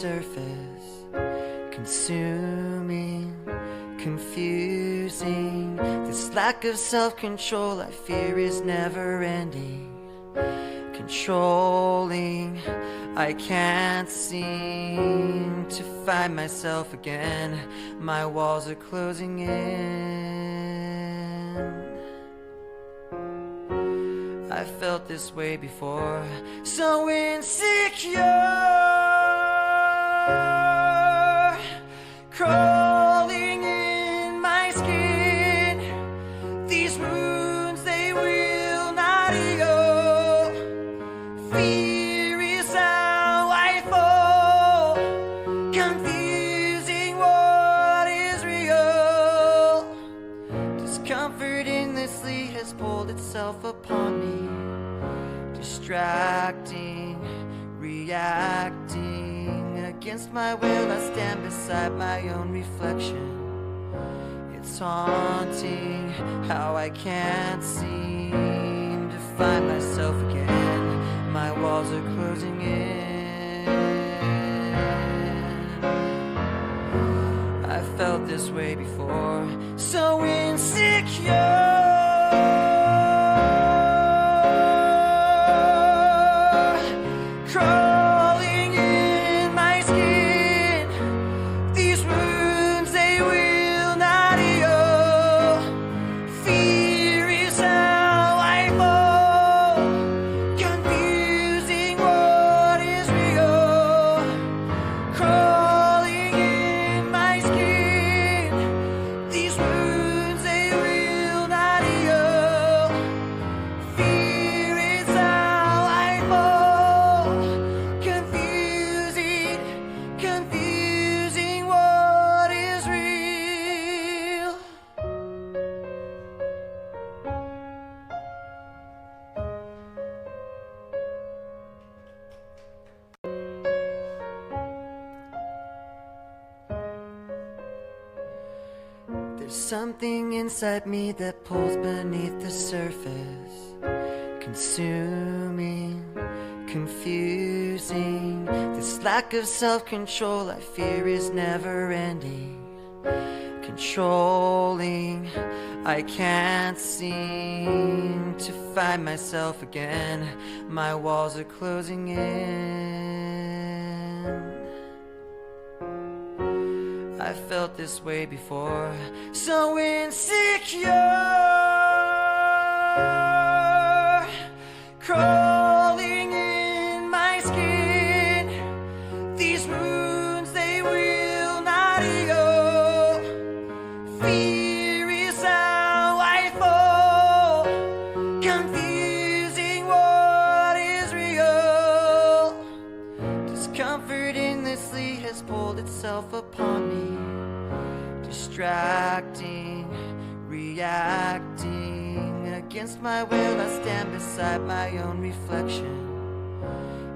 surface, consuming, confusing. This lack of self-control I fear is never ending. Controlling, I can't seem to find myself again. My walls are closing in. I felt this way before, so insecure, crawling in my skin. These wounds, they will not heal. Fear is how I fall, confusing what is real. Discomfort endlessly has pulled itself upon me, distracting, reacting. Against my will I stand beside my own reflection. It's haunting how I can't seem to find myself again. My walls are closing in. I felt this way before, so insecure, crawling in my skin. These wounds, they will not heal. Fear is how I fall, confusing what is real. Crawling in my skin. These wounds, they will not heal. Fear is how I fall, confusing what is real. There's something inside me that pulls beneath the surface, consuming, confusing. This lack of self-control I fear is never ending. Controlling, I can't seem to find myself again. My walls are closing in. I felt this way before, so insecure, crawling in my skin. These wounds, they will not heal. Fear is how I fall, confusing what is real. Discomfort endlessly has pulled itself upon me, distracting, reacting. Against my will I stand beside my own reflection.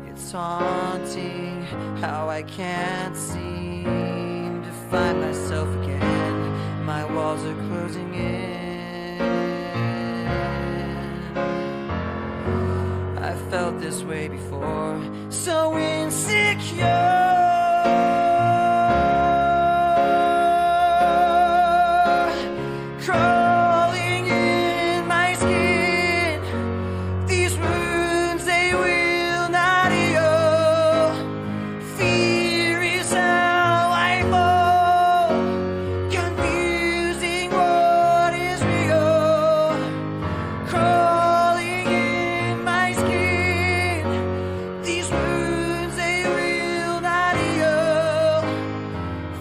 It's haunting how I can't seem to find myself again. My walls are closing in. I felt this way before, so insecure, crawling in my skin. These wounds, they will not heal. Fear is how I fall, confusing what is real. Crawling in my skin. These wounds, they will not heal.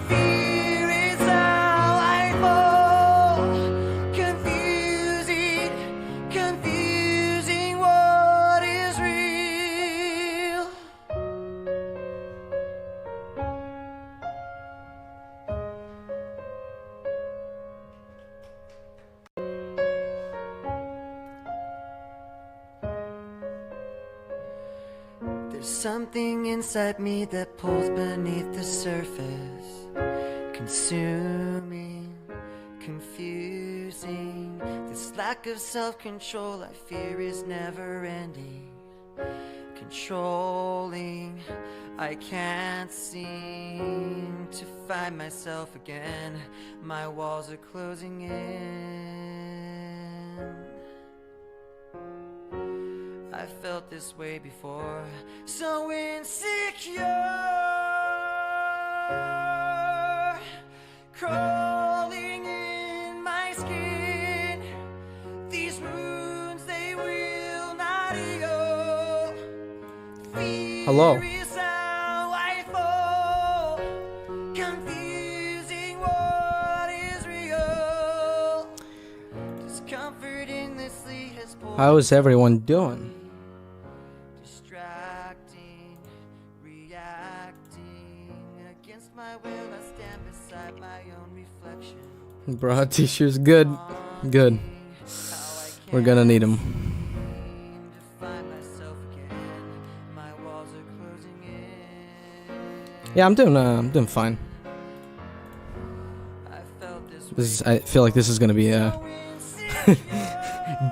Fear is how I fall, confusing what is real. There's something inside me that pulls beneath the surface, consuming, confusing. This lack of self-control I fear is never ending. controlling. I can't seem to find myself again. My walls are closing in. I felt this way before, so insecure, crawling in my skin. These wounds, they will not heal. Hello. Fear is how I fall, confusing what is real. Discomfort endlessly has pulled. How is everyone doing? Distracting, reacting against my will. I stand beside my own reflection. Bro, tissue's good. Good. We're gonna need them. Yeah, I'm doing fine. I feel like this is gonna be a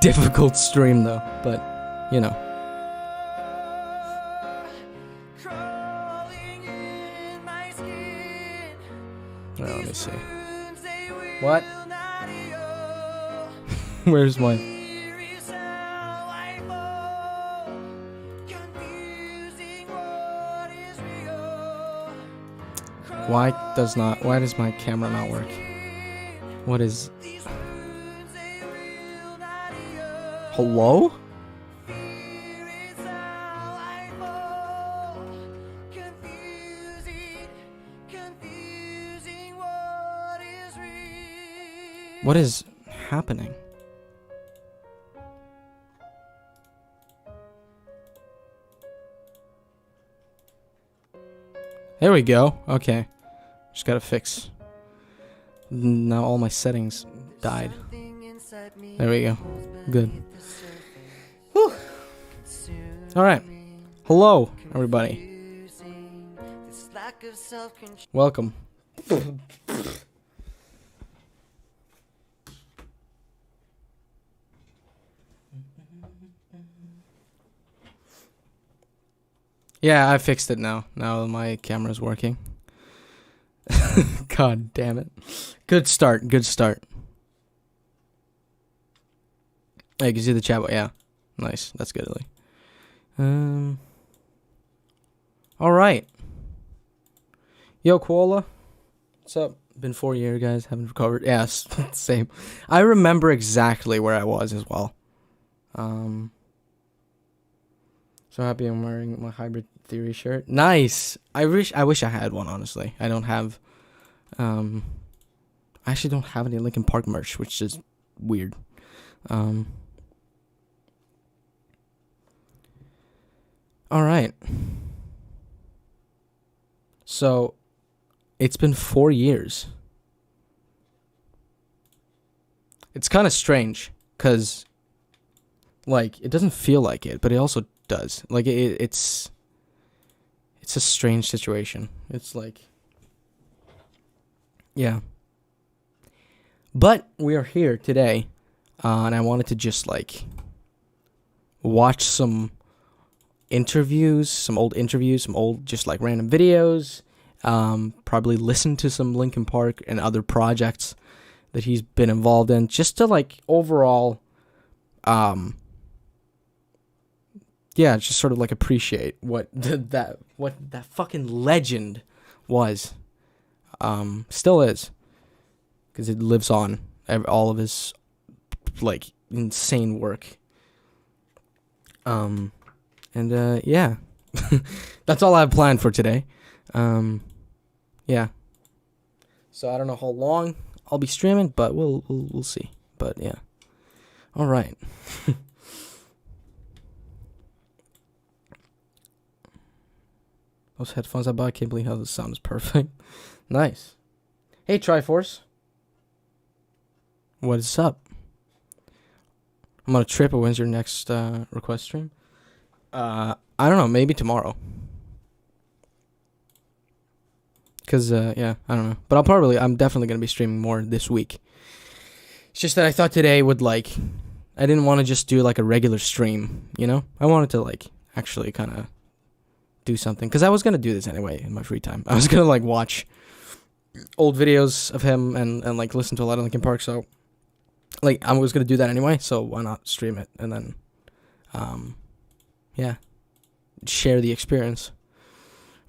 difficult stream though, but you know. Well, let me see. What? Where's my? Why does my camera not work? What is? Hello? What is happening? There we go. Okay. Just gotta fix. Now all my settings died. There we go. Good. Whew. Alright. Hello, everybody. Welcome. Yeah, I fixed it now. Now my camera's working. God damn it. Good start. Good start. Hey, you can see the chat. Yeah. Nice. That's good, Lee. Alright. Yo, Koala. What's up? Been 4 years, guys. Haven't recovered. Yeah, same. I remember exactly where I was as well. So happy I'm wearing my Hybrid Theory shirt. Nice. I wish I had one, honestly. I don't have I actually don't have any Linkin Park merch, which is weird. All right. So it's been 4 years. It's kind of strange cuz like it doesn't feel like it, but it also does. Like it's a strange situation. It's like, yeah. But we are here today, and I wanted to just like watch some interviews, some old just like random videos. Probably listen to some Linkin Park and other projects that he's been involved in, just to like overall, yeah, just sort of like appreciate what that fucking legend was, still is, because it lives on, all of his like insane work. And yeah, that's all I have planned for today. Yeah. So I don't know how long I'll be streaming, but we'll see. But yeah. All right. Those headphones I bought, I can't believe how the sound is perfect. Nice. Hey, Triforce. What is up? I'm on a trip. When's your next request stream? I don't know. Maybe tomorrow. Because, yeah, I don't know. But I'm definitely going to be streaming more this week. It's just that I thought today would, like, I didn't want to just do, like, a regular stream, you know? I wanted to, like, actually kind of do something, because I was gonna do this anyway in my free time. I was gonna like watch old videos of him and like listen to a lot of Linkin Park. So like I was gonna do that anyway. So why not stream it and then, yeah, share the experience.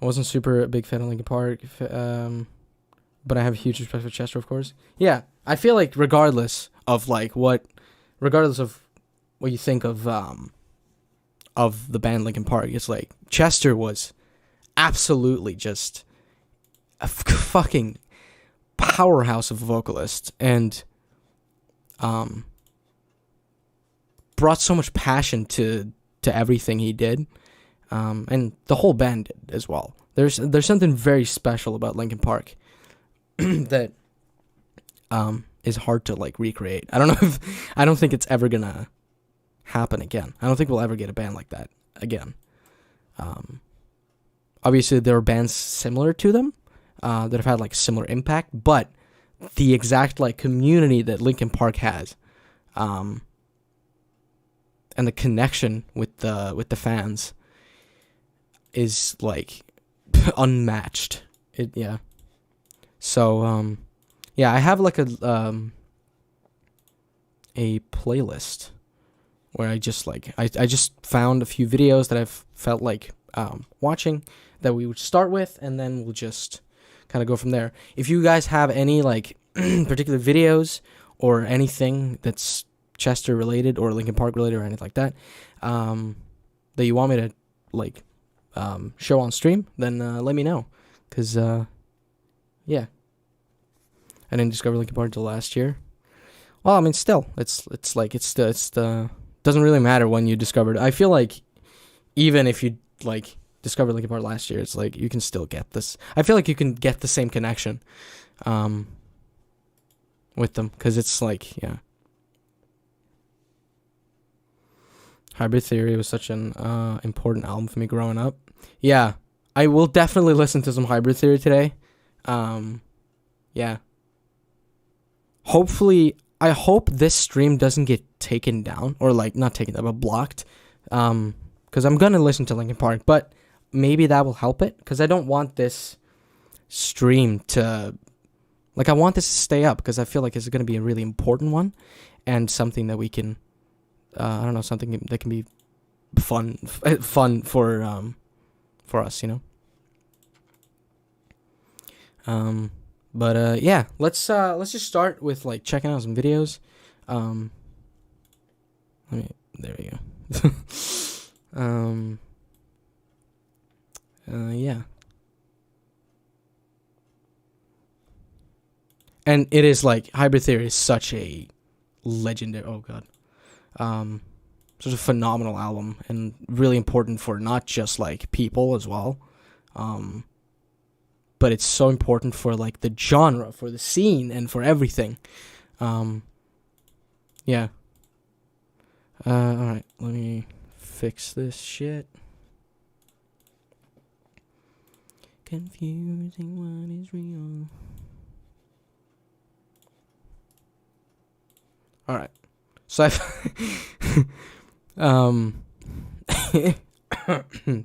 I wasn't super a big fan of Linkin Park, but I have huge respect for Chester, of course. Yeah, I feel like regardless of what you think of the band Linkin Park, it's like Chester was absolutely just a fucking powerhouse of a vocalist, and brought so much passion to everything he did, and the whole band did as well. There's something very special about Linkin Park that is hard to like recreate. I don't think it's ever gonna happen again. I don't think we'll ever get a band like that again. Obviously there are bands similar to them that have had like similar impact, but the exact like community that Linkin Park has, and the connection with the fans is like unmatched. Yeah. So yeah, I have like a playlist where I just like I just found a few videos that I've felt like watching that we would start with, and then we'll just kind of go from there. If you guys have any like particular videos or anything that's Chester related or Linkin Park related or anything like that, that you want me to like show on stream, then let me know, because yeah, I didn't discover Linkin Park until last year. Well, I mean, still, it's the doesn't really matter when you discovered it. I feel like even if you like discovered Linkin Park last year, it's like you can still get this. I feel like you can get the same connection with them, because it's like, yeah. Hybrid Theory was such an important album for me growing up. Yeah, I will definitely listen to some Hybrid Theory today. Yeah. Hopefully, I hope this stream doesn't get taken down, or like not taken down, but blocked. Because I'm gonna listen to Linkin Park, but maybe that will help it, because I don't want this stream to, like, I want this to stay up, because I feel like it's gonna be a really important one, and something that we can, I don't know, something that can be fun for us, you know. But yeah, let's just start with like checking out some videos. There we go. Yeah. And it is like Hybrid Theory is such a legendary, oh god. Such a phenomenal album, and really important for not just like people as well. But it's so important for like the genre, for the scene, and for everything. Yeah. Alright, let me fix this shit. Confusing what is real. Alright. So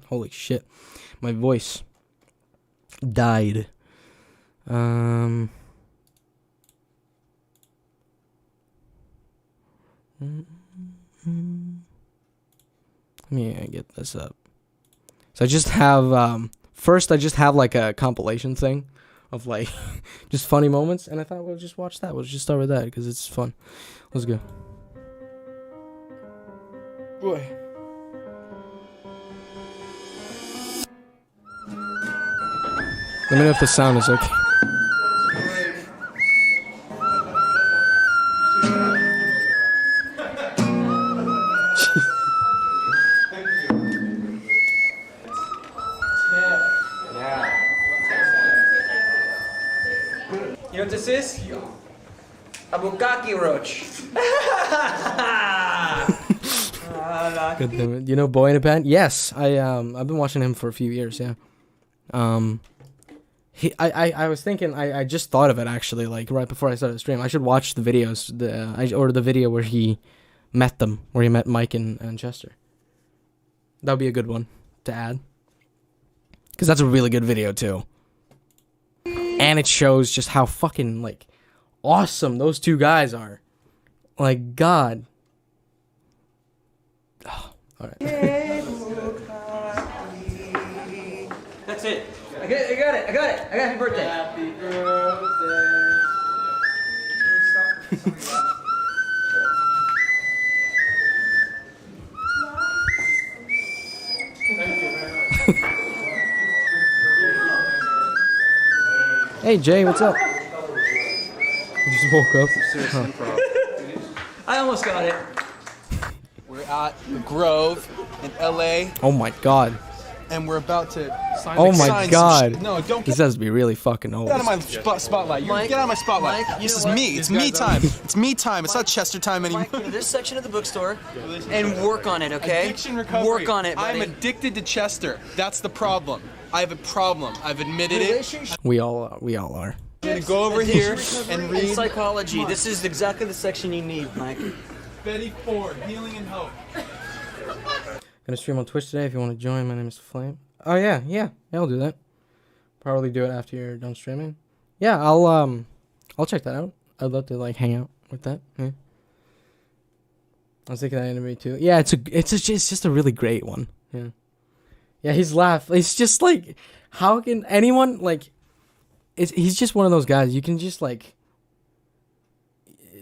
holy shit. My voice died. Let me get this up. So I just have first I just have like a compilation thing of like just funny moments, and I thought we'll just watch that. We'll just start with that because it's fun. Let's go. Boy. Let me know if the sound is okay. You know what this is? A bukkake roach. God damn it. You know Boy in a Band? Yes, I've been watching him for a few years. Yeah. I was thinking, I just thought of it actually, like right before I started the stream. I should watch the videos, the video where he met them, where he met Mike and Chester. That would be a good one to add. Because that's a really good video, too. And it shows just how fucking, like, awesome those two guys are. Like, God. Oh, alright. That's it. I got it. I got happy birthday. Happy birthday. Thank you very much. Hey, Jay, what's up? You just woke up? Serious improv. I almost got it. We're at the Grove in LA, Oh my God. and we're about to sign. Oh my sign some God. shit. No, don't This get has to be really fucking old. out of my spotlight. Mike, Get out of my spotlight. Mike, you this know is what? me. It's me time. It's me time. It's not Chester time anymore. Mike, go to this section of the bookstore and work on it, okay? Addiction recovery. Work on it, buddy. I'm addicted to Chester. That's the problem. I have a problem. I've admitted it. We all are. I'm gonna go over here and read psychology. This is exactly the section you need, Mike. Betty Ford, Healing and Hope. Gonna stream on Twitch today if you want to join. My name is Flame. Oh yeah, I'll do that. Probably do it after you're done streaming. Yeah, I'll check that out. I'd love to like hang out with that. Yeah. I was thinking that anime too. Yeah, it's just a really great one. Yeah. Yeah, he's It's just like, how can anyone like? He's just one of those guys. You can just like.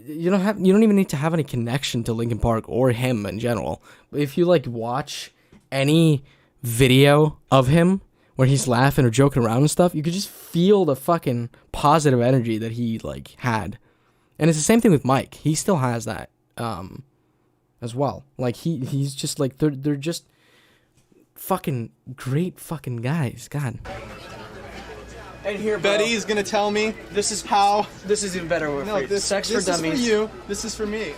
You don't even need to have any connection to Linkin Park or him in general. But if you like watch any video of him where he's laughing or joking around and stuff, you could just feel the fucking positive energy that he like had. And it's the same thing with Mike. He still has that as well. Like he's just like they're just fucking great fucking guys. God. And here, bro, Betty is gonna tell me this is how. This is even better. No, this Sex this for is dummies. for you. This is for me.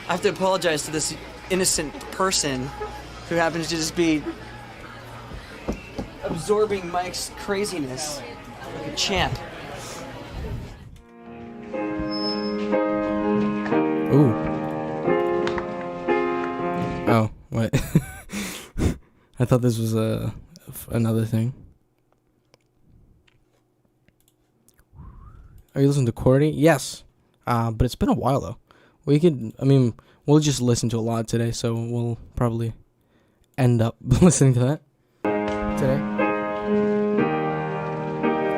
I have to apologize to this innocent person who happens to just be absorbing Mike's craziness like a champ. Ooh. Oh, wait. I thought this was another thing. Are you listening to Cordy? Yes. But it's been a while though. We'll just listen to a lot today, so we'll probably end up listening to that today.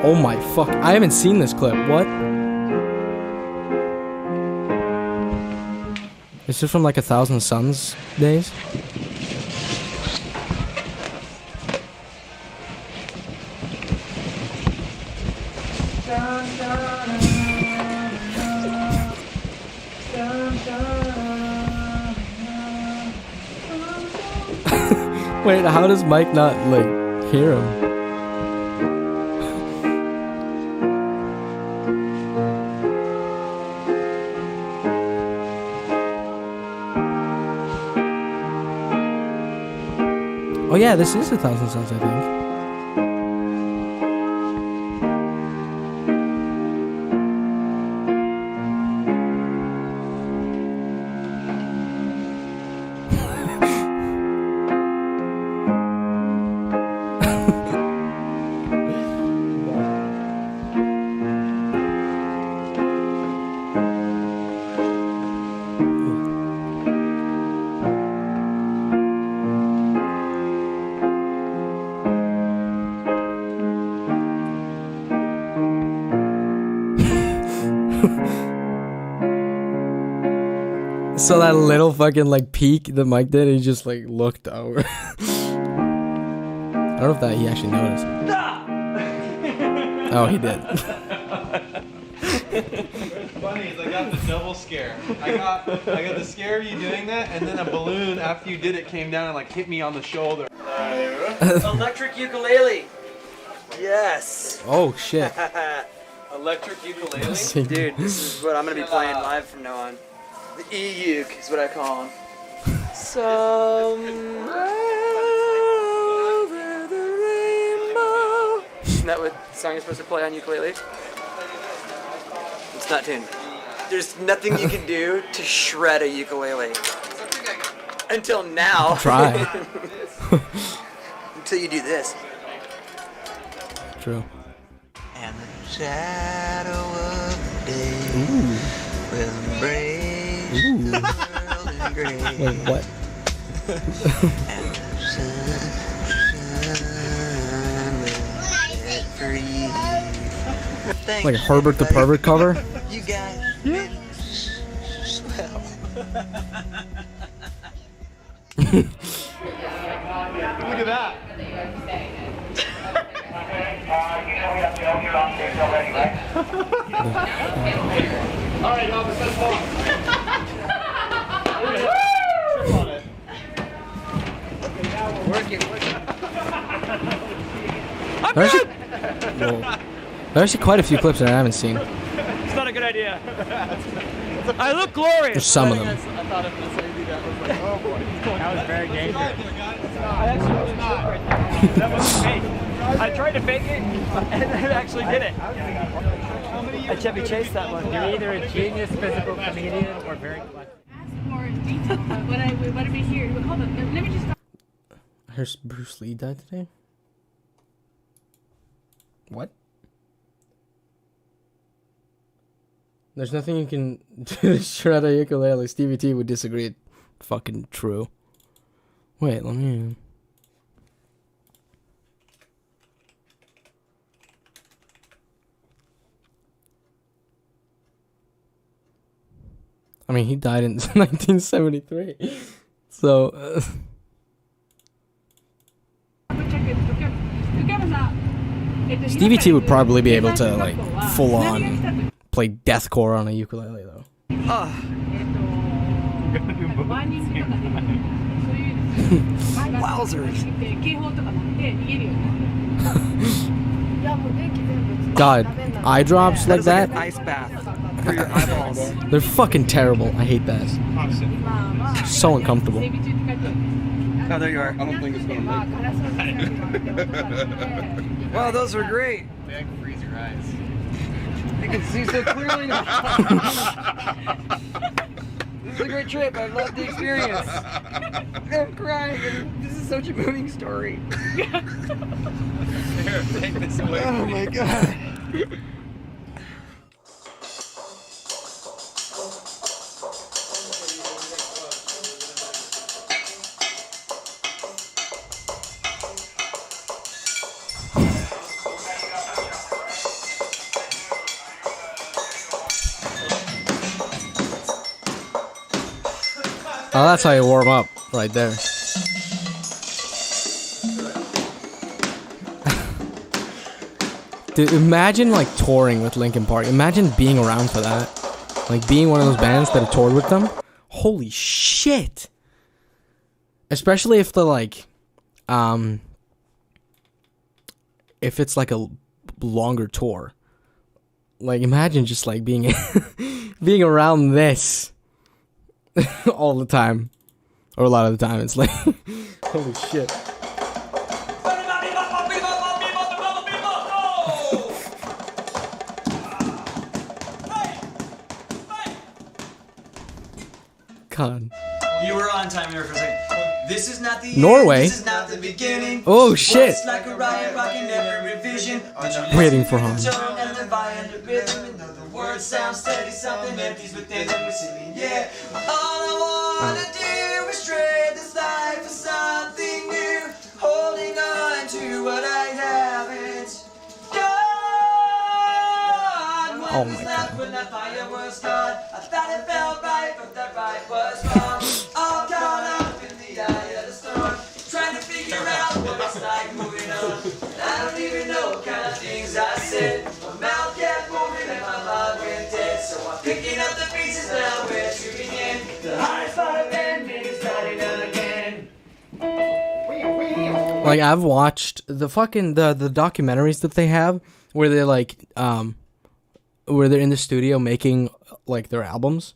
Oh my fuck. I haven't seen this clip. What? Is this from like 1,000 Suns days? Wait, how does Mike not like hear him? Oh yeah, this is 1,000 Suns, I think. So that little fucking like peek that Mike did, he just like looked over. I don't know if that he actually noticed. Oh, he did. What's funny is I got the double scare. I got the scare of you doing that, and then a balloon after you did it came down and like hit me on the shoulder. Electric ukulele. Yes. Oh shit. Electric ukulele. Dude, this is what I'm gonna be playing live from now on. The E-uke is what I call him. Somewhere over the rainbow. Isn't that what song you're supposed to play on ukulele? It's not tuned. There's nothing you can do to shred a ukulele. Until now. Try. Until you do this. True. And the shadow of the day will embrace the world in gray. Wait, what? And the sun will set free. Like a Herbert the Pervert cover? You guys been swell. Look at that. All right, y'all, let's walk. Trip on it. Working. There's actually quite a few clips that I haven't seen. It's not a good idea. I look glorious. There's some of them. I thought if this lady that was like, oh boy. That was very dangerous. I actually was not. That wasn't fake. I tried to fake it, and I actually did it. I Chevy Chase that one. You're either a genius physical comedian or very collective. Ask more in detail about what I be here. Hold on, let me just. I heard Bruce Lee died today. What? There's nothing you can do to shred a ukulele. Stevie T would disagree. It's fucking true. Wait, let me. I mean, he died in 1973. So. Stevie T would probably be able to, like, full on play deathcore on a ukulele, though. Wowzers. God, eye drops like that? Ice bath for your eyeballs. They're fucking terrible. I hate that. So uncomfortable. Oh, there you are. I don't think it's going to make Wow, those were great. They can freeze your eyes. You can see so clearly now. This is a great trip. I love the experience. I'm crying. This is such a moving story. Here, take this away. Oh my god. Oh, that's how you warm up, right there. Dude, imagine like touring with Linkin Park. Imagine being around for that. Like being one of those bands that have toured with them. Holy shit! Especially if the like, if it's like a longer tour. Like imagine just like being being around this. All the time, or a lot of the time. It's like, holy shit. God. You were on time here for a second. This is not the Norway. End, this is not the beginning. Oh shit. It's like a riot rocking every revision. Waiting for him. And the violin, the rhythm, and the words sound steady, something empties within them. We're singing, yeah. All I wanna do is trade this life for something new, holding on to what I haven't got. Oh my God. When that fire was gone, I thought it felt right, but that right was wrong. All caught up in the eye of the storm, trying to figure out what it's like moving on. I don't even know what kind of things I said. My mouth kept moving and my mind went dead. So I'm picking up the pieces now we're shooting in. The hardest part of ending is starting again. Like I've watched the fucking the documentaries that they have where they're like where they're in the studio making like their albums.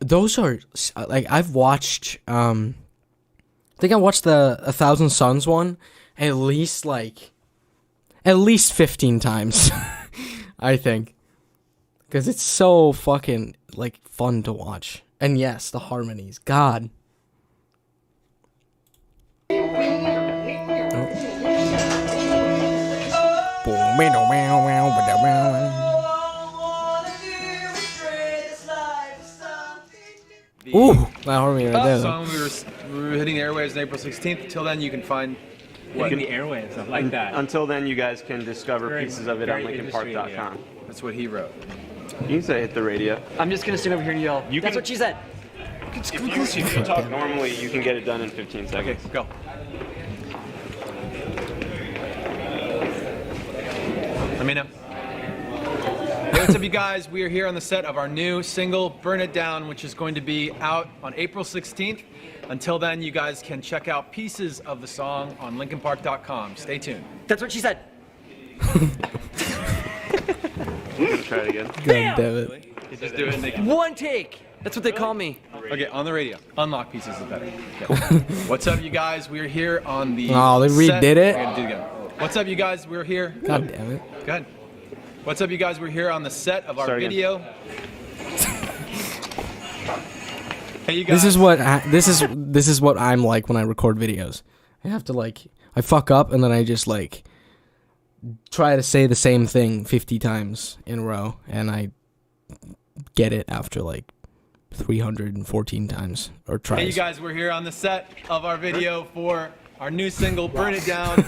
Those are like I've watched I think I watched the 1,000 Suns one at least 15 times. I think. Cuz it's so fucking like fun to watch. And yes, the harmonies. God. Ooh, that harmony right there. Song we were hitting the airwaves on April 16th. Till then, you can find Hitting the airwaves, I like that. Until then, you guys can discover Very- pieces of it on very linkinpark.com. That's what he wrote. You can say hit the radio. I'm just gonna stand over here and yell. You That's can- what she said. If you talk normally, you can get it done in 15 Okay, seconds. go. Let me know. Hey, what's up, you guys? We are here on the set of our new single, Burn It Down, which is going to be out on April 16th. Until then, you guys can check out pieces of the song on linkinpark.com. Stay tuned. That's what she said. Try it again. God damn it. You just do it and they can... One take. That's what they call me. Okay, on the radio. Unlock pieces is better. Okay. What's up, you guys? We are here on the Oh, they redid set. it? We're gonna do it again. What's up, you guys? We're here. God damn it. Go ahead. What's up, you guys? We're here on the set of our Start again. video. Hey, you guys. This is what I'm like when I record videos. I have to I fuck up and then I just try to say the same thing 50 times in a row, and I get it after 314 times or tries. Hey, you guys, we're here on the set of our video for our new single, Burn It Down,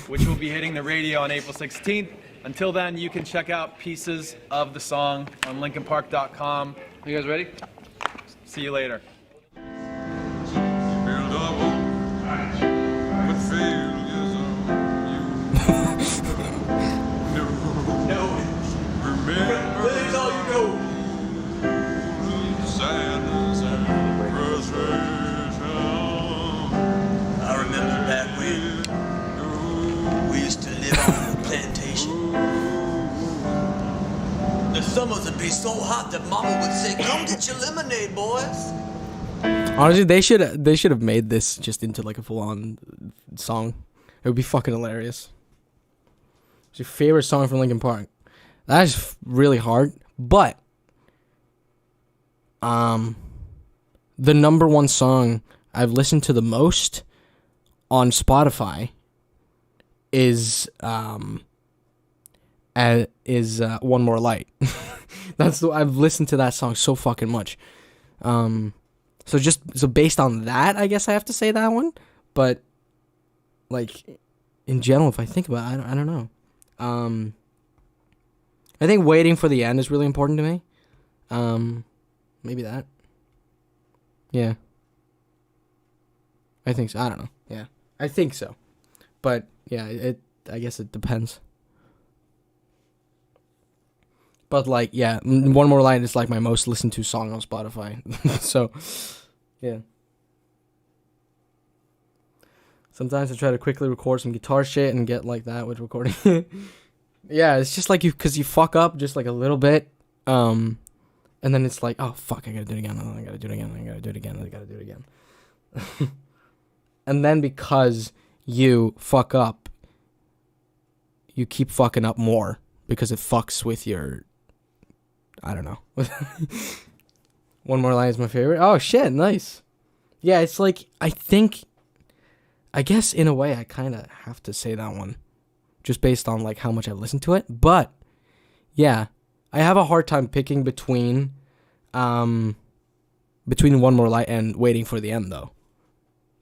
which will be hitting the radio on April 16th. Until then, you can check out pieces of the song on linkinpark.com. You guys ready? See you later. I remember back when we used to live on the plantation. The summers would be so hot that Mama would say, "Come get your lemonade, boys." Honestly, they should have made this just into a full-on song. It would be fucking hilarious. What's your favorite song from Linkin Park? That is really hard, but the number one song I've listened to the most on Spotify is One More Light. I've listened to that song so fucking much. So based on that, I guess I have to say that one. But in general, if I think about it, I don't know. I think Waiting for the End is really important to me. Maybe that. Yeah. I think so. I don't know. Yeah. I think so. But yeah, I guess it depends. But yeah, One More Light is my most listened to song on Spotify. So, yeah. Sometimes I try to quickly record some guitar shit and get that with recording. Yeah, it's just because you fuck up just a little bit, and then it's oh fuck, I gotta do it again. Oh, I gotta do it again. I gotta do it again. I gotta do it again. And then because you fuck up, you keep fucking up more because it fucks with your. I don't know. One More Light is my favorite. Oh shit, nice. Yeah, it's I guess in a way I kind of have to say that one, just based on how much I've listened to it. But yeah, I have a hard time picking between One More Light and Waiting for the End though,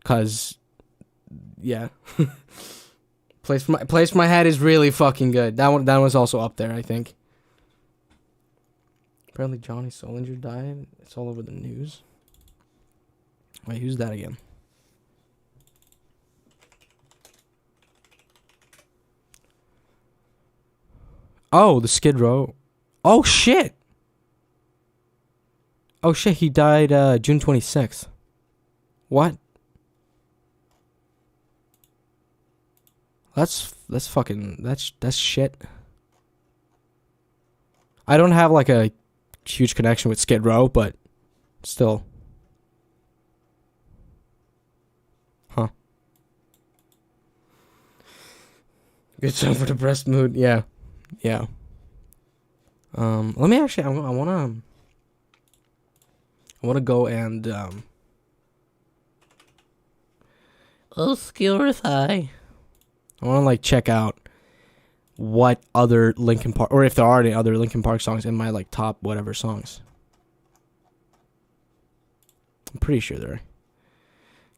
cause yeah, Place for My Head is really fucking good. That one's also up there, I think. Apparently Johnny Solinger died. It's all over the news. Wait, who's that again? Oh, the Skid Row. Oh, shit. Oh, shit, he died June 26th. What? That's fucking... That's shit. I don't have, a huge connection with Skid Row, but still. Huh. Good song for depressed mood. Yeah. Yeah. Let me actually. I wanna go and oh, Skiller's High. I wanna check out what other Linkin Park, or if there are any other Linkin Park songs in my like top whatever songs. I'm pretty sure there are.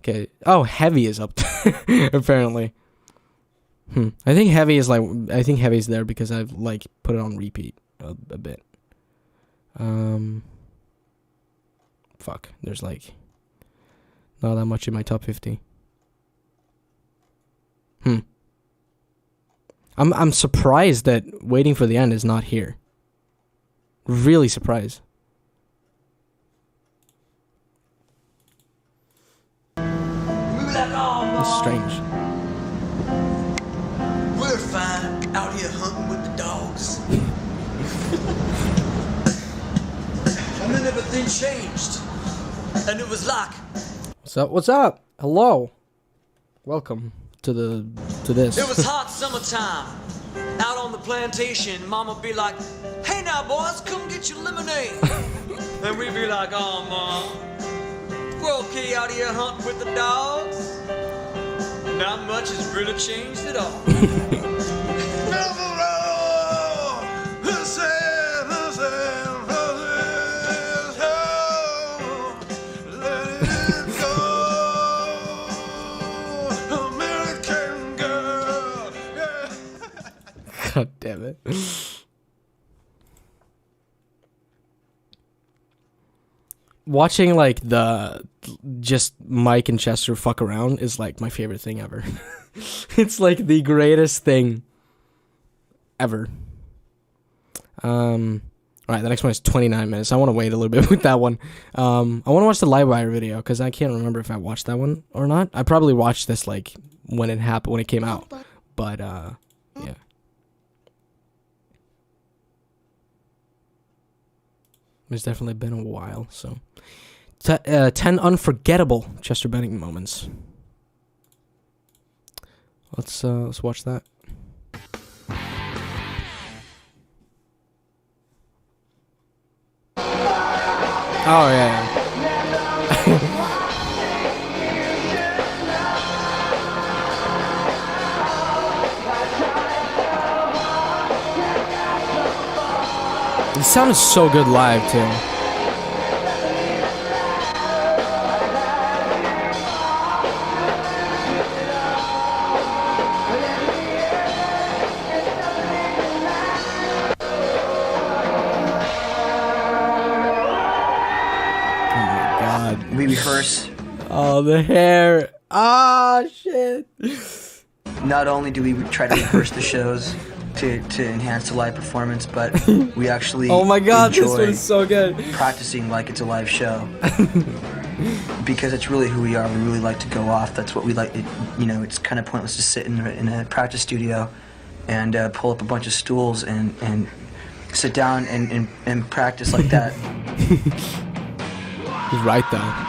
Okay. Oh, Heavy is up apparently. I think Heavy is there because I've like put it on repeat a bit. Fuck. There's like not that much in my top 50. I'm surprised that Waiting for the End is not here. Really surprised. That's strange. We're fine out here hunting with the dogs. And then everything changed. And it was like, What's up? What's up? Hello. Welcome to this. it was hot summertime. Out on the plantation, Mama be like, hey now boys, come get your lemonade. And we be like, oh Mom, we're okay out here hunting with the dogs. Not much has really changed at all. God damn it. Watching like just Mike and Chester fuck around is like my favorite thing ever. It's like the greatest thing ever. Alright, the next one is 29 minutes. I want to wait a little bit with that one. I want to watch the Livewire video because I can't remember if I watched that one or not. I probably watched this like when it came out. But yeah. It's definitely been a while, so 10 unforgettable Chester Bennington moments. Let's watch that. Oh yeah. It sounded so good live too. We rehearse. Oh, the hair. Ah, shit. Not only do we try to rehearse the shows to enhance the live performance, but we actually Oh my god, this enjoy one is so good. practicing like it's a live show. Because it's really who we are. We really like to go off. That's what we like. It's kind of pointless to sit in a practice studio and pull up a bunch of stools and sit down and practice like that. He's right though.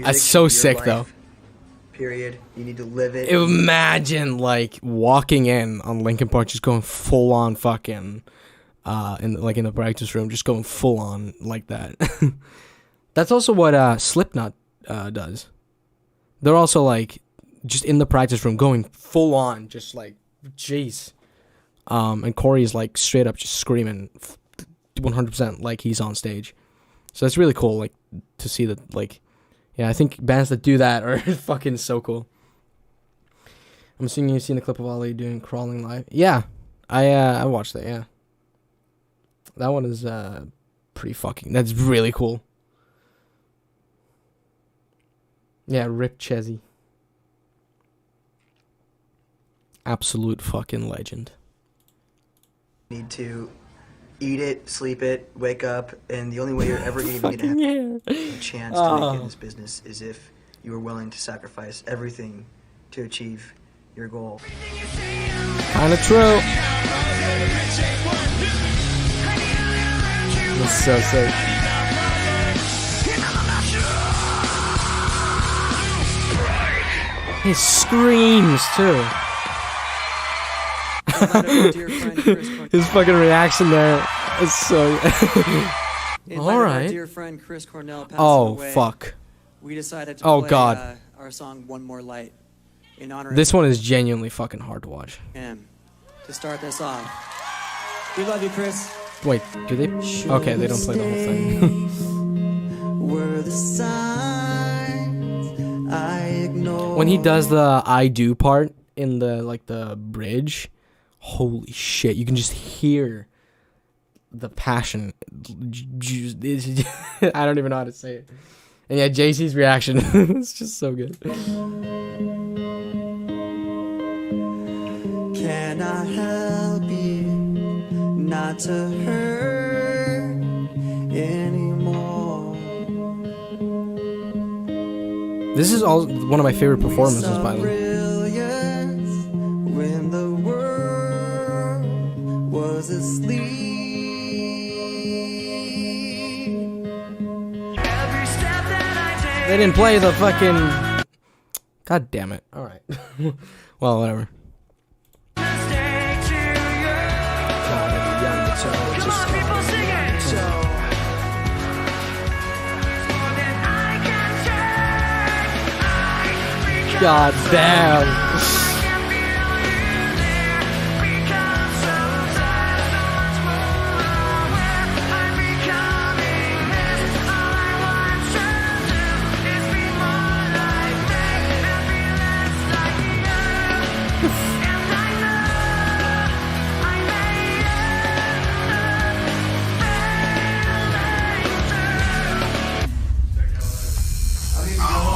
That's so sick though. Period. You need to live it. Imagine like walking in on Linkin Park, just going full on fucking, in the practice room, just going full on like that. That's also what Slipknot does. They're also like just in the practice room, going full on, just like, jeez. And Corey's like straight up just screaming 100% like he's on stage. So it's really cool, like to see that, like. Yeah, I think bands that do that are fucking so cool. I'm assuming you've seen the clip of Ali doing Crawling live. Yeah, I watched that, yeah. That one is pretty fucking... That's really cool. Yeah, Rip Chezzy. Absolute fucking legend. Need to eat it, sleep it, wake up, and the only way you're ever even going to have a chance to make it in this business is if you are willing to sacrifice everything to achieve your goal. Kinda true. That's so sick. His screams too. His fucking reaction there is so. All right. Dear friend Chris Cornell Oh fuck. we decided to Oh, play God. Our song "One More Light" in honor This of one is genuinely fucking hard to watch. him. To start this off, we love you, Chris. Wait, do they? Okay, they don't play the whole thing. Were the signs I ignored. When he does the "I do" part in the like the bridge, holy shit! You can just hear the passion. I don't even know how to say it. And yeah, JC's reaction is just so good. Can I help you not to hurt anymore? This is all one of my favorite performances by them. Brilliance when the world was asleep. Every step that I take. They didn't play the fucking. God damn it! All right. Well, whatever. God damn.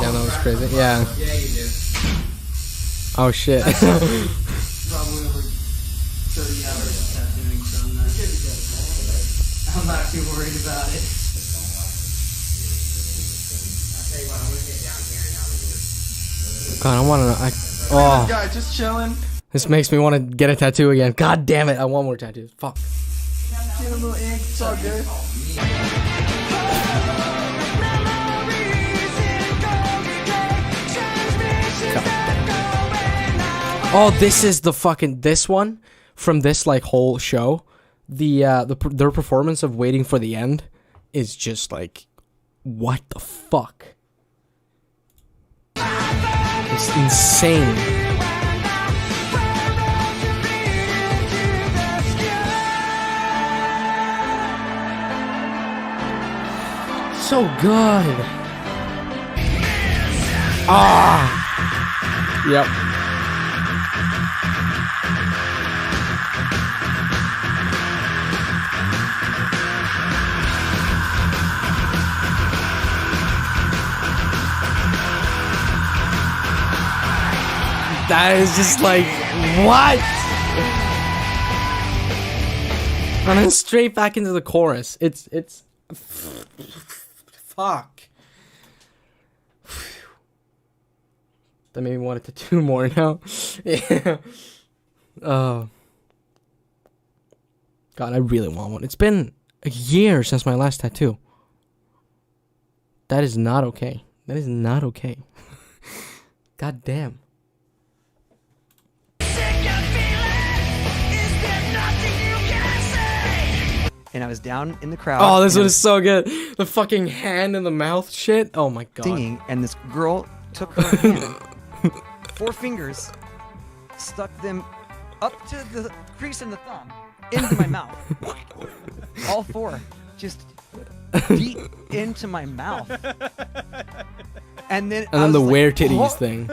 Yeah, that was crazy. Yeah. Oh shit. Probably over 30 hours tattooing, so I'm not too worried about it. God, I want to. Oh, Guy, just chilling. this makes me want to get a tattoo again. God damn it! I want more tattoos. Fuck. Get a little ink. It's all good. Oh, this is the fucking this one from this like whole show. Their performance of "Waiting for the End" is just like, what the fuck? It's insane. So good. Ah. Yep. That is just like, what? And then straight back into the chorus. It's fuck. That made me want it to do more now. Yeah. God, I really want one. It's been a year since my last tattoo. That is not okay. That is not okay. God damn. And I was down in the crowd. Oh, this and I one was is so good. The fucking hand in the mouth shit. Oh my god. singing, and this girl took her hand, 4 fingers, stuck them up to the crease in the thumb, into my mouth. All 4, just deep into my mouth. And then the like, wear titties "Oh." thing.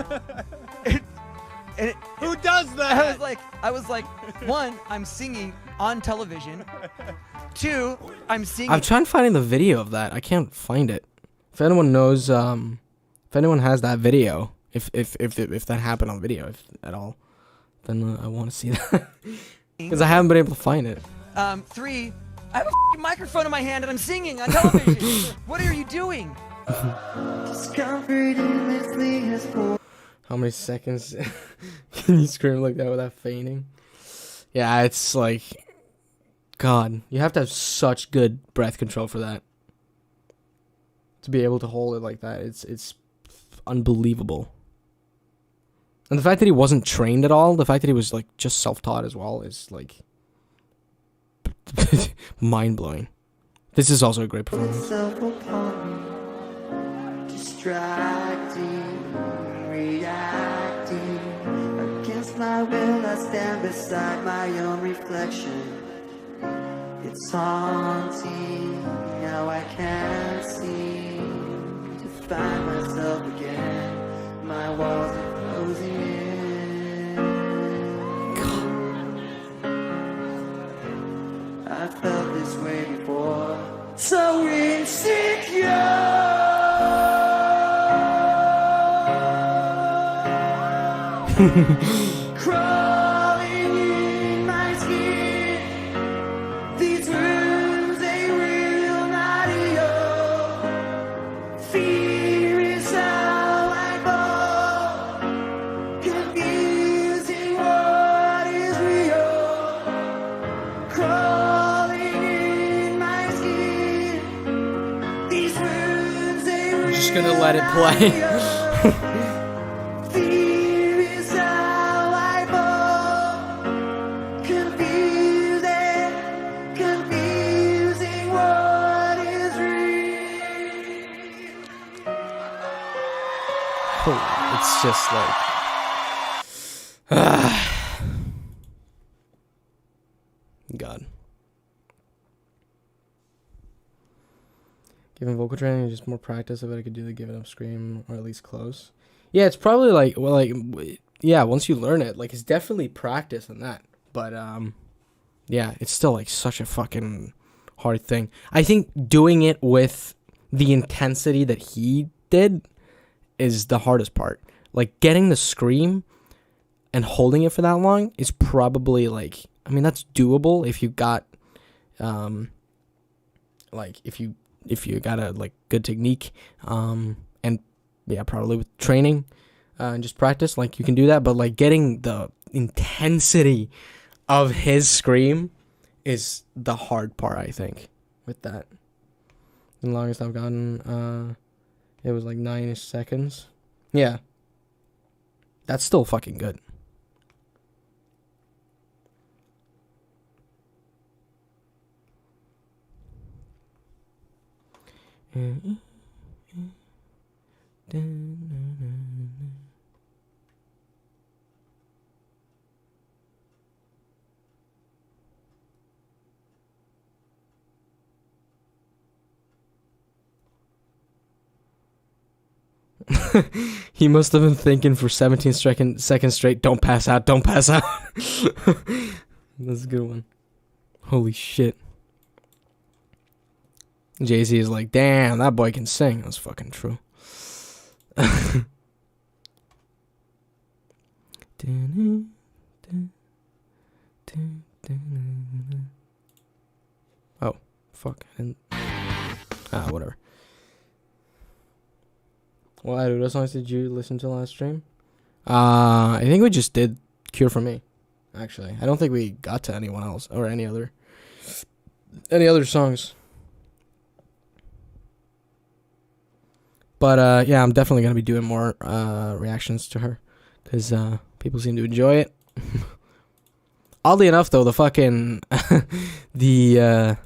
Who does that? I was like, 1, I'm singing on television. 2, I'm singing. I'm trying finding the video of that. I can't find it. If anyone knows, if anyone has that video, if that happened on video, if at all, then I want to see that because I haven't been able to find it. 3, I have a f***ing microphone in my hand and I'm singing on television. What are you doing? How many seconds can you scream like that without fainting? Yeah, it's like, God, you have to have such good breath control for that. To be able to hold it like that, it's unbelievable. And the fact that he wasn't trained at all, the fact that he was like just self-taught as well, is like mind-blowing. This is also a great performance. distracting, reacting. Against my will, I stand beside my own reflection. It's haunting how I can't seem to find myself again. My walls are closing in. I felt this way before. So insecure. Crawling in my skin. These wounds ain't real, not real. Fear is how I fall. Confusing what is real. Crawling in my skin. These wounds ain't real. I'm just gonna let it play. It's just like God. Given vocal training, just more practice. I bet I could do the give it up scream, or at least close. Yeah, it's probably like, well, like, yeah, once you learn it, like, it's definitely practice on that. But yeah, it's still like such a fucking hard thing. I think doing it with the intensity that he did is the hardest part. Like, getting the scream and holding it for that long is probably, like, I mean, that's doable if you got, like, if you got a, like, good technique, and, yeah, probably with training, and just practice, like, you can do that, but, like, getting the intensity of his scream is the hard part, I think, with that. The longest I've gotten, it was like 9-ish seconds. Yeah. That's still fucking good. He must have been thinking for 17 seconds straight, don't pass out, don't pass out. That's a good one. Holy shit. Jay-Z is like, damn, that boy can sing. That's fucking true. Oh, fuck. Whatever. What Aruda songs did you listen to last stream? I think we just did Cure for Me, actually. I don't think we got to anyone else or any other songs. But yeah, I'm definitely gonna be doing more reactions to her because people seem to enjoy it. Oddly enough, though, the fucking the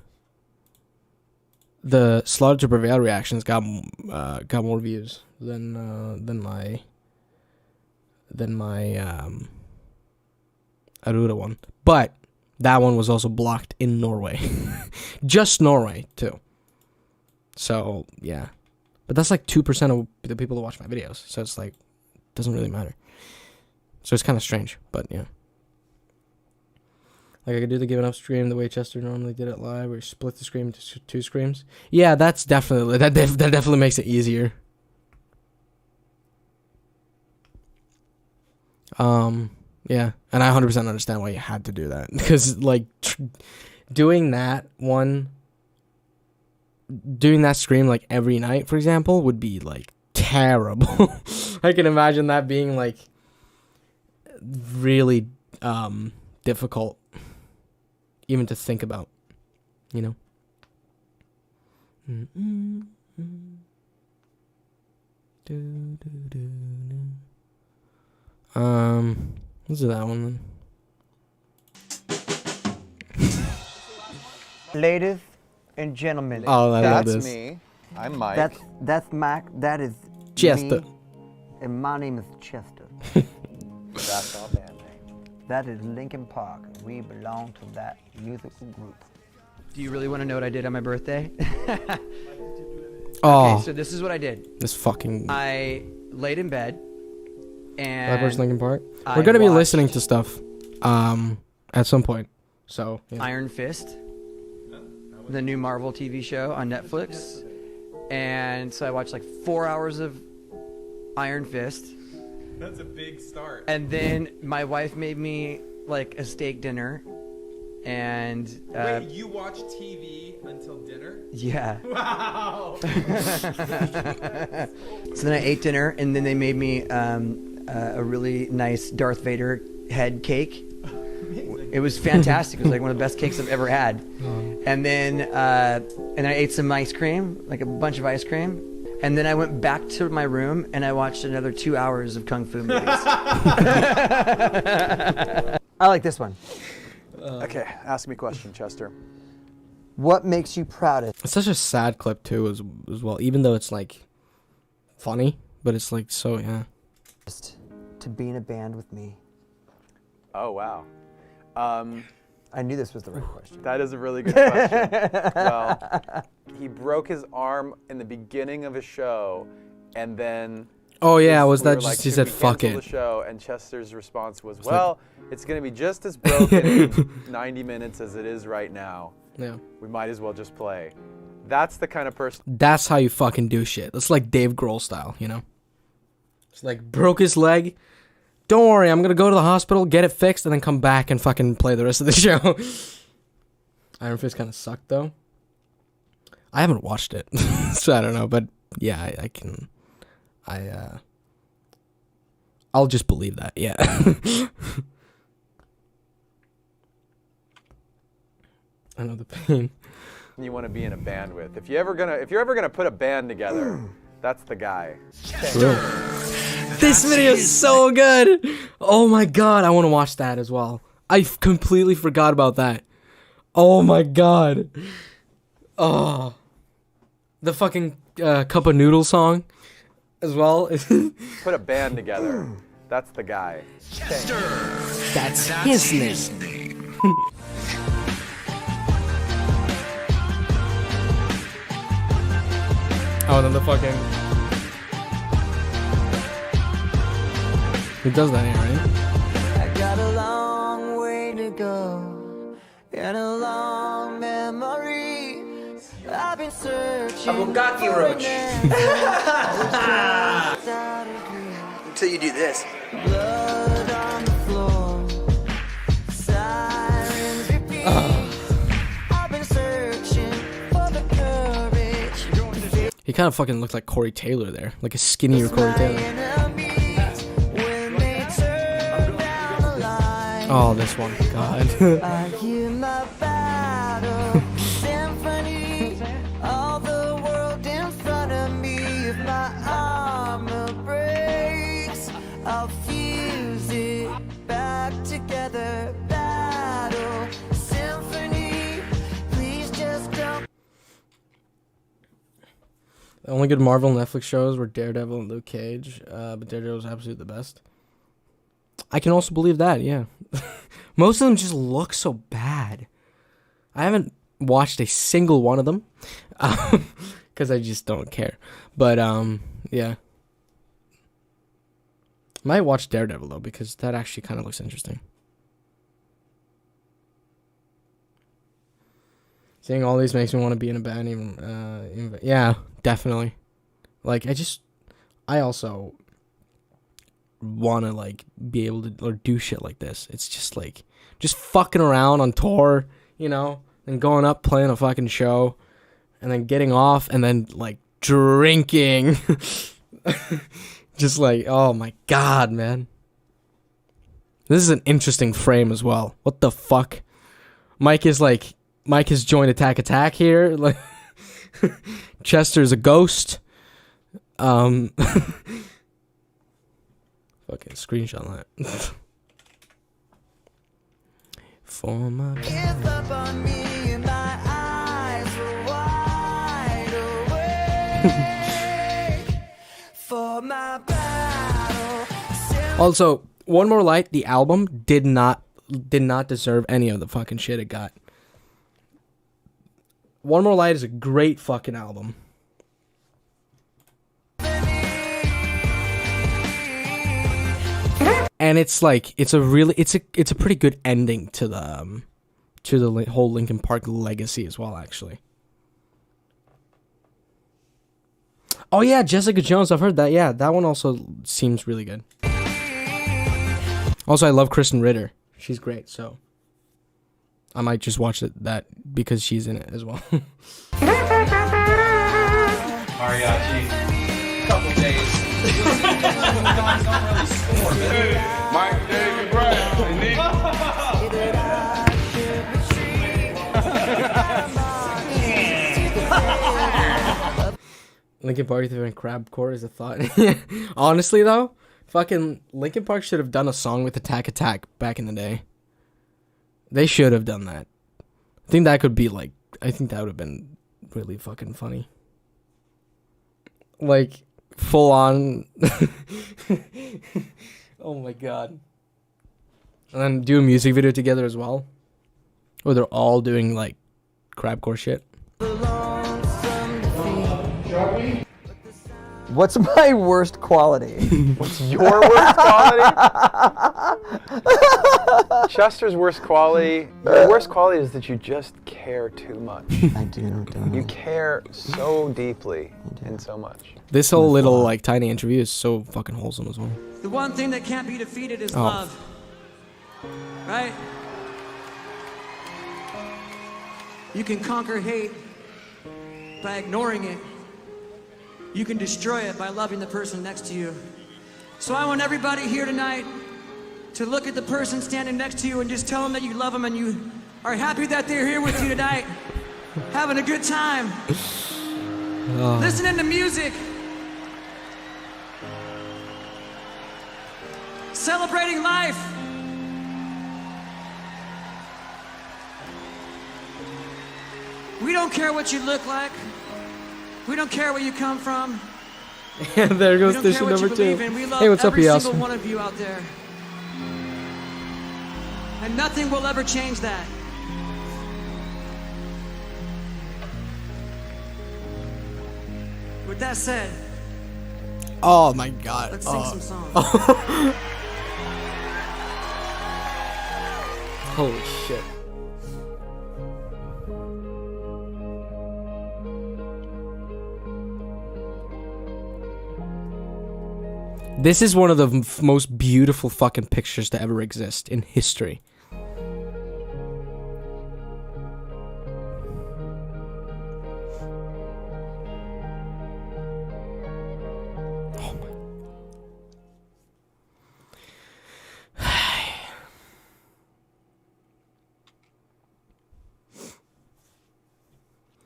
Slaughter to Prevail reactions got more views than my Aruda one. But that one was also blocked in Norway. Just Norway, too. So, yeah. But that's like 2% of the people who watch my videos. So it's like, doesn't really matter. So it's kind of strange, but yeah. Like, I could do the Give It Up scream the way Chester normally did it live, where you split the scream into 2 screams. Yeah, that's definitely, that definitely makes it easier. Yeah, and I 100% understand why you had to do that. Because, like, doing that scream, like, every night, for example, would be, like, terrible. I can imagine that being, like, really, difficult even to think about, you know? Let's do that one then. Ladies and gentlemen. Oh, I love that's this. me. I'm Mike. That's Mac. That is Chester. Me, and my name is Chester. That's our band name. That is Linkin Park. We belong to that musical group. Do you really want to know what I did on my birthday? Oh, Okay, so this is what I did. this fucking. I laid in bed and Live versus Linkin Park. I We're gonna be watched listening to stuff, at some point. So yeah. Iron Fist, the new Marvel TV show on Netflix. And so I watched like 4 hours of Iron Fist. That's a big start. And then my wife made me like a steak dinner. And Wait, you watch TV until dinner? yeah. Wow. So then I ate dinner, and then they made me a really nice Darth Vader head cake. Amazing. It was fantastic. It was like one of the best cakes I've ever had. And then I ate some ice cream, like a bunch of ice cream. And then I went back to my room and I watched another 2 hours of kung fu movies. I like this one. Okay, ask me a question, Chester. What makes you proudest? It's such a sad clip too, as well. Even though it's like funny, but it's like so yeah. To be in a band with me. Oh, wow. I knew this was the right question. That is a really good question. Well, he broke his arm in the beginning of a show, and then... Oh yeah, was we that were just like, he "Should said we fuck cancel it? the show?" And Chester's response was, "Well, it's going to be just as broken in 90 minutes as it is right now. Yeah. We might as well just play." That's the kind of person. That's how you fucking do shit. That's like Dave Grohl style, you know? It's like broke his leg. Don't worry, I'm gonna go to the hospital, get it fixed, and then come back and fucking play the rest of the show. Iron Fist kind of sucked though. I haven't watched it, so I don't know. But yeah, I can. I'll just believe that. Yeah. I know the pain. You want to be in a band with. If you're ever gonna put a band together, that's the guy. Really? This video is so good. Oh my god, I want to watch that as well. I completely forgot about that. Oh my god. Oh, the fucking cup of noodle song as well. Put a band together, that's the guy. That's his name. Oh, and then the fucking. He does that here, right? I got a long way to go and a long memory. I've been searching for an answer. Until you do this. Blood on the floor, sirens repeat. I've been searching for the courage. He kind of fucking looked like Corey Taylor there, like a skinnier Corey Taylor. Oh, this one, God. I hear my battle symphony, all the world in front of me. If my armor breaks, I'll fuse it back together. Battle symphony, please just don't. The only good Marvel Netflix shows were Daredevil and Luke Cage, but Daredevil was absolutely the best. I can also believe that, yeah. Most of them just look so bad. I haven't watched a single one of them because I just don't care. But yeah, might watch Daredevil though because that actually kind of looks interesting. Seeing all these makes me want to be in a band. Even yeah, definitely. Like I also want to like be able to or do shit like this. It's just like just fucking around on tour, you know, and going up playing a fucking show and then getting off and then like drinking. Just like, oh my god, man. This is an interesting frame as well. What the fuck? Mike has joined Attack here. Like Chester's a ghost. Fucking screenshot that. For my Give up on me and my eyes are wide awake. For Also, One More Light, the album, did not deserve any of the fucking shit it got. One More Light is a great fucking album. And it's like it's a pretty good ending to the whole Linkin Park legacy as well, actually. Oh yeah, Jessica Jones, I've heard that. Yeah, that one also seems really good. Also, I love Kristen Ritter. She's great, so I might just watch that because she's in it as well. Mariachi. Couple days. Mike, David, Brian, Linkin Park throwing crabcore is a thought. Honestly, though, fucking Linkin Park should have done a song with Attack Attack back in the day. They should have done that. I think that would have been really fucking funny. Like, full on. Oh my god. And then do a music video together as well. Where they're all doing, like, crabcore shit. What's my worst quality? What's your worst quality? Chester's worst quality. Your worst quality is that you just care too much. I do. You care so deeply and so much. This whole little, like, tiny interview is so fucking wholesome as well. The one thing that can't be defeated is love. Right? You can conquer hate by ignoring it. You can destroy it by loving the person next to you. So I want everybody here tonight to look at the person standing next to you and just tell them that you love them and you are happy that they're here with you tonight, having a good time, listening to music, celebrating life. We don't care what you look like. We don't care where you come from. There goes station number 2. Hey, what's up, every y'all? single one of you out there. And nothing will ever change that. With that said, Oh my god. let's sing some songs. Holy shit. This is one of the most beautiful fucking pictures to ever exist in history. Oh my.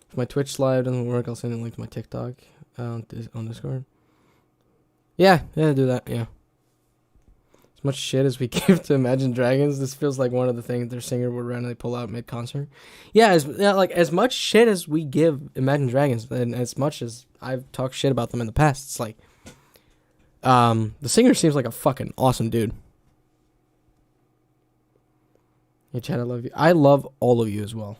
If my Twitch live doesn't work, I'll send a link to my TikTok on Discord. Yeah, do that, yeah. As much shit as we give to Imagine Dragons, this feels like one of the things their singer would randomly pull out mid-concert. Yeah, as much shit as we give Imagine Dragons, and as much as I've talked shit about them in the past, it's like, the singer seems like a fucking awesome dude. Hey, Chad, I love you. I love all of you as well.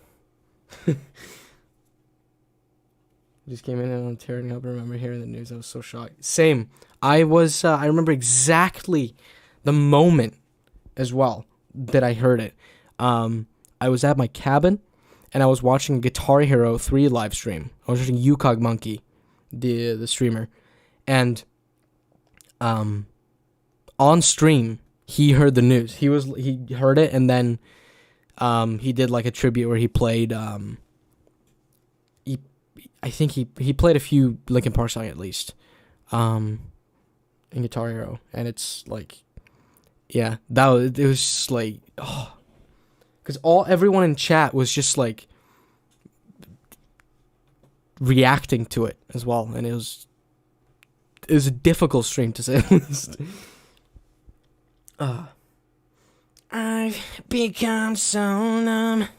Just came in and I'm tearing up. I remember hearing the news. I was so shocked. Same. I remember exactly the moment as well that I heard it. I was at my cabin and I was watching Guitar Hero 3 live stream. I was watching Yukog Monkey, the streamer. And on stream, he heard the news. He heard it, and then he did like a tribute where he played I think he played a few Linkin Park songs at least, in Guitar Hero, and it's like, yeah, it was just like, oh, because everyone in chat was just like reacting to it as well, and it was a difficult stream to say the least. I've become so numb.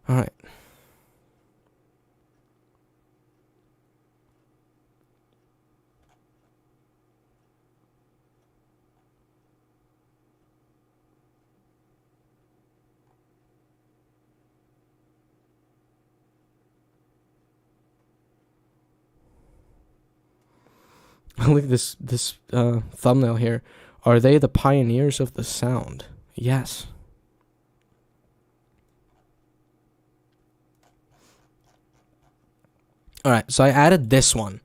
All right. Look at this thumbnail here. Are they the pioneers of the sound? Yes. Alright, so I added this one.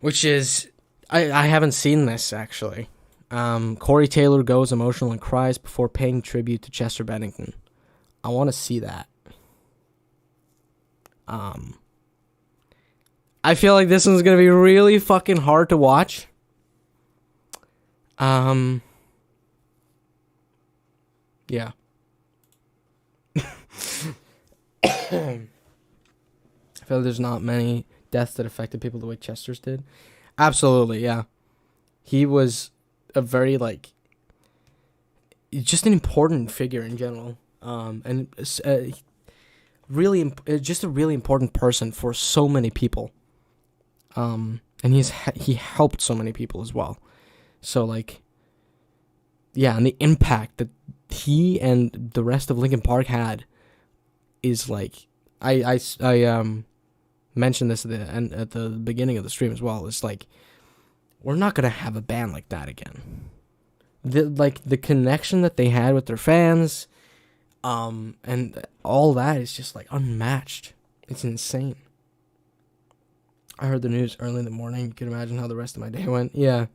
Which is... I haven't seen this, actually. Corey Taylor goes emotional and cries before paying tribute to Chester Bennington. I want to see that. I feel like this one's going to be really fucking hard to watch. Yeah. I feel like there's not many deaths that affected people the way Chester's did. Absolutely, yeah. He was a very, like, just an important figure in general. And really, just a really important person for so many people. And he helped so many people as well. So, like, yeah, and the impact that he and the rest of Linkin Park had is, like, I mentioned this at the beginning of the stream as well. It's like, we're not gonna have a band like that again. The connection that they had with their fans, and all that is just like unmatched. It's insane. I heard the news early in the morning. You can imagine how the rest of my day went. Yeah.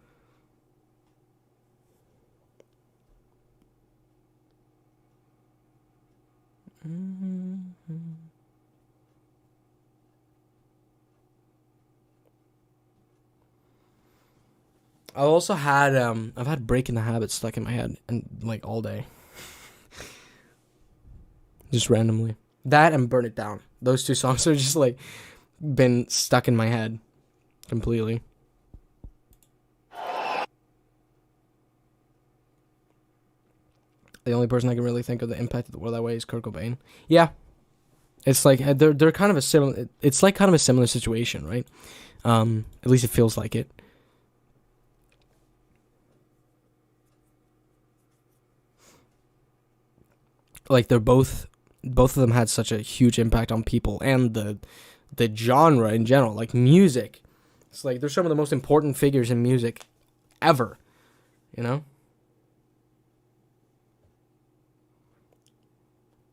I also had I've had Breaking the Habit stuck in my head and like all day. Just randomly. That and Burn It Down. Those two songs are just like been stuck in my head completely. The only person I can really think of the impact of the world that way is Kurt Cobain. Yeah. It's like they're kind of a similar, it's like kind of a similar situation, right? At least it feels like it. Like they're both of them had such a huge impact on people and the genre in general, like music. It's like they're some of the most important figures in music ever, you know?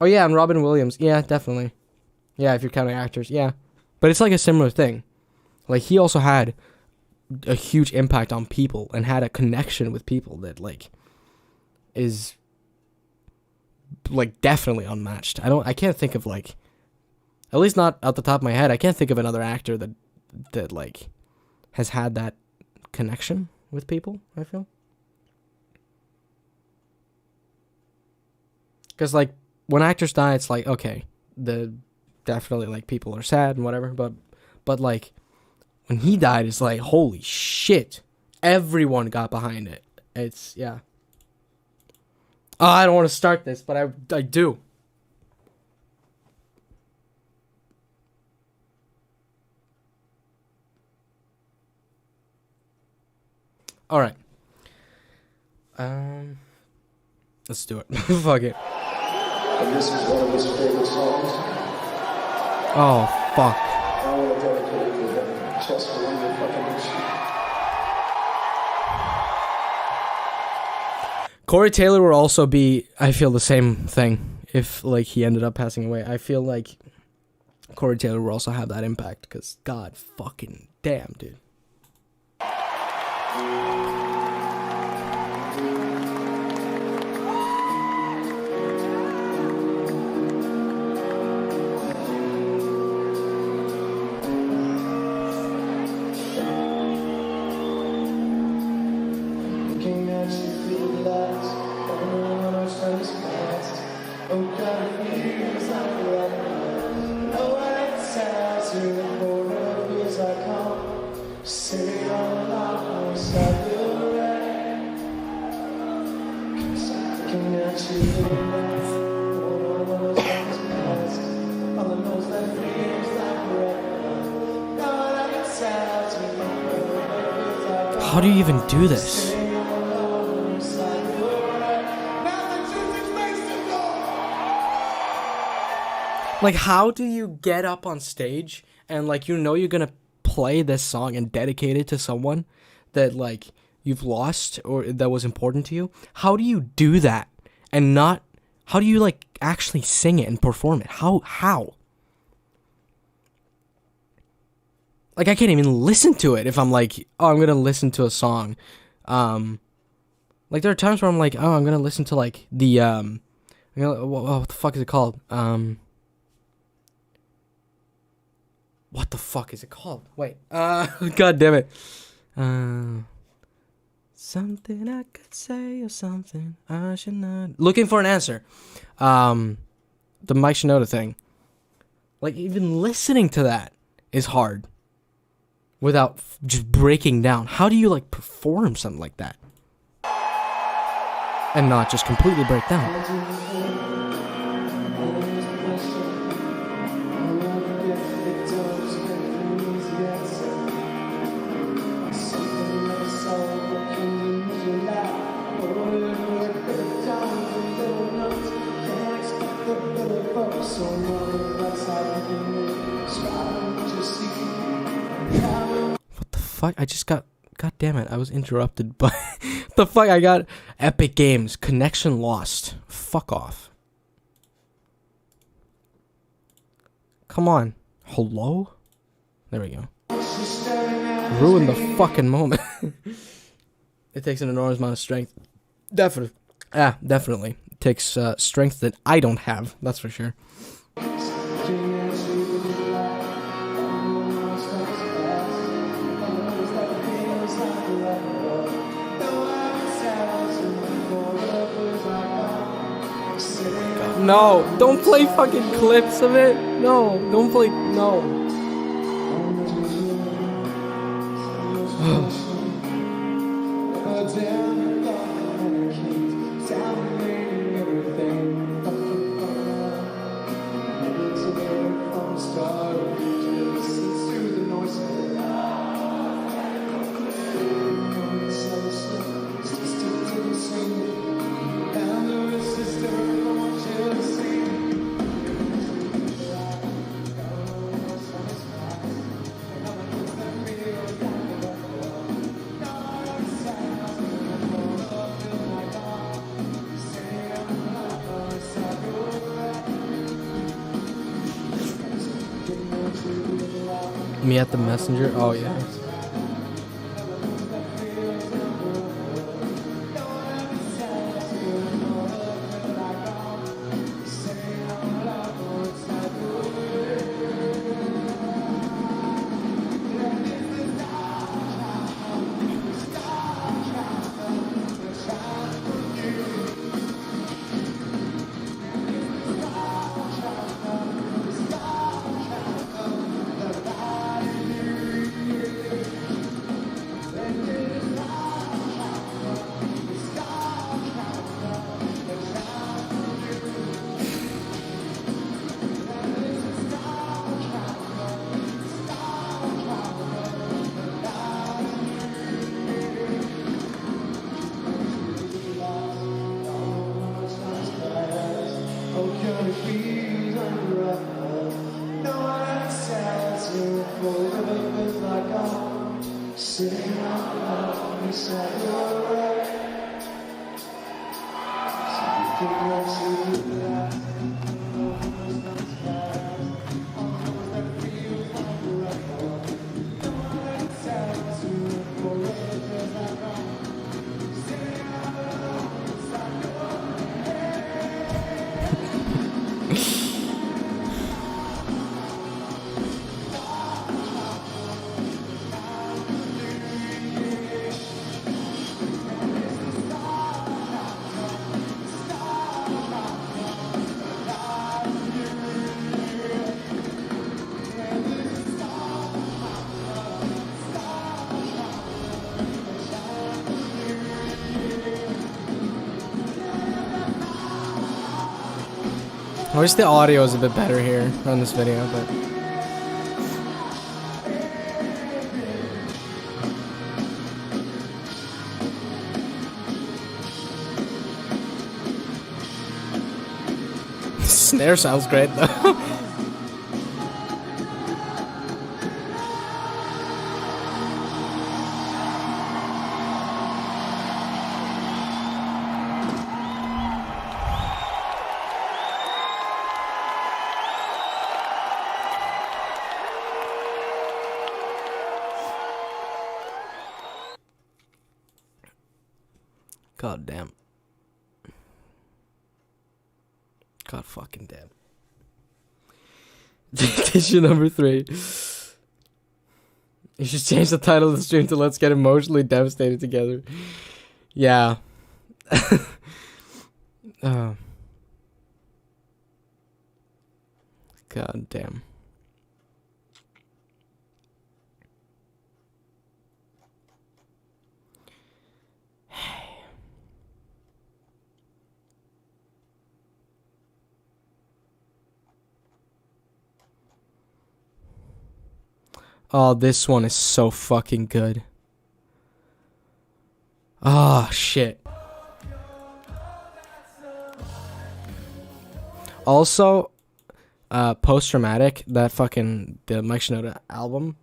Oh yeah, and Robin Williams. Yeah, definitely. Yeah, if you're counting actors, yeah. But it's like a similar thing. Like he also had a huge impact on people and had a connection with people that like is like definitely unmatched. I can't think of like, at least not at the top of my head, I can't think of another actor that like has had that connection with people, I feel. Because like when actors die, it's like, okay, definitely like people are sad and whatever, but like when he died, it's like, holy shit, everyone got behind it. It's, yeah. Oh, I don't want to start this, but I do. All right. Let's do it. Fuck it. And this is one of his favorite songs. Oh, fuck. I want to dedicate it to Chester Bennington. Corey Taylor will also be, I feel, the same thing if like he ended up passing away. I feel like Corey Taylor will also have that impact because god fucking damn, dude. How do you even do this? Like, how do you get up on stage and, like, you know you're gonna play this song and dedicate it to someone that like you've lost or that was important to you? How do you do that and not? How do you like actually sing it and perform it? How? Like I can't even listen to it if I'm like, oh, I'm gonna listen to a song. Like there are times where I'm like, oh, I'm gonna listen to like the what the fuck is it called? What the fuck is it called? Wait. God damn it. Something I could say or something I should not. Looking for an answer. The Mike Shinoda thing. Like even listening to that is hard. Without just breaking down. How do you like perform something like that? And not just completely break down. What the fuck? I just got... God damn it, I was interrupted by... the fuck? I got Epic Games. Connection lost. Fuck off. Come on. Hello? There we go. Ruined the fucking moment. It takes an enormous amount of strength. Definitely. Definitely. It takes strength that I don't have. That's for sure. No, don't play fucking clips of it. No, don't play. No. Me at the messenger? Oh, yeah. I wish the audio was a bit better here on this video, but... Snare sounds great, though. God damn. God fucking damn. Tissue number 3. You should change the title of the stream to Let's Get Emotionally Devastated Together. Yeah. God damn. Oh, this one is so fucking good. Oh, shit. Also, Post-Traumatic, the Mike Shinoda album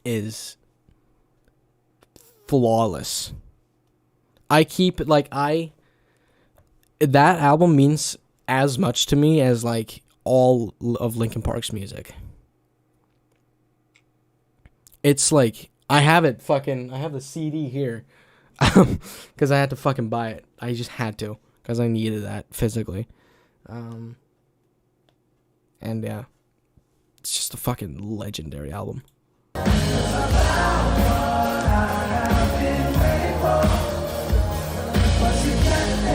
is flawless. That album means as much to me as, like, all of Linkin Park's music. It's like, I have the CD here, because I had to fucking buy it. I just had to, because I needed that physically. And yeah, it's just a fucking legendary album.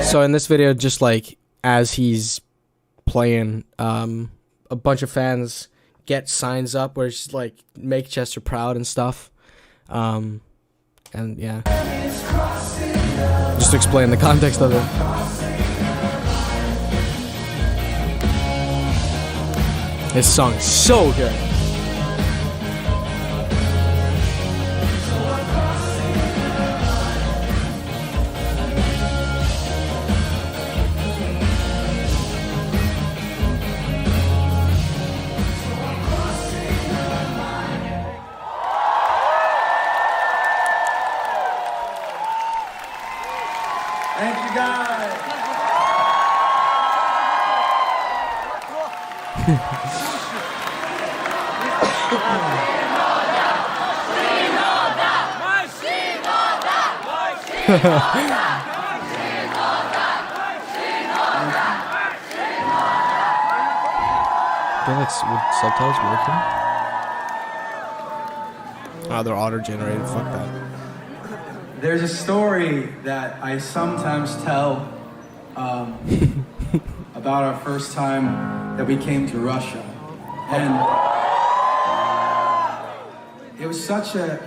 So in this video, just like as he's playing, a bunch of fans get signs up where it's like make Chester proud and stuff. And yeah, just to explain the context of it. This song is so good. Thank you, guys. Would subtitles working? Oh, they're auto-generated. Fuck that. There's a story that I sometimes tell about our first time that we came to Russia, and it was such a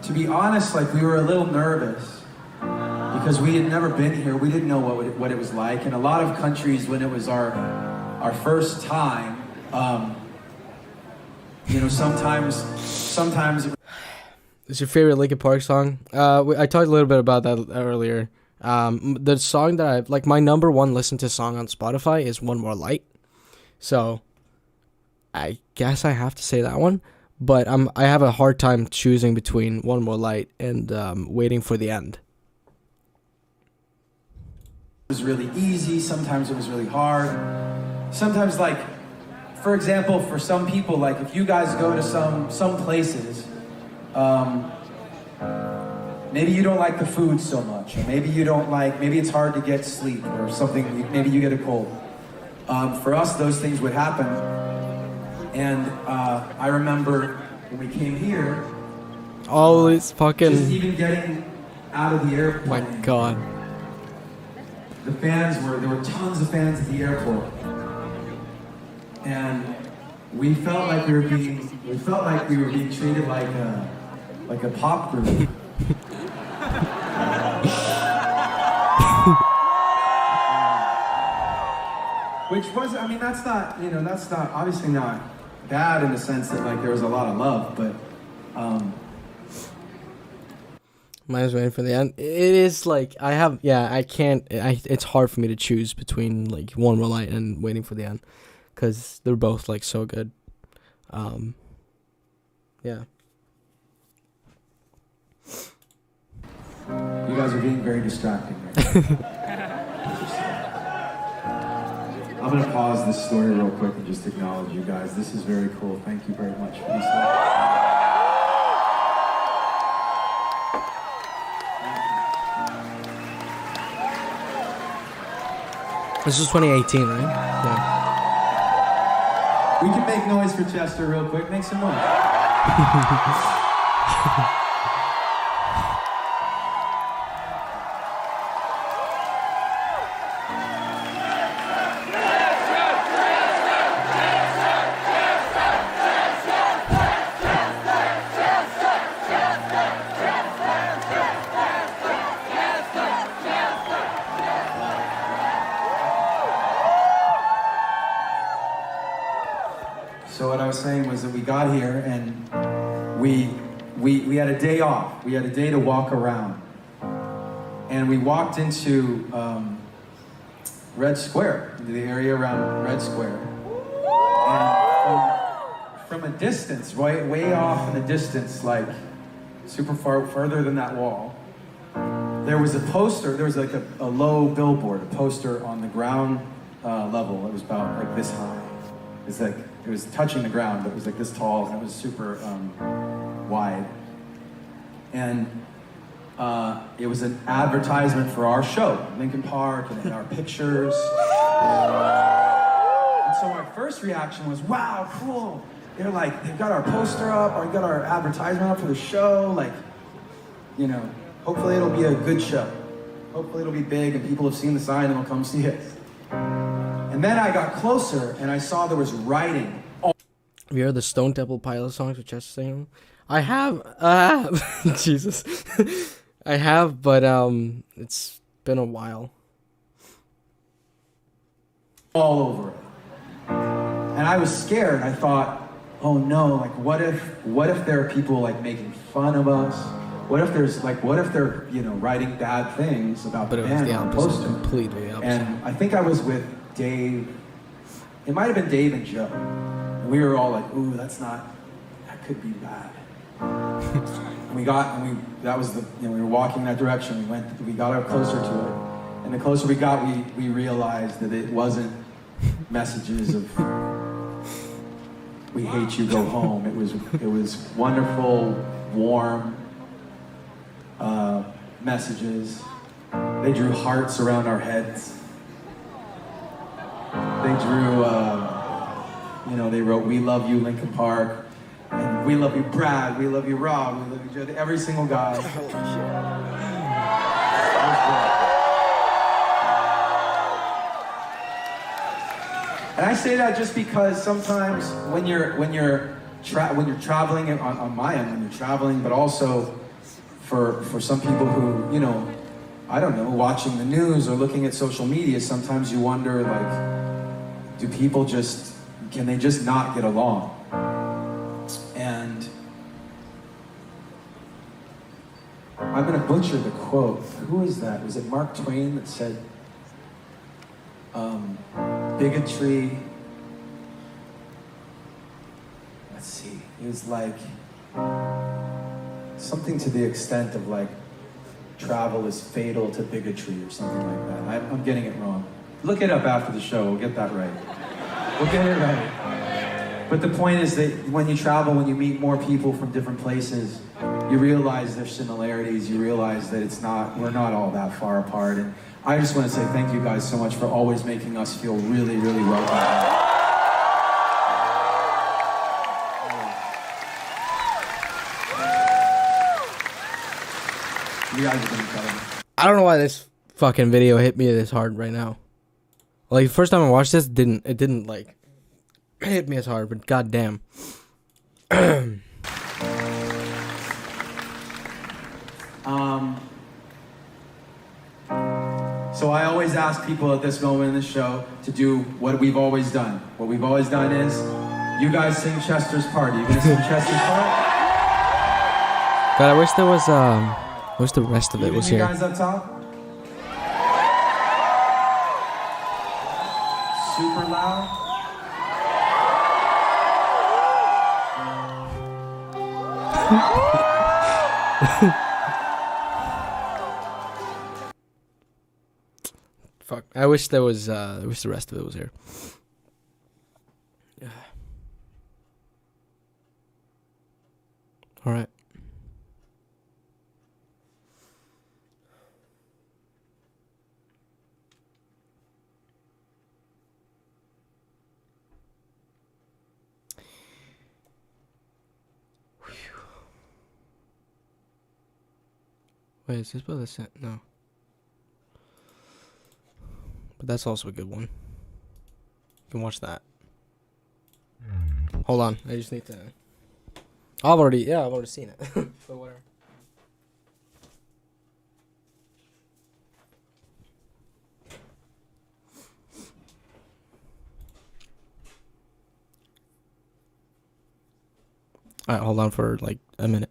to be honest, like we were a little nervous because we had never been here. We didn't know what it was like. In a lot of countries, when it was our first time, sometimes. It's your favorite Linkin Park song? I talked a little bit about that earlier. The song that I like, my number one listen to song on Spotify is "One More Light," so I guess I have to say that one. But I have a hard time choosing between "One More Light" and "Waiting for the End." It was really easy. Sometimes it was really hard. Sometimes, like, for example, for some people, like if you guys go to some places. Maybe you don't like the food so much, or maybe it's hard to get sleep or something, maybe you get a cold. For us, those things would happen. And I remember when we came here, oh, it's fucking... just even getting out of the airplane. My God. There were tons of fans at the airport. And we felt like we were being treated like a pop group. Which was, I mean, that's not obviously not bad in the sense that like there was a lot of love, but Mine's Waiting for the End. It is like it's hard for me to choose between like One More Light and Waiting for the End, because they're both like so good. Yeah. You guys are being very distracting right now. I'm going to pause this story real quick and just acknowledge you guys. This is very cool. Thank you very much for this. This is 2018, right? Yeah. We can make noise for Chester real quick. Make some noise. So what I was saying was that we got here and we had a day off. We had a day to walk around. And we walked into Red Square, into the area around Red Square. And from a distance, way off in the distance, like super further than that wall, there was a poster, there was like a low billboard, a poster on the ground level. It was about like this high. It's like, it was touching the ground, but it was like this tall, and it was super wide. And it was an advertisement for our show, Linkin Park, and our pictures. And so my first reaction was, wow, cool. They're like, they've got our poster up, or got our advertisement up for the show. Like, you know, hopefully it'll be a good show. Hopefully it'll be big, and people have seen the sign and will come see it. And then I got closer, and I saw there was writing. Have you heard the Stone Temple Pilots songs with Chester singing? I have. Jesus. I have, but it's been a while. All over it. And I was scared. I thought, oh no, like what if there are people like making fun of us? What if they're, you know, writing bad things about the band on the poster? Completely the opposite. And I think I was with Dave. It might have been Dave and Joe. And we were all like, ooh, that could be bad. We were walking that direction. We got up closer to it. And the closer we got, we realized that it wasn't messages of we hate you, go home. It was wonderful, warm messages. They drew hearts around our heads. They drew, they wrote, "We love you, Linkin Park," and "We love you, Brad," "We love you, Rob," "We love you, Joe," every single guy. And I say that just because sometimes when you're traveling on my end, when you're traveling, but also for some people who, you know, I don't know, watching the news or looking at social media, sometimes you wonder, like, can they just not get along? And I'm gonna butcher the quote. Who is that? Was it Mark Twain that said, bigotry, let's see, it was like something to the extent of like, travel is fatal to bigotry or something like that. I'm getting it wrong. Look it up after the show, we'll get that right. We'll get it right. But the point is that when you travel, when you meet more people from different places, you realize there's similarities, you realize that we're not all that far apart. And I just want to say thank you guys so much for always making us feel really, really welcome. You guys have been incredible. I don't know why this fucking video hit me this hard right now. Like, the first time I watched this, it didn't like hit me as hard, but goddamn. So I always ask people at this moment in the show to do what we've always done. What we've always done is, you guys sing Chester's part. Are you gonna sing Chester's part? God, I wish there was wish the rest of it was you here. Guys up top. Super loud. Fuck. I wish there was I wish the rest of it was here. All right. Wait, is this by the set? No. But that's also a good one. You can watch that. Hold on, I just need to. I've already seen it. So whatever. Alright, hold on for like a minute.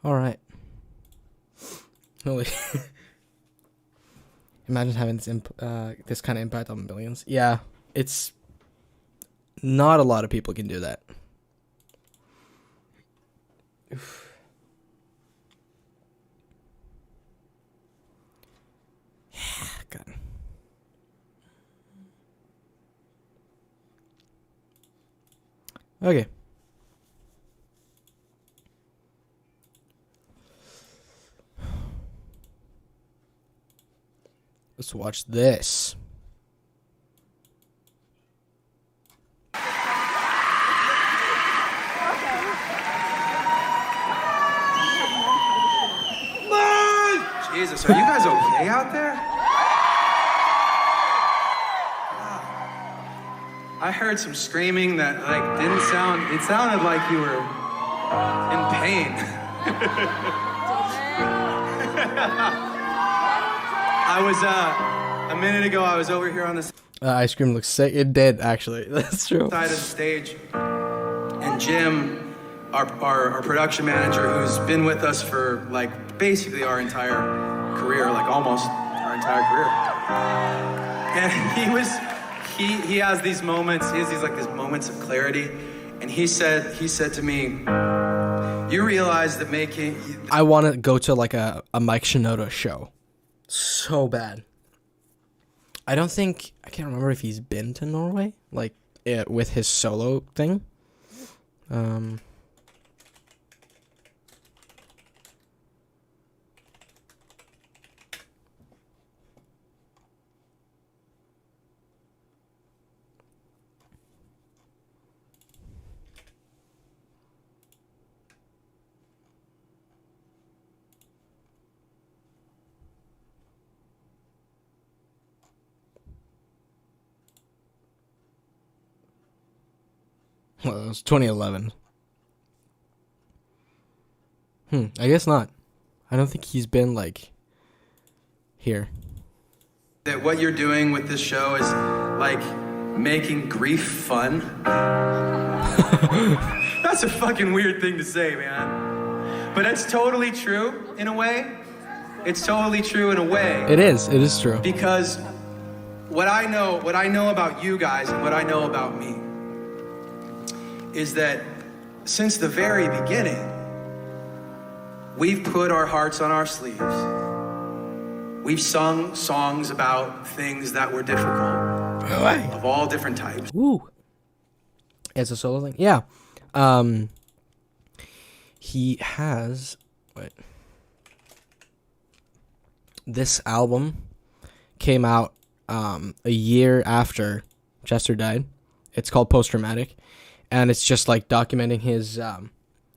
Alright. Holy. Imagine having this kind of impact on millions. Yeah, it's not a lot of people can do that. Oof. Yeah, God. Okay. Let's watch this. Jesus, are you guys okay out there? I heard some screaming that like didn't sound. It sounded like you were in pain. I was a minute ago. I was over here on the Ice cream looks sick. It did actually. That's true. side of the stage, and Jim, our production manager, who's been with us for like basically our entire career, like almost our entire career, and he has these moments. He has these moments of clarity, and he said to me, "You realize that making." I want to go to like a Mike Shinoda show. So bad. I can't remember if he's been to Norway, like with his solo thing. Well, it was 2011. I guess not. I don't think he's been like here. That what you're doing with this show is like making grief fun. That's That's a fucking weird thing to say, man. But it's totally true in a way. It's totally true in a way. It is true. Because what I know about you guys and what I know about me is that since the very beginning, we've put our hearts on our sleeves. We've sung songs about things that were difficult of all different types. Woo. As a solo thing? Yeah. He has... Wait. This album came out a year after Chester died. It's called Post Traumatic. And it's just like documenting his kind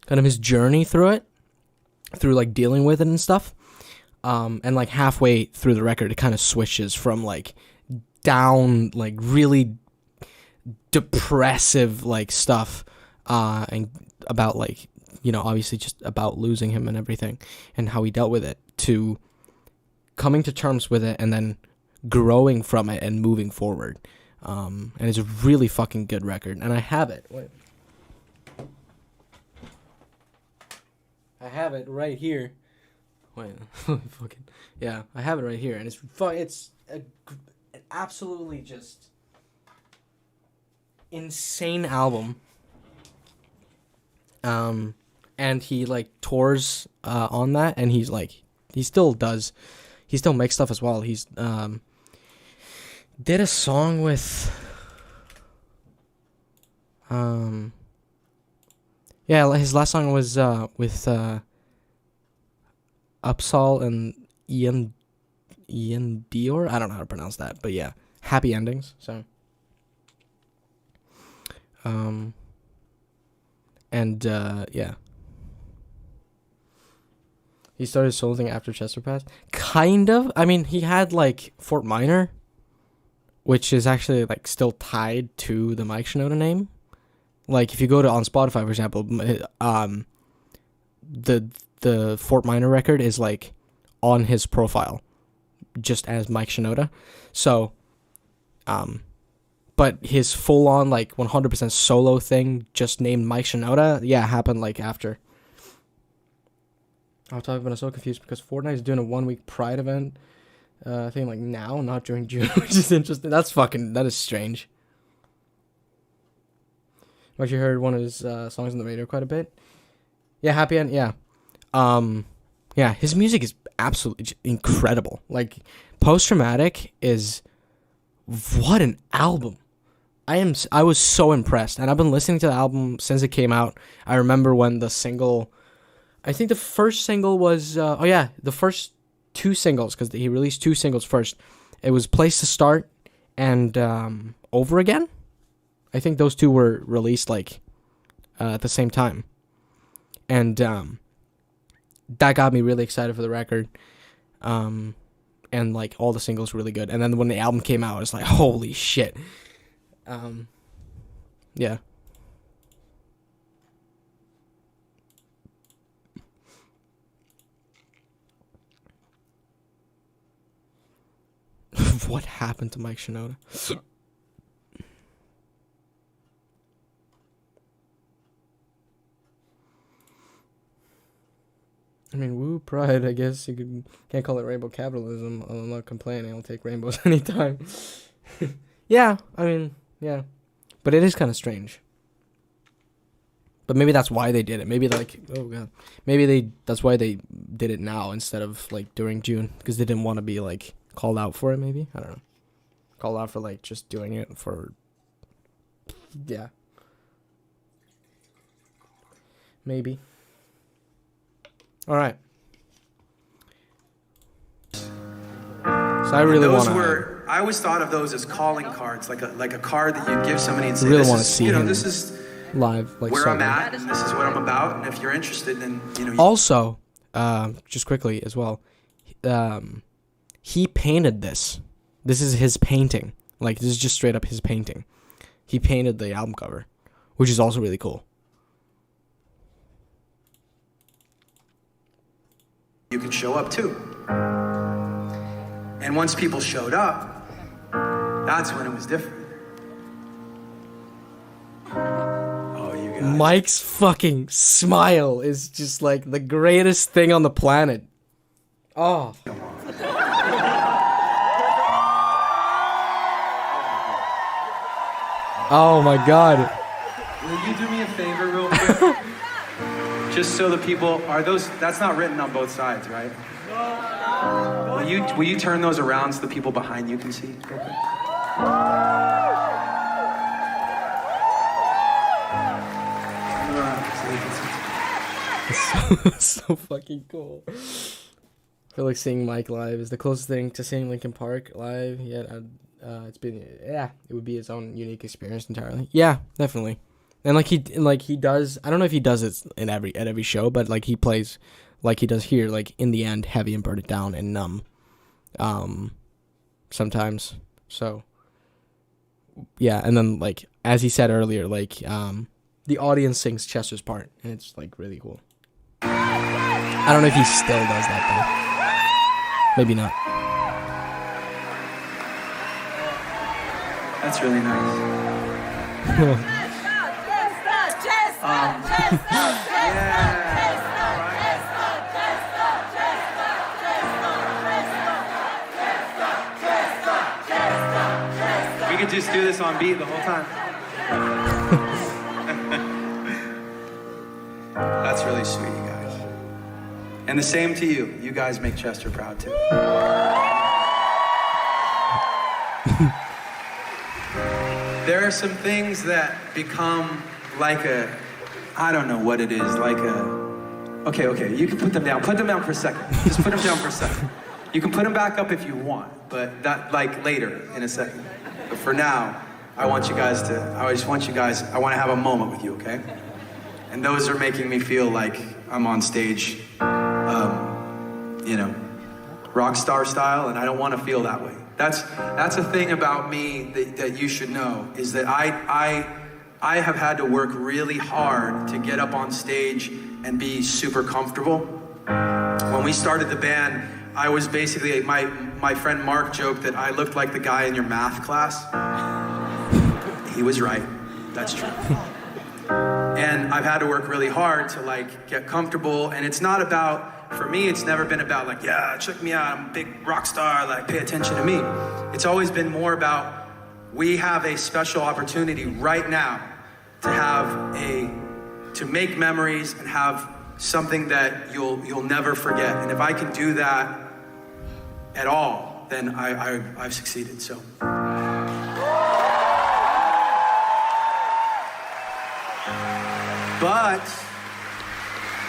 of his journey through it. Through like dealing with it and stuff. And like halfway through the record, it kind of switches from like down, like really depressive like stuff, and about like, you know, obviously just about losing him and everything and how he dealt with it, to coming to terms with it and then growing from it and moving forward. And it's a really fucking good record. And I have it. Wait. I have it right here. Wait, fucking yeah, I have it right here, and it's an absolutely just insane album. And he like tours on that, and he still makes stuff as well. He's did a song with yeah, his last song was with Upsal and Ian Dior. I don't know how to pronounce that, but yeah, Happy Endings. So, yeah, he started solo thing after Chester passed. Kind of. I mean, he had like Fort Minor, which is actually like still tied to the Mike Shinoda name. Like if you go to on Spotify, for example, the Fort Minor record is like on his profile just as Mike Shinoda. So but his full on like 100% solo thing just named Mike Shinoda, yeah, happened like after. I'll talk about it. I'm so confused because Fortnite is doing a 1 week Pride event thing like now, not during June, which is interesting. That is strange. I've actually heard one of his songs on the radio quite a bit. Yeah, Happy End, yeah. Yeah, his music is absolutely incredible. Like, Post Traumatic is, what an album. I was so impressed, and I've been listening to the album since it came out. I remember when the single, I think the first single was, the first two singles, because he released two singles first. It was Place to Start and Over Again. I think those two were released like at the same time. And that got me really excited for the record. And like all the singles were really good. And then when the album came out, I was like, holy shit. Yeah. What happened to Mike Shinoda? I mean, woo, Pride, I guess you can't call it rainbow capitalism. I'm not complaining. I'll take rainbows anytime. Yeah, I mean, yeah. But it is kind of strange. But maybe that's why they did it. Maybe like, oh god. Maybe that's why they did it now instead of like during June. Because they didn't want to be like called out for it, maybe? I don't know. Called out for like just doing it for, yeah. Maybe. All right. So I really want to. I always thought of those as calling cards, like a card that you give somebody and say, really "This want to is, see you know, him this is live, like where I'm at, and this is what I'm about, and if you're interested, then you know." Also, just quickly as well, he painted this. This is his painting. Like this is just straight up his painting. He painted the album cover, which is also really cool. You can show up too. And once people showed up, that's when it was different. Oh, you guys. Mike's fucking smile is just like the greatest thing on the planet. Oh. Oh my god. Will you do me a favor real quick? Just so the people, that's not written on both sides, right? Will you turn those around so the people behind you can see? Real quick? So fucking cool. I feel like seeing Mike live is the closest thing to seeing Linkin Park live. Yeah, it would be its own unique experience entirely. Yeah, definitely. And he does. I don't know if he does it at every show, but like he plays like he does here, like in the end, Heavy and Burn It Down and Numb. Sometimes. So yeah, and then like as he said earlier, like the audience sings Chester's part, and it's like really cool. I don't know if he still does that though. Maybe not. That's really nice. We could just do this on beat the whole time. That's really sweet, you guys. And the same to you. You guys make Chester proud too. There are some things that become like I don't know what it is, okay, you can put them down. Put them down for a second. Just put them down for a second. You can put them back up if you want, but that like later in a second. But for now, I want to have a moment with you, okay? And those are making me feel like I'm on stage, rock star style, and I don't want to feel that way. That's a thing about me that you should know, is that I have had to work really hard to get up on stage and be super comfortable. When we started the band, I was basically, my friend Mark joked that I looked like the guy in your math class. He was right, that's true. And I've had to work really hard to like get comfortable, and it's not about, for me, it's never been about like, yeah, check me out, I'm a big rock star, like pay attention to me. It's always been more about, we have a special opportunity right now to make memories and have something that you'll never forget. And if I can do that at all, then I've succeeded, so.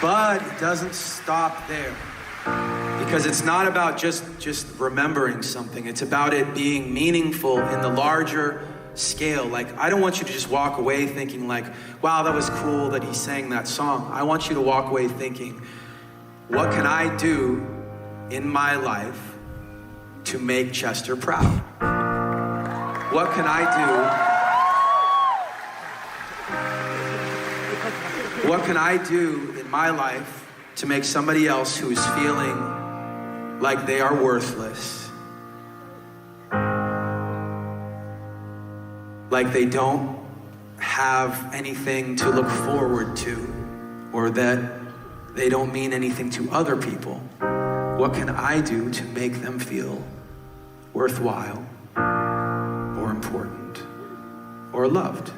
But it doesn't stop there. Because it's not about just remembering something. It's about it being meaningful in the larger scale. Like, I don't want you to just walk away thinking like, wow, that was cool that he sang that song. I want you to walk away thinking, what can I do in my life to make Chester proud? What can I do in my life to make somebody else who is feeling like they are worthless, like they don't have anything to look forward to, or that they don't mean anything to other people? What can I do to make them feel worthwhile, or important, or loved?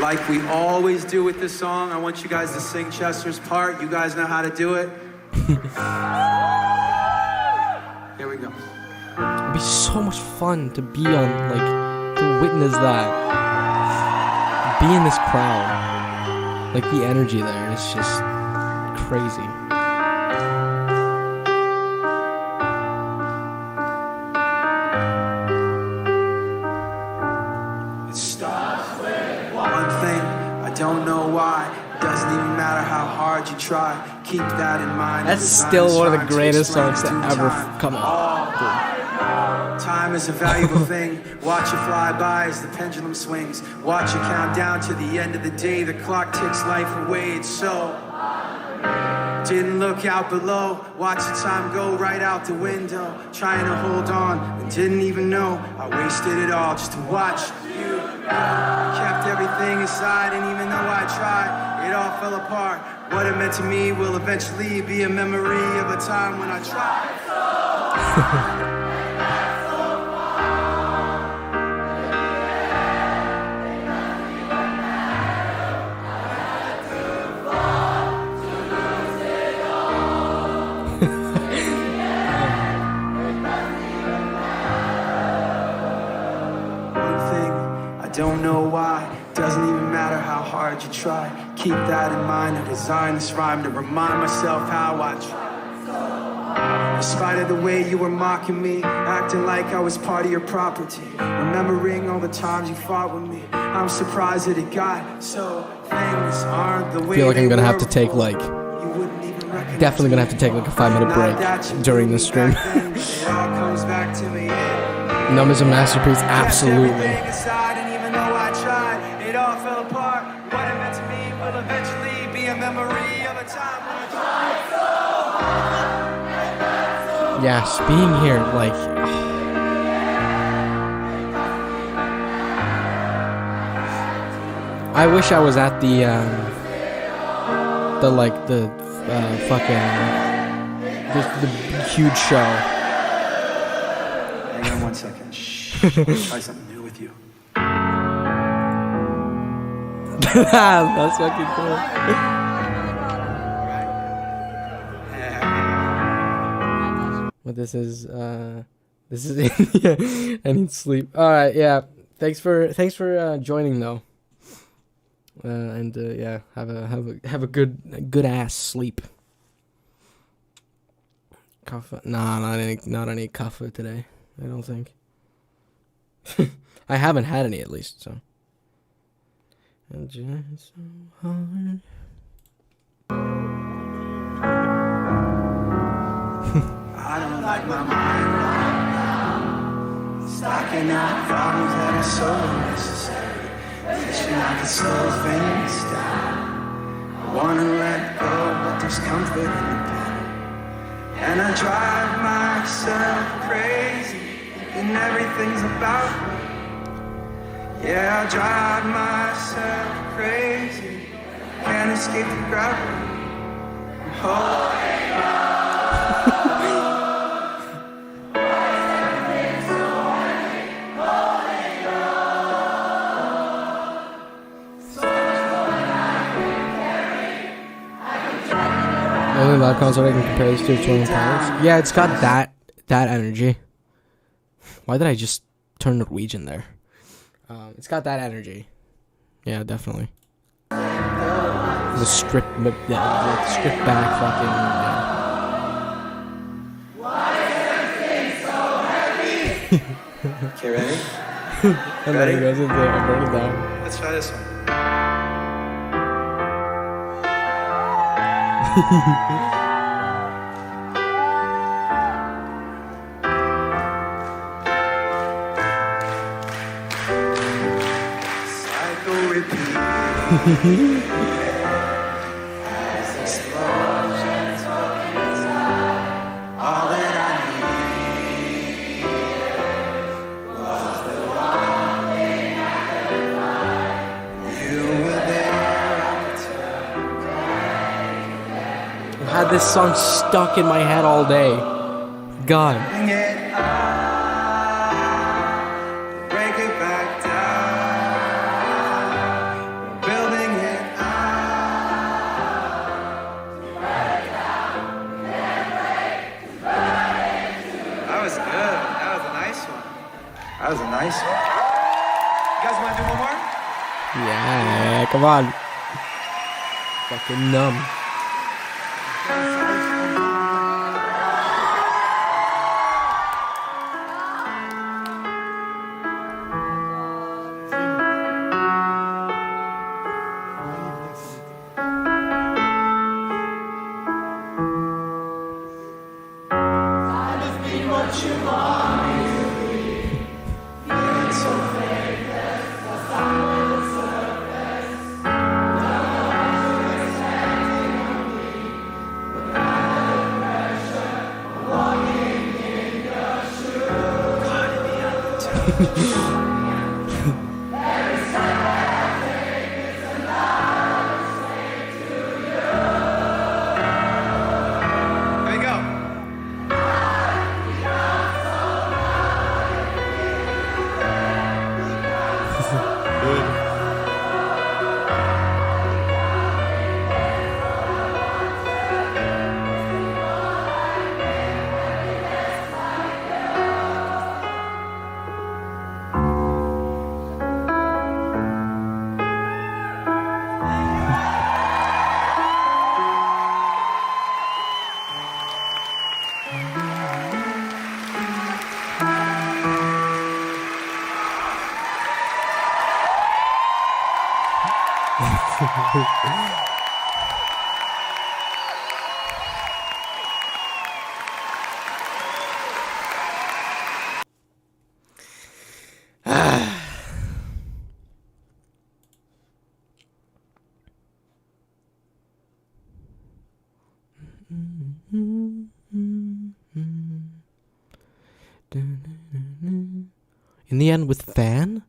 Like we always do with this song, I want you guys to sing Chester's part. You guys know how to do it. Here we go. It'd be so much fun to be on, like, to witness that. Be in this crowd. Like, the energy there is just crazy. Don't know why, doesn't even matter how hard you try. Keep that in mind. That's still one of the greatest songs to ever come out. Time is a valuable thing. Watch it fly by as the pendulum swings. Watch it count down to the end of the day. The clock takes life away. It's so Didn't look out below, watch the time go right out the window. Trying to hold on, and didn't even know I wasted it all just to watch you go. Kept everything inside, and even though I tried, it all fell apart. What it meant to me will eventually be a memory of a time when I tried. Don't know why, doesn't even matter how hard you try. Keep that in mind, I designed this rhyme to remind myself how I try. In spite of the way you were mocking me, acting like I was part of your property, remembering all the times you fought with me, I'm surprised that it got so things aren't the way. I feel like I'm gonna have to take like, definitely gonna have to take like a 5-minute break during this stream. It all comes back to me. Numb is a masterpiece, absolutely. It all fell apart. What it meant to me will eventually be a memory of a time when I tried so hard. Yes, being here, like, I wish I was at the huge show. Hang on 1 second. Shh. Try something new with you. That's fucking cool. But this is yeah, I need sleep. All right, yeah. Thanks for joining though. And yeah, have a good ass sleep. Coffee? Nah, not any coffee today. I don't think. I haven't had any at least, so. And just so hard. I don't like my mind right now. Stacking up problems that are so unnecessary. Wishing I could slow things down. I wanna let go, but there's comfort in the pain. And I drive myself crazy, and everything's about me. Yeah, I drive myself crazy. Can't escape the gravity. I'm holding on. The only live concert I can compare this to is 21 Pilots. Yeah, it's got that energy. Why did I just turn Norwegian there? It's got that energy. Yeah, definitely. The stripped back fucking. Okay, ready? And then it goes into I burn it down. Let's try this one. Cycle repeat. As explosions all that I need was the one thing I could find. You were there. I've had this song stuck in my head all day. God. Break it back down. Building it That was good. That was a nice one. That was a nice one. You guys want to do one more? Yeah, come on. Fucking numb. In the end with Fan?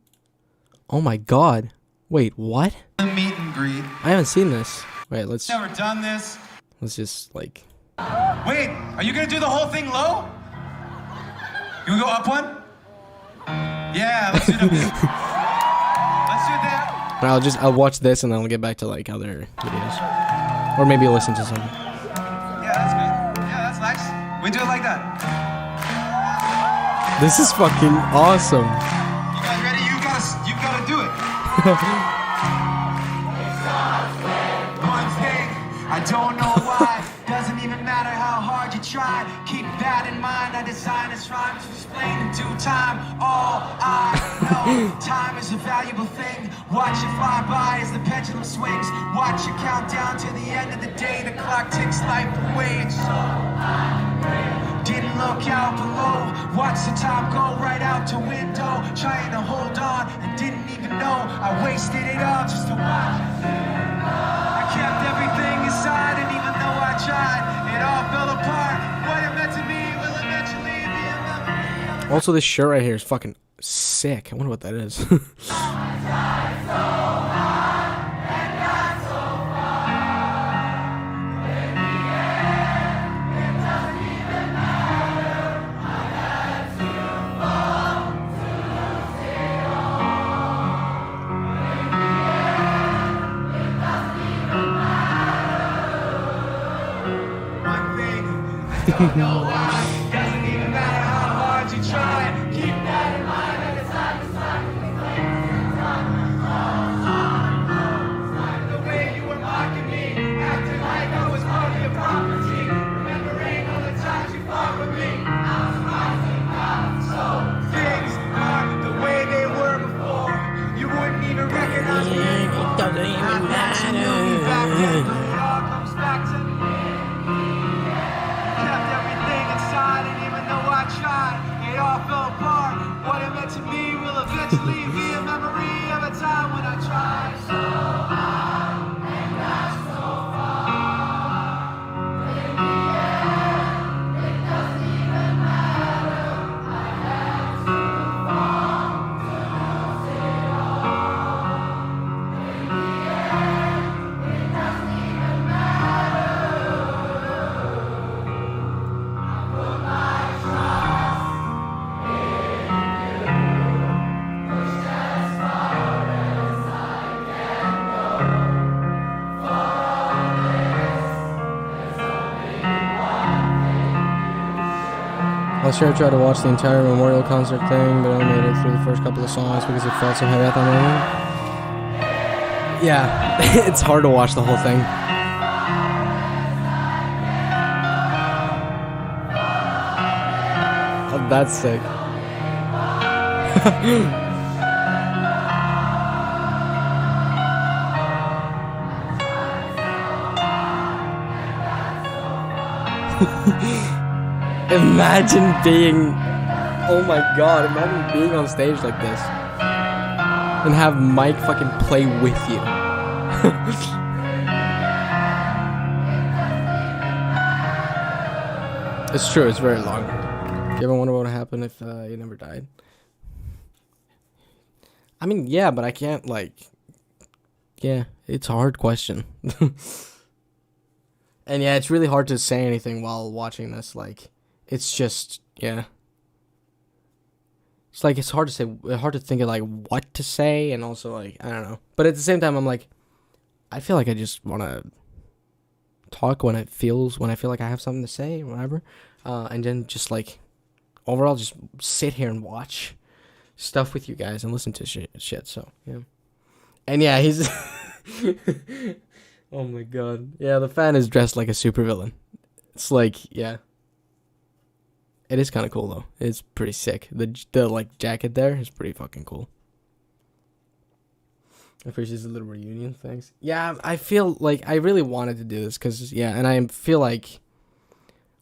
Oh my god. Wait, what? Meet and greet. I haven't seen this. Wait, let's Never done this. just like Wait, are you gonna do the whole thing low? You wanna go up one? Yeah, let's do the. Let's do that. I'll watch this and then I'll get back to like other videos. Or maybe listen to some. Yeah, that's good. Yeah, that's nice. We do it like that. This is fucking awesome. You guys ready? You gotta do it. One thing, I don't know why. Doesn't even matter how hard you try. Keep that in mind. I design this rhyme to explain in due time. All I know, time is a valuable thing. Watch it fly by as the pendulum swings. Watch it count down to the end of the day. The clock ticks life away. It's so didn't look out below. Watch the time go right out the window. Trying to hold on and didn't even know I wasted it all just to watch. I kept everything inside, and even though I tried, it all fell apart. What it meant to me will eventually be a memory. Also, this shirt right here is fucking sick. I wonder what that is. Don't know why. Doesn't even matter how hard you try. Keep that in mind. I decide to stop the way you were mocking me, acting like I was part of your property. Remembering all the times you fought with me. So things are the way they were before. You wouldn't even recognize me anymore. It doesn't even matter. It all comes back to me. I tried, it all fell apart. What it meant to me will eventually be a memory of a time when I tried so hard and got so far. In the end, it doesn't even matter. I had to fall to lose it all. In the end, it doesn't even matter. I put my Last year I tried to watch the entire memorial concert thing, but I only made it through the first couple of songs because it felt so heavy at that moment. Yeah, it's hard to watch the whole thing. Oh, that's sick. Imagine being, oh my god, imagine being on stage like this and have Mike fucking play with you. It's true, it's very long. Do you ever wonder what would happen if you never died? I mean, yeah, but I can't, like... Yeah, it's a hard question. And yeah, it's really hard to say anything while watching this. Like, it's just, yeah. It's like, it's hard to think of, like, what to say, and also, like, I don't know. But at the same time, I'm like, I feel like I just want to talk when I feel like I have something to say, or whatever. And then just, like, overall, just sit here and watch stuff with you guys and listen to shit, so, yeah. And yeah, he's... Oh my god. Yeah, the fan is dressed like a supervillain. It's like, yeah. It is kind of cool, though. It's pretty sick. The like, jacket there is pretty fucking cool. I appreciate the little reunion, thanks. Yeah, I feel like I really wanted to do this, because, yeah, and I feel like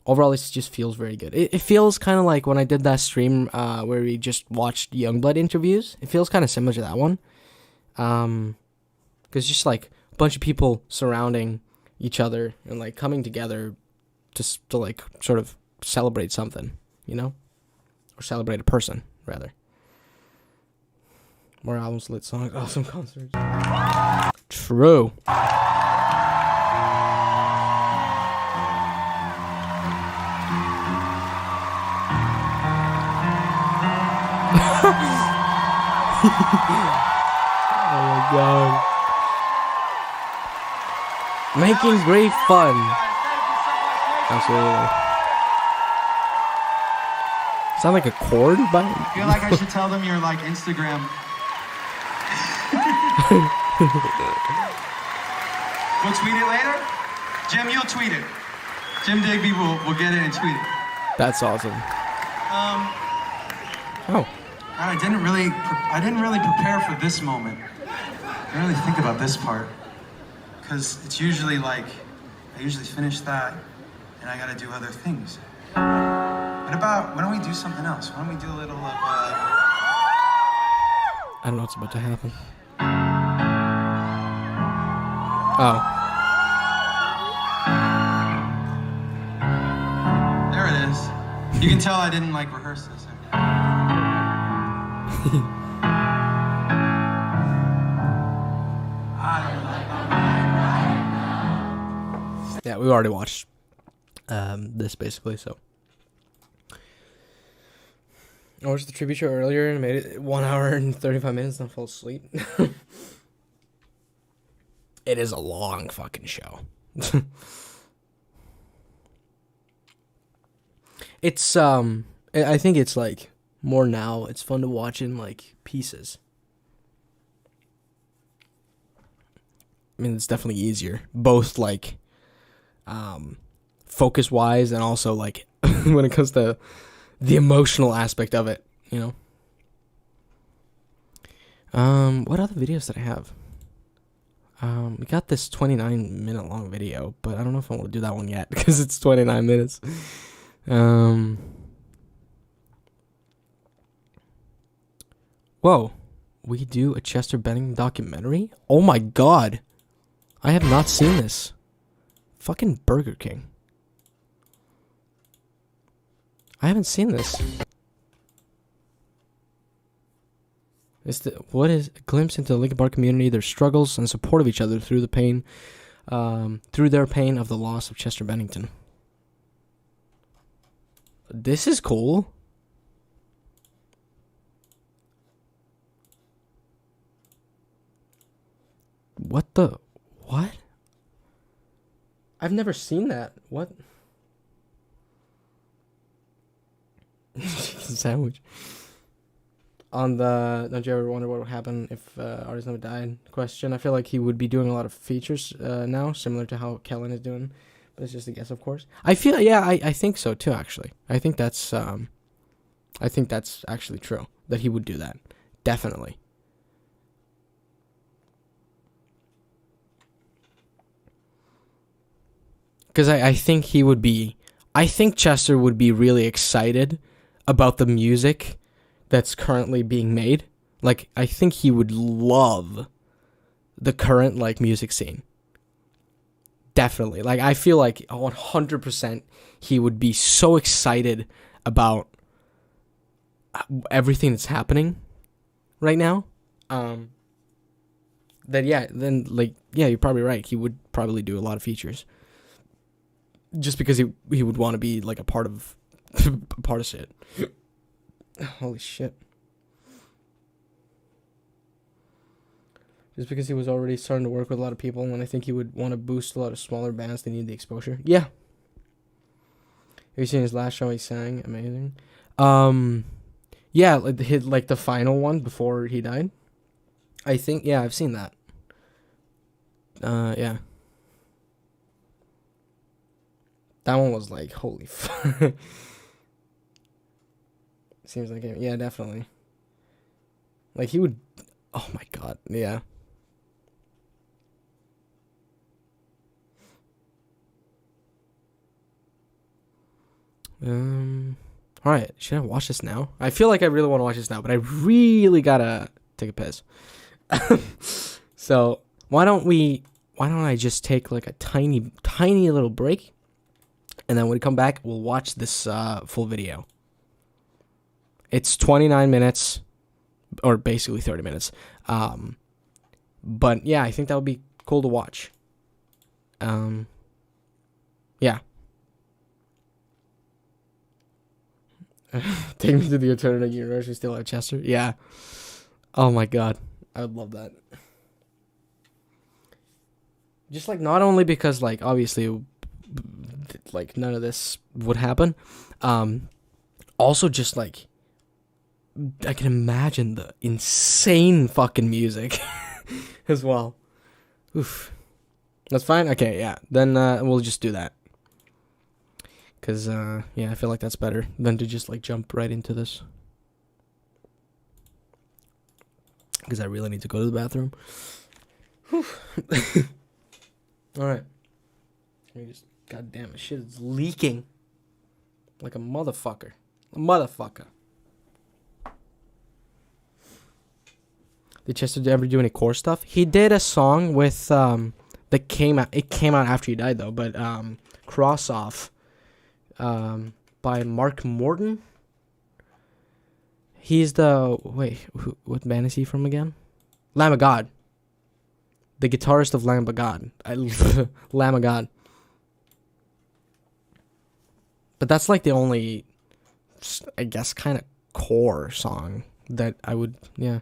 overall it just feels very good. It feels kind of like when I did that stream where we just watched Youngblood interviews. It feels kind of similar to that one. Because just like a bunch of people surrounding each other and like coming together to like sort of celebrate something, you know? Or celebrate a person, rather. More albums, lit songs, awesome concerts. True. Oh my god. Making great fun. Absolutely. Sound like a chord? But I feel like I should tell them your like Instagram. We'll tweet it later? Jim, you'll tweet it. Jim Digby will get it and tweet it. That's awesome. Oh. God, I didn't really prepare for this moment. I didn't really think about this part. Because it's usually like, I usually finish that and I gotta do other things. Why don't we do something else? Why don't we do a little of, I don't know what's about to happen. Oh. There it is. You can tell I didn't like rehearse this. Yeah, we already watched this basically, so. I watched the tribute show earlier and made it 1 hour and 35 minutes and I fell asleep. It is a long fucking show. It's, I think it's like more now. It's fun to watch in like pieces. I mean, it's definitely easier. Both like, focus wise and also like when it comes to the emotional aspect of it, you know. What other videos did I have? We got this 29-minute long video, but I don't know if I want to do that one yet because it's 29 minutes. Whoa, we do a Chester Bennington documentary? Oh my god, I have not seen this. Fucking Burger King. I haven't seen this. What is a glimpse into the Linkin Park community, their struggles, and support of each other through the pain, through their pain of the loss of Chester Bennington. This is cool. What? I've never seen that. What? Chicken sandwich. On the don't you ever wonder what would happen if artists never died question, I feel like he would be doing a lot of features now, similar to how Kellen is doing, but it's just a guess, of course. I feel, yeah, I think so too, actually. I think that's actually true, that he would do that. Definitely. Because I think he would be, I think Chester would be really excited about the music that's currently being made. Like, I think he would love the current, like, music scene. Definitely. Like, I feel like 100% he would be so excited about everything that's happening right now. then yeah, then like yeah, you're probably right. He would probably do a lot of features, just because he would want to be like a part of shit. Holy shit! Just because he was already starting to work with a lot of people, and I think he would want to boost a lot of smaller bands that need the exposure. Yeah. Have you seen his last show? He sang amazing. Yeah, like the final one before he died. I think, yeah, I've seen that. Yeah. That one was like, holy fuck. Seems like it. Yeah, definitely. Like, he would, oh my god, yeah. Alright, should I watch this now? I feel like I really want to watch this now, but I really gotta take a piss. So, why don't I just take like a tiny little break, and then when we come back, we'll watch this full video. It's 29 minutes, or basically 30 minutes. But yeah, I think that would be cool to watch. Yeah. Take me to the alternate universe. We still have Chester. Yeah. Oh my god, I would love that. Just like not only because like obviously, like none of this would happen. Also just like I can imagine the insane fucking music as well. Oof. That's fine. Okay, yeah. Then we'll just do that. Cause yeah, I feel like that's better than to just like jump right into this. Cause I really need to go to the bathroom. All right. God damn it, shit is leaking like a motherfucker. Did Chester ever do any core stuff? He did a song with that came out. It came out after he died though, but Cross Off. By Mark Morton. He's the what band is he from again? Lamb of God. The guitarist of Lamb of God. Lamb of God. But that's like the only, I guess, kind of core song that I would, yeah.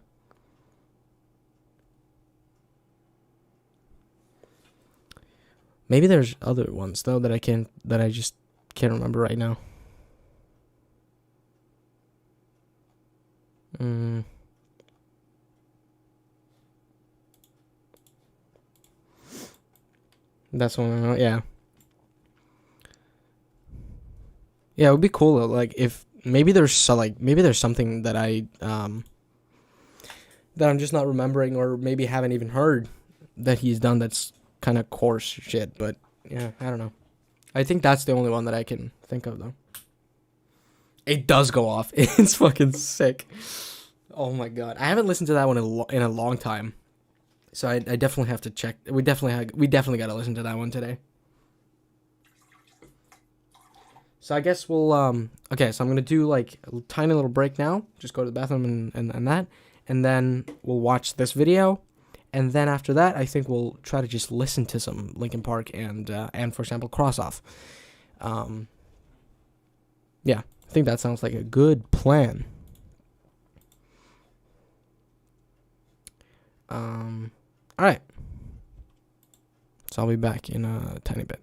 Maybe there's other ones though that I just can't remember right now. That's one I know. Yeah. Yeah, it would be cool though, like if maybe there's something that that I'm just not remembering, or maybe haven't even heard that he's done that's kind of coarse shit, but yeah, I don't know. I think that's the only one that I can think of though. It does go off. It's fucking sick. Oh my god, I haven't listened to that one in a long time, so I definitely have to check. We definitely got to listen to that one today. So I guess we'll okay. So I'm gonna do like a tiny little break now. Just go to the bathroom and that, and then we'll watch this video, and then after that, I think we'll try to just listen to some Linkin Park and for example Cross Off. Yeah, I think that sounds like a good plan. All right. So I'll be back in a tiny bit.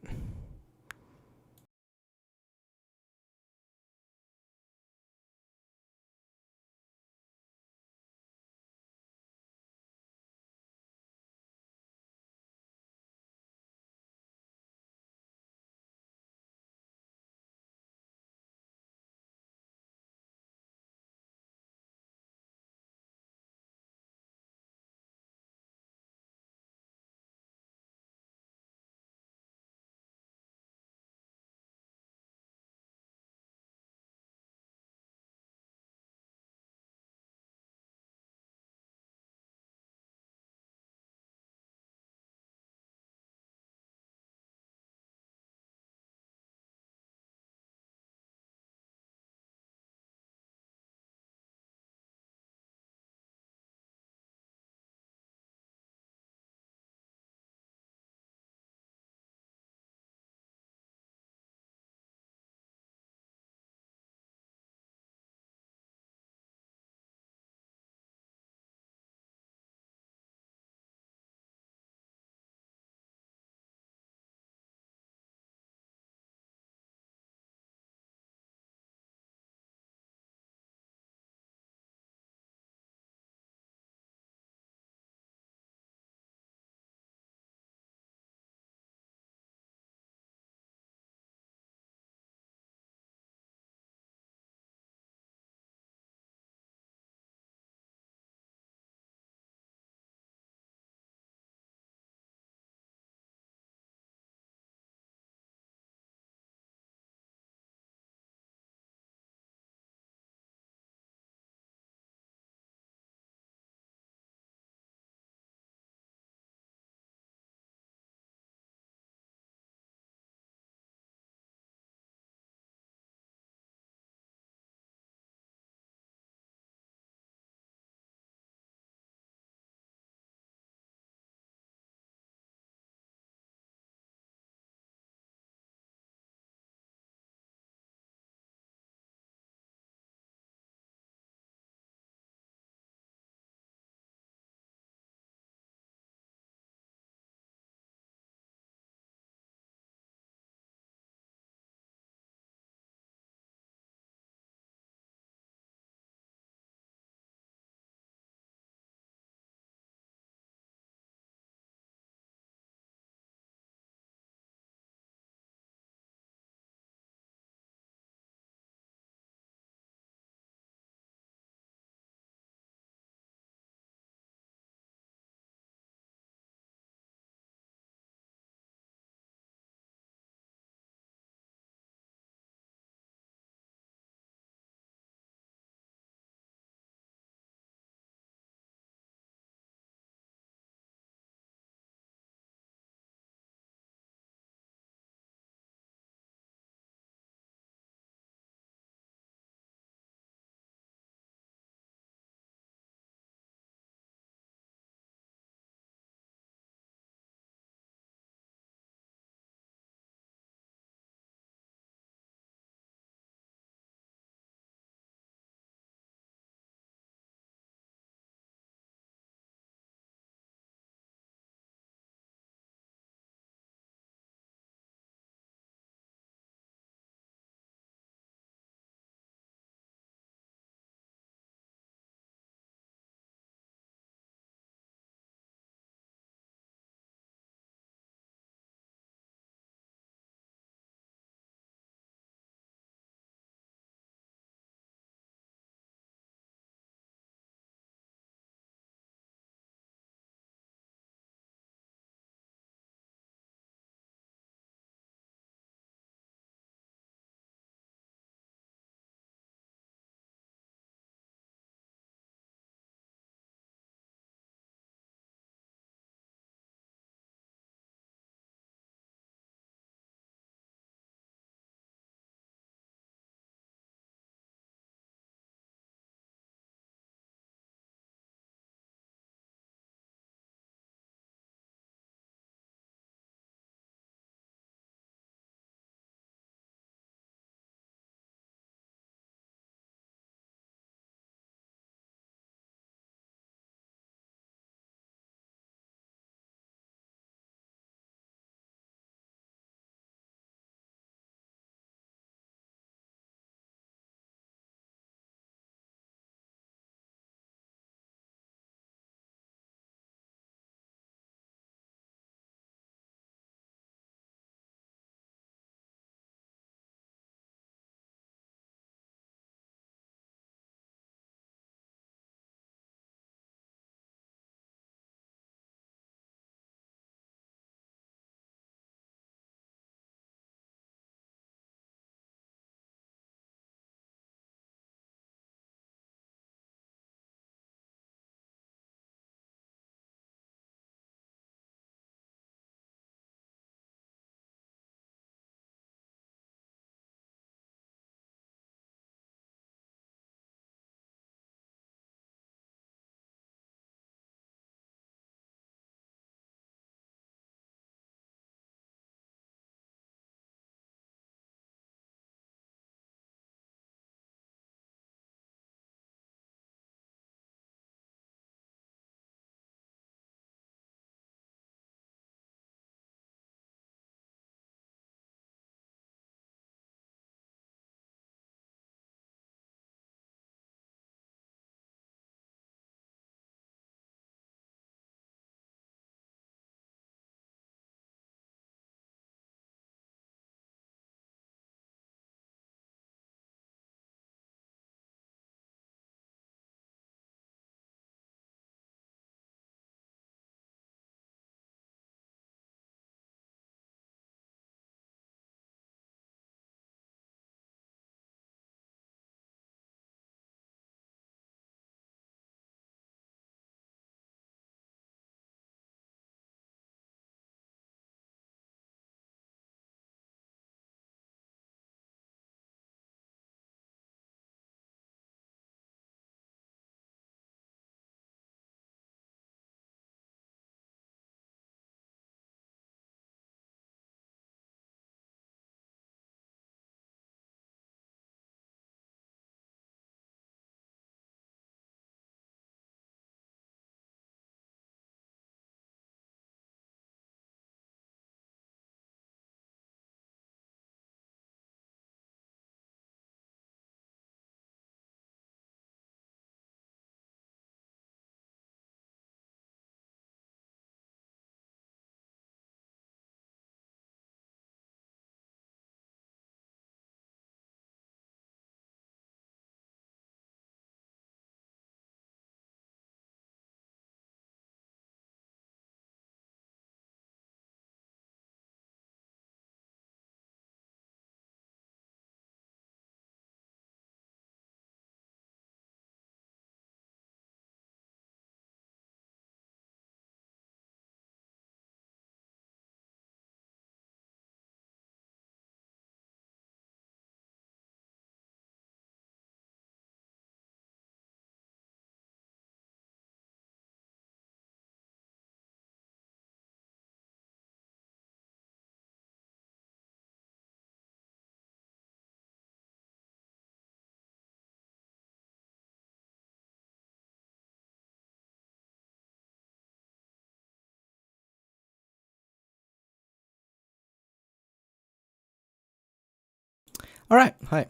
All right. Hi.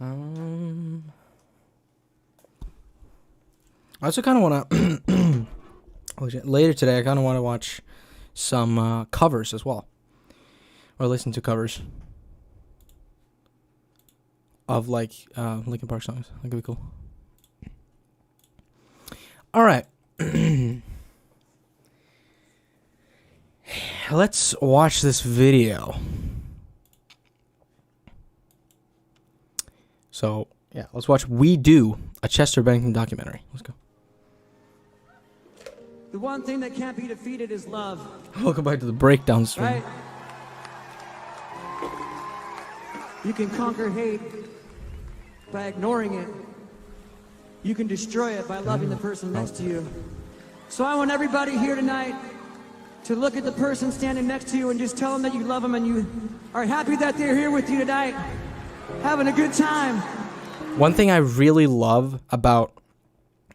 I also kind of want to later today. I kind of want to watch some covers as well, or listen to covers of like Linkin Park songs. That could be cool. All right. Let's watch this video. So, yeah, let's watch We Do, a Chester Bennington documentary. Let's go. The one thing that can't be defeated is love. Welcome back to the breakdown stream. Right? You can conquer hate by ignoring it. You can destroy it by loving the person next to you. So I want everybody here tonight to look at the person standing next to you and just tell them that you love them and you are happy that they're here with you tonight, having a good time. One thing I really love about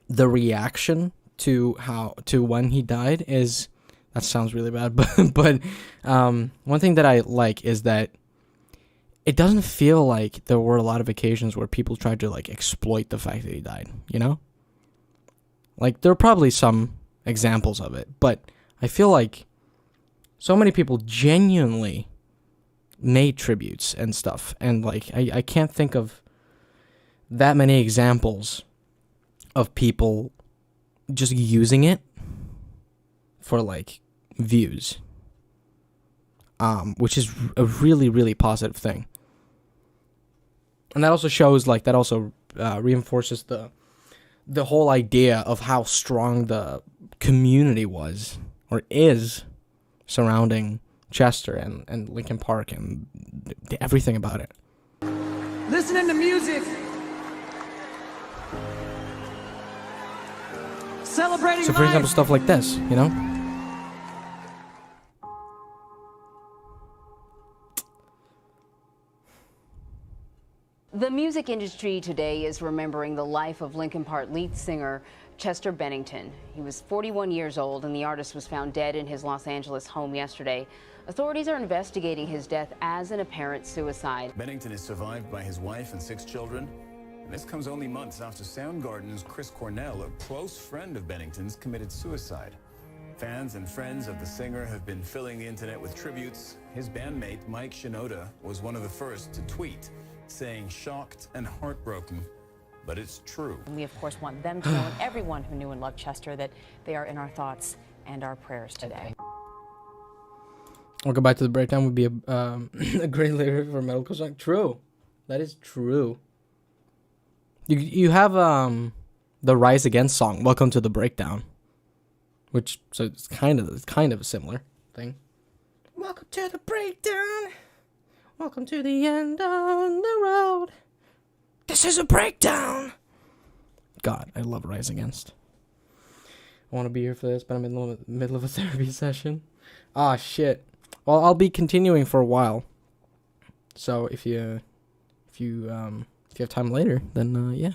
the reaction to when he died is, that sounds really bad, but one thing that I like is that it doesn't feel like there were a lot of occasions where people tried to like exploit the fact that he died, you know? Like there are probably some examples of it, but I feel like so many people genuinely made tributes and stuff, and like I can't think of that many examples of people just using it for like views, which is a really, really positive thing. And that also shows, like, that also reinforces the whole idea of how strong the community was or is surrounding Chester and Linkin Park and everything about it. Listening to music. Celebrating So, for life. example, stuff like this, you know? The music industry today is remembering the life of Linkin Park lead singer Chester Bennington. He was 41 years old, and the artist was found dead in his Los Angeles home yesterday. Authorities are investigating his death as an apparent suicide. Bennington is survived by his wife and 6 children. And this comes only months after Soundgarden's Chris Cornell, a close friend of Bennington's, committed suicide. Fans and friends of the singer have been filling the internet with tributes. His bandmate, Mike Shinoda, was one of the first to tweet, saying shocked and heartbroken, but it's true. We, of course, want them to know, and everyone who knew and loved Chester, that they are in our thoughts and our prayers today. Welcome back to the breakdown would be a great lyric for a metalcore song. True. That is true. You have the Rise Against song, Welcome to the Breakdown, which so it's kind of a similar thing. Welcome to the breakdown. Welcome to the end on the road. This is a breakdown. God, I love Rise Against. I want to be here for this, but I'm in the middle of a therapy session. Ah, shit. Well, I'll be continuing for a while. So if you have time later, then yeah.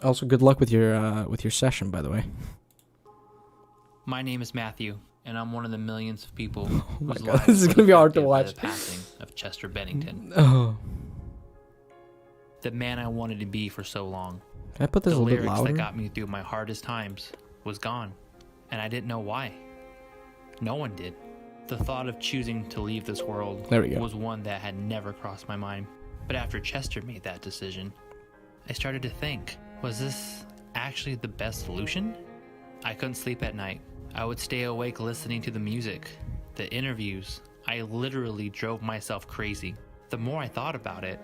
Also, good luck with your session, by the way. My name is Matthew, and I'm one of the millions of people my whose God, lives this is were gonna be hard to affected by watch. the passing of Chester Bennington. Oh. The man I wanted to be for so long. Can I put this the a little bit lyrics louder? that got me through my hardest times was gone, and I didn't know why. No one did. The thought of choosing to leave this world There we go. was one that had never crossed my mind. But after Chester made that decision, I started to think, was this actually the best solution? I couldn't sleep at night. I would stay awake listening to the music, the interviews. I literally drove myself crazy. The more I thought about it,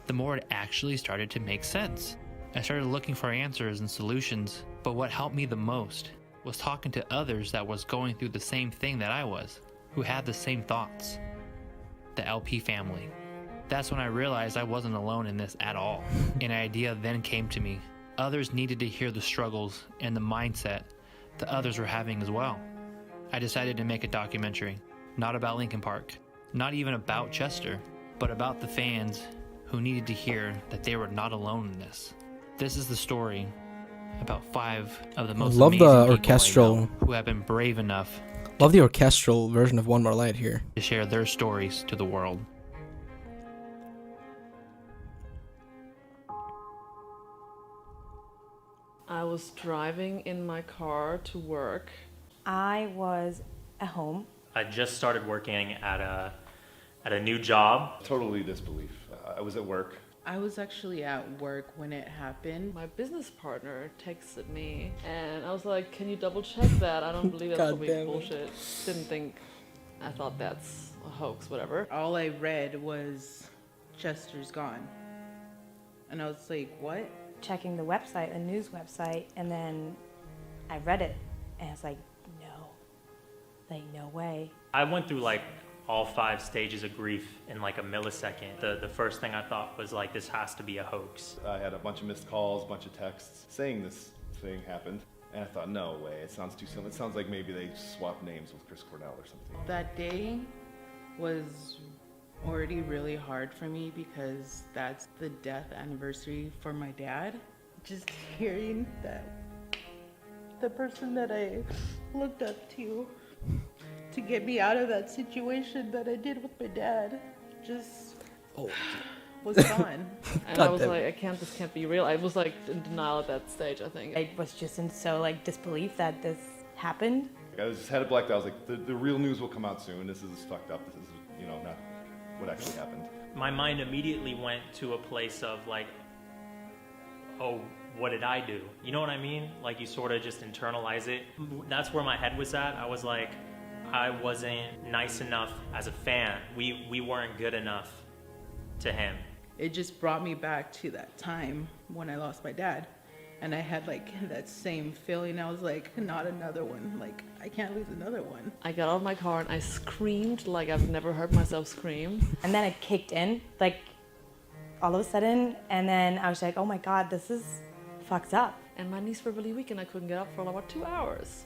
the more it actually started to make sense. I started looking for answers and solutions, but what helped me the most was talking to others that was going through the same thing that I was, who had the same thoughts. The LP family. That's when I realized I wasn't alone in this at all. An idea then came to me. Others needed to hear the struggles and the mindset that others were having as well. I decided to make a documentary, not about Linkin Park, not even about Chester, but about the fans who needed to hear that they were not alone in this. This is the story about 5 of the most love amazing the people I orchestral know who have been brave enough Love the orchestral version of One More Light here. To share their stories to the world. I was driving in my car to work. I was at home. I just started working at a new job. Totally disbelief. I was at work. I was actually at work when it happened. My business partner texted me and I was like, can you double check that? I don't believe that's probably bullshit. I thought that's a hoax, whatever. All I read was Chester's gone. And I was like, what? Checking the website, a news website, and then I read it and I was like, no way. I went through like all 5 stages of grief in like a millisecond. The first thing I thought was like, this has to be a hoax. I had a bunch of missed calls, a bunch of texts saying this thing happened. And I thought, no way, it sounds too soon. It sounds like maybe they swapped names with Chris Cornell or something. That day was already really hard for me because that's the death anniversary for my dad. Just hearing that the person that I looked up to get me out of that situation that I did with my dad just was gone. And I was like, this can't be real. I was like in denial at that stage, I think. I was just in so like disbelief that this happened. I just had it blacked out. I was like, the real news will come out soon. This is fucked up. This is, not what actually happened. My mind immediately went to a place of like, oh, what did I do? You know what I mean? Like you sort of just internalize it. That's where my head was at. I was like, I wasn't nice enough as a fan. We weren't good enough to him. It just brought me back to that time when I lost my dad. And I had like that same feeling. I was like, not another one. Like, I can't lose another one. I got out of my car and I screamed like I've never heard myself scream. And then it kicked in, like all of a sudden. And then I was like, oh my God, this is fucked up. And my knees were really weak and I couldn't get up for about 2 hours.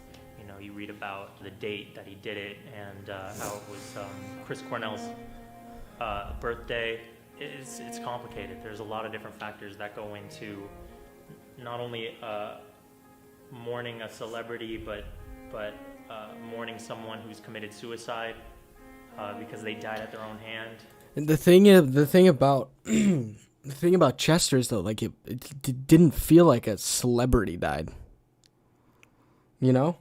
You read about the date that he did it and how it was Chris Cornell's birthday. It's complicated. There's a lot of different factors that go into not only mourning a celebrity, but mourning someone who's committed suicide because they died at their own hand. And the thing about Chester is though, like it didn't feel like a celebrity died. You know?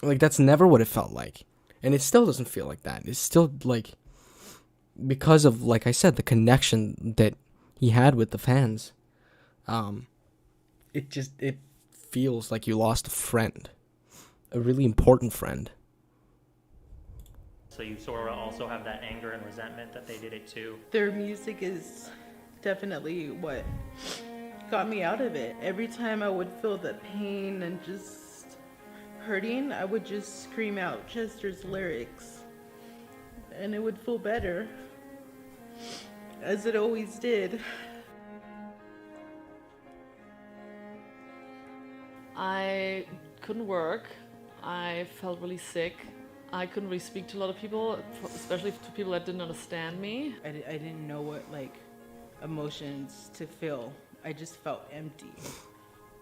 Like, that's never what it felt like. And it still doesn't feel like that. It's still, like, because of, like I said, the connection that he had with the fans. It feels like you lost a friend. A really important friend. So you sort of also have that anger and resentment that they did it too. Their music is definitely what got me out of it. Every time I would feel the pain and just hurting, I would just scream out Chester's lyrics and it would feel better, as it always did. I couldn't work. I felt really sick. I couldn't really speak to a lot of people, especially to people that didn't understand me. I didn't know what emotions to feel. I just felt empty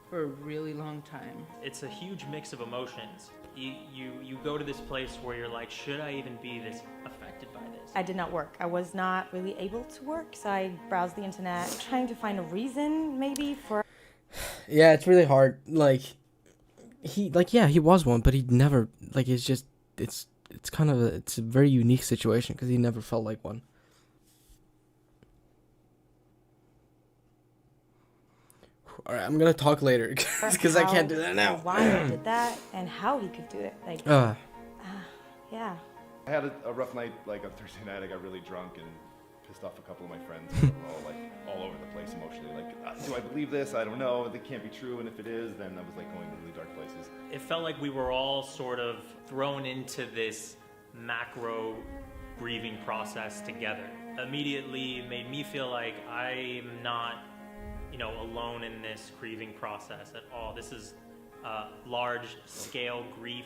for a really long time. It's a huge mix of emotions. You go to this place where you're like, should I even be this affected by this? I did not work. I was not really able to work, so I browsed the internet trying to find a reason maybe for... Yeah, it's really hard. He was one, but he never, it's a very unique situation because he never felt like one. All right, I'm gonna talk later because I can't do that now. Why he did that and how he could do it, yeah. I had a rough night, on Thursday night. I got really drunk and pissed off a couple of my friends. They were all over the place emotionally. Do I believe this? I don't know. It can't be true. And if it is, then I was going to really dark places. It felt like we were all sort of thrown into this macro grieving process together. Immediately, it made me feel like I'm not alone in this grieving process at all. This is large scale grief.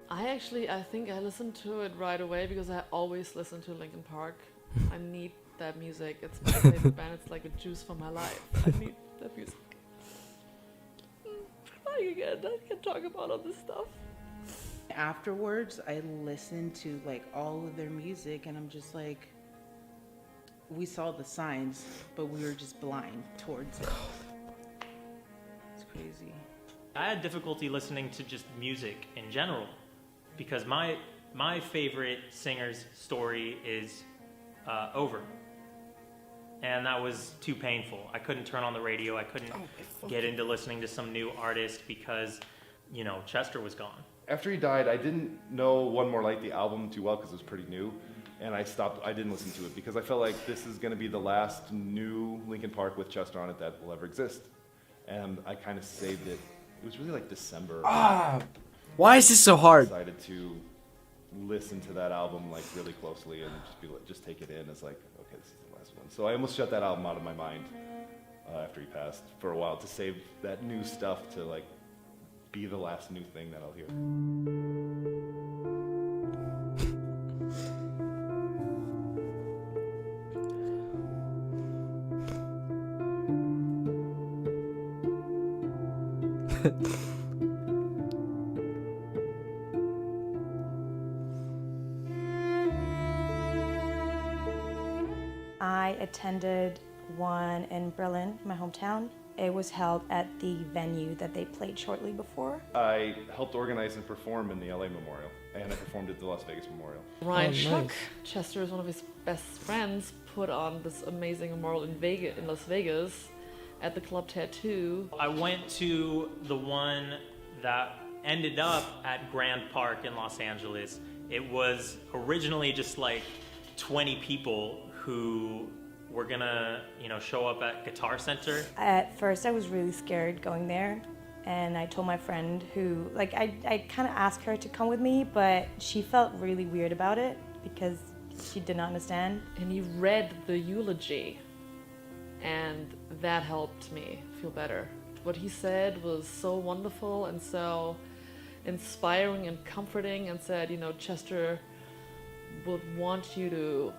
I think I listened to it right away because I always listen to Linkin Park. I need that music. It's my favorite band. It's like a juice for my life. I need that music. crying again. I can't talk about all this stuff. Afterwards, I listened to like all of their music, and I'm just like, we saw the signs, but we were just blind towards it. It's crazy. I had difficulty listening to just music in general because my favorite singer's story is over. And that was too painful. I couldn't turn on the radio. I couldn't get into listening to some new artist because, you know, Chester was gone. After he died, I didn't know One More Light, the album, too well because it was pretty new. And I didn't listen to it because I felt like this is going to be the last new Linkin Park with Chester on it that will ever exist. And I kind of saved it. It was really like December. Why is this so hard? I decided to listen to that album like really closely and just take it in as like, okay, this is the last one. So I almost shut that album out of my mind after he passed for a while to save that new stuff to like be the last new thing that I'll hear. I attended one in Berlin, my hometown. It was held at the venue that they played shortly before. I helped organize and perform in the LA Memorial, and I performed at the Las Vegas Memorial. Ryan Schuck, Chester is one of his best friends, put on this amazing memorial in Las Vegas at the Club Tattoo. I went to the one that ended up at Grand Park in Los Angeles. It was originally just like 20 people who were gonna, you know, show up at Guitar Center. At first I was really scared going there, and I told my friend who, like, I kind of asked her to come with me, but she felt really weird about it because she did not understand. And he read the eulogy, and that helped me feel better. What he said was so wonderful and so inspiring and comforting, and said, you know, Chester would want you to,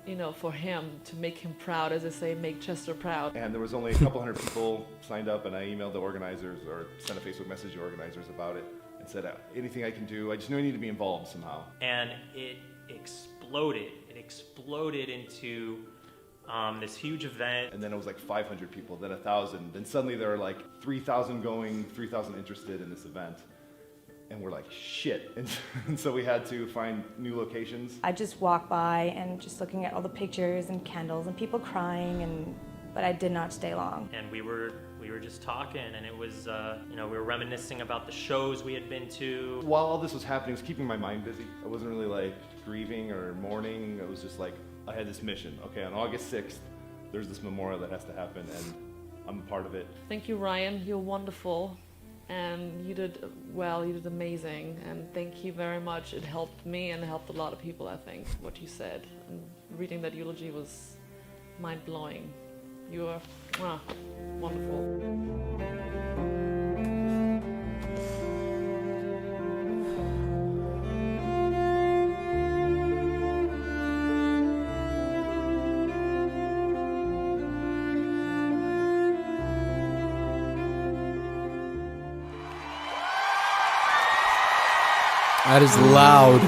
you know, for him to make him proud, as I say, make Chester proud. And there was only a couple hundred people signed up, and I emailed the organizers or sent a Facebook message to organizers about it and said, anything I can do, I just knew I needed to be involved somehow. And it exploded. It exploded into this huge event. And then it was like 500 people, then 1,000. Then suddenly there were like 3,000 going, 3,000 interested in this event. And we're like, shit. And so we had to find new locations. I just walked by and just looking at all the pictures and candles and people crying, but I did not stay long. And we were just talking, and it was, you know, we were reminiscing about the shows we had been to. While all this was happening, it was keeping my mind busy. I wasn't really like grieving or mourning. It was just like, I had this mission. Okay, on August 6th, there's this memorial that has to happen, and I'm a part of it. Thank you, Ryan. You're wonderful. And you did well, you did amazing, and thank you very much. It helped me and helped a lot of people, I think, what you said. And reading that eulogy was mind-blowing. You are wonderful. That is loud.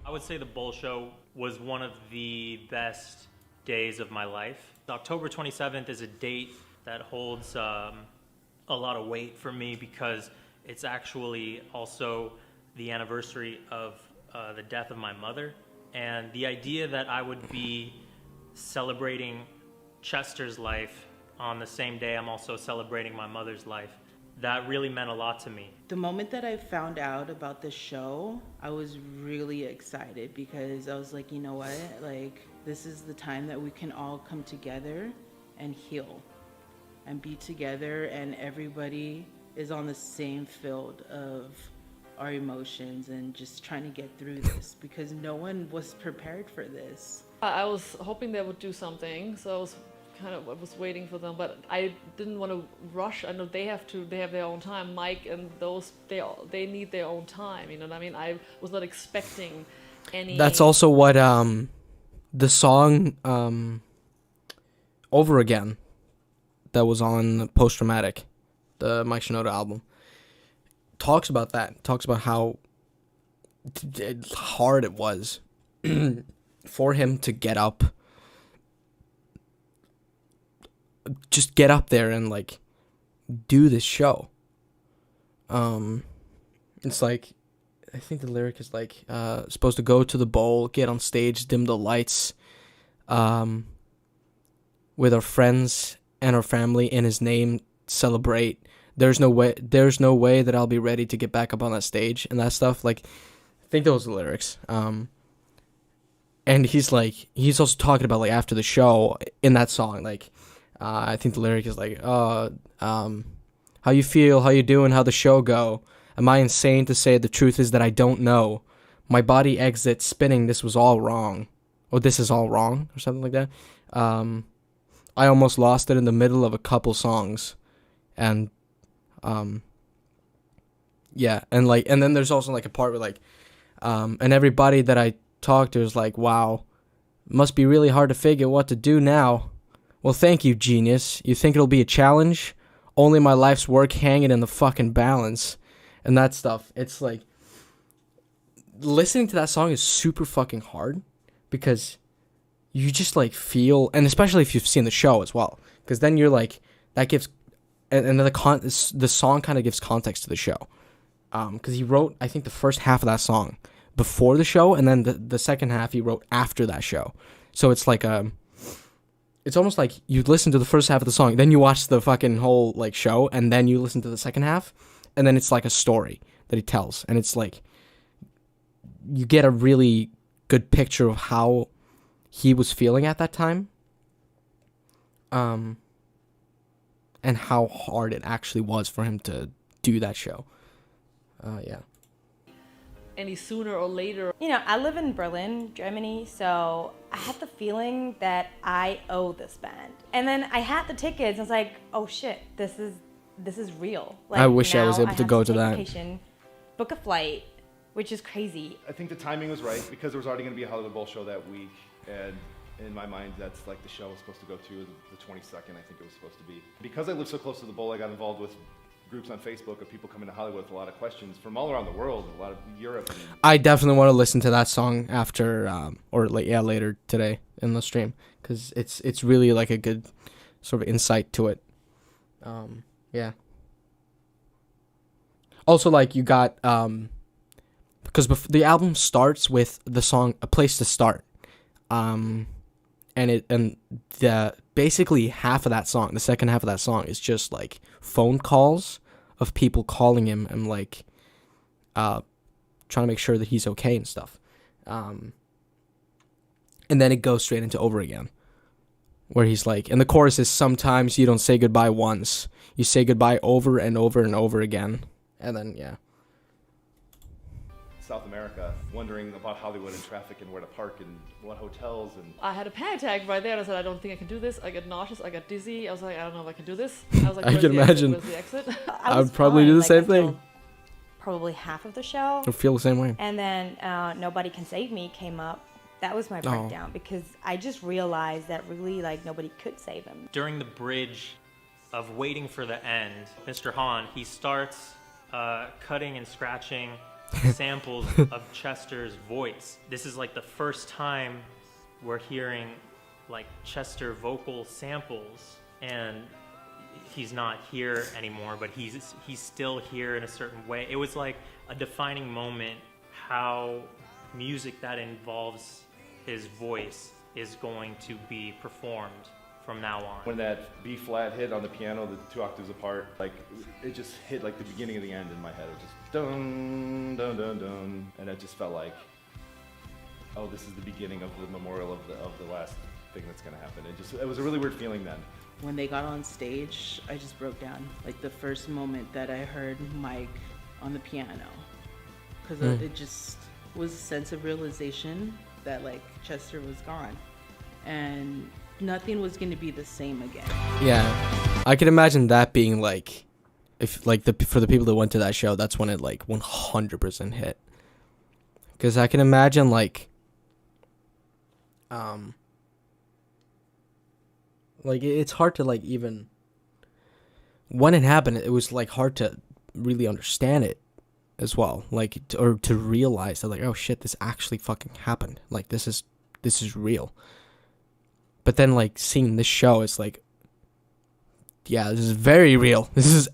I would say the Bull Show was one of the best days of my life. October 27th is a date that holds a lot of weight for me because it's actually also the anniversary of the death of my mother, and the idea that I would be celebrating Chester's life on the same day I'm also celebrating my mother's life, that really meant a lot to me. The moment that I found out about the show, I was really excited because I was like, you know what, like, this is the time that we can all come together and heal and be together, and everybody is on the same field of our emotions and just trying to get through this because no one was prepared for this. I was hoping they would do something, so I was kind of was waiting for them, but I didn't want to rush. I know they have their own time. Mike and those, they need their own time. You know what I mean? I was not expecting any. That's also what the song Over Again that was on Post Traumatic, the Mike Shinoda album, talks about that. Talks about how hard it was for him to get up. Just get up there and like do this show. It's like, I think the lyric is like supposed to go to the bowl, get on stage, dim the lights, with our friends and our family in his name, celebrate. There's no way that I'll be ready to get back up on that stage and that stuff. Like, I think those are the lyrics. And he's also talking about like after the show in that song, like. I think the lyric is like, how you feel, how you doing, how the show go. Am I insane to say the truth is that I don't know? My body exits spinning, this was all wrong. Or this is all wrong, or something like that. I almost lost it in the middle of a couple songs. And, yeah, and then there's also like a part where like, and everybody that I talked to is like, wow, must be really hard to figure what to do now. Well, thank you, genius. You think it'll be a challenge? Only my life's work hanging in the fucking balance. And that stuff. It's like, listening to that song is super fucking hard because you just like feel, and especially if you've seen the show as well, because then you're like, that gives, and then the song kind of gives context to the show. Because he wrote, I think, the first half of that song before the show, and then the second half he wrote after that show. So it's like it's almost like you listen to the first half of the song, then you watch the fucking whole like show, and then you listen to the second half, and then it's like a story that he tells, and it's like you get a really good picture of how he was feeling at that time, and how hard it actually was for him to do that show. Yeah. Any sooner or later. You know, I live in Berlin, Germany, so I had the feeling that I owe this band. And then I had the tickets, and I was like, oh shit, this is real. Like, I wish I was able to go to that. Vacation, book a flight, which is crazy. I think the timing was right because there was already going to be a Hollywood Bowl show that week, and in my mind, that's like the show was supposed to go to the 22nd, I think it was supposed to be. Because I live so close to the Bowl, I got involved with groups on Facebook of people coming to Hollywood with a lot of questions from all around the world, a lot of Europe. I definitely want to listen to that song after, later today in the stream, because it's really like a good sort of insight to it. Yeah. Also, like you got, because the album starts with the song "A Place to Start," and basically half of that song, the second half of that song, is just like phone calls of people calling him and like trying to make sure that he's okay and stuff. And then it goes straight into Over Again, where he's like, and the chorus is, sometimes you don't say goodbye once, you say goodbye over and over and over again. And then, yeah. South America, wondering about Hollywood and traffic and where to park and what hotels and... I had a panic attack right there, and I said, I don't think I can do this. I get nauseous, I got dizzy. I was like, I don't know if I can do this. I was like, I can imagine. Where's the exit? I would probably do the same thing. Probably half of the show. I feel the same way. And then Nobody Can Save Me came up. That was my breakdown because I just realized that really like nobody could save him. During the bridge of waiting for the end, Mr. Hahn, he starts cutting and scratching samples of Chester's voice. This is like the first time we're hearing like Chester vocal samples, and he's not here anymore, but he's still here in a certain way. It was like a defining moment how music that involves his voice is going to be performed from now on. When that B flat hit on the piano, the 2 octaves apart, like it just hit like the beginning of the end in my head. It was just dun dun dun dun, and it just felt like, oh, this is the beginning of the memorial of the last thing that's gonna happen. It was a really weird feeling then. When they got on stage, I just broke down. Like the first moment that I heard Mike on the piano, because it just was a sense of realization that like Chester was gone, and nothing was going to be the same again. Yeah, I can imagine that being like, if like for the people that went to that show, that's when it like 100% hit. Because I can imagine like it's hard to like even when it happened, it was like hard to really understand it as well, like or to realize that like, oh shit, this actually fucking happened, like this is real. But then like seeing this show, it's like, yeah, this is very real. This is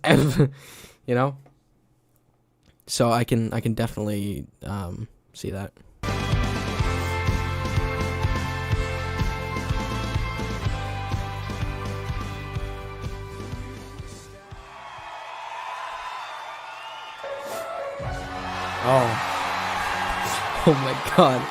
you know, so I can definitely see that. Oh my god.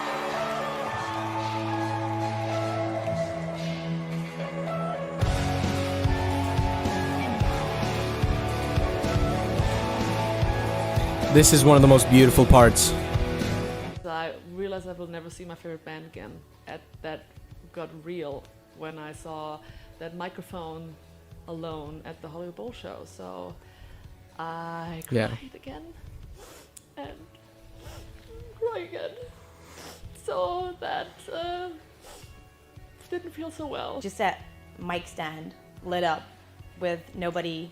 This is one of the most beautiful parts. I realized I will never see my favorite band again. That got real when I saw that microphone alone at the Hollywood Bowl show. So I cried again and cry again. So that didn't feel so well. Just that mic stand lit up with nobody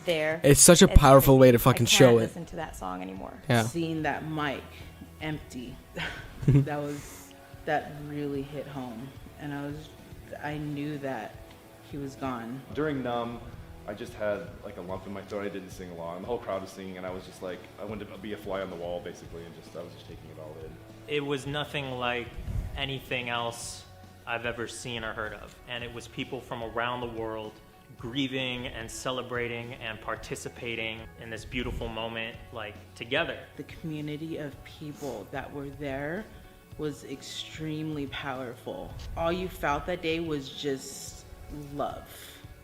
there. It's such a powerful way to fucking show it. I can't listen to that song anymore. Yeah. Seeing that mic empty, that really hit home, and I knew that he was gone. During Numb, I just had like a lump in my throat. I didn't sing along. The whole crowd was singing, and I was just like, I wanted to be a fly on the wall, basically, and I was just taking it all in. It was nothing like anything else I've ever seen or heard of, and it was people from around the world grieving and celebrating and participating in this beautiful moment, like together. The community of people that were there was extremely powerful. All you felt that day was just love.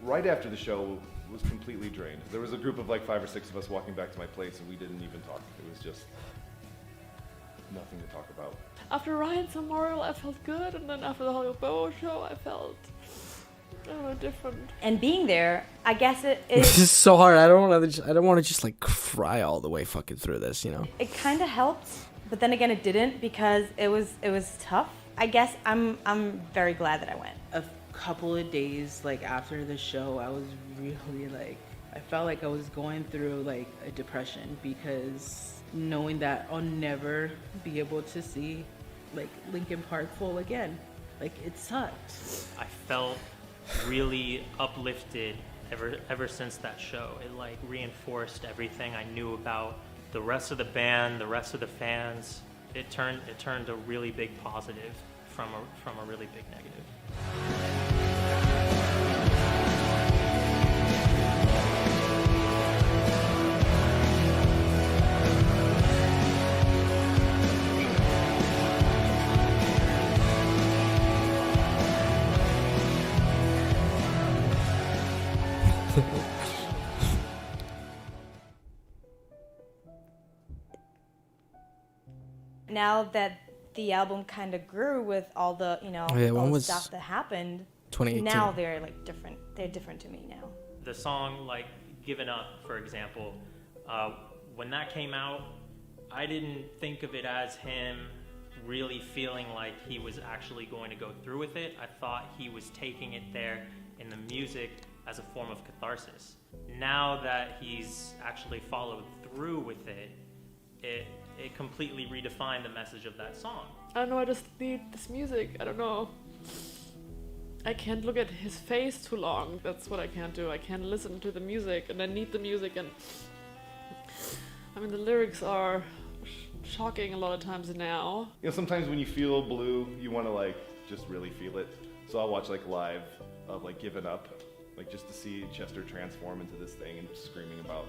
Right after the show was completely drained. There was a group of like 5 or 6 of us walking back to my place, and we didn't even talk. It was just nothing to talk about. After Ryan's Memorial, I felt good, and then after the Hollywood Bowl show, I felt different. And being there, I guess This is so hard. I don't want to just like cry all the way fucking through this, you know. It kind of helped, but then again, it didn't because it was tough. I guess I'm very glad that I went. A couple of days like after the show, I was really like, I felt like I was going through like a depression because knowing that I'll never be able to see like Linkin Park full again, like it sucks. I felt really uplifted ever since that show. It like reinforced everything I knew about the rest of the band, the rest of the fans. It turned a really big positive from a really big negative. Now that the album kind of grew with all the, all the stuff that happened, 2018. Now they're like different. They're different to me now. The song like Given Up, for example, when that came out, I didn't think of it as him really feeling like he was actually going to go through with it. I thought he was taking it there in the music as a form of catharsis. Now that he's actually followed through with it, it completely redefined the message of that song. I don't know, I just need this music. I don't know. I can't look at his face too long. That's what I can't do. I can't listen to the music, and I need the music. And I mean, the lyrics are shocking a lot of times now. Sometimes when you feel blue, you want to like just really feel it. So I'll watch like live of like Given Up, like just to see Chester transform into this thing and screaming about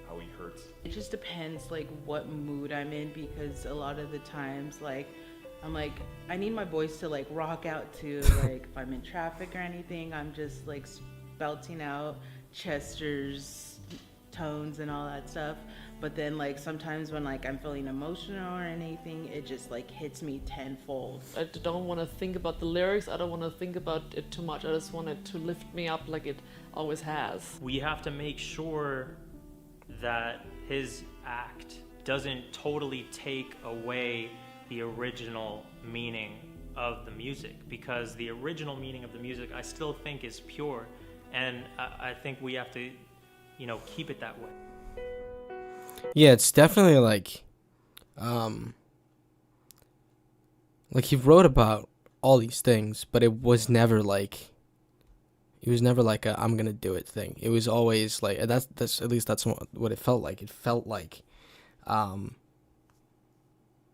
how he hurts. It just depends like what mood I'm in, because a lot of the times like I'm like, I need my voice to like rock out to, like if I'm in traffic or anything, I'm just like belting out Chester's tones and all that stuff. But then like sometimes when like I'm feeling emotional or anything, it just like hits me tenfold. I don't want to think about the lyrics. I don't want to think about it too much. I just want it to lift me up like it always has. We have to make sure that his act doesn't totally take away the original meaning of the music, because the original meaning of the music I still think is pure, and I think we have to, you know, keep it that way. Yeah, it's definitely like he wrote about all these things, but it was never like a I'm gonna do it thing. It was always like that's at least that's what it felt like. It felt like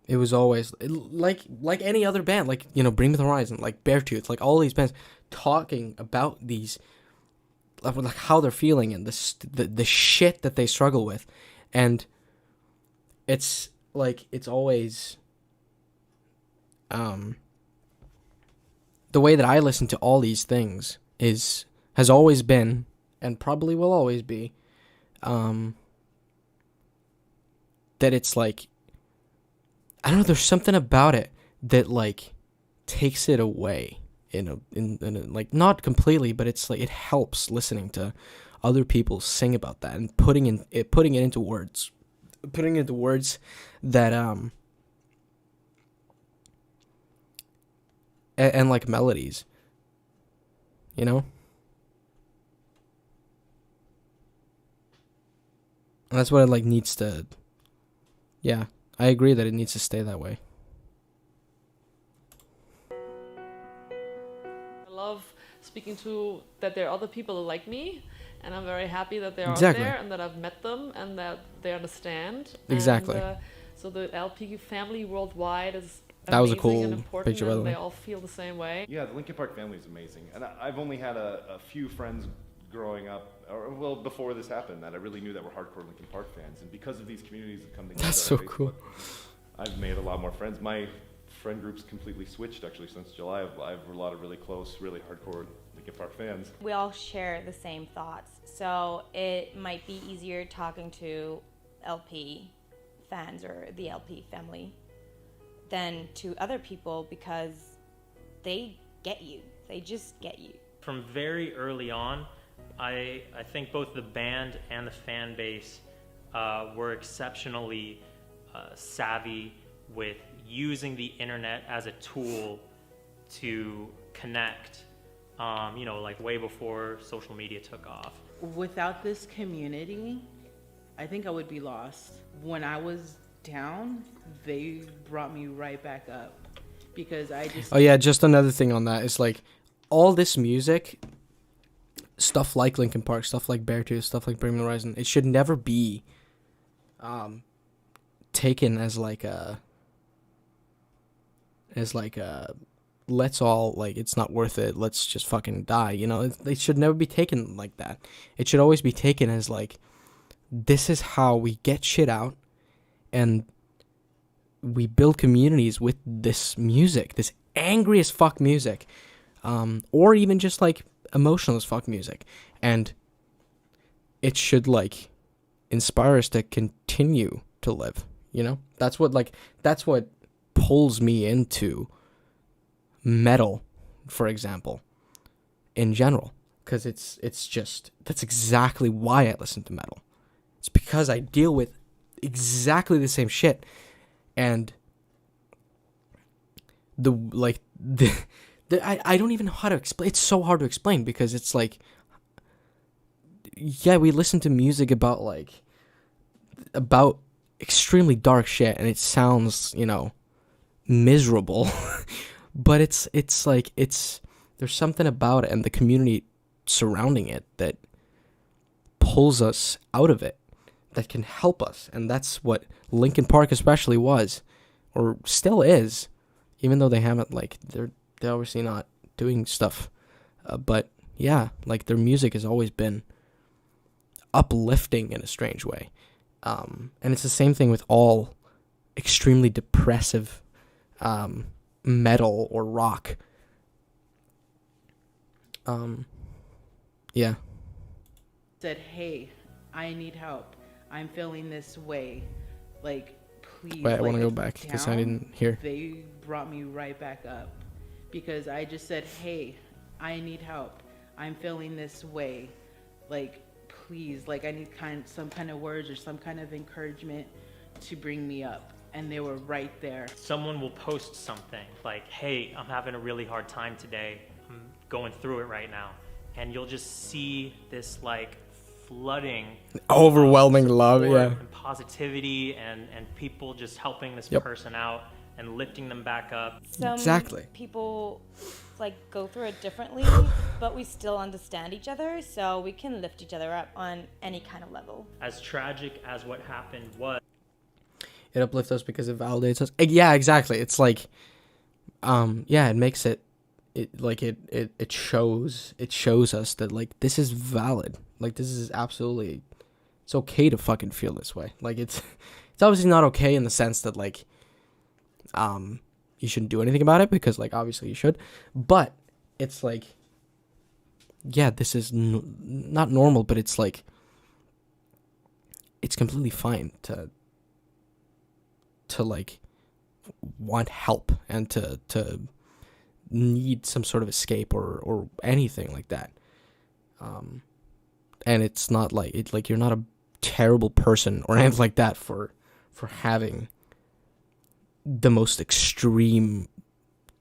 it was always like any other band, like, you know, Bring Me the Horizon, like Beartooth, like all these bands talking about these, like how they're feeling and the shit that they struggle with. And it's like, it's always, the way that I listen to all these things has always been, and probably will always be, that it's like, I don't know, there's something about it that like takes it away in a like, not completely, but it's like, it helps listening to other people sing about that and putting it into words that and like melodies, you know. And that's what it like needs to. Yeah, I agree that it needs to stay that way. I love speaking to that there are other people like me, and I'm very happy that they're Exactly. out there and that I've met them and that they understand. Exactly. And, so the LP family worldwide is That was a amazing cool and important, picture, by the and way. they all feel the same way. Yeah, the Linkin Park family is amazing. And I've only had a few friends growing up, or well, before this happened, that I really knew that were hardcore Linkin Park fans. And because of these communities that come together, That's so on Facebook, cool. I've made a lot more friends. My friend group's completely switched actually since July. I have a lot of really close, really hardcore Linkin Park fans. We all share the same thoughts, so it might be easier talking to LP fans or the LP family than to other people because they get you. They just get you. From very early on, I think both the band and the fan base were exceptionally savvy with using the internet as a tool to connect, you know, like way before social media took off. Without this community, I think I would be lost. When I was down, they brought me right back up because I just... Oh yeah, just another thing on that is like all this music, stuff like Linkin Park, stuff like Beartooth, stuff like Bring Me the Horizon, it should never be taken as like a let's all, like, it's not worth it, let's just fucking die, you know. It should never be taken like that. It should always be taken as like, this is how we get shit out and we build communities with this music, this angry as fuck music, or even just like emotional as fuck music, and it should like inspire us to continue to live, you know. That's what pulls me into metal, for example, in general, because it's just, that's exactly why I listen to metal. It's because I deal with exactly the same shit, and I don't even know how to explain. It's so hard to explain because it's like, yeah, we listen to music about extremely dark shit, and it sounds, you know, miserable, but it's like, there's something about it and the community surrounding it that pulls us out of it, that can help us. And that's what Linkin Park especially was, or still is, even though they haven't, like, they're obviously not doing stuff, but yeah, like, their music has always been uplifting in a strange way, and it's the same thing with all extremely depressive metal or rock. Yeah. Said, hey, I need help. I'm feeling this way. Like, please. Wait, I want to go like, back because I down, didn't hear. They brought me right back up because I just said, hey, I need help. I'm feeling this way. Like, please, like I need some kind of words or some kind of encouragement to bring me up. And they were right there. Someone will post something like, hey, I'm having a really hard time today. I'm going through it right now. And you'll just see this like flooding Overwhelming love, support yeah. and positivity and people just helping this Yep. person out and lifting them back up. Some people like go through it differently, but we still understand each other, so we can lift each other up on any kind of level. As tragic as what happened was, It uplifts us because it validates us. Yeah, exactly. It's like, yeah, it makes it shows us that like this is valid. Like this is absolutely, it's okay to fucking feel this way. Like it's obviously not okay in the sense that like, you shouldn't do anything about it because like obviously you should, but it's like, yeah, this is not normal, but it's like, it's completely fine to like want help and to need some sort of escape or anything like that. And it's not like you're not a terrible person or anything like that for having the most extreme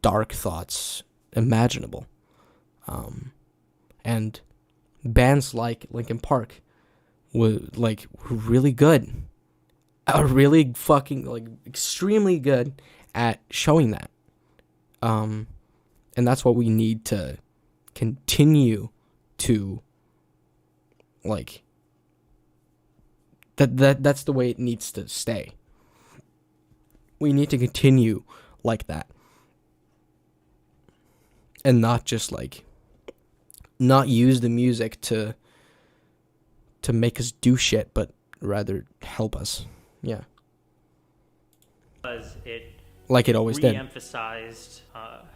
dark thoughts imaginable. And bands like Linkin Park were really good. Are really fucking like extremely good at showing that. And that's what we need to continue to like that's the way it needs to stay. We need to continue like that. And not just like not use the music to make us do shit, but rather help us. Yeah. because it like it always did. re-emphasized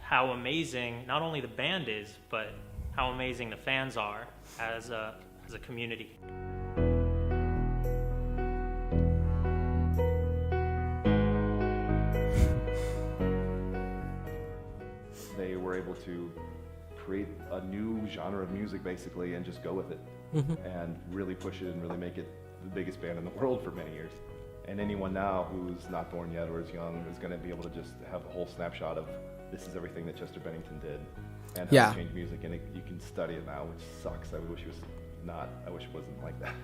how amazing not only the band is, but how amazing the fans are as a community. They were able to create a new genre of music basically and just go with it and really push it and really make it the biggest band in the world for many years. And anyone now who's not born yet or is young is going to be able to just have a whole snapshot of this is everything that Chester Bennington did and how he changed music, and you can study it now, which sucks. I wish it was not. I wish it wasn't like that.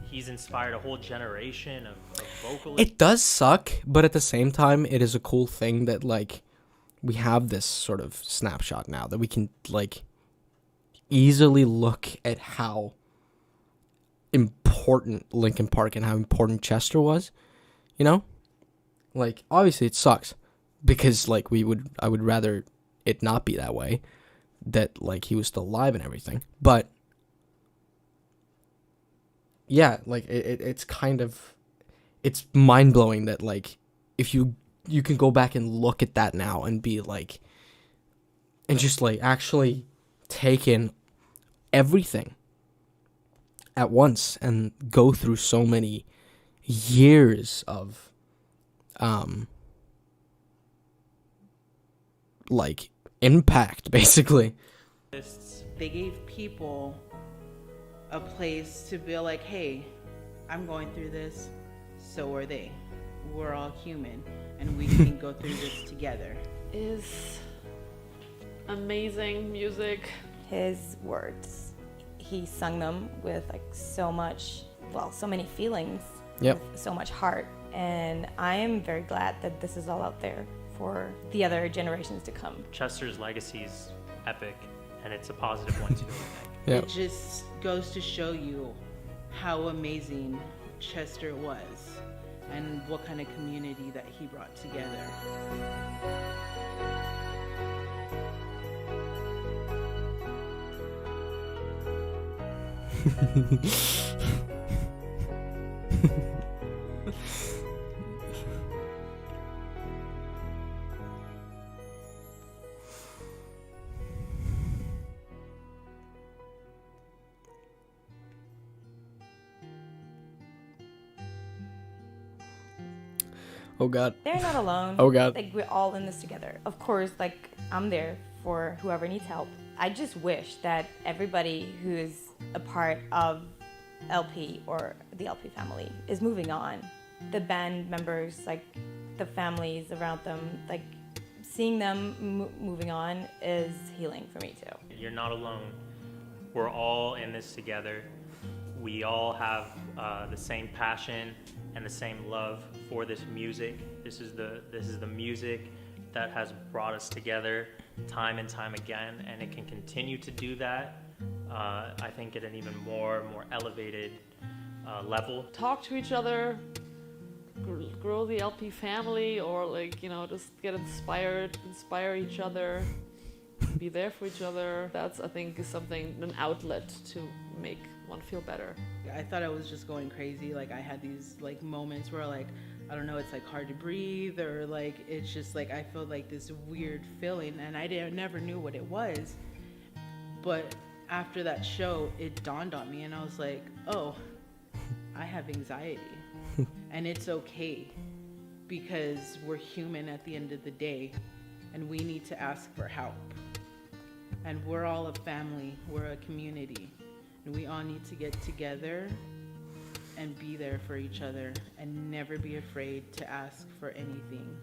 He's inspired a whole generation of vocalists. It does suck, but at the same time, it is a cool thing that like we have this sort of snapshot now that we can like easily look at how important Linkin Park and how important Chester was, you know? Like obviously it sucks because like I would rather it not be that way, that like he was still alive and everything. But yeah, like it's kind of, it's mind-blowing that like if you can go back and look at that now and be like, and just like actually take in everything at once and go through so many years of like impact basically. They gave people a place to be like, hey, I'm going through this, so are they. We're all human and we can go through this together. Is amazing music. His words, he sung them with like so many feelings, with so much heart, and I am very glad that this is all out there for the other generations to come. Chester's legacy is epic, and it's a positive one too. It just goes to show you how amazing Chester was and what kind of community that he brought together. Oh God. They're not alone. Oh God. Like, we're all in this together. Of course, like, I'm there for whoever needs help. I just wish that everybody who is a part of LP or the LP family is moving on. The band members, like, the families around them, like, seeing them moving on is healing for me too. You're not alone. We're all in this together. We all have the same passion and the same love for this music. This is the music that has brought us together time and time again, and it can continue to do that. I think at an even more elevated level. Talk to each other, grow the LP family, or like, you know, just get inspired, inspire each other, be there for each other. That's, I think, is something, an outlet to make one feel better. I thought I was just going crazy. Like, I had these like moments where, like, I don't know, it's like hard to breathe, or like it's just like I feel like this weird feeling, and I never knew what it was. But after that show, it dawned on me, and I was like, oh, I have anxiety. And it's okay, because we're human at the end of the day, and we need to ask for help. And we're all a family, we're a community, and we all need to get together and be there for each other, and never be afraid to ask for anything,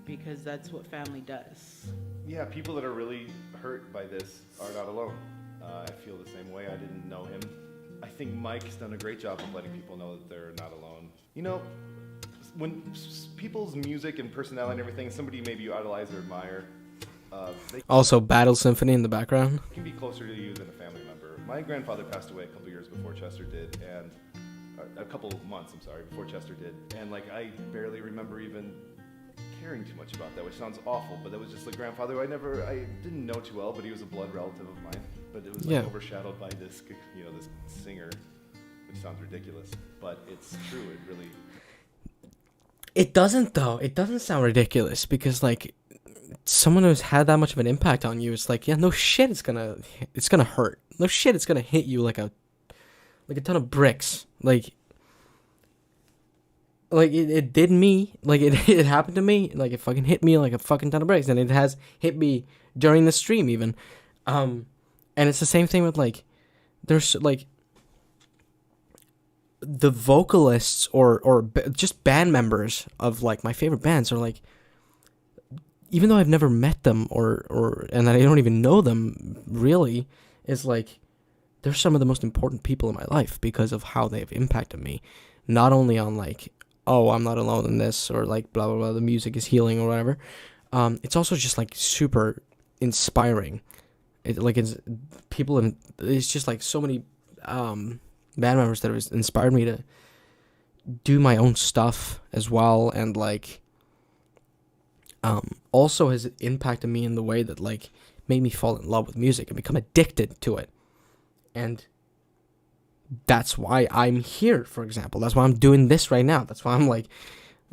because that's what family does. Yeah, people that are really hurt by this are not alone. I feel the same way. I didn't know him. I think Mike's done a great job of letting people know that they're not alone. You know, when people's music and personality and everything, somebody maybe you idolize or admire, they Also, Battle Symphony in the background. can be closer to you than a family member. My grandfather passed away a couple years before Chester did, and a couple months, before Chester did. And like, I barely remember even caring too much about that, which sounds awful, but that was just like grandfather who I didn't know too well, but he was a blood relative of mine. But it was like overshadowed by this, you know, this singer, which sounds ridiculous, but it's true. It really. It doesn't though. It doesn't sound ridiculous, because like someone who's had that much of an impact on you is like, yeah, no shit, it's gonna hurt. No shit, it's gonna hit you like a ton of bricks. Like it did me. Like it happened to me. Like it fucking hit me like a fucking ton of bricks, and it has hit me during the stream even. And it's the same thing with like, there's like the vocalists or just band members of like my favorite bands are like, even though I've never met them and I don't even know them really, is like, they're some of the most important people in my life because of how they've impacted me. Not only on like, oh, I'm not alone in this, or like blah blah blah, the music is healing or whatever. It's also just like super inspiring. It's just like so many band members that have inspired me to do my own stuff as well, and like also has impacted me in the way that like made me fall in love with music and become addicted to it. And that's why I'm here, for example. That's why I'm doing this right now. That's why I'm like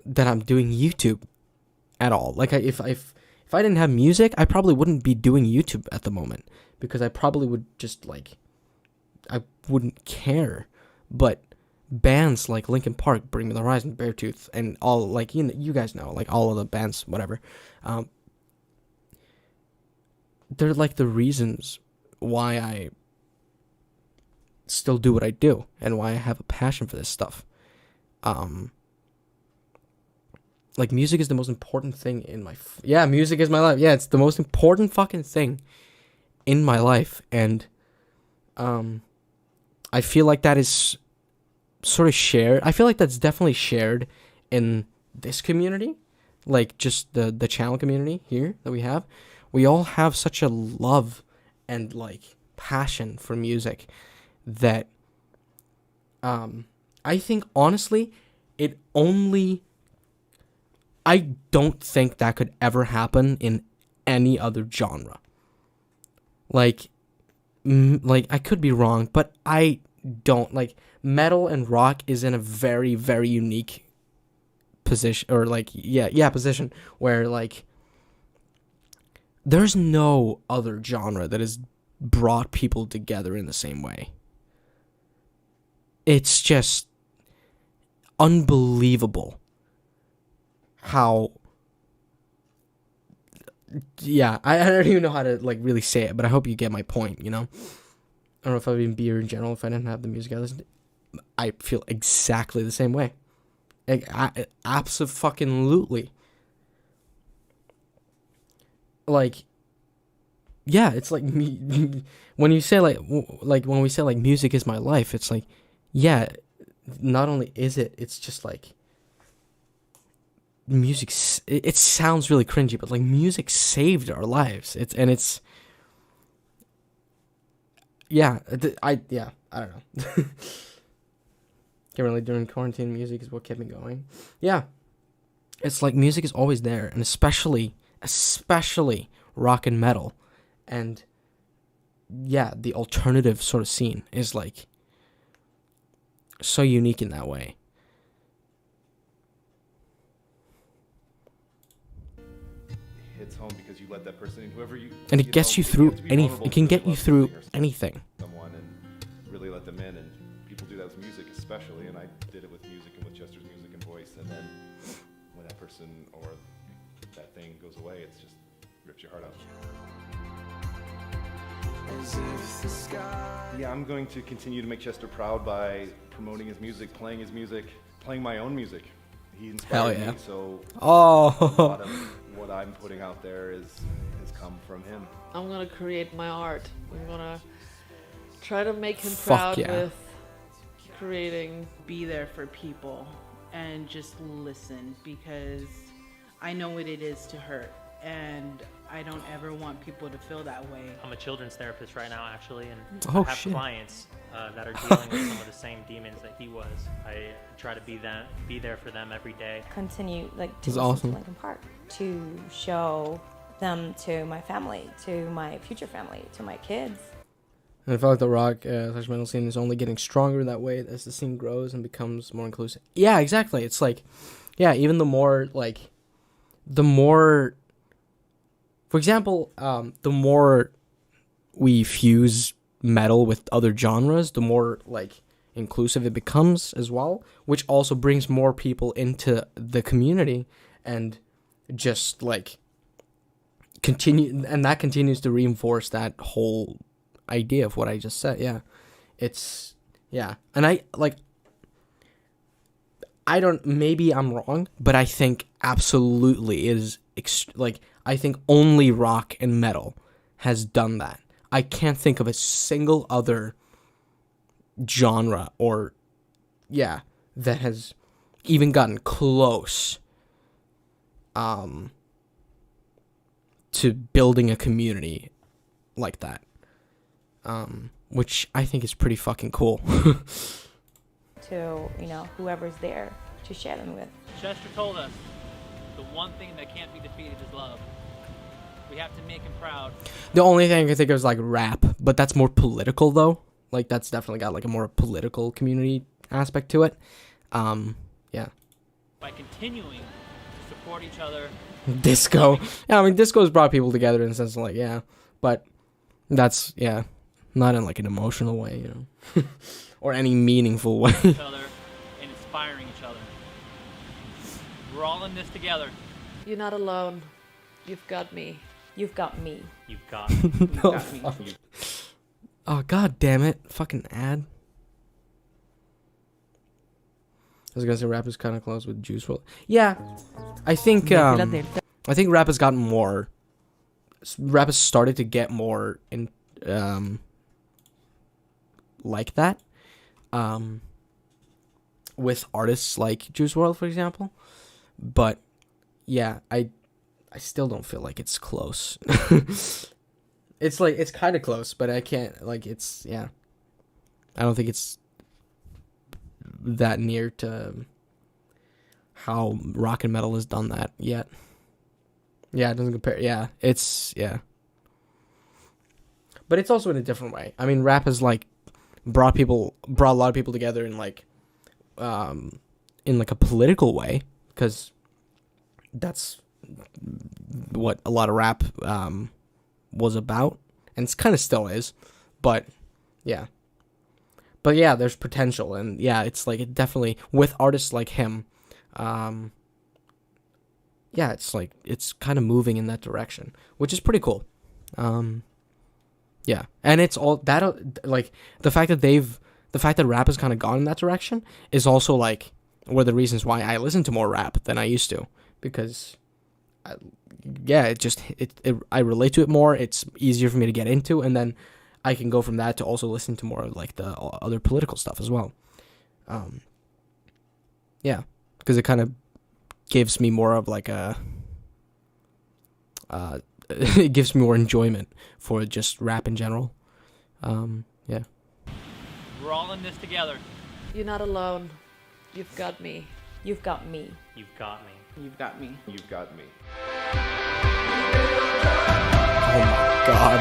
that I'm doing YouTube at all. Like if I didn't have music, I probably wouldn't be doing YouTube at the moment, because I probably would just like, I wouldn't care. But bands like Linkin Park, Bring Me the Horizon, Beartooth, and all, like, you guys know, like all of the bands, whatever. They're like the reasons why I still do what I do and why I have a passion for this stuff. Like, music is the most important thing in my... music is my life. Yeah, it's the most important fucking thing in my life. And I feel like that is sort of shared. I feel like that's definitely shared in this community. Like, just the channel community here that we have. We all have such a love and, like, passion for music that I think, honestly, it only... I don't think that could ever happen in any other genre. Like, I could be wrong, but I don't. Like, metal and rock is in a very, very unique position, or like, position where, like, there's no other genre that has brought people together in the same way. It's just unbelievable how. Yeah, I don't even know how to like really say it, but I hope you get my point. You know, I don't know if I would even be here in general if I didn't have the music I listen to. I feel exactly the same way. Abso-fucking-lutely. Like, yeah, it's like me when you say like when we say like music is my life, it's like, yeah, not only is it, it's just like music. It sounds really cringy, but like music saved our lives. Yeah, I don't know. Can't really during quarantine, music is what kept me going. Yeah, it's like music is always there, and especially rock and metal, and yeah, the alternative sort of scene is like so unique in that way. Hits home because you let that person in, whoever you. And it gets you through anything. It can get you through anything. Someone and really let them in, and people do that with music, especially. And I did it with music and with Chester's music and voice. And then when that person or that thing goes away, it's just rips your heart out. Yeah, I'm going to continue to make Chester proud by promoting his music, playing my own music. He inspired me, so a lot of what I'm putting out there has come from him. I'm gonna create my art. I'm gonna try to make him proud with creating. Be there for people and just listen, because I know what it is to hurt, and I don't ever want people to feel that way. I'm a children's therapist right now, actually, and Oh, I have shit. clients that are dealing with some of the same demons that he was. I try to be there for them every day. Continue to That's listen awesome. to Linkin Park, to show them to my family, to my future family, to my kids. And I feel like the rock / metal scene is only getting stronger that way as the scene grows and becomes more inclusive. Yeah, exactly. It's like, yeah, even the more, for example, the more we fuse metal with other genres, the more, inclusive it becomes as well, which also brings more people into the community and just, that continues to reinforce that whole idea of what I just said. And I don't, maybe I'm wrong, but I think absolutely it is I think only rock and metal has done that. I can't think of a single other genre that has even gotten close to building a community like that. Which I think is pretty fucking cool. To, whoever's there to share them with. Chester told us the one thing that can't be defeated is love. We have to make him proud. The only thing I can think of is rap, but that's more political though. That's definitely got a more political community aspect to it. Yeah. By continuing to support each other. Disco. Yeah, I mean disco's brought people together in the sense of but that's not in an emotional way, or any meaningful way. Each other and inspiring each other. We're all in this together. You're not alone. You've got me. You've got me. You've got me. You've got me. Oh, god damn it. Fucking ad. I was gonna say rap is kind of close with Juice WRLD. Yeah. I think rap has gotten more. Rap has started to get more in like that. With artists like Juice WRLD, for example. But yeah, I still don't feel like it's close. It's kind of close, but I can't I don't think it's that near to how rock and metal has done that yet. Yeah, it doesn't compare. Yeah, but it's also in a different way. I mean, rap has brought a lot of people together in in a political way, because that's what a lot of rap was about, and it's kind of still is, but yeah, there's potential, and it's it definitely with artists like him, yeah, it's like it's kind of moving in that direction, which is pretty cool. Yeah, and it's all that like the fact that rap has kind of gone in that direction is also like one of the reasons why I listen to more rap than I used to, because I relate to it more. It's easier for me to get into, and then I can go from that to also listen to more of like the other political stuff as well. Yeah, because it kind of gives me more of like a it gives me more enjoyment for just rap in general. Yeah. We're all in this together. You're not alone. You've got me. You've got me. You've got me. You've got me. You've got me. Oh my god.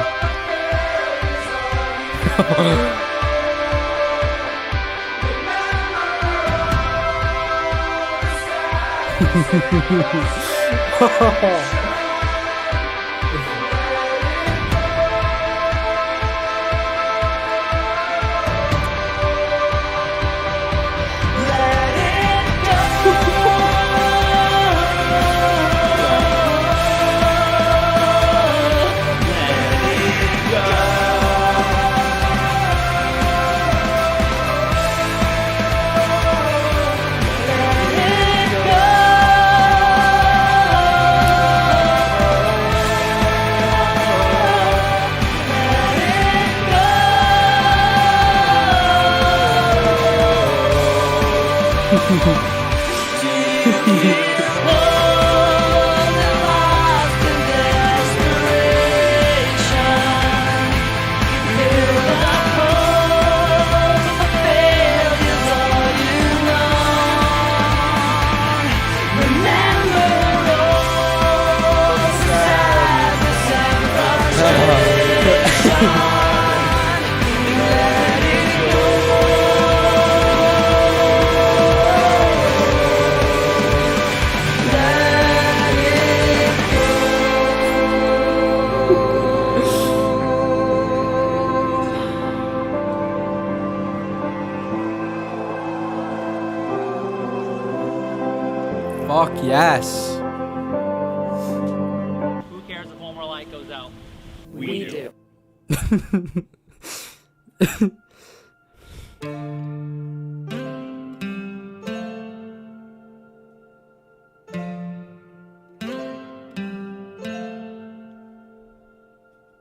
Fuck yes. Who cares if one more light goes out? We do.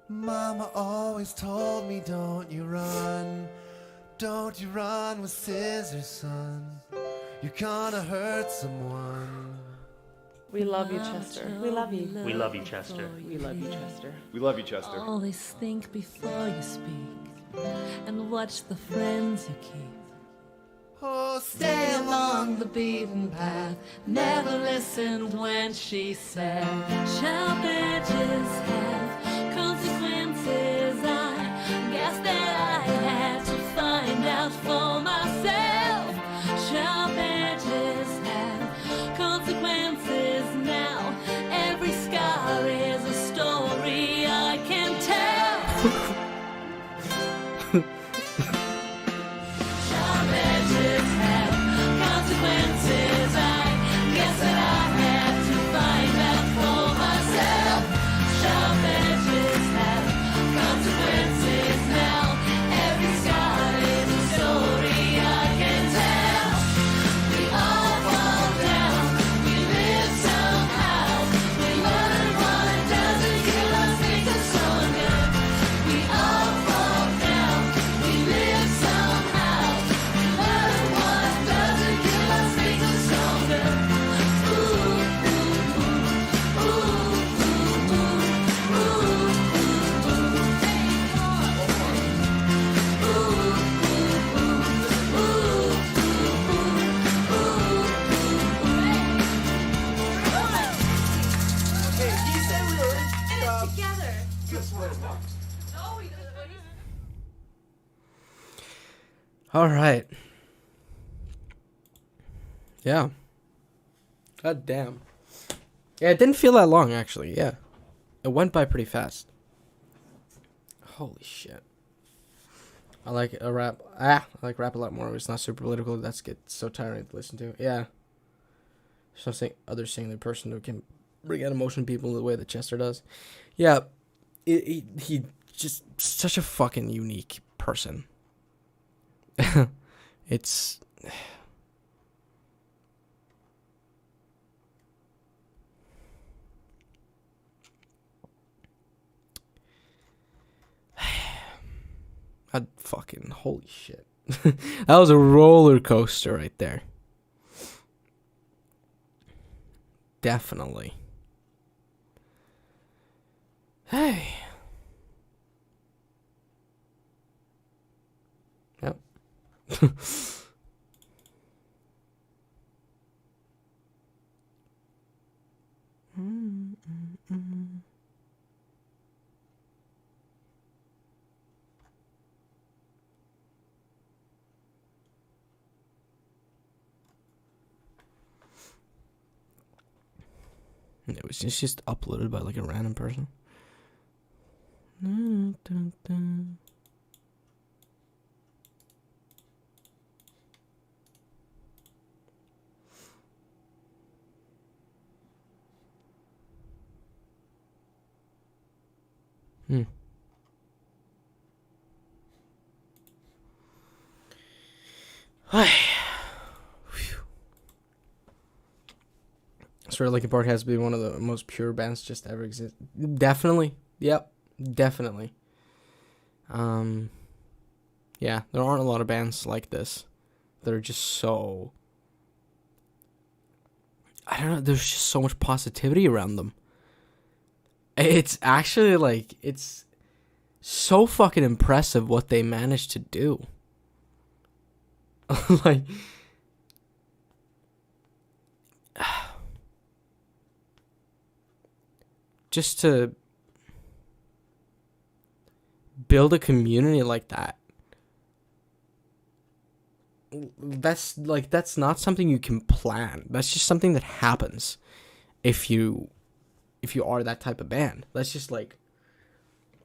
Mama always told me, don't you run with scissors, son. You're gonna hurt someone. We love you, Chester. We love you. We love you, Chester. We love you, Chester. We love you, Chester. Always think before you speak, and watch the friends you keep. Oh, Stay along the beaten path. Never listened when she said, sharp edges have consequences. I guess that I had to find out for myself. Sharp edges have consequences now. Every scar is a story I can tell. Sharp edges have consequences. I guess that I had to find out for myself. Sharp edges have consequences now. Every scar is a story I can tell. We all fall down, we live somehow. We learn what doesn't kill us makes us stronger. We all fall down, we live somehow. We learn what doesn't kill us makes us stronger. Ooh, ooh, ooh, ooh, ooh, ooh, Hey, you said we were in it Together. Guess what? All right. Yeah. God damn. Yeah, it didn't feel that long, actually. Yeah. It went by pretty fast. Holy shit. I like rap. I like rap a lot more. It's not super political. That's gets so tiring to listen to. Yeah. There's no other singular person who can bring out emotion in people the way that Chester does. Yeah, he just such a fucking unique person. It's I'd fucking holy shit. That was a roller coaster right there. Definitely. Hey. Yep. It was just uploaded by like a random person. I swear Linkin Park has to be one of the most pure bands just ever exist. Definitely. Yep. Definitely. Yeah, there aren't a lot of bands like this that are just so, I don't know, there's just so much positivity around them. It's actually like, it's so fucking impressive what they managed to do. Like, just to build a community like that. That's not something you can plan. That's just something that happens if you are that type of band. That's just like,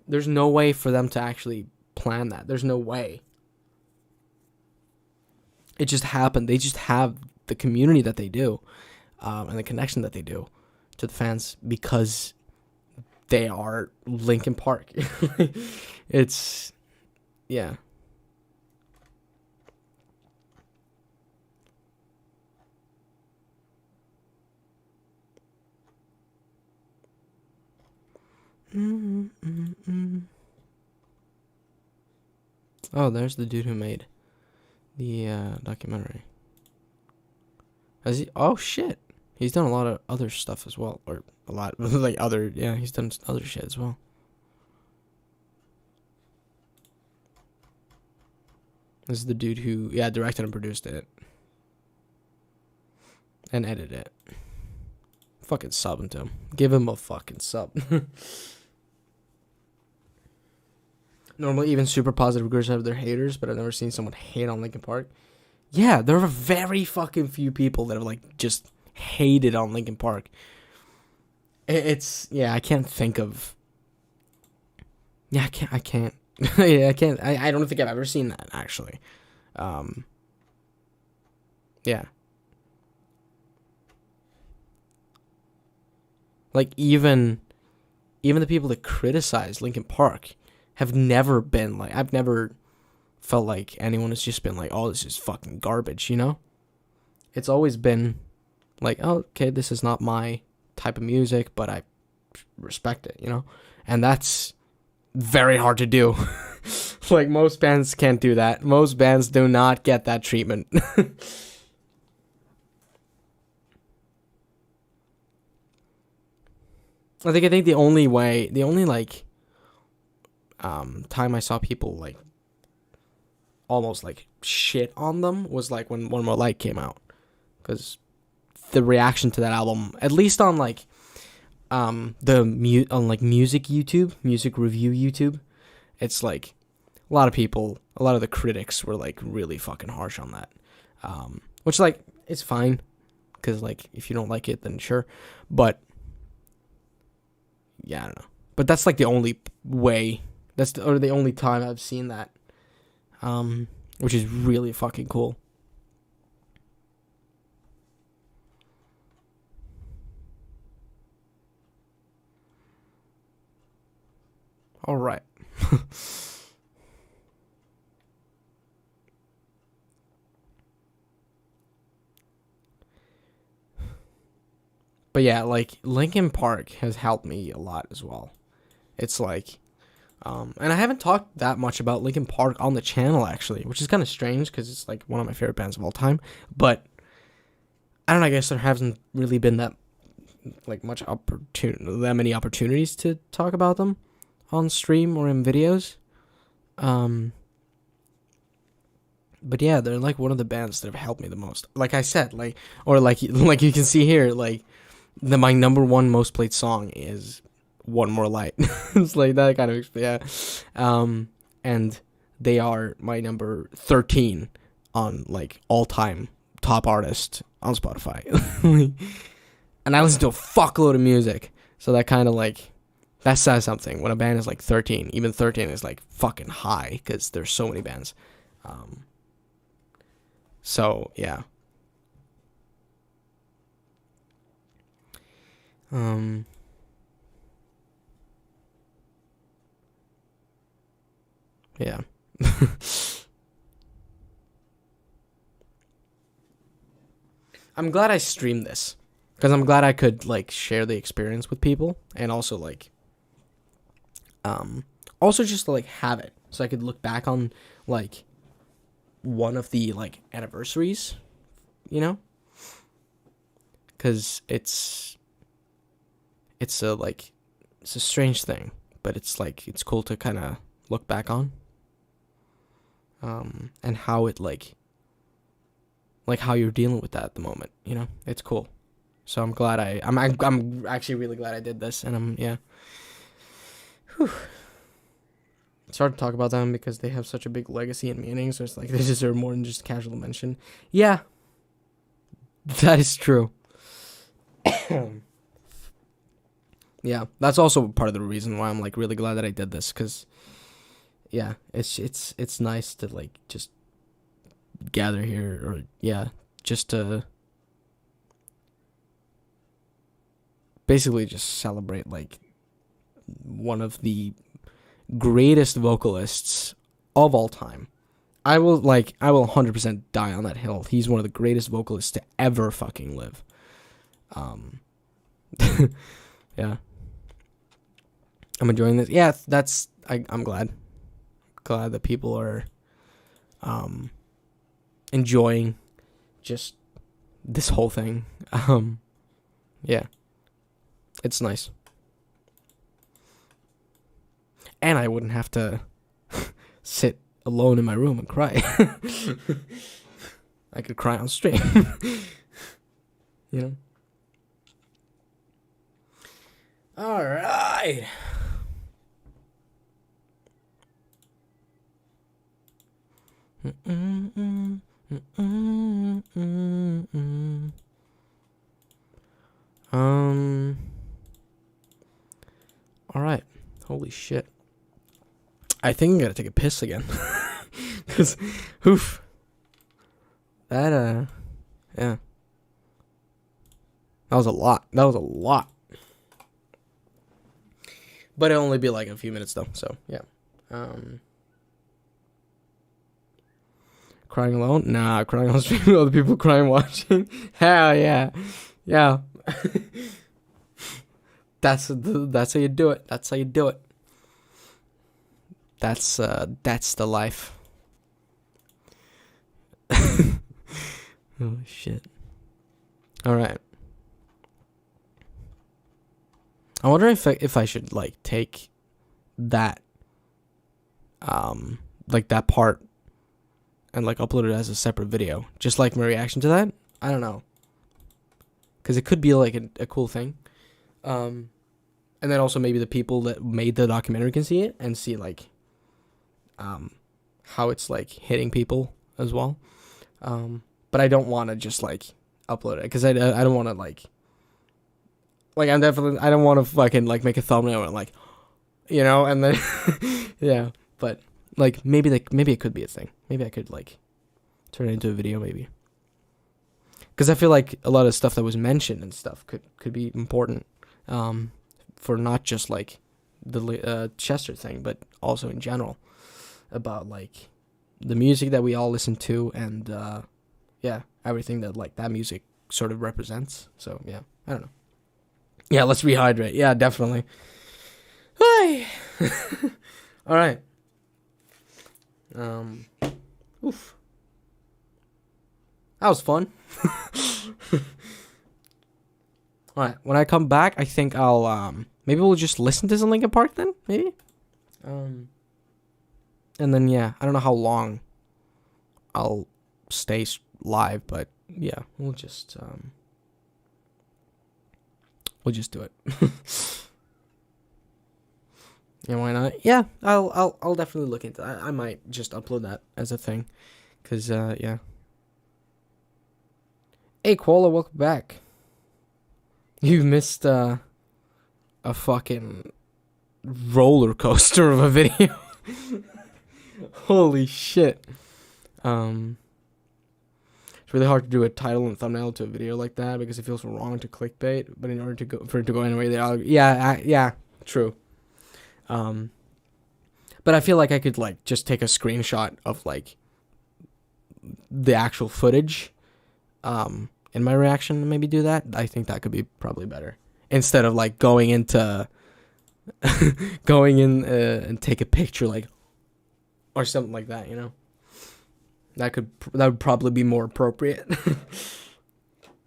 there's no way for them to actually plan that. There's no way. It just happened. They just have the community that they do, and the connection that they do to the fans because they are Linkin Park. It's, yeah. Oh, there's the dude who made the documentary. Has he? Oh shit, he's done a lot of other stuff as well, or a lot like other. Yeah, he's done other shit as well. This is the dude who directed and produced it and edited it. Fucking sub him to him. Give him a fucking sub. Normally, even super positive groups have their haters, but I've never seen someone hate on Linkin Park. Yeah, there are very fucking few people that have like just hated on Linkin Park. It's I can't think of. Yeah, I can't. Yeah, I can't. I don't think I've ever seen that actually. Yeah. Like even the people that criticize Linkin Park have never been like, I've never felt like anyone has just been like, oh, this is fucking garbage, you know? It's always been like, oh, okay, this is not my type of music, but I respect it, you know? And that's very hard to do. Like, most bands can't do that. Most bands do not get that treatment. I think the only like time I saw people like almost like shit on them was like when One More Light came out, because the reaction to that album, at least on like on like music review YouTube, it's like a lot of the critics were like really fucking harsh on that, which like it's fine, because like if you don't like it then sure, but yeah, I don't know. But that's like the only way. Or the only time I've seen that. Which is really fucking cool. All right. But yeah, like Linkin Park has helped me a lot as well. It's like, and I haven't talked that much about Linkin Park on the channel actually, which is kind of strange because it's like one of my favorite bands of all time. But I don't know. I guess there hasn't really been that many opportunities to talk about them on stream or in videos. But yeah, they're like one of the bands that have helped me the most. Like I said, like you can see here, like my number one most played song is One More Light. It's like that kind of, yeah. And they are my number 13 on like all time top artist on Spotify. And I listen to a fuckload of music, so that kind of like, that says something. When a band is like 13, even 13 is like fucking high because there's so many bands. So yeah. Yeah. I'm glad I streamed this because I'm glad I could like share the experience with people, and also like also just to like have it so I could look back on like one of the like anniversaries, you know, because it's a strange thing, but it's like it's cool to kind of look back on, and how it like how you're dealing with that at the moment, you know. It's cool. So I'm glad I'm actually really glad I did this, and yeah. Whew. It's hard to talk about them because they have such a big legacy and meaning, so it's like they deserve more than just casual mention. Yeah, that is true. Yeah, that's also part of the reason why I'm like really glad that I did this, because yeah, it's nice to like just gather here, or yeah, just to basically just celebrate like one of the greatest vocalists of all time. I will 100% die on that hill. He's one of the greatest vocalists to ever fucking live. Yeah. I'm enjoying this. Yeah, I'm glad that people are enjoying just this whole thing. Yeah. It's nice. And I wouldn't have to sit alone in my room and cry. I could cry on stream. You know? All right. All right. Holy shit. I think I'm gonna take a piss again. Cause, oof. That, yeah. That was a lot. But it'll only be like a few minutes though, so yeah. Crying alone? Nah, crying on stream with other people crying watching. Hell yeah. Yeah. That's how you do it. That's how you do it. That's the life. Holy shit. Alright. I wonder if I should like take that like that part and like upload it as a separate video, just like my reaction to that. I don't know, because it could be like a cool thing, and then also maybe the people that made the documentary can see it and see like how it's like hitting people as well. But I don't want to just like upload it because I don't want to like I don't want to fucking like make a thumbnail and like, you know, and then yeah, but like maybe it could be a thing. Maybe I could like turn it into a video maybe. Because I feel like a lot of stuff that was mentioned and stuff could be important for not just like the Chester thing, but also in general about like the music that we all listen to and yeah, everything that like that music sort of represents. So yeah, I don't know. Yeah, let's rehydrate. Yeah, definitely. Hi. All right. Oof. That was fun. All right, when I come back, I think I'll maybe we'll just listen to some Linkin Park then, maybe. And then yeah, I don't know how long I'll stay live, but yeah, we'll just do it. Yeah, why not? Yeah, I'll definitely look into that. I might just upload that as a thing, cause yeah. Hey, Koala, welcome back. You missed a fucking roller coaster of a video. Holy shit. It's really hard to do a title and thumbnail to a video like that because it feels wrong to clickbait. But in order to for it to go anyway, yeah, true. But I feel like I could like just take a screenshot of like the actual footage, in my reaction and maybe do that. I think that could be probably better instead of like going into going in and take a picture like or something like that, you know. That would probably be more appropriate.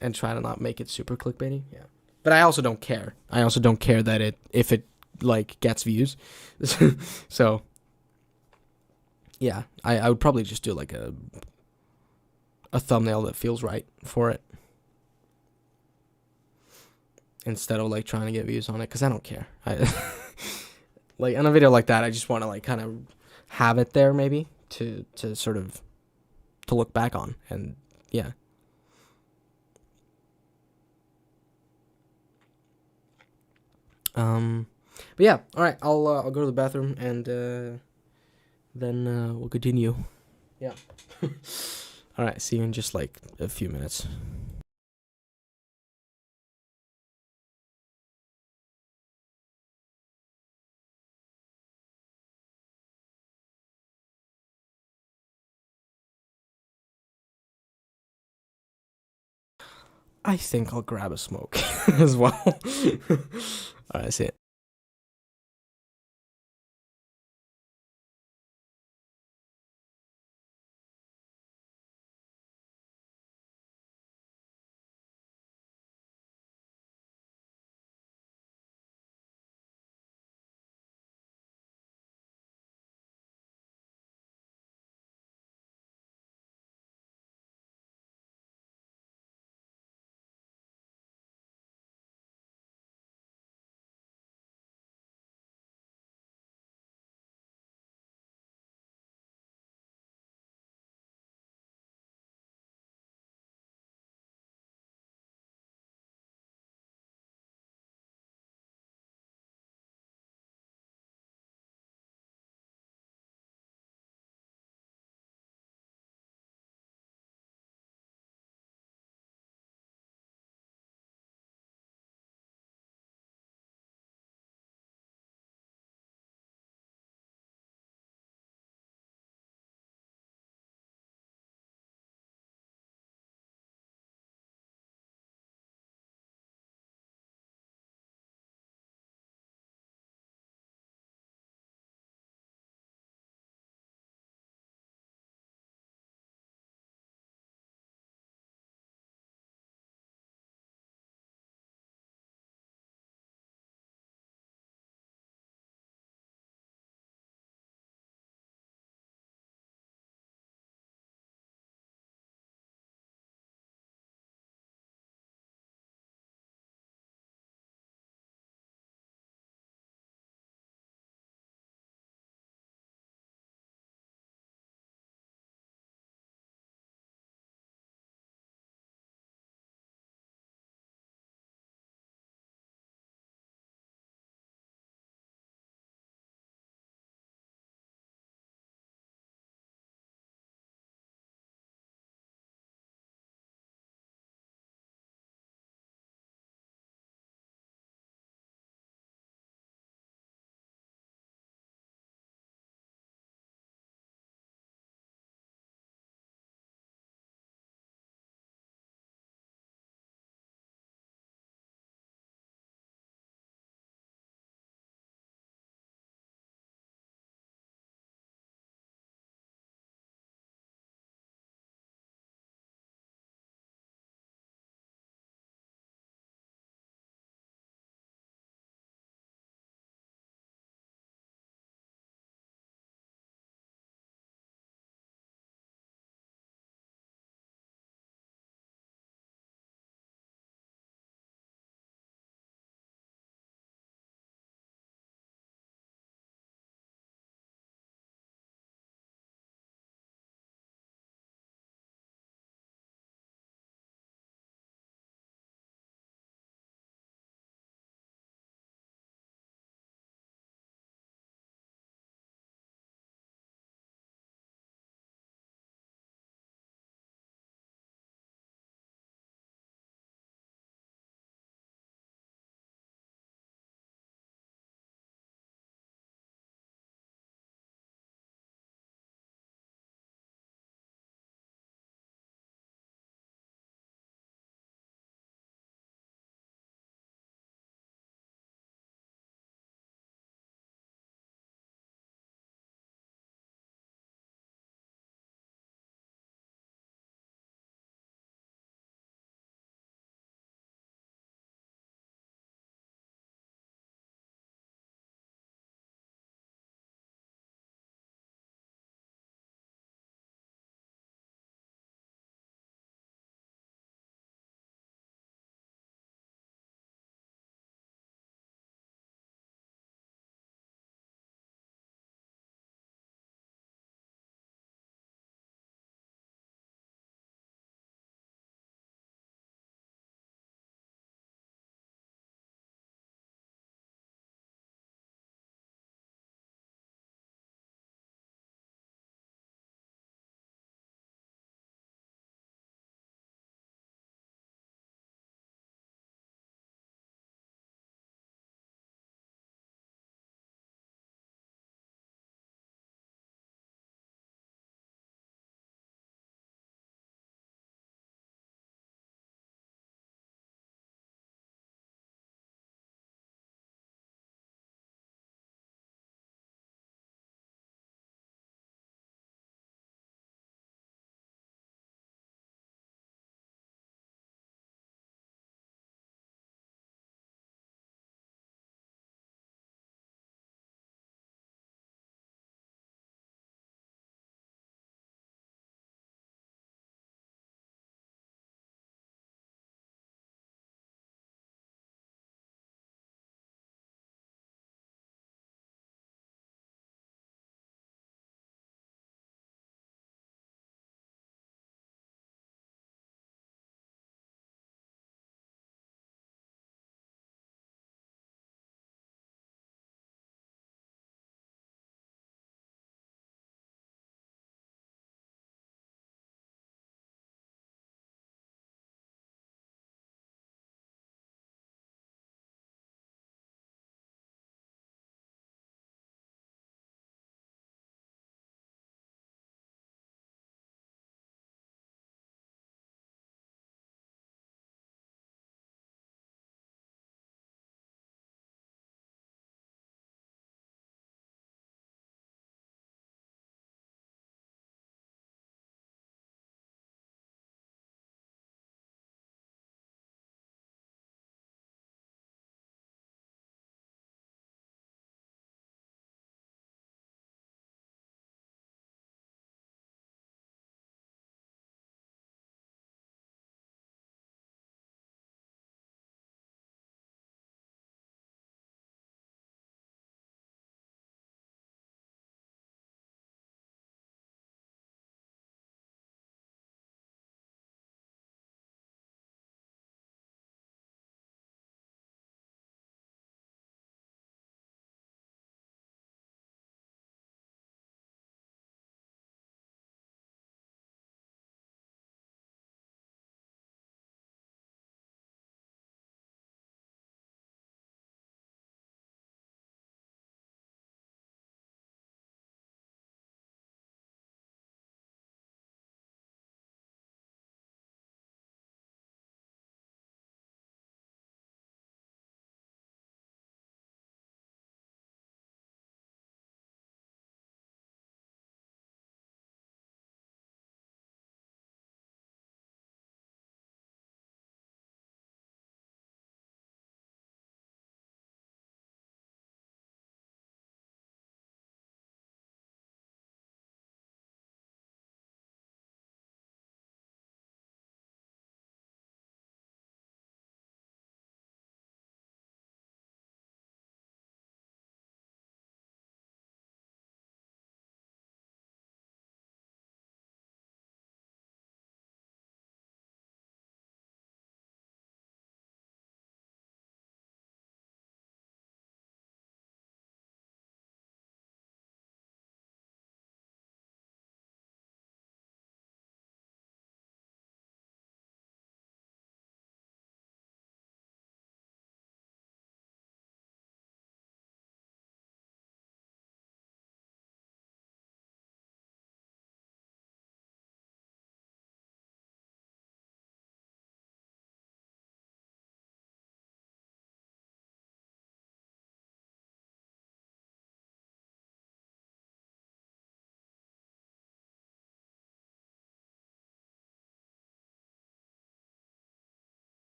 And try to not make it super clickbaity. Yeah. But I also don't care. I also don't care that if it like gets views. So yeah, I would probably just do like a thumbnail that feels right for it instead of like trying to get views on it, because I don't care. Like on a video like that, I just want to like kind of have it there maybe to sort of to look back on, and yeah. But yeah, all right, I'll go to the bathroom and then we'll continue. Yeah. All right, see you in just like a few minutes. I think I'll grab a smoke as well. All right, see it.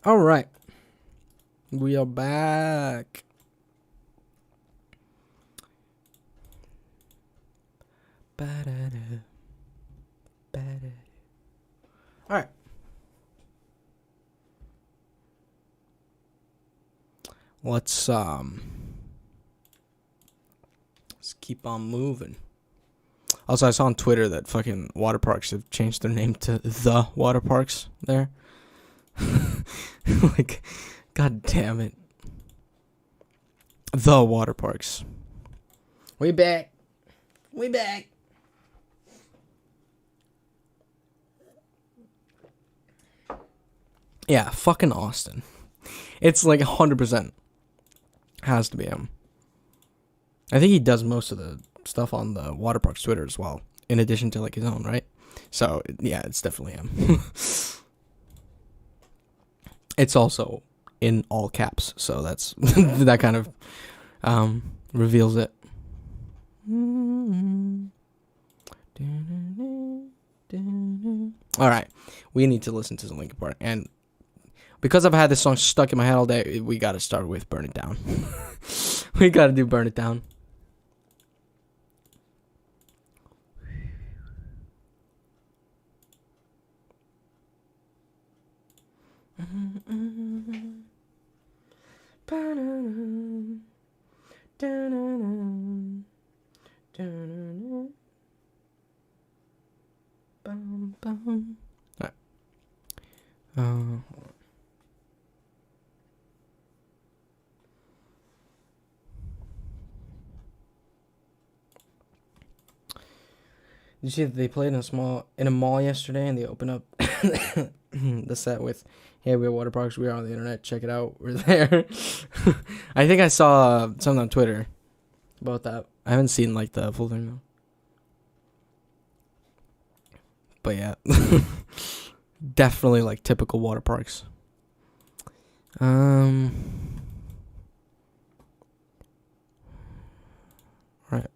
All right. We are back. Ba-da-da. Ba-da-da. All right. Let's keep on moving. Also, I saw on Twitter that fucking water parks have changed their name to the water parks there. Like, god damn it. The water parks. We back. We back. Yeah, fucking Austin. It's like 100% has to be him. I think he does most of the stuff on the water park's Twitter as well, in addition to like his own, right? So yeah, it's definitely him. It's also in all caps, so that's that kind of reveals it. All right, we need to listen to some Linkin Park, and because I've had this song stuck in my head all day, we got to start with Burn It Down. We got to do Burn It Down. Alright. Did you see that they played in a mall yesterday, and they opened up the set with, "Hey, we have water parks. We are on the internet. Check it out. We're there." I think I saw something on Twitter about that. I haven't seen like the full thing though. But yeah, definitely like typical water parks. Right.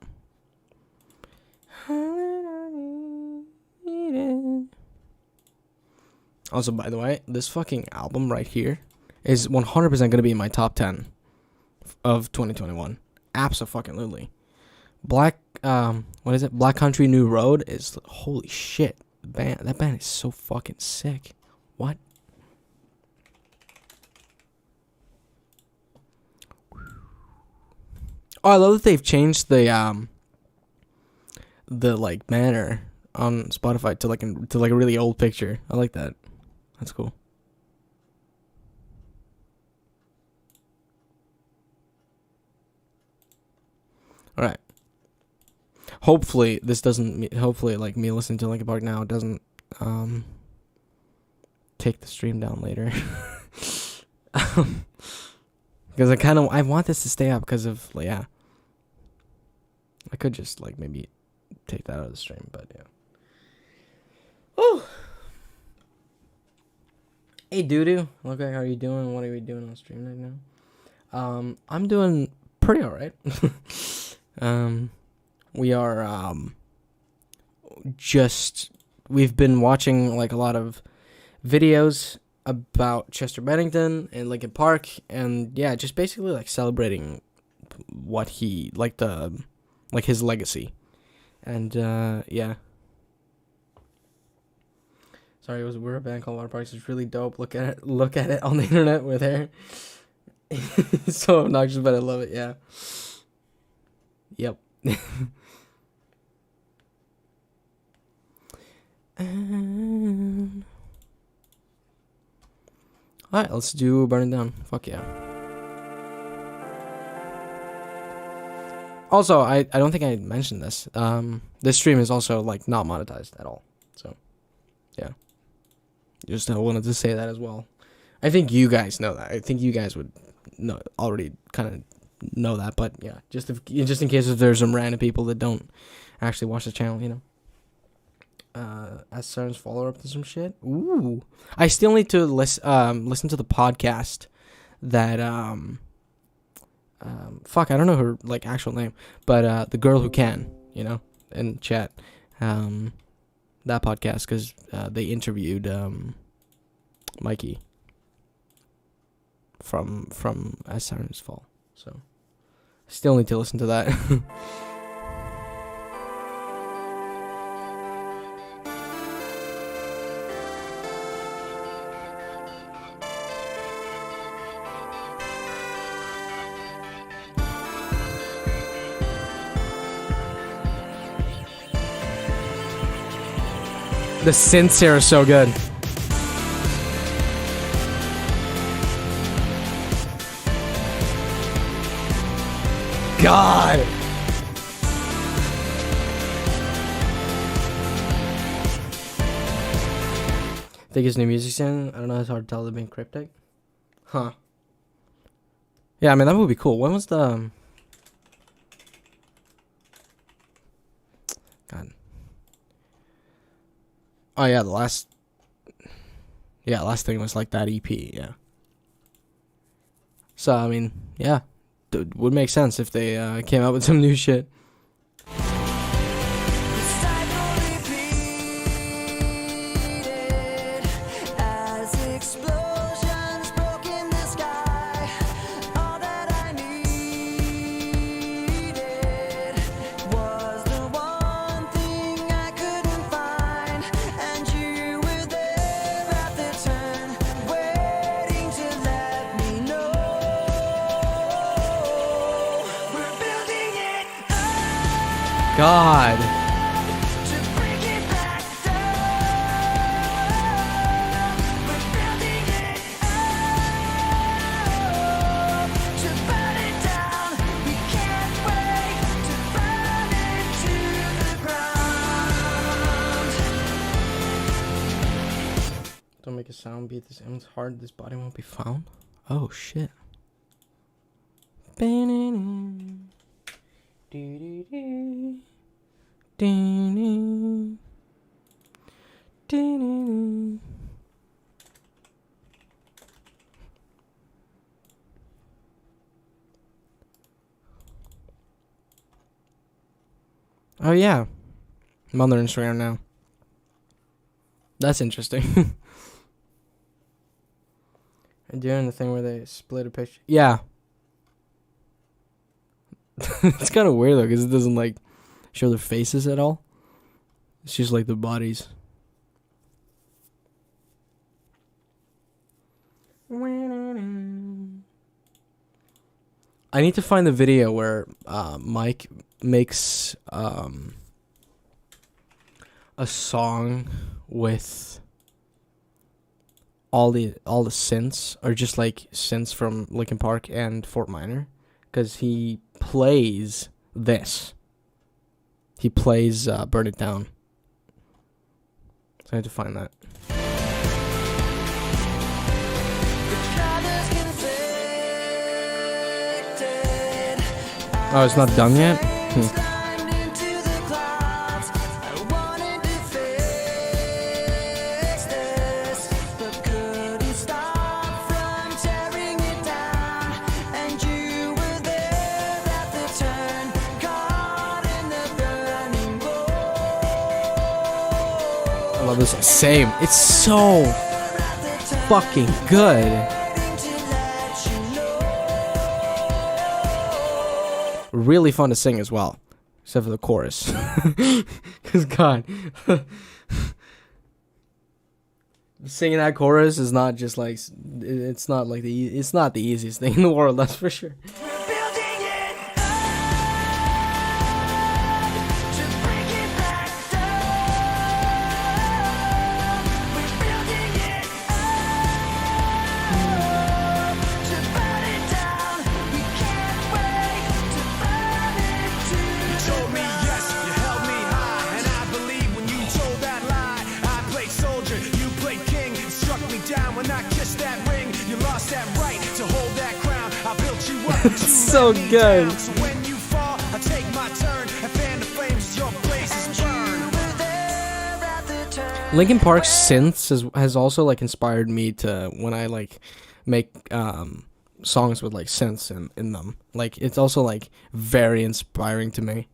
Also, by the way, this fucking album right here is 100% going to be in my top 10 of 2021. Abso-fucking-lutely. Black Country New Road is, holy shit. That band is so fucking sick. What? Oh, I love that they've changed the like banner on Spotify to like a really old picture. I like that. That's cool. All right. Hopefully this doesn't. Hopefully, like me listening to Linkin Park now doesn't take the stream down later. Because I want this to stay up because of yeah. I could just like maybe take that out of the stream, but yeah. Oh. Hey Doodoo, look, how are you doing? What are we doing on stream right now? I'm doing pretty alright. We are we've been watching like a lot of videos about Chester Bennington and Linkin Park, and yeah, just basically like celebrating what he like his legacy, and yeah. Sorry, we're a band called Water Parks. It's really dope. Look at it on the internet with hair. It's so obnoxious, but I love it. Yeah. Yep. Alright, let's do Burn It Down. Fuck yeah. Also, I don't think I mentioned this. This stream is also like not monetized at all. So, yeah. Just wanted to say that as well. I think you guys know that. I think you guys would know already kind of know that, but yeah, just in case if there's some random people that don't actually watch the channel, you know. As Sarah's follow-up to some shit. Ooh. I still need to listen to the podcast that fuck, I don't know her like actual name, but the girl who can, you know, in chat. That podcast, because they interviewed Mikey. from As Sirens Fall. So still need to listen to that. The synths here are so good. God. Think his new music's in? I don't know, it's hard to tell, they're being cryptic. Huh. Yeah, I mean, that would be cool. When was the... God. Oh, yeah, the last... Yeah, last thing was like that EP, yeah. So, I mean, yeah. It would make sense if they came out with some new shit. God. Don't make a sound, beat this aim's hard, this body won't be found. Oh shit. Oh yeah, I'm on their Instagram now. That's interesting. And doing the thing where they split a picture. Yeah. It's kind of weird though, because it doesn't like show their faces at all. It's just like the bodies. I need to find the video where Mike makes a song with all the synths, or just like synths from Linkin Park and Fort Minor, because he plays this. He plays Burn It Down. So I had to find that. Oh, it's not done yet? I love this. Same. It's so fucking good. Really fun to sing as well, except for the chorus. Cause God, singing that chorus is not just like it's not the easiest thing in the world. That's for sure. It's so good. Linkin Park's synths has also like inspired me to, when I like make songs with like synths in them. Like it's also like very inspiring to me.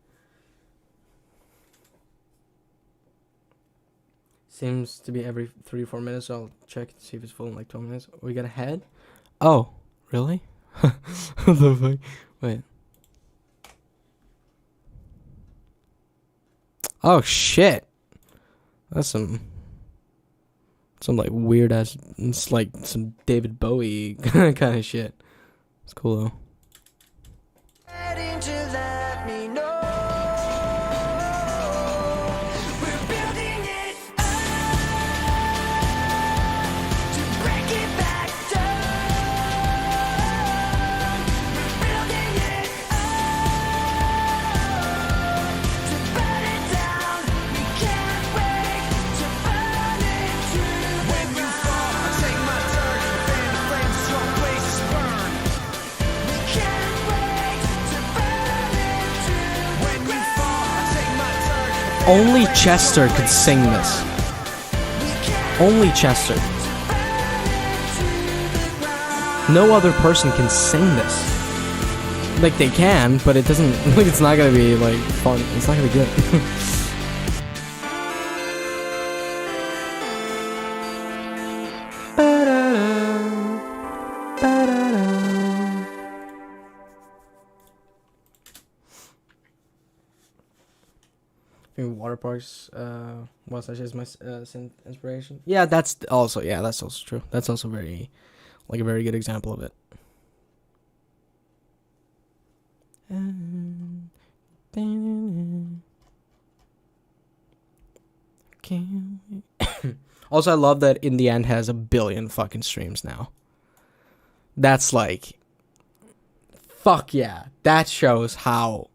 Seems to be every 3 or 4 minutes. So I'll check to see if it's full in like 12 minutes. We got ahead. Oh, Really? What the fuck? Wait. Oh shit. That's some like weird ass. It's like some David Bowie kind of shit. It's cool though. Only Chester could sing this. Only Chester. No other person can sing this. Like, they can, but it doesn't, like, it's not gonna be, like, fun. It's not gonna be good. Water parks was such as my synth inspiration. Yeah, that's also true. That's also very, like, a very good example of it. Also, I love that In the End has 1 billion fucking streams now. That's like, fuck yeah. That shows how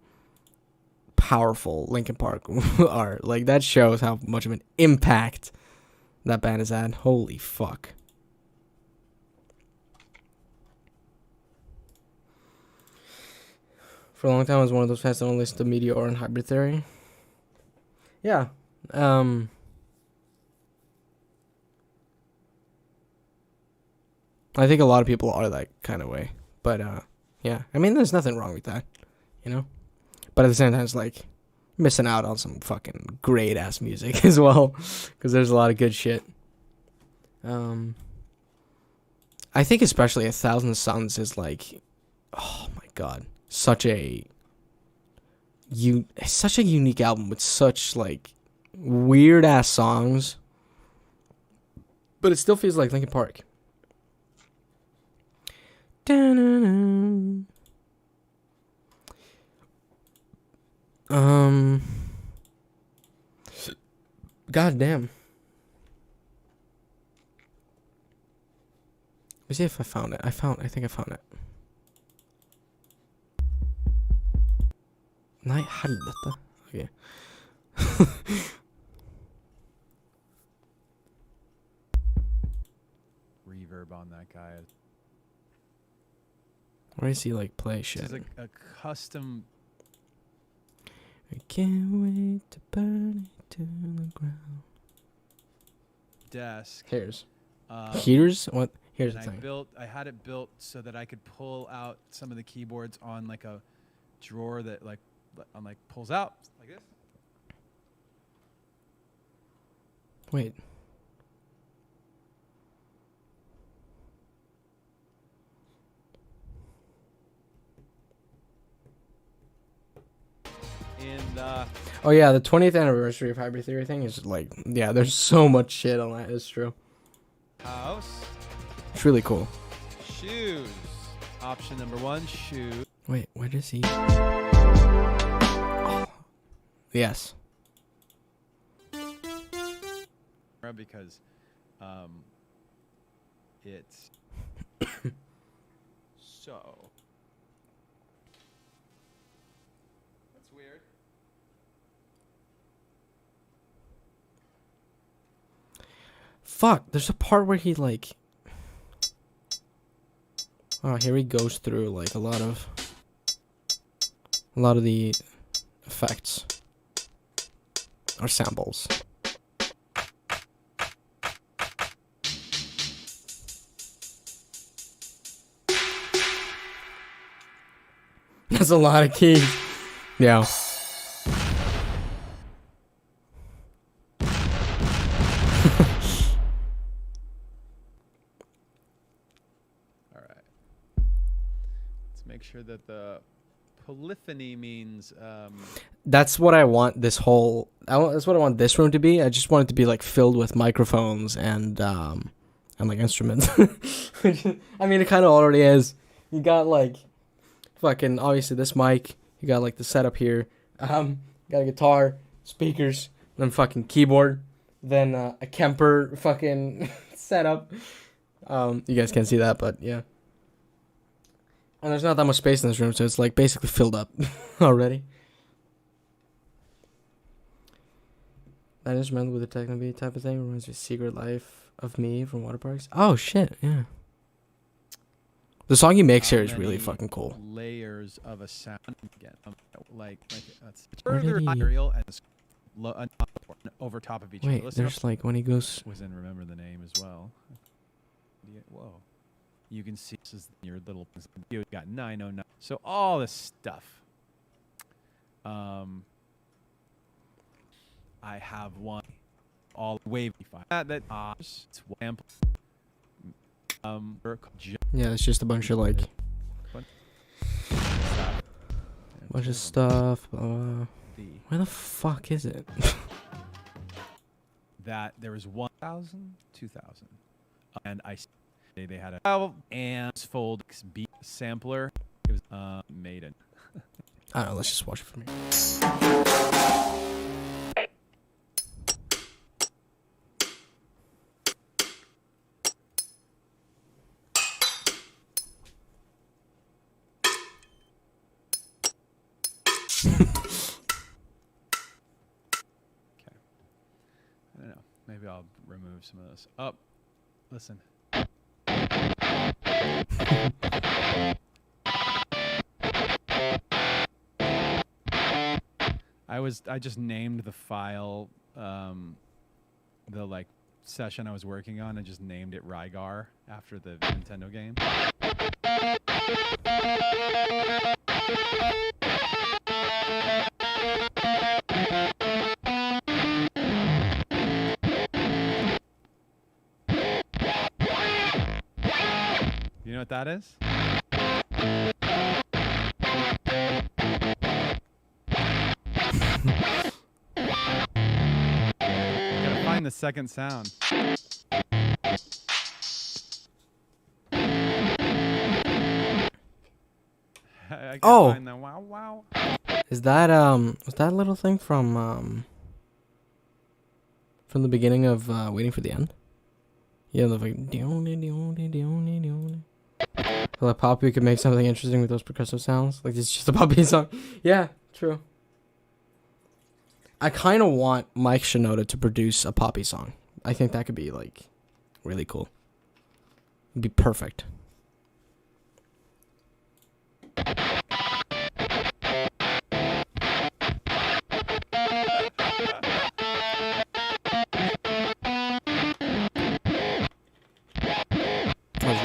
powerful Linkin Park are. Like, that shows how much of an impact that band has had. Holy fuck. For a long time I was one of those fans that only listened to Meteor and Hybrid Theory. Yeah. I think a lot of people are that kind of way. But yeah. I mean, there's nothing wrong with that, you know? But at the same time, it's like missing out on some fucking great ass music as well, because there's a lot of good shit. I think especially 1,000 Suns is like, oh my god, such a unique album with such like weird ass songs, but it still feels like Linkin Park. God damn. Let me see if I found it. I think I found it. Nej, helvete. Okay. Reverb on that guy. Where does he like play shit? This is a custom. I can't wait to burn it to the ground. Desk. Here's. Here's what? Here's the And thing. I had it built so that I could pull out some of the keyboards on like a drawer that pulls out like this. Wait. And oh yeah, the 20th anniversary of Hybrid Theory thing is like, yeah, there's so much shit on that. It's true. House. It's really cool. Shoes. Option number 1, shoe. Wait, where does he? Oh. Yes. Because it's so. That's weird. Fuck, there's a part where he like. Oh, here he goes through like a lot of the effects or samples. That's a lot of keys. Yeah. make sure that the polyphony means. That's what I want this whole. That's what I want this room to be. I just want it to be like filled with microphones and like instruments. I mean, it kind of already is. You got like, fucking obviously this mic. You got like the setup here. You got a guitar, speakers, then fucking keyboard, then a Kemper fucking setup. You guys can't see that, but yeah. And there's not that much space in this room, so it's like basically filled up already. That instrumental with the techno beat type of thing reminds me of Secret Life of Me from Water Parks. Oh shit, yeah. The song he makes here is really fucking cool. Layers of a sound again, like that's further material and over top of each other. Wait, there's like when he goes. Was in Remember the Name as well. Whoa. You can see this is your little. You got 909. So all this stuff. I have one. All wavy file. That it's amp. Yeah, it's just a bunch of like. Bunch of stuff. Where the fuck is it? That there was 1,000, 2,000, and they had a and fold beat sampler. It was Maiden. I don't know. Let's just watch it for me. I don't know. Maybe I'll remove some of this. Oh, listen. I just named the file, the like session I was working on. I just named it Rygar after the Nintendo game. You know what that is? Gotta find the second sound. I Oh, find the wow wow. Is that was that little thing from the beginning of Waiting for the End? Yeah, the like so like Poppy could make something interesting with those percussive sounds. Like it's just a Poppy song. Yeah, true. I kind of want Mike Shinoda to produce a Poppy song. I think that could be like really cool. It'd be perfect.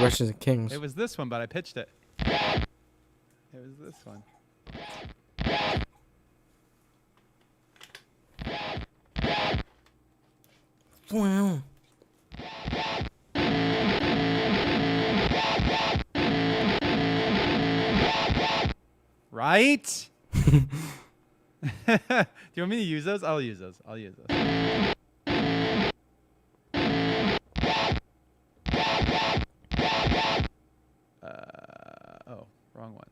Wretches and Kings. It was this one, but I pitched it. It was this one. Wow. Right? Do you want me to use those? I'll use those. I'll use those. Oh, wrong one.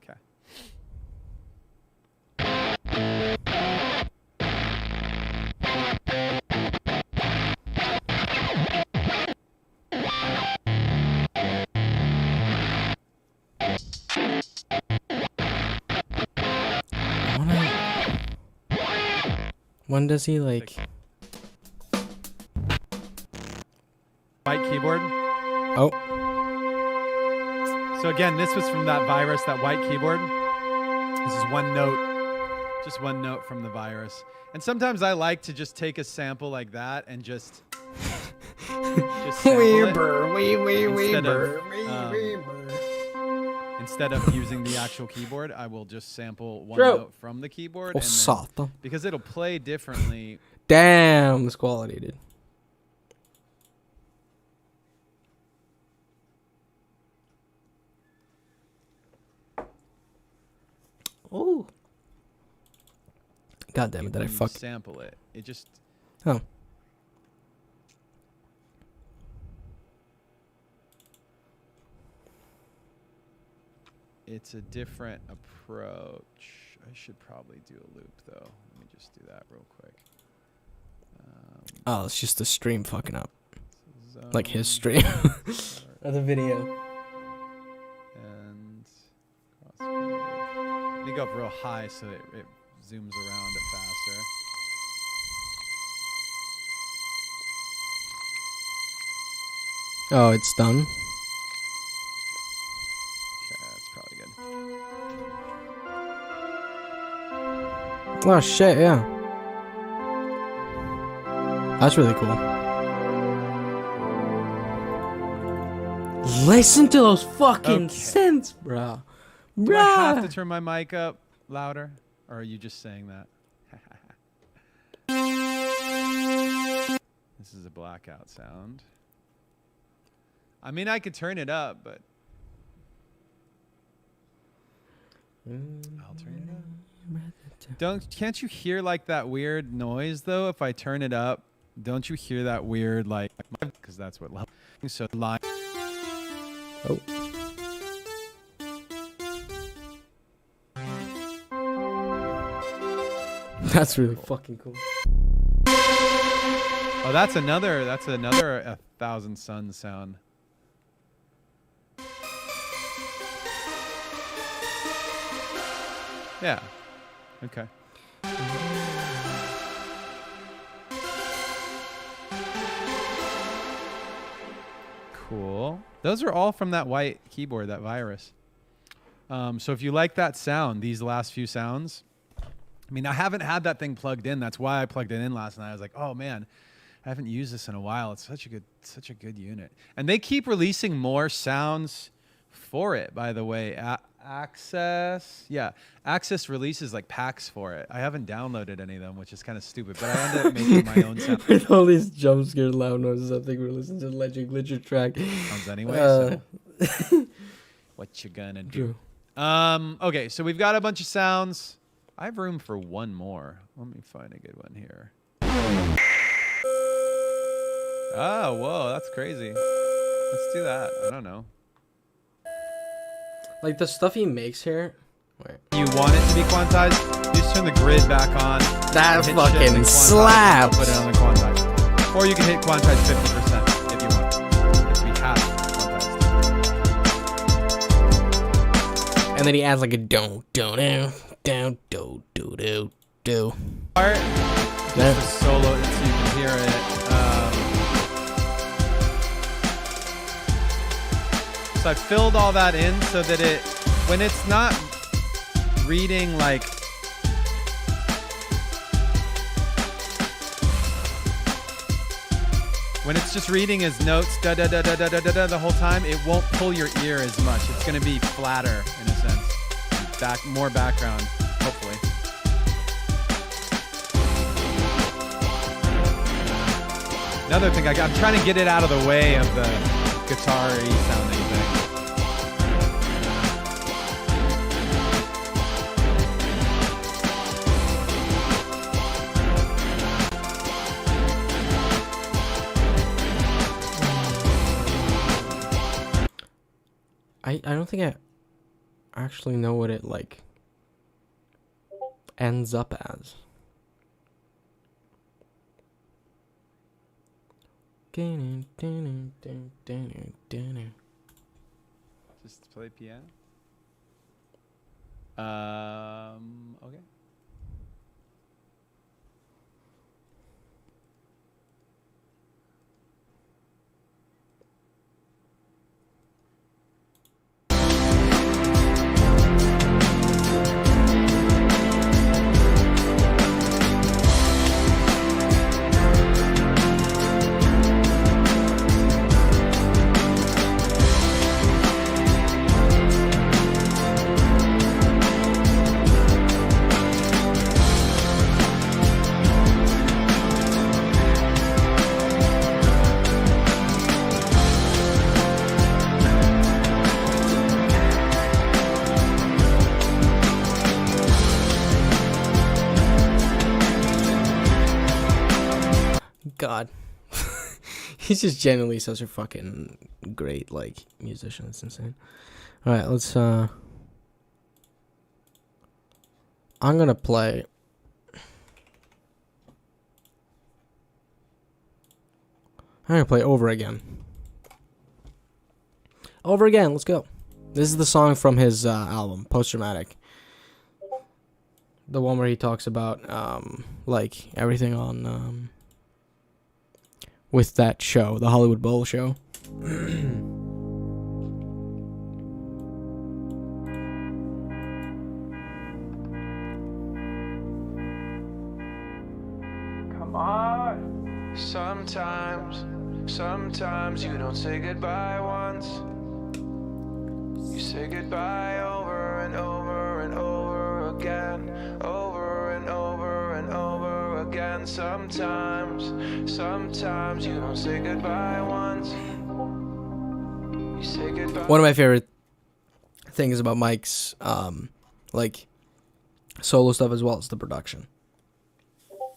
Okay. When does he like? White keyboard. Oh. So again, this was from that virus, that white keyboard. This is one note, just one note from the virus. And sometimes I like to just take a sample like that and just sample it. Instead of using the actual keyboard, I will just sample one note from the keyboard. And then, because it'll play differently. Damn, this quality, dude. Oh. God damn it! Did I fuck? Sample it. It just. Oh. It's a different approach. I should probably do a loop though. Let me just do that real quick. Oh, it's just the stream fucking up. Like his stream. Or the video. And let me go up real high so it zooms around it faster. Oh, it's done. Okay, that's probably good. Oh shit, yeah. That's really cool. Listen to those fucking synths, bro. Do I have to turn my mic up louder? Or are you just saying that? This is a blackout sound. I mean, I could turn it up, but I'll turn it up. Can't you hear like that weird noise though? If I turn it up, don't you hear that weird like? Because that's what level. So live. Oh. That's really fucking cool. Oh, that's another 1,000 Suns sound. Yeah. Okay. Cool. Those are all from that white keyboard, that virus. So if you like that sound, these last few sounds, I mean, I haven't had that thing plugged in. That's why I plugged it in last night. I was like, oh man, I haven't used this in a while. It's such a good unit. And they keep releasing more sounds for it, by the way. Access releases like packs for it. I haven't downloaded any of them, which is kind of stupid, but I ended up making my own sound. With all these jump scare loud noises, I think we're listening to the Legend Glitcher track. Sounds anyway, so what you gonna do? Okay, so we've got a bunch of sounds. I have room for one more. Let me find a good one here. Oh, whoa, that's crazy. Let's do that. I don't know. Like the stuff he makes here. Wait. You want it to be quantized? You just turn the grid back on. That hit fucking shift and quantize, slaps. Put it on the quantize. Or you can hit quantize 50% if you want. If we have quantized. And then he adds like a do. Part, just a solo, so you can hear it. So I filled all that in so that when it's not reading like when it's just reading as notes da da da da da da da the whole time, it won't pull your ear as much. It's gonna be flatter in a sense. More background, hopefully. Another thing, I'm trying to get it out of the way of the guitar-y sounding thing. I don't think I actually know what it like ends up as. Just play piano. Okay. God. He's just genuinely such a fucking great, like, musician. It's insane. Alright, let's, I'm gonna play... Over Again. Over Again, let's go. This is the song from his album, Post Traumatic. The one where he talks about, like, everything on, with that show, the Hollywood Bowl show. Come on. Sometimes you don't say goodbye once. You say goodbye over and over and over again. Over and over and over again. Sometimes you don't say goodbye once. You say goodbye. One of my favorite things about Mike's, like, solo stuff as well as the production.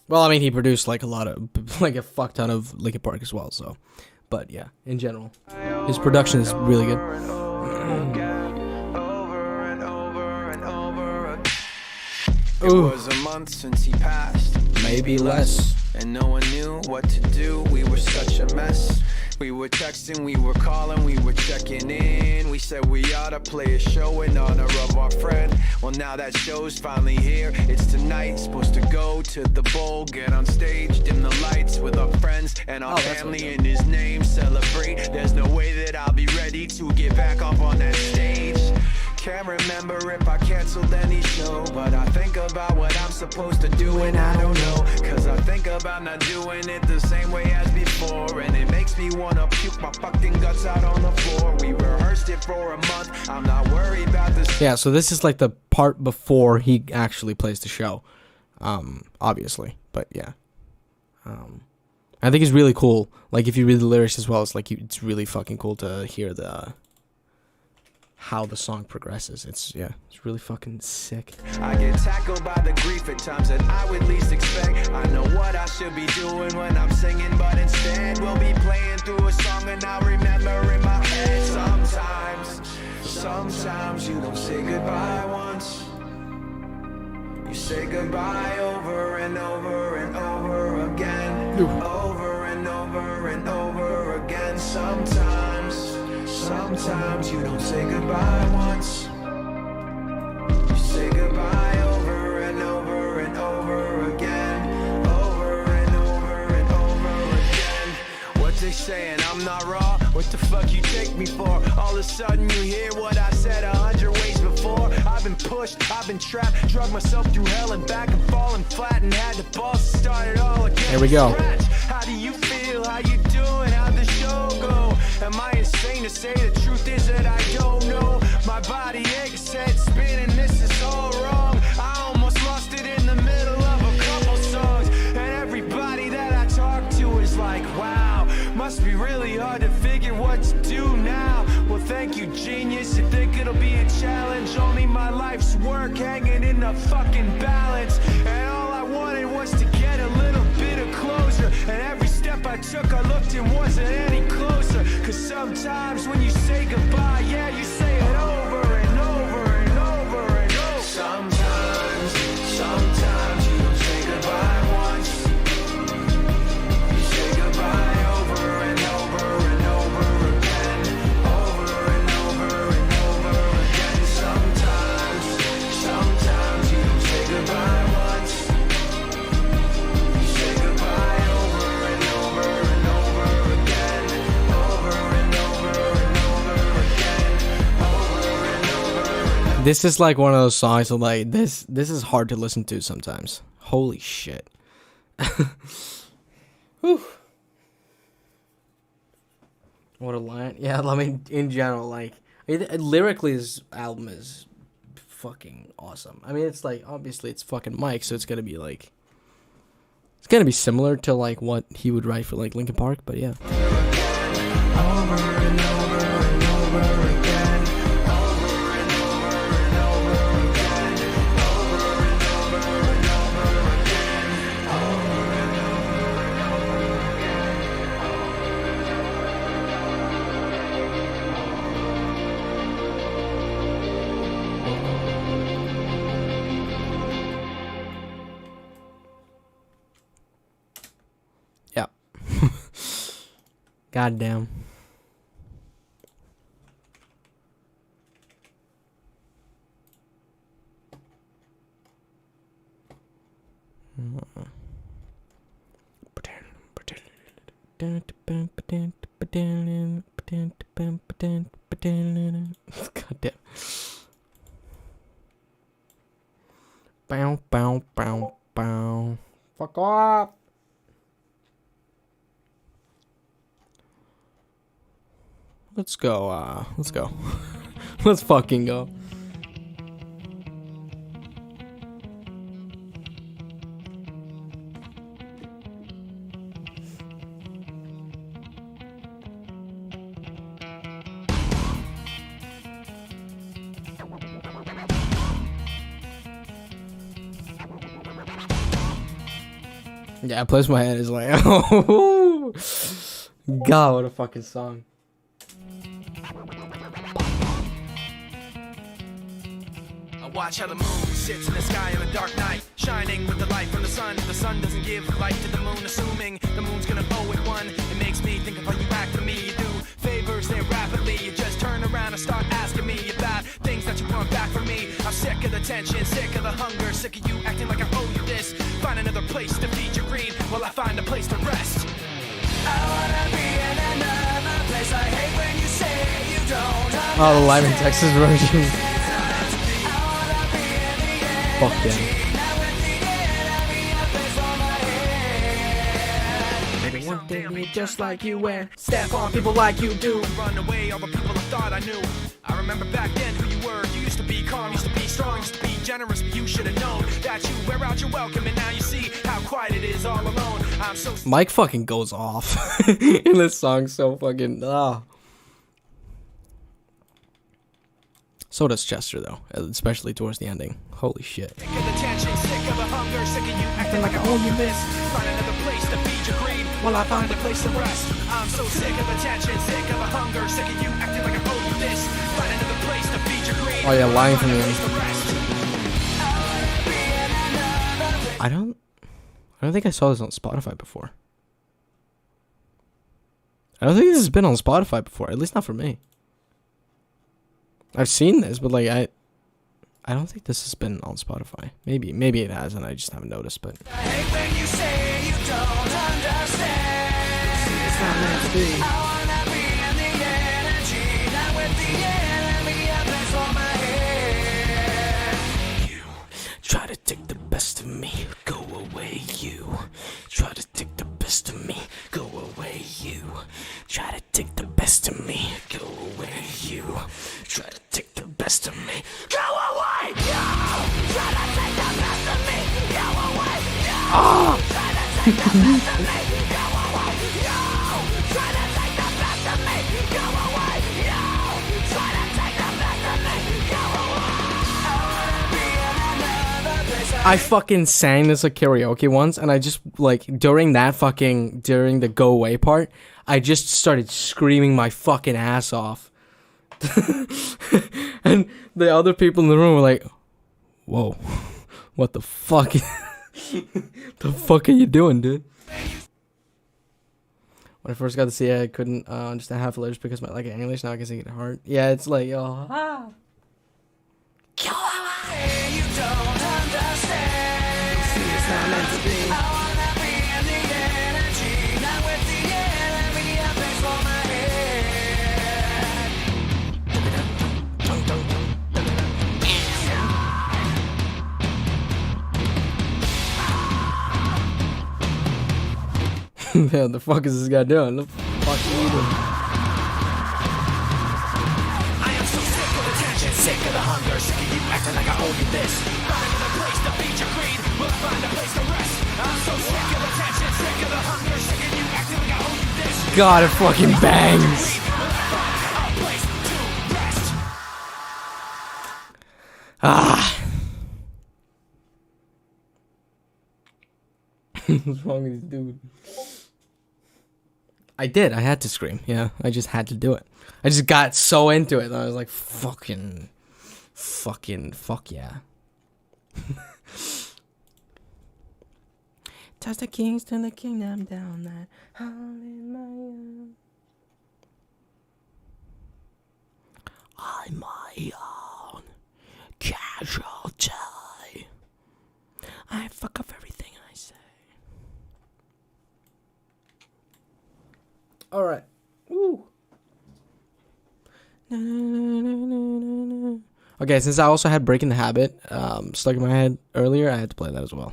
Well, I mean, he produced, like, a fuck ton of Linkin Park as well, so. But, yeah, in general. His production is really good. It was a month since he passed. Maybe less. And no one knew what to do. We were such a mess. We were texting, we were calling, we were checking in. We said we ought to play a show in honor of our friend. Well, now that show's finally here. It's tonight, supposed to go to the bowl, get on stage, dim the lights with our friends and our family in his name. Celebrate. There's no way that I'll be ready to get back up on that stage. Can't remember if I canceled any show, but I think about what I'm supposed to do and I don't know. Cause I think about not doing it the same way as before, and it makes me wanna puke my fucking guts out on the floor. We rehearsed it for a month, I'm not worried about this. Yeah, so this is like the part before he actually plays the show. Obviously, but yeah. I think it's really cool. Like, if you read the lyrics as well, it's like it's really fucking cool to hear how the song progresses. It's really fucking sick. I get tackled by the grief at times that I would least expect. I know what I should be doing when I'm singing, but instead we'll be playing through a song and I'll remember in my head. Sometimes you don't say goodbye once. You say goodbye over and over and over again. Over and over and over again. Sometimes you don't say goodbye once. You say goodbye over and over and over again. Over and over and over again. What they saying, I'm not raw? What the fuck you take me for? All of a sudden you hear what I said 100 ways before. I've been pushed, I've been trapped, drug myself through hell and back and falling flat and had the balls to start it all again. Here we go. How do you feel? How you doing? How'd the show go? Am I insane to say the truth is that I don't know? My body aches, head spinning, this is all wrong. I almost lost it in the middle of a couple songs. And everybody that I talk to is like, wow, must be really hard to figure what to do now. Well, thank you, genius. You think it'll be a challenge? Only my life's work hanging in the fucking balance. And all I wanted was to get a little bit of closure. And every step I took, I looked and wasn't any closer. Cause sometimes when you say goodbye, yeah, you say it over and over and over and over. Sometimes you don't say goodbye once. You say goodbye over and over and over again. Over and over and over again. Sometimes you don't say goodbye once. You say goodbye over and over and over again. Over and over and over again. Over and over. This is like one of those songs that, like, this is hard to listen to sometimes. Holy shit. Whew. What a line. Yeah, I mean, in general, like, lyrically, this album is fucking awesome. I mean, it's like, obviously, it's fucking Mike, so it's gonna be like, it's gonna be similar to, like, what he would write for, like, Linkin Park, but yeah. Over and over and over again. Over and over and over again. Over and over and over again. Over and over and over again. Goddamn. Goddamn. Bow, bow, bow, bow. Fuck off. Let's go, let's go. Let's fucking go. Yeah, Place My Head is like, oh, God, what a fucking song. I watch how the moon sits in the sky on a dark night, shining with the light from the sun. The sun doesn't give light to the moon, assuming the moon's gonna owe it one. It makes me think of how you act for me. You do favors there rapidly. You just turn around and start asking me about things that you want back from me. I'm sick of the tension, sick of the hunger, sick of you acting like I owe you this. Find another place to feed your greed while I find a place to rest. I wanna be in another place. I hate when you say you don't. Oh, the Live in Texas version. Fuck yeah. Maybe one day me just like you and step on people like you do. Run away all the people I thought I knew. I remember back then who you were. You used to be calm, used to be strong, used to be generous, but you should have known that you wear out your welcome, and now you see how quiet it is all alone. I'm so Mike fucking goes off in this song, so fucking So does Chester though, especially towards the ending. Holy shit. Sick of the tension, sick of the hunger, sick of you acting like I owe you this. Find another place to feed your greed while I find a place to rest. I'm so sick of the tension, sick of the hunger, sick of you acting like I owe you this. Find another place to feed your greed. Oh yeah, lying from the end. I don't think I saw this on Spotify before. I don't think this has been on Spotify before, at least not for me. I've seen this, but like I don't think this has been on Spotify. Maybe it has, and I just haven't noticed. But I hate when you say you don't understand. It's not meant to be. I wanna be in the energy, not with the enemy. I place on my head. You try to take the best of me, go away. You try to take the best of me, go away. You try to take the best of me, go away. You try to take the best of me, go away. You try to take the best of me, go away. You try to take the best of me, go away. You try to take the best of me, go away. You try to take the best of me, go away. I fucking sang this at karaoke once, and I just like during the go away part, I just started screaming my fucking ass off. And the other people in the room were like, whoa, what the fuck? The fuck are you doing, dude? When I first got to see it, I couldn't understand half the lyrics because my like English, now I can sing it hard. Yeah, it's like, oh. Ah. You don't understand. See, it's not meant to be. I wanna be in the energy, not with the enemy. I place for my Yeah, what the fuck is this guy doing? What the fuck are you doing? I am so sick of the tension, sick of the hunger, sick of you acting like I owe you this. Find another place to feed your greed, we'll find a place to rest. I'm so sick of the tension, sick of the hunger, sick of you acting like I owe you this. God, it fucking bangs. Ah. What's wrong with this dude? I had to scream. Yeah, I just had to do it. I just got so into it. And I was like, fuck yeah. Touch the kings, turn the kingdom down. That I'm my own casualty. I fuck up everything I say. All right. Woo. Okay, since I also had Breaking the Habit stuck in my head earlier, I had to play that as well.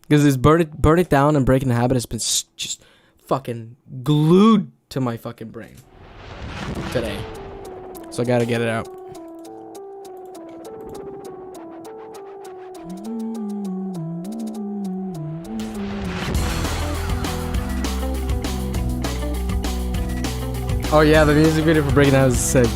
Because this Burn It Down and Breaking the Habit has been just fucking glued to my fucking brain today. So I gotta get it out. Oh yeah, the music video for Breaking Down is sick.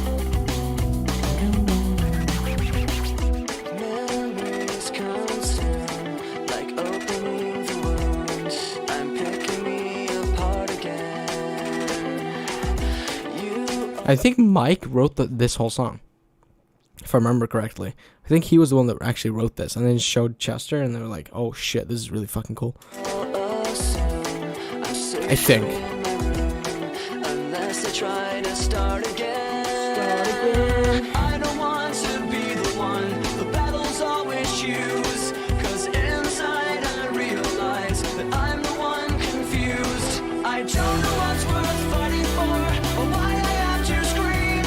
I think Mike wrote this whole song, if I remember correctly. I think he was the one that actually wrote this, and then showed Chester, and they were like, "Oh shit, this is really fucking cool." I think. Unless I try to start again. I don't want to be the one the battles always choose. 'Cause inside I realize that I'm the one confused. I don't know what's worth fighting for, or why I have to scream.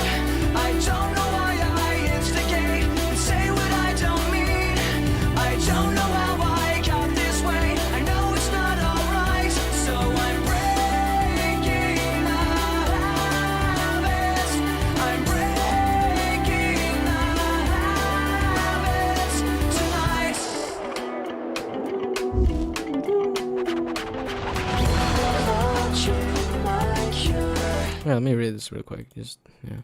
I don't know why I instigate and say what I don't mean. I don't know how I got this way. I know it's not alright, so I'm breaking the habits. I'm breaking the habits tonight. Yeah, let me read this real quick. Just yeah.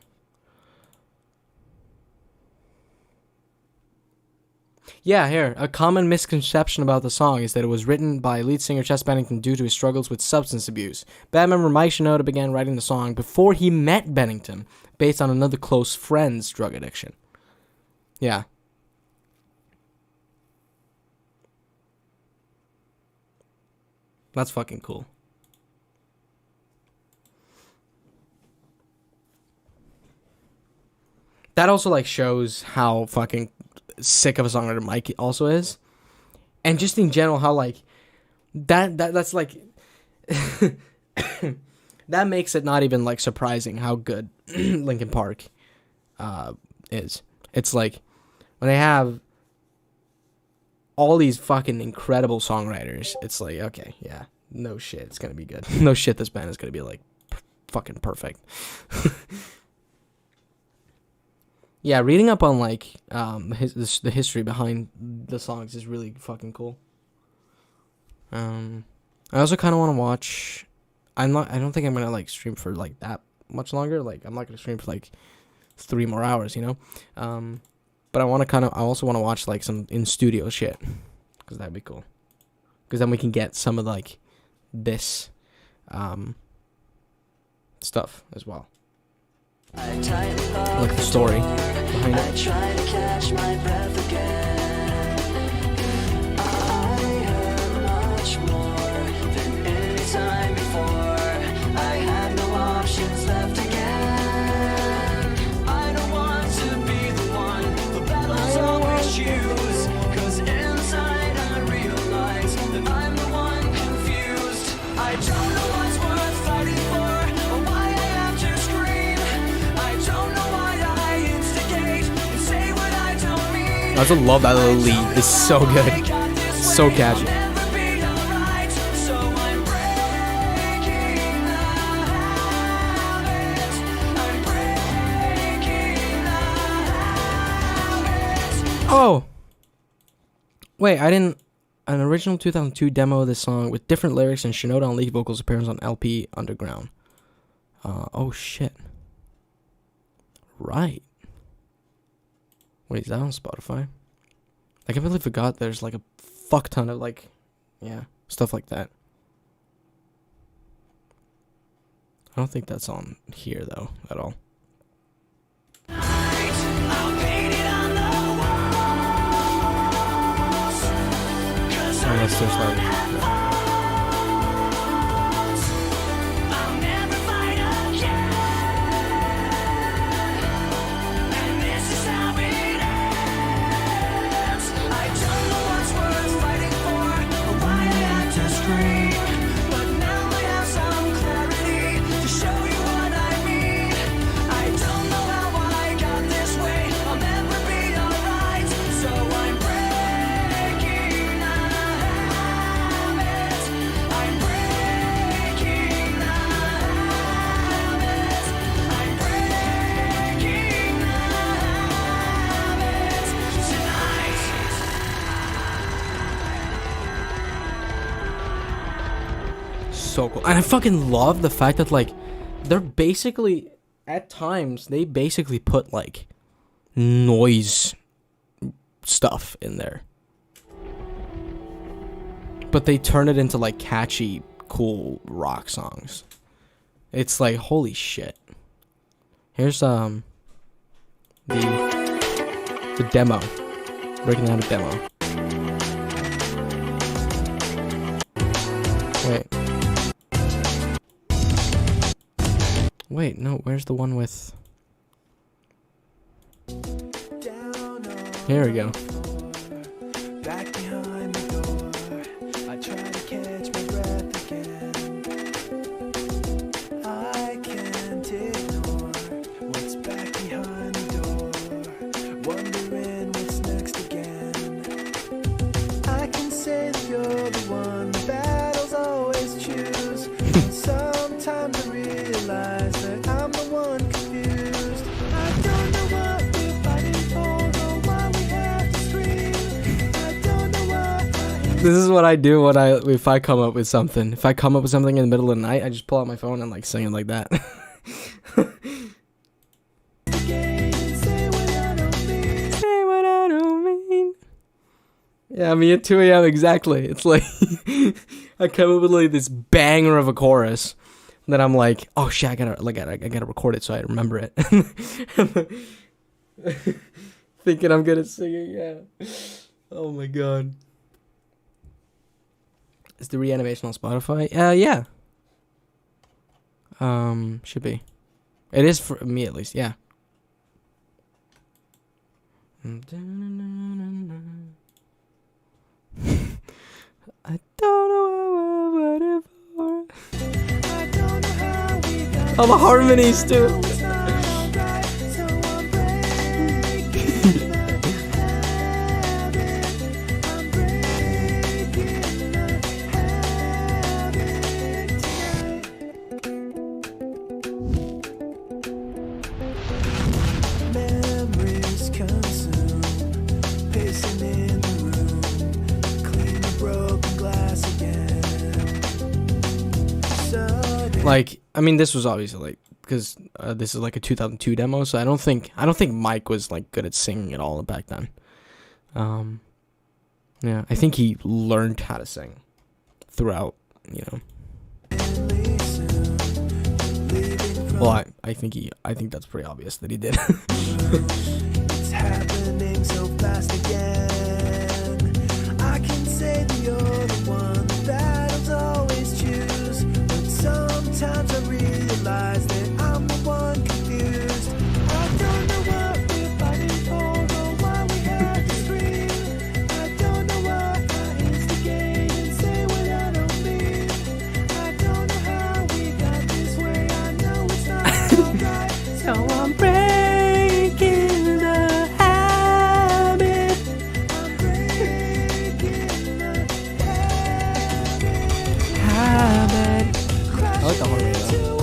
Yeah, here. A common misconception about the song is that it was written by lead singer Chester Bennington due to his struggles with substance abuse. Band member Mike Shinoda began writing the song before he met Bennington, based on another close friend's drug addiction. Yeah. That's fucking cool. That also like shows how fucking sick of a songwriter Mike also is, and just in general how like that's like that makes it not even like surprising how good Linkin Park is. It's like when they have all these fucking incredible songwriters, it's like, okay, yeah, no shit, it's gonna be good. No shit, this band is gonna be like fucking perfect. Yeah, reading up on like the history behind the songs is really fucking cool. I also kind of want to watch. I don't think I'm gonna like stream for like that much longer. Like I'm not gonna stream for like 3 more hours, you know. But I also want to watch like some in studio shit, because that'd be cool. Because then we can get some of like this stuff as well. Like the story behind it. I try to catch my breath again. I hurt much more than any time before. I have no options left again. I don't want to be the one the battles always choose. 'Cause inside I realize that I'm the one confused. I don't know what's worth fighting for, or why I have to scream. I don't know why I instigate and say what I don't mean. I also love that little lead. It's so good. It's so catchy. Oh! Wait, I didn't... An original 2002 demo of this song with different lyrics and Shinoda on lead vocals appearance on LP Underground. Oh shit. Right. Wait, is that on Spotify? I completely forgot there's like a fuck ton of like, yeah, stuff like that. I don't think that's on here though, at all. Unless there's like... So cool. And I fucking love the fact that, like, they're basically, at times, they basically put, like, noise stuff in there. But they turn it into, like, catchy, cool rock songs. It's like, holy shit. Here's, the demo. Breaking down the demo. Wait, no, where's the one with... Here we go. Back behind the door, I try to catch my breath again. I can't ignore what's back behind the door, wondering what's next again. I can say that you're the one the battles always choose. And sometimes I realize that I'm the one confused. I don't know what we're fighting for, or why we have to scream. I don't know what This is what I do when if I come up with something. If I come up with something in the middle of the night, I just pull out my phone and like sing it like that. say what I don't mean. Say what I don't mean. Yeah, I mean at 2 a.m. exactly. It's like I come up with like this banger of a chorus. Then I'm like, oh shit, I gotta record it so I remember it. Thinking I'm good at singing, yeah. Oh my god. Is the reanimation on Spotify? Yeah. Should be. It is for me at least, yeah. I don't know what it for. Oh, the harmonies too. Memories consume, pacing in the room, clean the broken glass again. Like, I mean, this was obviously like because this is like a 2002 demo, so I don't think Mike was like good at singing at all back then. Yeah, I think he learned how to sing throughout, you know. Well, I think that's pretty obvious that he did. It's happening so fast again. I can say that you're the one that I'll always choose, but sometimes I realize that I'm the one confused. I don't know what we're fighting for, or why we have to scream. I don't know why I instigate and say what I don't mean. I don't know how we got this way. I know it's not alright, so I'm breaking the habit. I'm breaking the habit. I like the harmony though.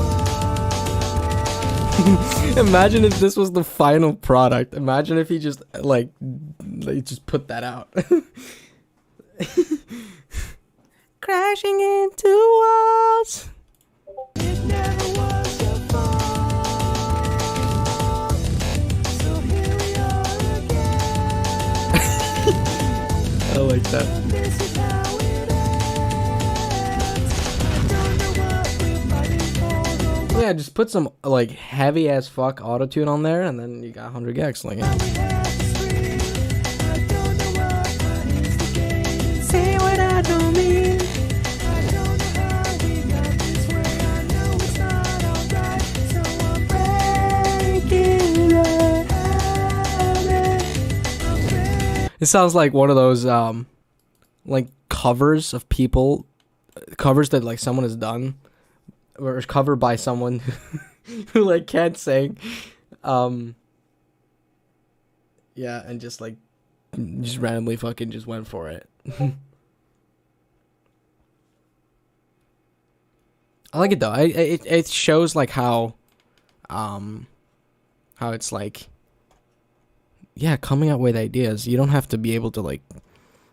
Imagine if this was the final product. Imagine if he just like just put that out. Crashing into walls. It never was your fault. So here we are again. I like that. This is how it ends. I don't know what we're fighting for. Yeah, just put some like heavy as fuck autotune on there, and then you got 100 gigs. Like, yeah. Say what I don't mean. I don't know how we got this way. I know it's not alright, so I'm breaking the habit. It sounds like one of those like covers of covers that like someone has done, or is covered by someone who like can't sing. Yeah, and just randomly fucking just went for it. I like it though. It shows like how it's like, yeah, coming up with ideas. You don't have to be able to like,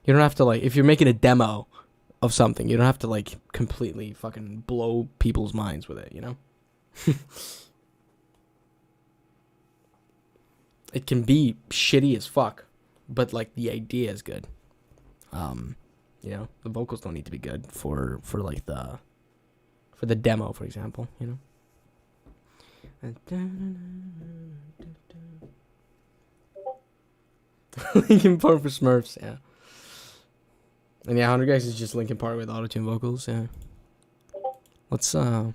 if you're making a demo, of something. You don't have to like completely fucking blow people's minds with it, you know? It can be shitty as fuck, but like the idea is good. You know, the vocals don't need to be good for like the demo, for example, you know. Linkin Park for Smurfs, yeah. And yeah, 100 Guys is just Linkin Park with auto-tune vocals, yeah. Let's, you know,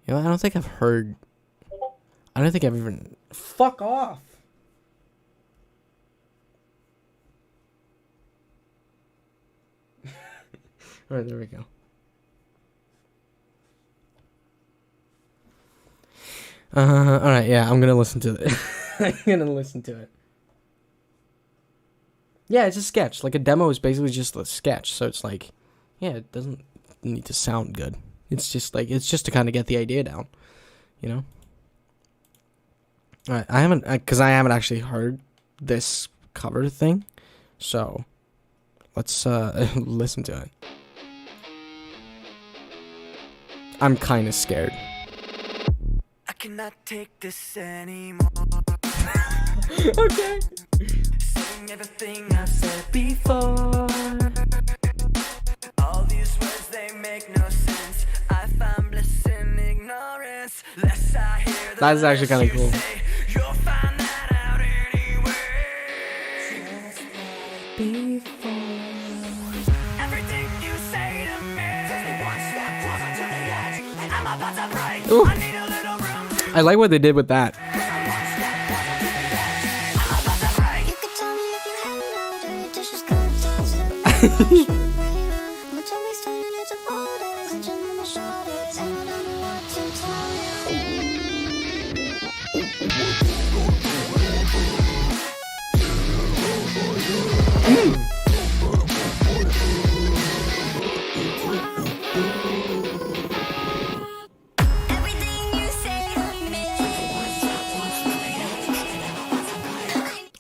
I don't think I've even... Fuck off! Alright, there we go. Alright, yeah, I'm gonna listen to it. I'm gonna listen to it. Yeah, it's a sketch. Like, a demo is basically just a sketch. So it's like, yeah, it doesn't need to sound good. It's just like, it's just to kind of get the idea down, you know? Alright, I haven't actually heard this cover thing. So, let's, listen to it. I'm kind of scared. I cannot take this anymore. Okay. Saying everything I've said before. All these words, they make no sense. I find bliss in ignorance. Less I hear, That is actually kind of cool. you'll find that out anyway. Just like before. Everything you say to me. Take me one step closer to the edge. I'm about to break. Ooh. I need a little room to I like what they did with that.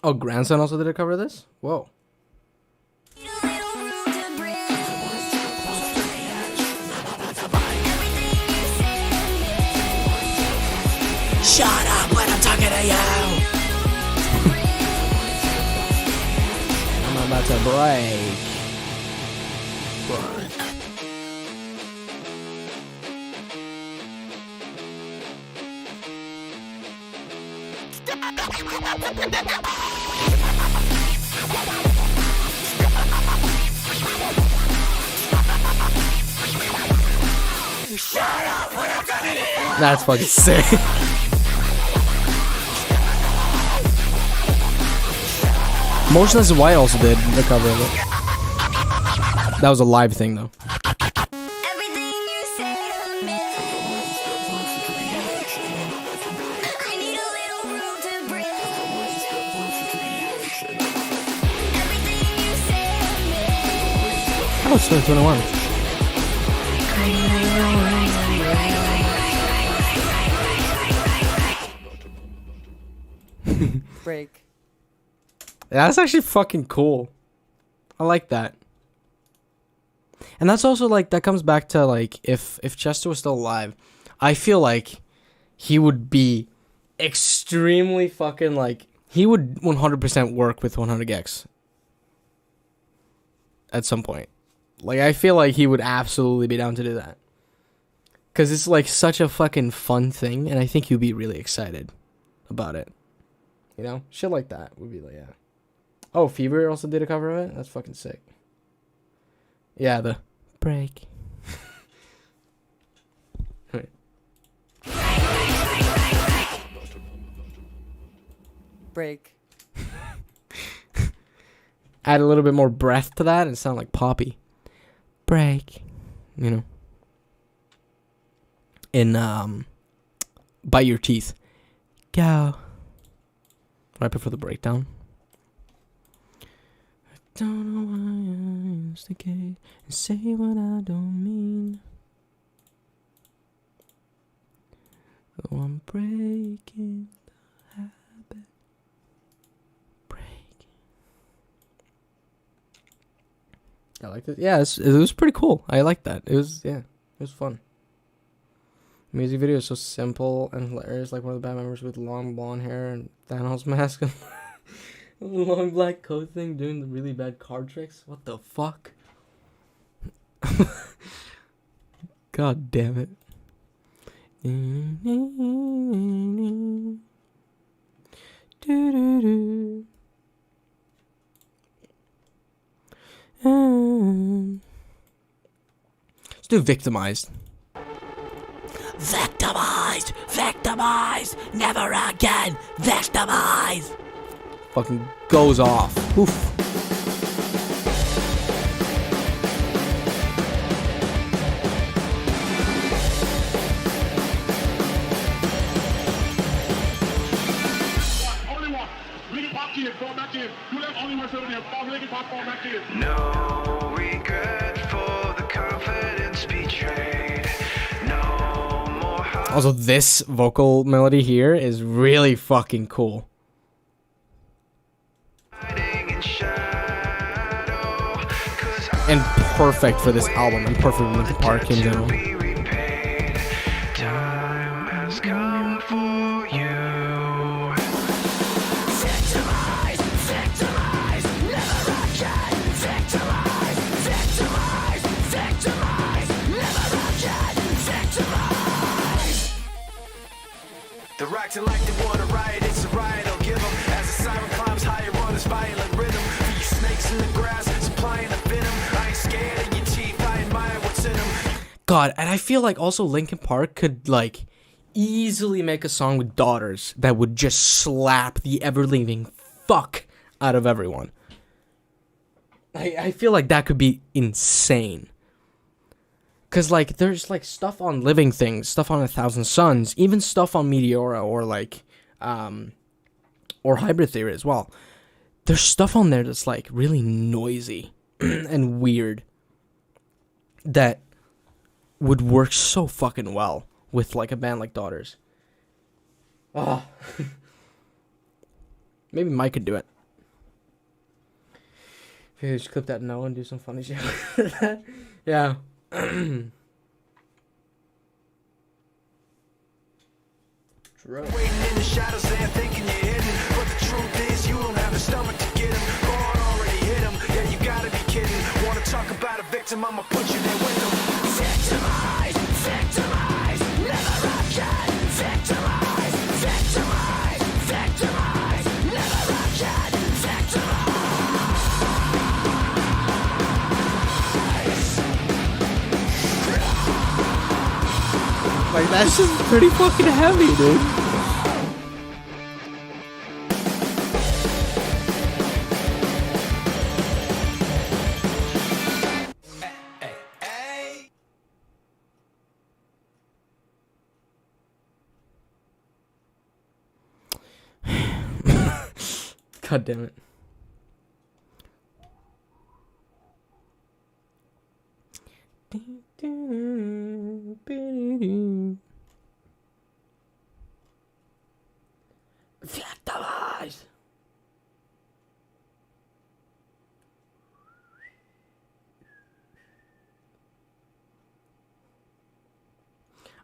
Oh, Grandson also did a cover of this? Whoa. shut up when I'm talking to you. I'm about to break. That's fucking sick. Motionless in White also did the cover of it. That was a live thing though. Oh, it's 2021. Break. Yeah, that's actually fucking cool. I like that. And that's also like, that comes back to like, if Chester was still alive, I feel like he would be extremely fucking like, he would 100% work with 100 gecs at some point. Like, I feel like he would absolutely be down to do that. Because it's like such a fucking fun thing, and I think he'd be really excited about it. You know? Shit like that would be like, yeah. Oh, Fever also did a cover of it? That's fucking sick. Yeah, the break. Right. Break. Add a little bit more breath to that and sound like Poppy. Break. You know? In, Bite Your Teeth. Go. Right before the breakdown. I don't know why I instigate and say what I don't mean. Oh, I'm breaking the habit. I liked it. Yeah, it was pretty cool. I liked that. It was fun. Music video is so simple and hilarious. Like one of the band members with long blonde hair and Thanos mask and a long black coat thing doing the really bad card tricks. What the fuck? God damn it. Let's do Victimized. Victimized! Victimized! Never again! Victimized! Fucking goes off. Oof. No regret for the confidence betrayed. No more Also, this vocal melody here is really fucking cool. And perfect for this album, and perfect for Linkin Park in general. time has come for you. Victimized! Victimized! Never again! Victimized! Victimized! Victimized! Never again! Victimized! They're acting like they want to riot, it's a riot, I'll give them. As the siren climbs higher on this violent rhythm. For you snakes in the grass, supplying the venom. I ain't scared of your teeth, I admire what's in them. God, and I feel like also Linkin Park could like easily make a song with Daughters that would just slap the ever-leaving fuck out of everyone. I feel like that could be insane. Cause like there's like stuff on Living Things, stuff on 1,000 Suns, even stuff on Meteora or like or Hybrid Theory as well. There's stuff on there that's like really noisy and weird that would work so fucking well with like a band like Daughters. Ah. Maybe Mike could do it. If you just clip that no and do some funny shit. Yeah. Waiting in the shadows there thinking you're hidden. But the truth is you don't have the stomach to get him. God already hit him, yeah you gotta be kidding. Wanna talk about a victim, I'ma put you there with him. Victimized! Victimized! Never again! Victimized! Victimized! Victimized! Never again! Victimized! Like that's just pretty fucking heavy, dude. God damn it. Victimized.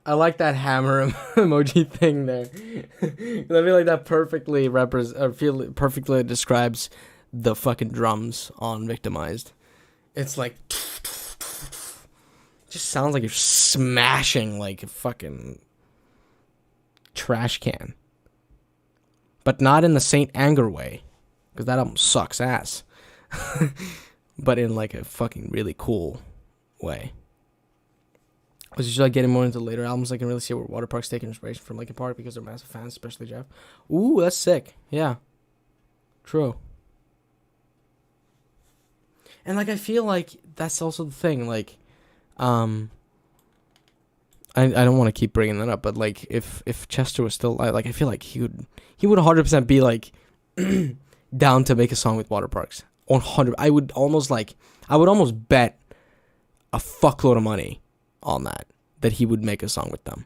I like that hammer emoji thing there. I feel like that perfectly perfectly describes the fucking drums on Victimized. It's like just sounds like you're smashing like a fucking trash can. But not in the Saint Anger way, because that album sucks ass. But in like a fucking really cool way. I was just like getting more into later albums. I can really see where Water Park's taking inspiration from Linkin Park because they're massive fans, especially Jeff. Ooh, that's sick. Yeah. True. And like I feel like that's also the thing. Like, I don't want to keep bringing that up, but like if Chester was still alive, like I feel like he would 100% be like down to make a song with Water Parks. 100. I would almost bet a fuckload of money on that he would make a song with them.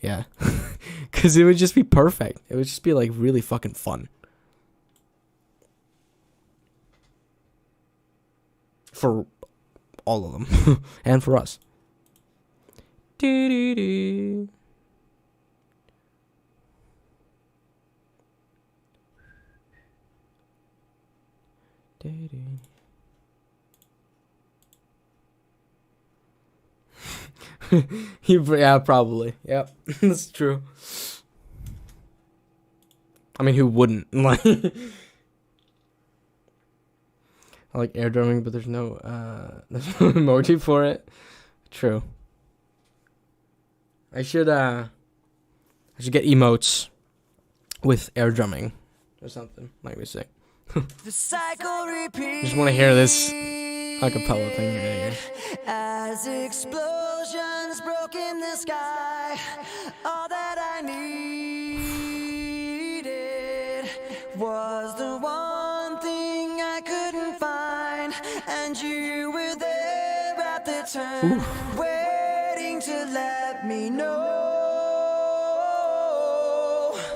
Yeah. Cuz it would just be perfect. It would just be like really fucking fun. for all of them and for us. Doo-doo-doo. Yeah, probably. Yep, that's true. I mean, who wouldn't? Like, I like air drumming, but there's no emoji for it. True. I should get emotes with air drumming or something. Like we say. The cycle repeats. Just want to hear this acapella thing right here. As explosions broke in the sky, all that I needed was the one thing I couldn't find, and you were there at the turn, waiting to let me know.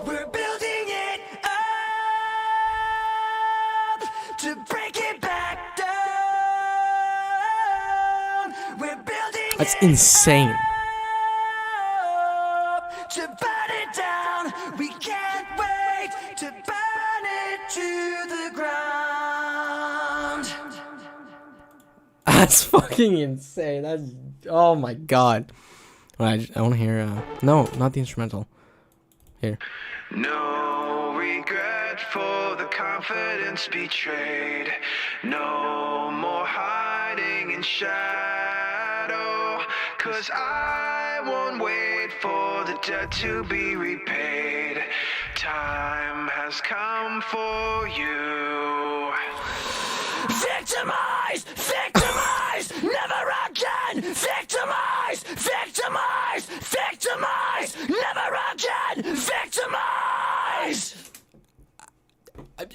We're building it up to break it back down. We're building That's insane. to burn it down. We can't wait to burn it to the ground. That's fucking insane. That's, oh my god. I want to hear. No, not the instrumental. Here. No regret for the confidence betrayed. No more hiding in shadow. 'Cause I won't wait for the debt to be repaid. Time has come for you. Victimize! Victimize! Never again! Victimize! Victimize! Victimize! Never again! Victimize! I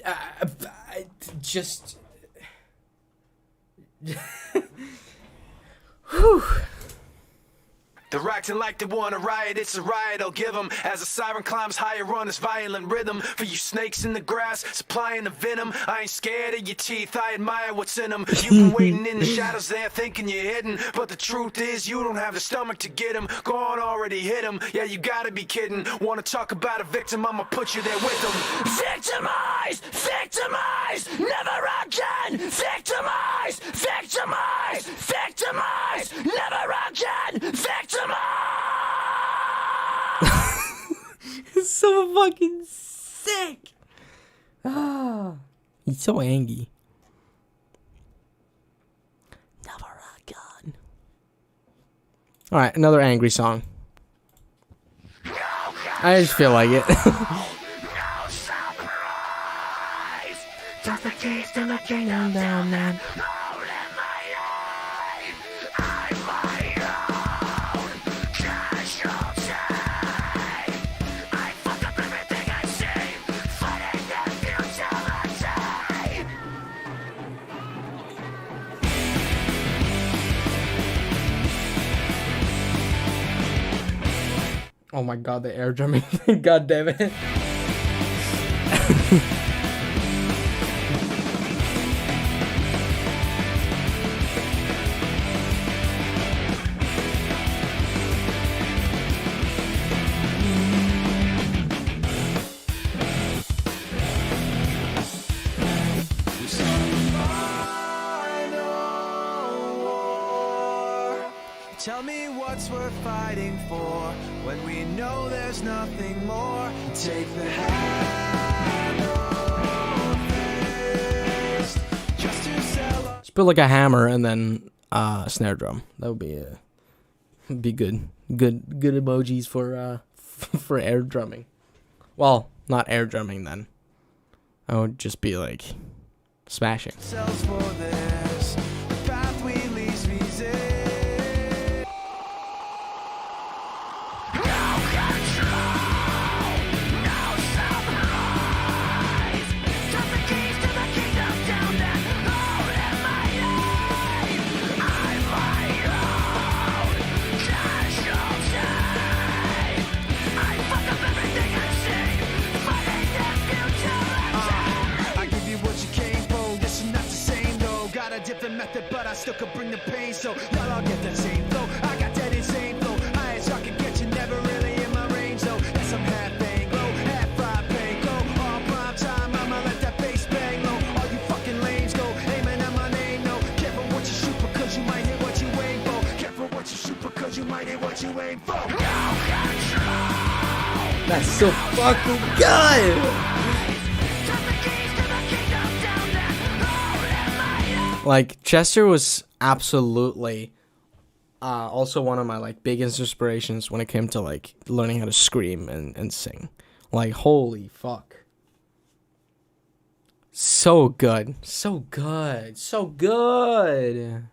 just. Whew. They're acting like they wanna riot, it's a riot I'll give them. As the siren climbs higher on this violent rhythm. For you snakes in the grass, supplying the venom. I ain't scared of your teeth, I admire what's in them. You've been waiting in the shadows there thinking you're hidden. But the truth is you don't have the stomach to get them. Go on, already hit them, yeah you gotta be kidding. Wanna talk about a victim, I'ma put you there with them. Victimize! Victimize! Never again! Victimize! Victimize! Victimize! Never again! Victimize! It's so fucking sick. Ah, he's so angry. Never again. All right, another angry song. I just feel like it. Just a taste of my kingdom down, man. Oh my god, the air drumming. God damn it. Tell me what's worth fighting for when we know there's nothing more. Take the hand of fist just to sell. Just put like a hammer and then a snare drum. That would be good. Good emojis for for air drumming. Well, not air drumming then. I would just be like smashing. Sells for this. The path we least resist. still could bring the pain. So y'all all get that same flow. I got that insane flow. High as I can get you, never really in my range. So yes, I'm half Anglo, half fried panko. All prime time, I'ma let that bass bang low. All you fucking lames go aiming at my name. No, careful what you shoot because you might hit what you aim for. Careful what you shoot because you might hit what you aim for. That's so fucking good. Like Chester was absolutely also one of my like biggest inspirations when it came to like learning how to scream and sing. Like holy fuck. So good. So good. So good.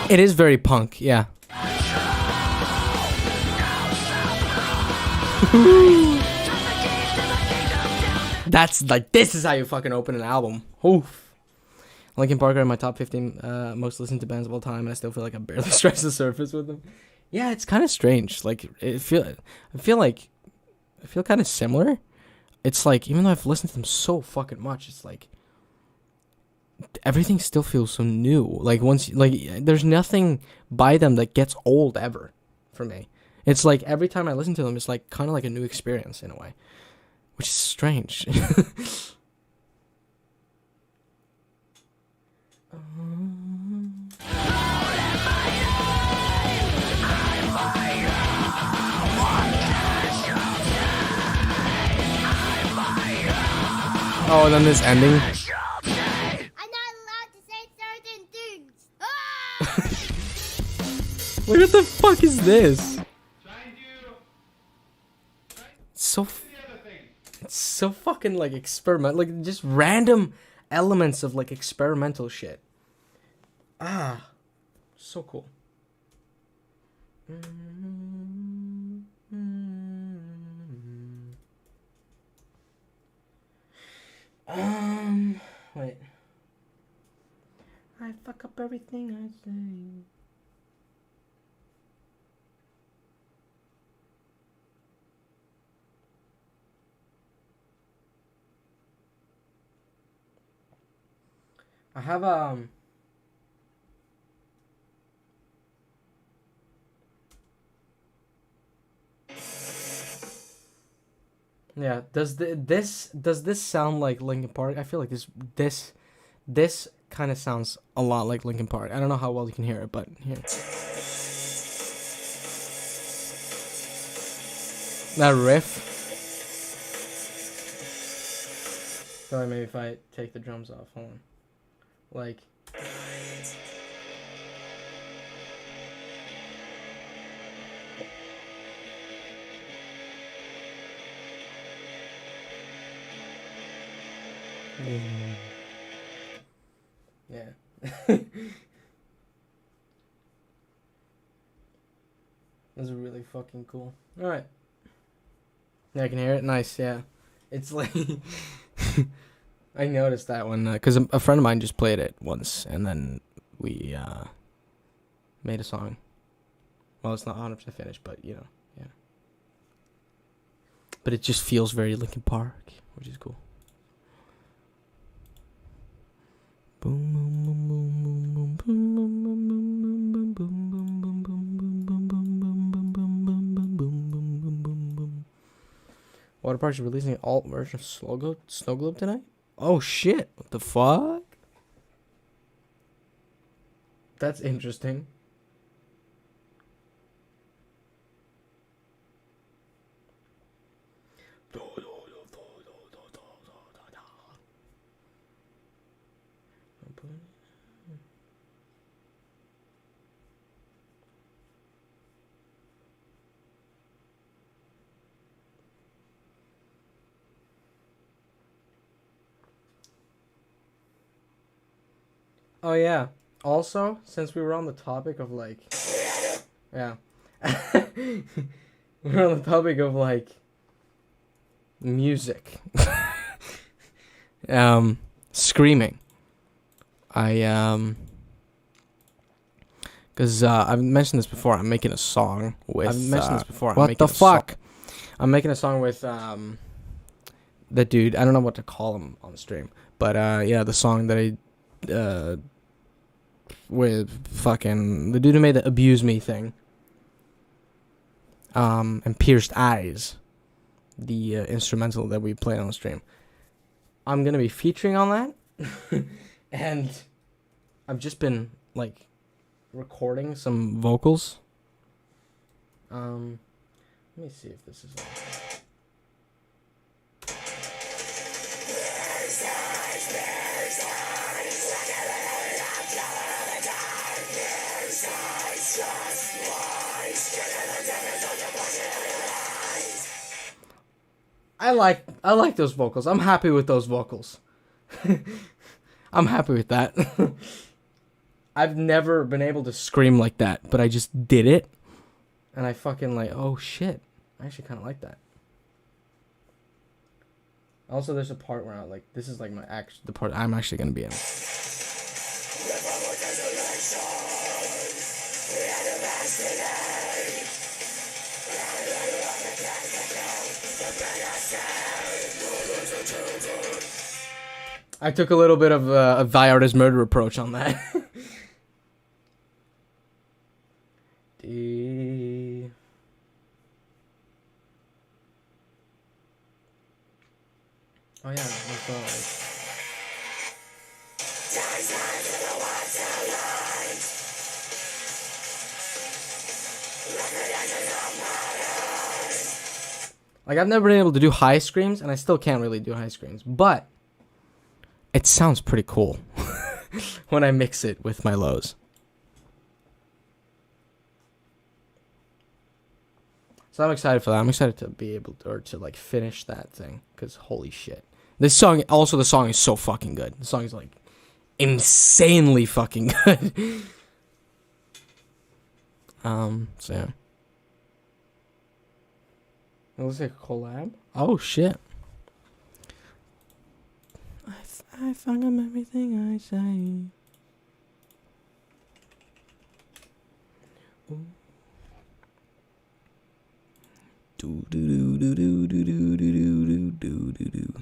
It is very punk, yeah. That's like, this is how you fucking open an album. Oof. Linkin Park are in my top 15 most listened to bands of all time, and I still feel like I barely scratched the surface with them. Yeah, it's kind of strange. Like, I feel kind of similar. It's like, even though I've listened to them so fucking much, it's like everything still feels so new. Like there's nothing by them that gets old ever for me. It's like every time I listen to them, it's like kind of like a new experience in a way, which is strange. Oh, and then this ending. What the fuck is this? It's so fucking like experimental, like just random elements of like experimental shit. So cool. Wait. I fuck up everything I say. I have yeah, does this sound like Linkin Park? I feel like this kind of sounds a lot like Linkin Park. I don't know how well you can hear it, but here. That riff. Sorry, maybe if I take the drums off, hold on. Like yeah. That's really fucking cool. All right. Yeah, I can hear it. Nice. Yeah. It's like I noticed that one because a friend of mine just played it once, and then we made a song. Well, it's not 100% finished, but you know, yeah. But it just feels very Linkin Park, which is cool. Boom, boom, boom, boom, boom, boom, boom, boom, boom, boom, boom, boom, boom, boom, boom. Water Park's releasing an alt version of Snow Globe tonight. Oh shit! What the fuck? That's interesting. Oh yeah. Also, since we were on the topic of like, yeah, we're on the topic of like music, screaming. Because I've mentioned this before. I'm making a song with. I've mentioned this before. What the fuck? I'm making a song with the dude. I don't know what to call him on the stream, but yeah, the song that I with fucking the dude who made the "Abuse Me" thing. And Pierced Eyes, the instrumental that we played on the stream. I'm gonna be featuring on that, and I've just been like recording some vocals. Let me see if this is. I like those vocals. I'm happy with those vocals. I'm happy with that. I've never been able to scream like that, but I just did it, and I fucking like, oh shit, I actually kind of like that. Also, there's a part where I like, this is like the part I'm actually gonna be in. I took a little bit of a Thy Art Is Murder approach on that. Oh yeah, that's all right. Like, I've never been able to do high screams, and I still can't really do high screams, but it sounds pretty cool when I mix it with my lows. So I'm excited for that. I'm excited to be able to, or to like finish that thing, because holy shit. This song, also the song is so fucking good. The song is like insanely fucking good. So yeah. It looks like a collab. Oh shit. I fuck up everything I say. Ooh. Do do do do do do do do do do do.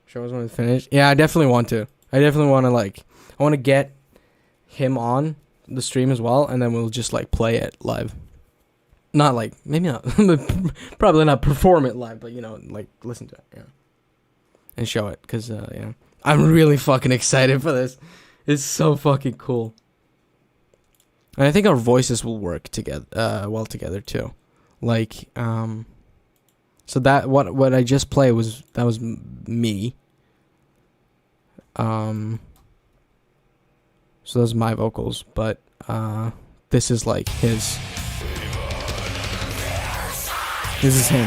Shows when it's finished. Yeah, I definitely want to. I definitely want to like. I want to get him on the stream as well, and then we'll just like play it live. Not like, maybe not, probably not perform it live, but you know, like listen to it, yeah, and show it, cause yeah, I'm really fucking excited for this. It's so fucking cool, and I think our voices will work together, well together too, like so that what I just played was me, so those are my vocals, but this is like his. This is him.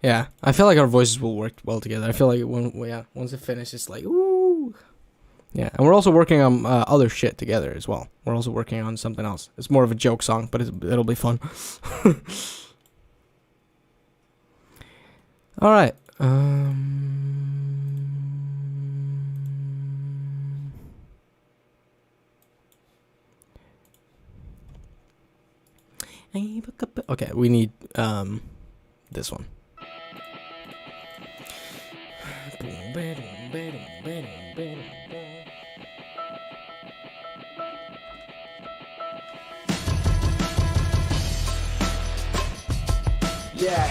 Yeah, I feel like our voices will work well together. I feel like once it finishes, it's like, ooh. Yeah, and we're also working on other shit together as well. We're also working on something else. It's more of a joke song, but it'll be fun. All right. Okay, we need this one. Yeah.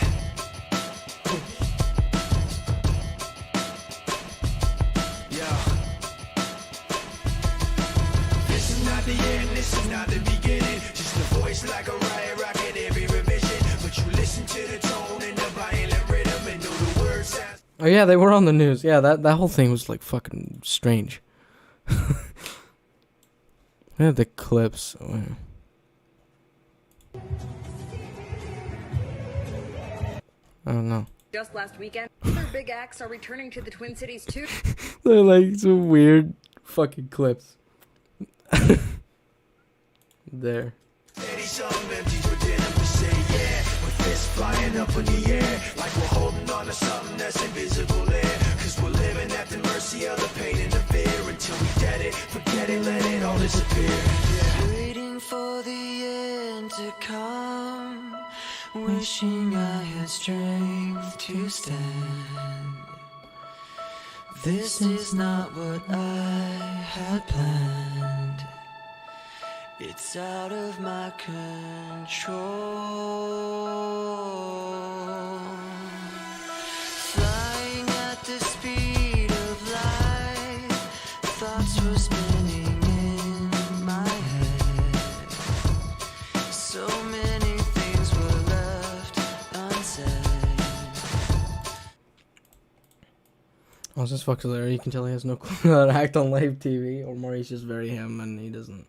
This is not the end, this is not the beginning. Just a voice like a riot rocket every revision. But you listen to the tone and the violent rhythm and know the words sound. Oh yeah, they were on the news. Yeah, that whole thing was like fucking strange. Yeah, the clips. Oh, yeah. I don't know. Just last weekend, other big acts are returning to the Twin Cities too. They're like some weird fucking clips. There. Flying up in the air like we're holding on to something that's invisible there. Cause we're living at the mercy of the pain and the fear. Until we get it, forget it, let it all disappear. Yeah. Waiting for the end to come, wishing I had strength to stand. This is not what I had planned. It's out of my control. Flying at the speed of light, thoughts were spinning in my head. So many things were left unsaid. Oh, this fucks Larry. You can tell he has no clue how to act on live TV, or Maurice is very him, and he doesn't.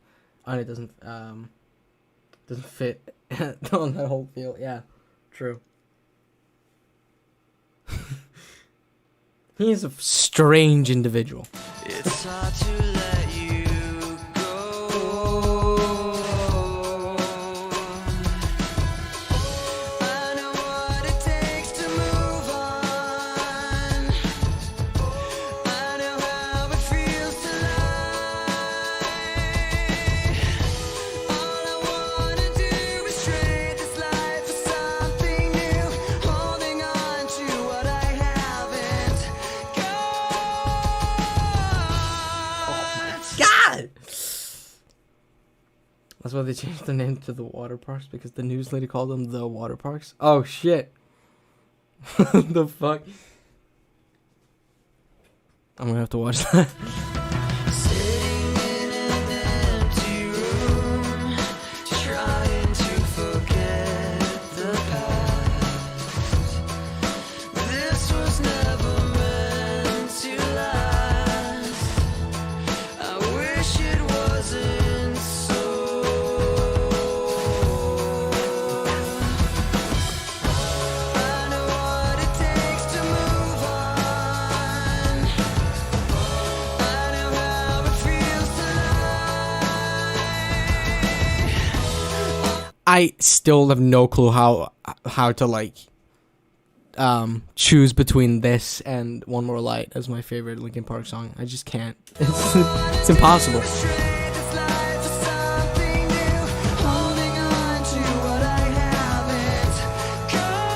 And it doesn't fit on that whole feel. Yeah, true. He is a strange individual. It's hard to let you go. I know what it takes to move on. I know how it feels to lie. All I wanna do is trade this life for something new, holding on to what I haven't got. God! That's why they changed the name to the water parks, because the news lady called them the water parks. Oh shit. The fuck? I'm gonna have to watch that. Sitting in an empty room, trying to forget the past. This was never meant to last. I wish it wasn't so. I know what it takes to move on. I know how it feels to lie. I still have no clue how to like choose between this and One More Light as my favorite Linkin Park song. I just can't. It's impossible. Holding on to what I haven't got.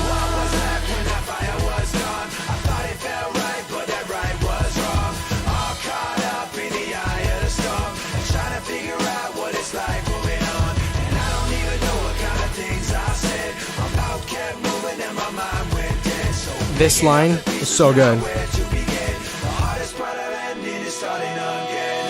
What was left when that fire was gone? I thought it felt right, but that right was wrong. All caught up in the eye of the storm, and trying to figure out what it's like moving on. And I don't even know what kind of things I said. My mouth kept moving and my mind went dead. So This line is so good. where to begin? The hardest part of ending is starting again.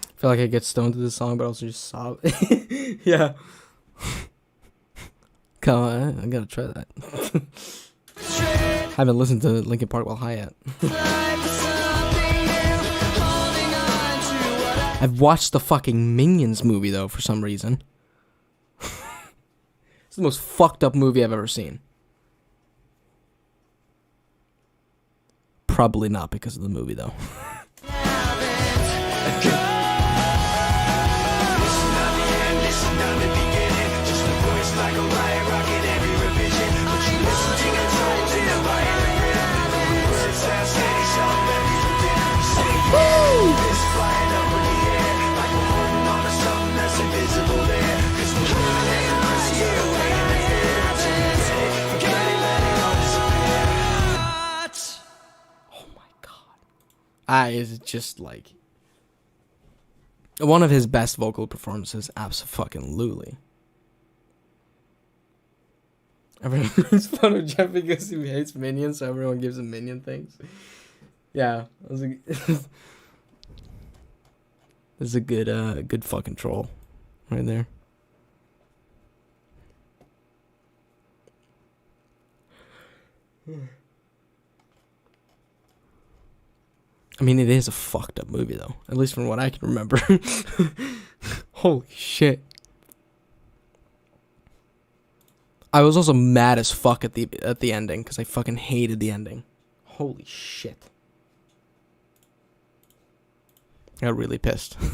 I feel like I get stoned to this song, but also just sob. Yeah. Come on, I gotta try that. Haven't listened to Linkin Park while high yet. I've watched the fucking Minions movie though for some reason. It's the most fucked up movie I've ever seen. Probably not because of the movie though. Is just like one of his best vocal performances. Abso-fucking-lutely. Everyone makes fun of Jeff because he hates minions, so everyone gives him minion things. Yeah, that was this is a good fucking troll, right there. I mean, it is a fucked up movie, though. At least from what I can remember. Holy shit. I was also mad as fuck at the ending, because I fucking hated the ending. Holy shit. I got really pissed. I've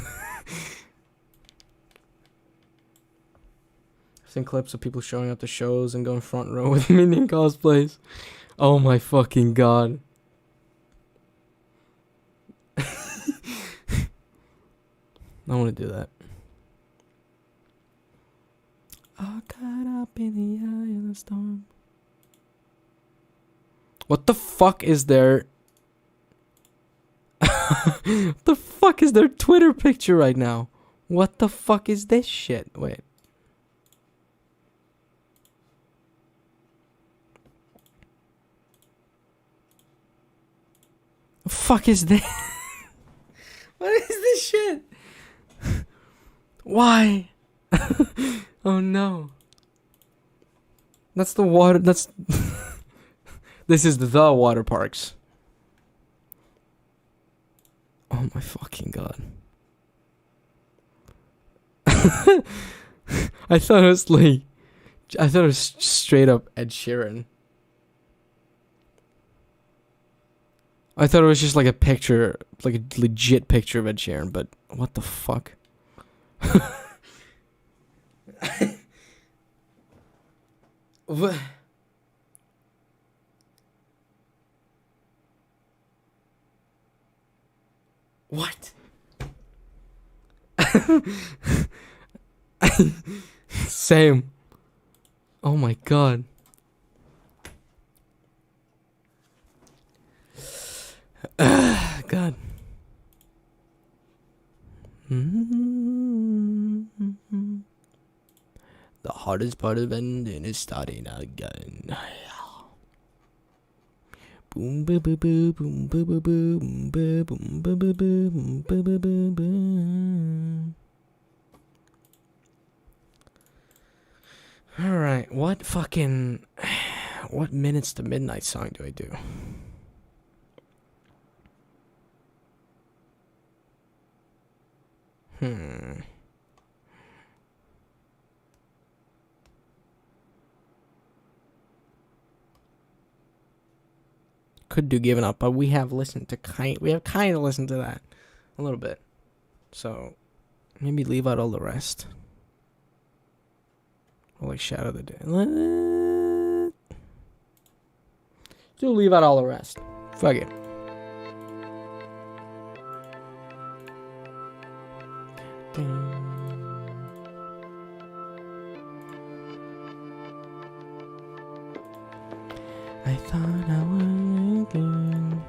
seen clips of people showing up to shows and going front row with Minion cosplays. Oh my fucking god. I want to do that. All caught up in the eye of the storm. What the fuck is their... What the fuck is their Twitter picture right now? What the fuck is this shit? Wait. The fuck is this? What is this shit? Why? Oh no. That's the water. That's. This is the water parks. Oh my fucking god. I thought it was like. I thought it was straight up Ed Sheeran. I thought it was just like a picture, like a legit picture of Ed Sheeran, but what the fuck? What? What? Same. Oh my god. God. The hardest part of ending is starting again. Boom boom boom boom boom boom boom boom boom boom boom boom boom boom. All right, what minutes to midnight song do I do? Could do Giving Up, but we have kind of listened to that a little bit. So maybe leave out all the rest. Or like Shadow of the Day. Do leave out all the rest. Fuck it. I thought I was again.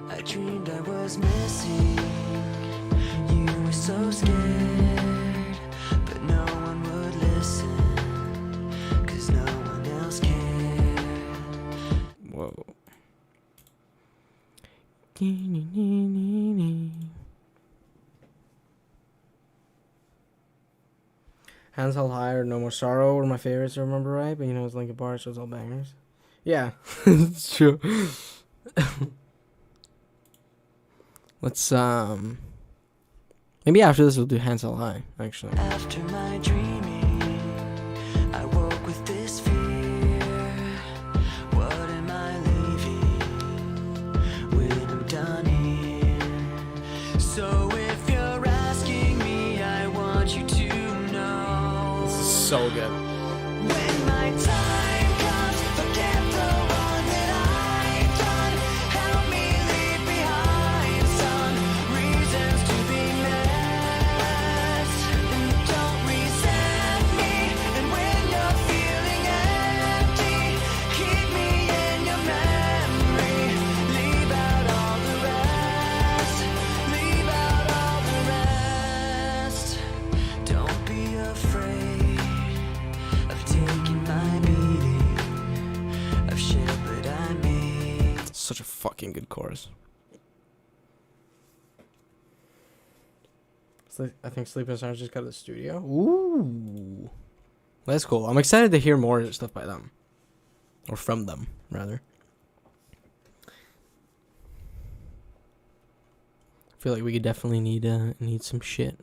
I dreamed I was missing. You were so scared, but no one would listen, 'cause no one else cared. Whoa. Hands Held High or No More Sorrow were my favorites, I remember right, but you know it's Linkin Park, so it's all bangers. Yeah, it's true. Let's maybe after this we'll do Hands Held High, actually. After my dreaming, I woke with this fear. What am I leaving when I'm done here? So if you're asking me, I want you to know. This is so good. When my time comes, forget the one that I've done. Help me leave behind some reasons to be met. And don't resent me. And when you're feeling such a fucking good chorus. I think Sleeping Stars just got a studio. Ooh. That's cool. I'm excited to hear more stuff by them. Or from them, rather. I feel like we could definitely need some shit.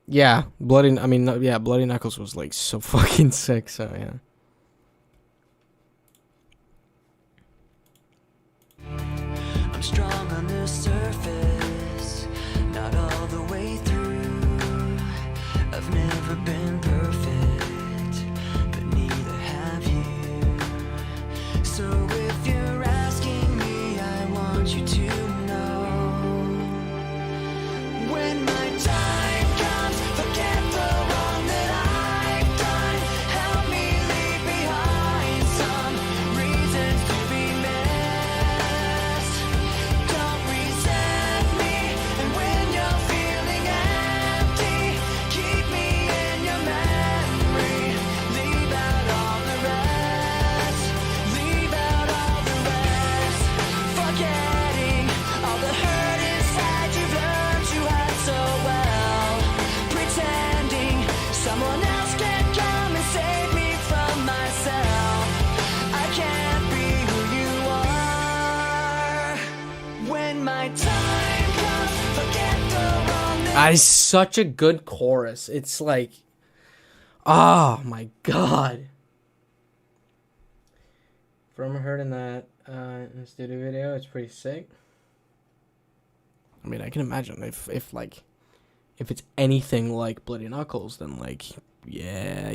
Yeah, Bloody Knuckles was like so fucking sick, so yeah. I'm strong on the surface, not all the way through. I've never been perfect, but neither have you. So if you're asking me, I want you to know, when my time comes, forget the wrong that I've done. Help me leave behind some reasons to be missed. Don't resent me, and when you're feeling empty, keep me in your memory. Leave out all the rest. Leave out all the rest. Forgetting all the hurt inside you've learned you had so well. Pretending someone else can come and save me from myself. I can't be who you are. When my time comes, forget the wrong that That is such a good chorus. It's like, oh my god. From heard in that in the studio video, it's pretty sick. I mean, I can imagine if it's anything like Bloody Knuckles, then like, yeah.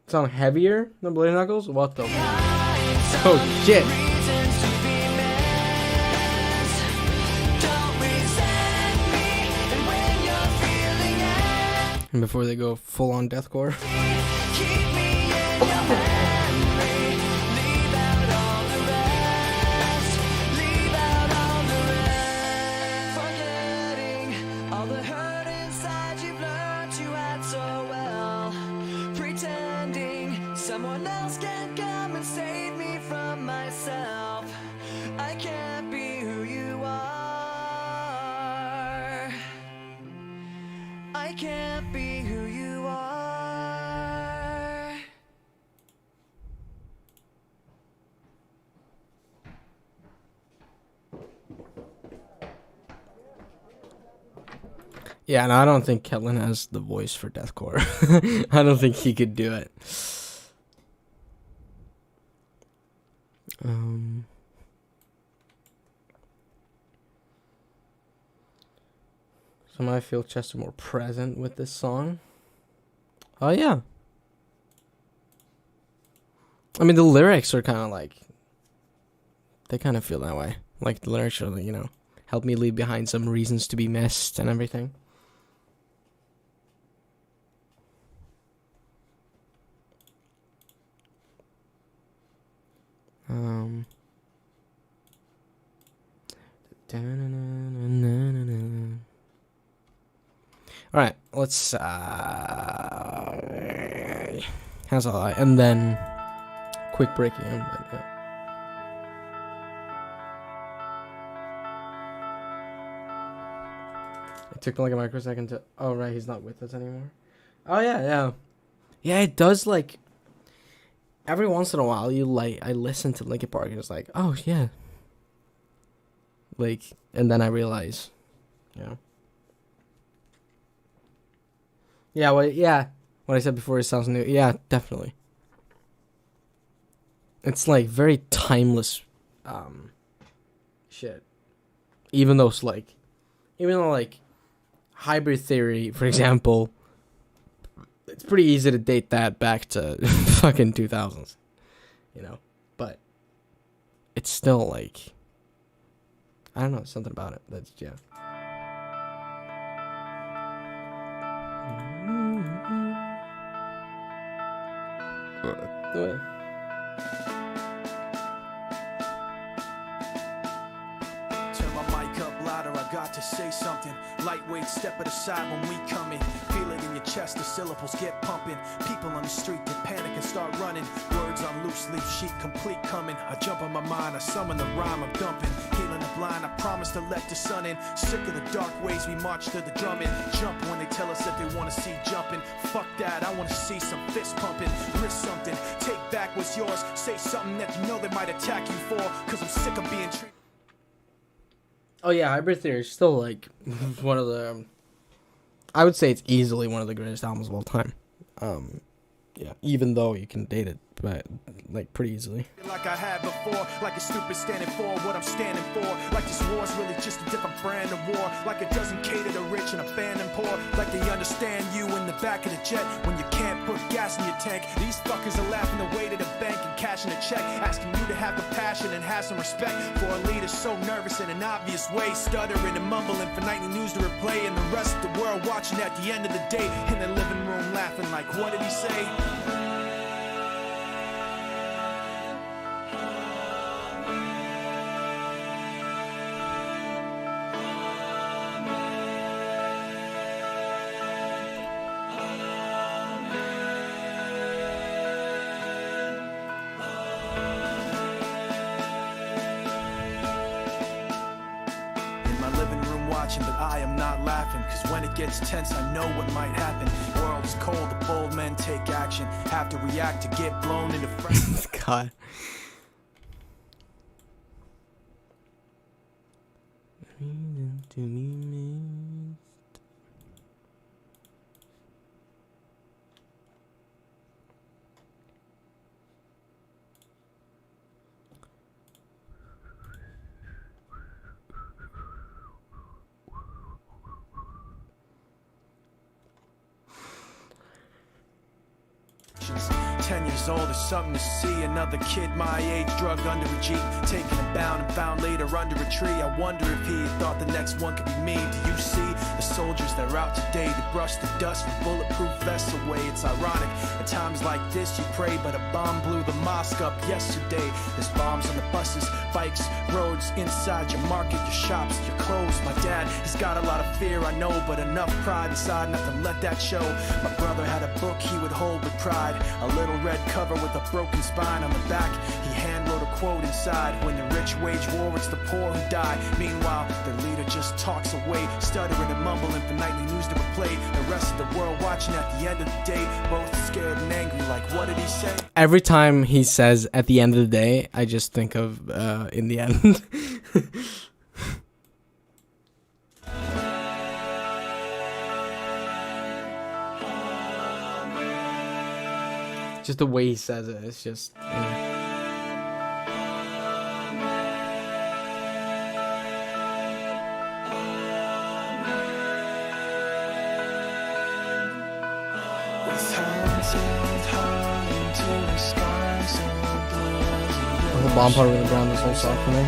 Sound heavier than Bloody Knuckles? What the? Oh shit! And before they go full on deathcore. all the hurt inside you've learned you had so well. Pretending someone else can come and save me from myself. I can't be who you are. I can't be who you are. Yeah, no, I don't think Kellen has the voice for deathcore. I don't think he could do it. So I feel Chester more present with this song. Oh yeah. I mean, the lyrics are kind of like, they kind of feel that way. Like the lyrics are, you know, help me leave behind some reasons to be missed and everything. All right, let's how's all right, and then quick breaking in, but yeah. It took like a microsecond to. Oh right, he's not with us anymore. Oh yeah. It does, like, every once in a while I listen to Linkin Park and it's like, oh yeah. Like, and then I realize, you know. Yeah, what I said before, it sounds new. Yeah, definitely. It's like very timeless shit. Even though Hybrid Theory, for example, it's pretty easy to date that back to fucking 2000s. you know. But it's still like, I don't know, something about it that's, yeah. Turn my mic up louder, I got to say something. Lightweight, step it aside when we come in. Feel it in your chest, the syllables get pumping. People on the street get panic and start running. Words on loose leaf sheet, complete coming. I jump on my mind, I summon the rhyme, I'm dumping. Healing the blind, I promise to let the sun in. Sick of the dark ways, we march to the drumming. Jump when they tell us that they want to see jumping. Fuck that, I want to see some fist pumping. Risk something, take back what's yours. Say something that you know they might attack you for. Cause I'm sick of being treated. Oh yeah, Hybrid Theory is still like one of the. I would say it's easily one of the greatest albums of all time. Yeah, even though you can date it, but like pretty easily. Like I had before, like a stupid standing for what I'm standing for. Like this war's really just a different brand of war. Like it doesn't cater to rich and abandoned poor. Like they understand you in the back of the jet when you can't put gas in your tank. These fuckers are laughing away to the bank and cashing a check, asking you to have compassion and have some respect for a leader so nervous in an obvious way, stuttering and mumbling for nightly news to replay, and the rest of the world watching at the end of the day in their living room laughing like, what did he say? But I am not laughing, cause when it gets tense I know what might happen. World is cold, the bold men take action, have to react to get blown into friends. God. Congratulations. 10 years old is something to see. Another kid my age drugged under a Jeep, taken and bound and found later under a tree. I wonder if he thought the next one could be me. Do you see the soldiers that are out today to brush the dust with bulletproof vests away? It's ironic, at times like this you pray, but a bomb blew the mosque up yesterday. There's bombs on the buses, bikes, roads, inside your market, your shops, your clothes. My dad, he's got a lot of fear, I know, but enough pride inside not to let that show. My brother had a book he would hold with pride, a little red cover with a broken spine on the back. He hand wrote a quote inside: when the rich wage war, it's the poor who die. Meanwhile, their leader just talks away, stuttering and mumbling for nightly news to replay. The rest of the world watching at the end of the day, both scared and angry like, what did he say? Every time he says at the end of the day, I just think of in the end. Just the way he says it, it's just, you know. The whole bomb part really drowned this whole song for me.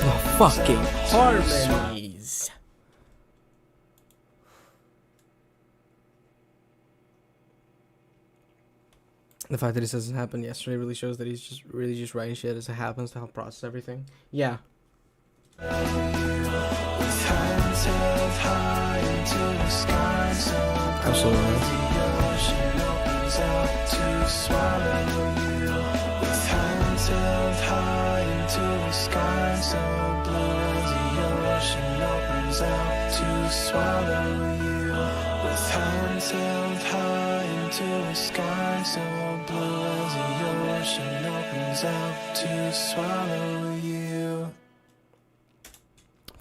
Oh, fucking harmonies. The fact that he says it happened yesterday really shows that he's just really just writing shit as it happens to help process everything. Yeah. Absolutely.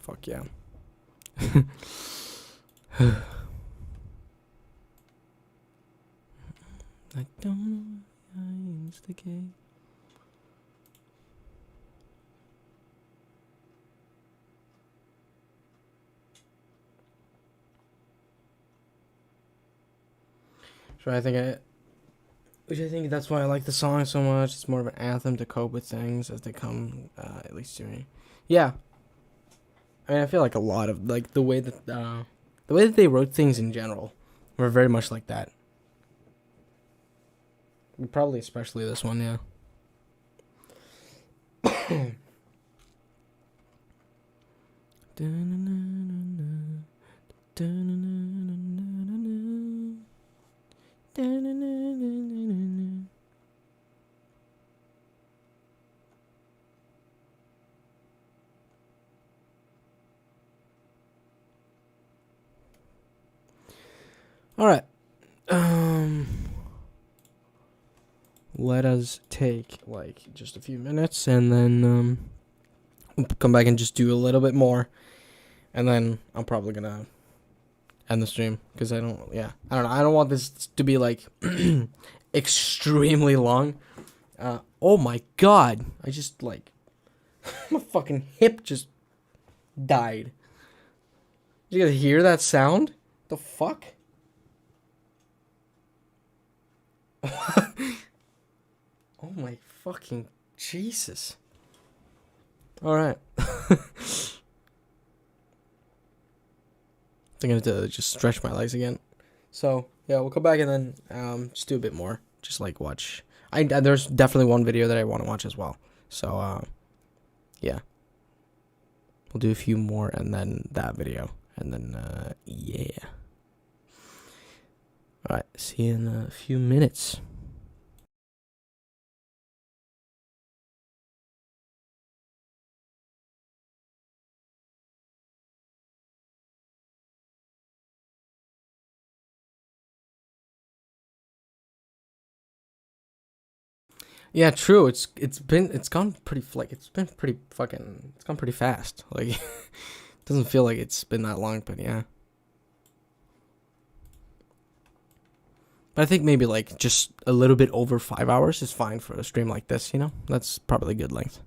Fuck yeah. I don't instigate. So which I think that's why I like the song so much. It's more of an anthem to cope with things as they come, at least to me. Yeah. I mean, I feel like a lot of like the way that they wrote things in general were very much like that. Probably especially this one, yeah. All right. Let us take like just a few minutes and then we'll come back and just do a little bit more. And then I'm probably going to end the stream because I don't know. I don't want this to be like extremely long. Oh my god. I just like my fucking hip just died. You guys hear that sound? The fuck? Oh my fucking Jesus. Alright. I think I have to just stretch my legs again. So, yeah, we'll come back and then just do a bit more. Just like watch. There's definitely one video that I want to watch as well. So, yeah. We'll do a few more and then that video. And then, yeah. Alright, see you in a few minutes. Yeah, true. It's gone pretty it's gone pretty fast. Like it doesn't feel like it's been that long, but yeah. But I think maybe like just a little bit over 5 hours is fine for a stream like this, you know? That's probably good length.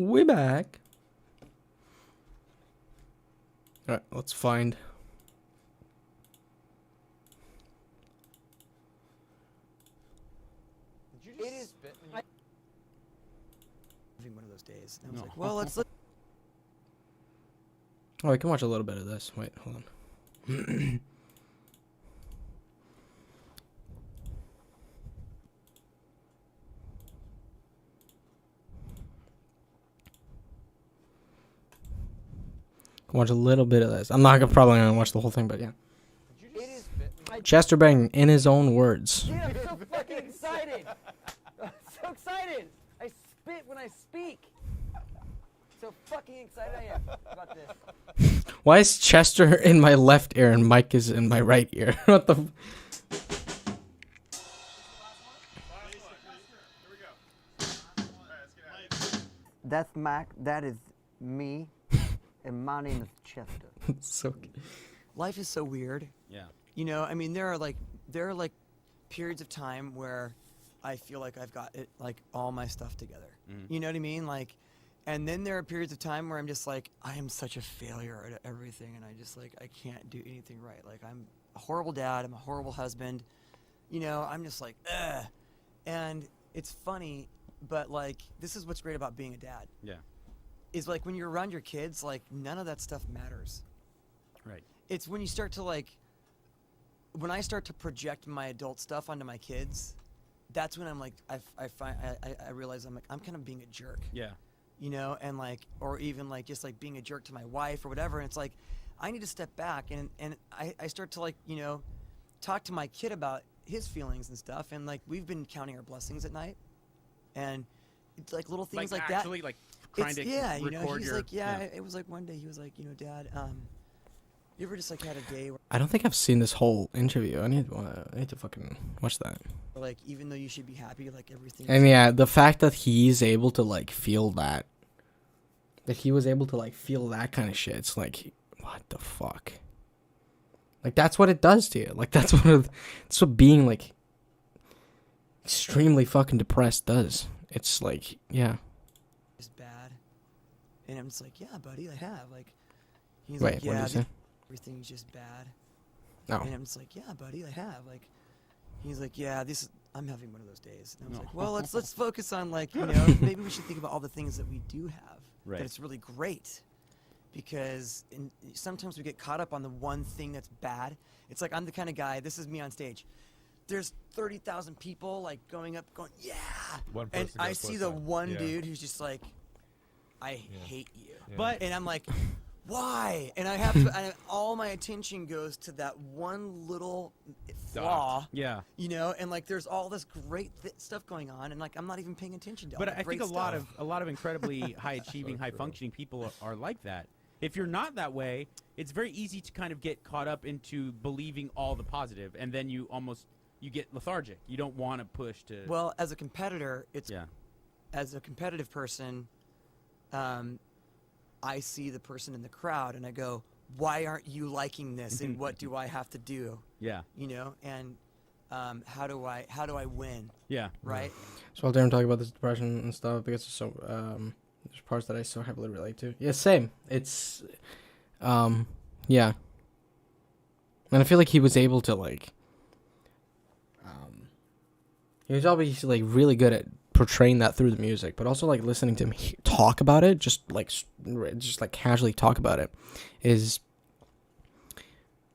We back. All right, let's find. It is having one of those days. And I was like, well, let's look. Oh, I can watch a little bit of this. Wait, hold on. Watch a little bit of this. I'm not gonna probably gonna watch the whole thing, but yeah. Chester Bennington, in his own words. Dude, I'm so fucking excited. I'm so excited. I spit when I speak. So fucking excited I am about this. Why is Chester in my left ear and Mike is in my right ear? What the? That's Mac. That is me. And my name is Chester. So life is so weird. Yeah. You know, I mean, there are like periods of time where I feel like I've got it, like all my stuff together. Mm-hmm. You know what I mean? Like, and then there are periods of time where I'm just like, I am such a failure at everything, and I just like, I can't do anything right. Like, I'm a horrible dad. I'm a horrible husband. You know, I'm just like, ugh. And it's funny, but like, this is what's great about being a dad. Yeah. Is like when you're around your kids, like none of that stuff matters. Right. It's when you start to like, when I start to project my adult stuff onto my kids, that's when I'm like, I realize I'm kind of being a jerk. Yeah. You know, and like, or even like just like being a jerk to my wife or whatever. And it's like, I need to step back and I start to like, you know, talk to my kid about his feelings and stuff. And like, we've been counting our blessings at night, and it's like little things like that. Actually, like trying to yeah, you know, record he's your, like, yeah, it was like one day he was like, you know, Dad, you ever just like had a day where I don't think I've seen this whole interview. I need to fucking watch that. like, even though you should be happy, like everything. And yeah, the fact that he's able to like feel that he was able to like feel that kind of shit, it's like, what the fuck? Like, that's what it does to you. Like, that's what being like extremely fucking depressed does. It's like, yeah. is bad, and I'm just like, yeah, buddy, I have. Like, he's Wait, like, what did yeah, you say? everything's just bad. No. And I'm just like, yeah, buddy, I have. Like, he's like, yeah, I'm having one of those days. And I was like, well, let's focus on like, you know, maybe we should think about all the things that we do have. Right. That it's really great, because sometimes we get caught up on the one thing that's bad. It's like, I'm the kind of guy. This is me on stage. There's 30,000 people like going up, going, yeah. One And person I goes see close the up. one Yeah. dude who's just like, I hate you. Yeah. And I'm like, why? And I have to, and all my attention goes to that one little flaw. Yeah. You know, and like there's all this great stuff going on, and like I'm not even paying attention to all But the I great think a stuff. lot of incredibly high achieving, high functioning people are like that. If you're not that way, it's very easy to kind of get caught up into believing all the positive, and then you get lethargic. You don't want to push to. Well, as a competitor, it's yeah. As a competitive person, I see the person in the crowd and I go, why aren't you liking this, and what do I have to do? Yeah. You know, and how do I win? Yeah. Right. So while Darren talking about this depression and stuff, because it's so there's parts that I so heavily relate to. Yeah, same. It's yeah. And I feel like he was able to like he was obviously like really good at portraying that through the music, but also like listening to him talk about it, just like casually talk about it, is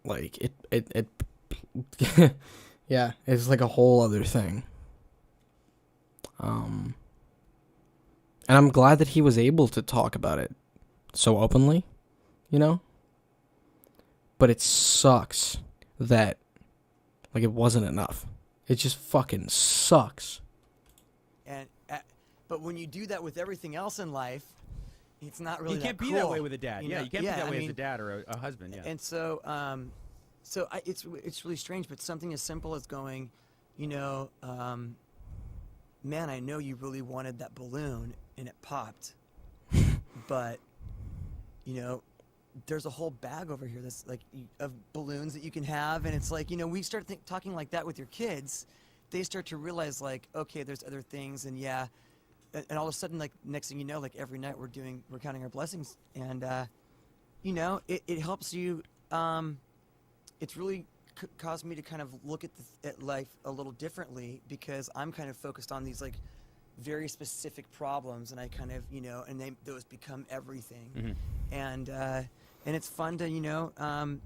like it yeah, it's like a whole other thing. And I'm glad that he was able to talk about it so openly, you know? But it sucks that like it wasn't enough. It just fucking sucks. And but when you do that with everything else in life, it's not really. You can't that be cool, that way with a dad. you Yeah, know? you can't be that I way mean, as a dad or a husband. Yeah. And so, it's really strange. But something as simple as going, you know, man, I know you really wanted that balloon and it popped, but you know, there's a whole bag over here that's like of balloons that you can have, and it's like, you know, we start talking like that with your kids, they start to realize like, okay, there's other things, and yeah, and all of a sudden, like next thing you know, like every night we're counting our blessings, and you know, it helps you. It's really caused me to kind of look at life a little differently, because I'm kind of focused on these like very specific problems, and I kind of, you know, and those become everything. And it's fun to, you know,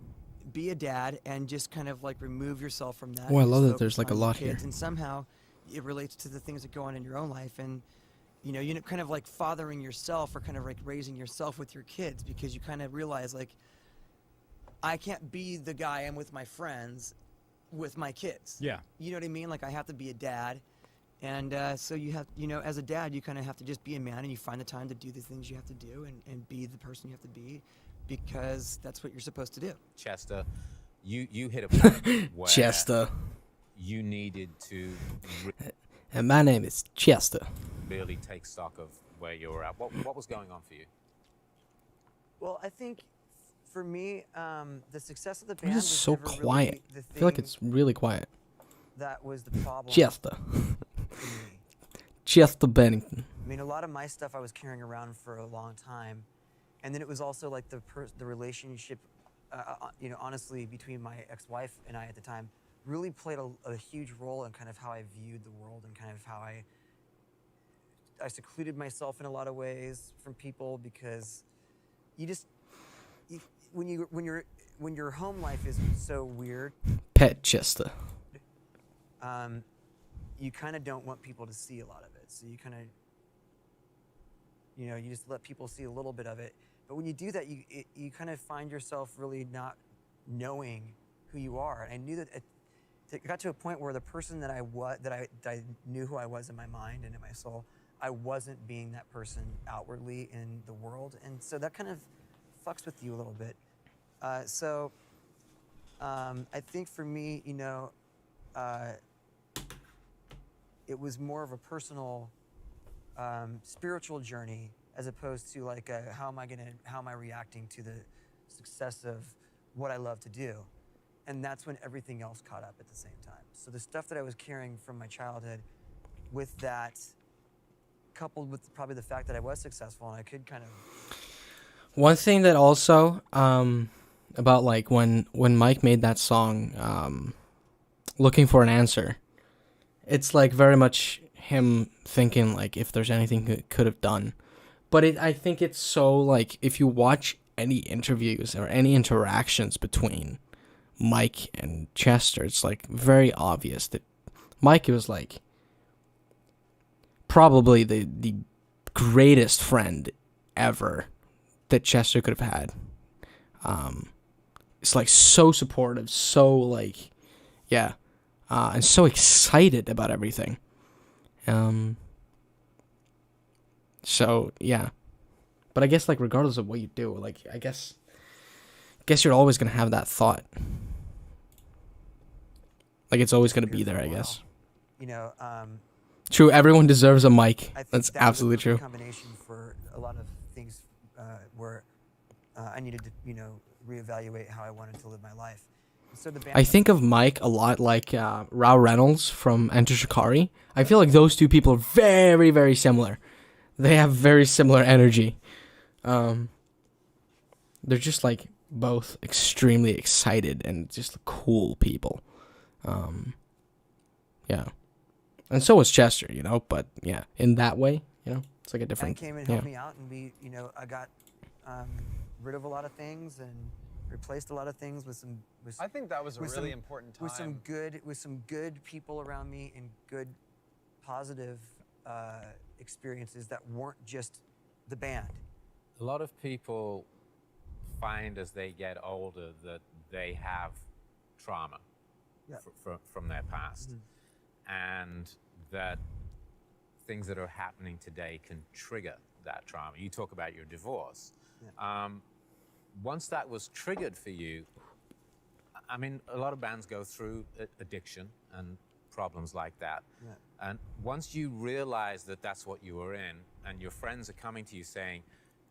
be a dad and just kind of like remove yourself from that. Oh, I and love just that there's focus like a on your lot kids, here. and somehow it relates to the things that go on in your own life. And you know, you're kind of like fathering yourself, or kind of like raising yourself with your kids, because you kind of realize like, I can't be the guy I'm with my friends with my kids. Yeah. You know what I mean? Like I have to be a dad. And so you have, you know, as a dad, you kind of have to just be a man, and you find the time to do the things you have to do, and be the person you have to be, because that's what you're supposed to do. Chester, you hit a point where Chester. you needed to And my name is Chester. really take stock of where you were at. What was going on for you? Well, I think for me, the success of the band This was is so never really quiet. the I feel like thing it's really quiet. that was the problem. Chester. for me. Chester Bennington. I mean, a lot of my stuff I was carrying around for a long time, and then it was also like the relationship, you know, honestly, between my ex-wife and I at the time, really played a huge role in kind of how I viewed the world, and kind of how I secluded myself in a lot of ways from people, because you just when your home life is so weird, Pet Chester. you kind of don't want people to see a lot of it. So you kind of, you know, you just let people see a little bit of it. But when you do that, you kind of find yourself really not knowing who you are. And I knew that it got to a point where the person that I knew who I was in my mind and in my soul, I wasn't being that person outwardly in the world. And so that kind of fucks with you a little bit. I think for me, you know, it was more of a personal, spiritual journey, as opposed to like how am I reacting to the success of what I love to do. And that's when everything else caught up at the same time. So the stuff that I was carrying from my childhood, with that, coupled with probably the fact that I was successful and I could kind of... One thing that also, about like when Mike made that song, Looking for an Answer, it's like very much him thinking like if there's anything he could have done. But I think it's so like, if you watch any interviews or any interactions between Mike and Chester, it's like very obvious that Mike was like probably the greatest friend ever that Chester could have had. It's like so supportive, so like, yeah, and so excited about everything. So yeah, but I guess like regardless of what you do, like I guess you're always gonna have that thought. Like it's always gonna be there, I guess. You know, true. Everyone deserves a mic. I think That's that was a absolutely perfect true. combination for a lot of things where I needed to, you know, reevaluate how I wanted to live my life. So the band I think of Mike a lot like Rao Reynolds from Enter Shikari. I feel like those two people are very, very similar. They have very similar energy. They're just like both extremely excited and just cool people. Yeah. And so was Chester, you know, but yeah, in that way, you know, it's like a different... came and helped me out, and we, you know, I got rid of a lot of things and replaced a lot of things with some... I think that was a really important time. With some good people around me, and good, positive experiences that weren't just the band. A lot of people find as they get older that they have trauma from their past, and that things that are happening today can trigger that trauma. You talk about your divorce. Once that was triggered for you, I mean, a lot of bands go through addiction and problems like that. And once you realize that that's what you were in, and your friends are coming to you saying,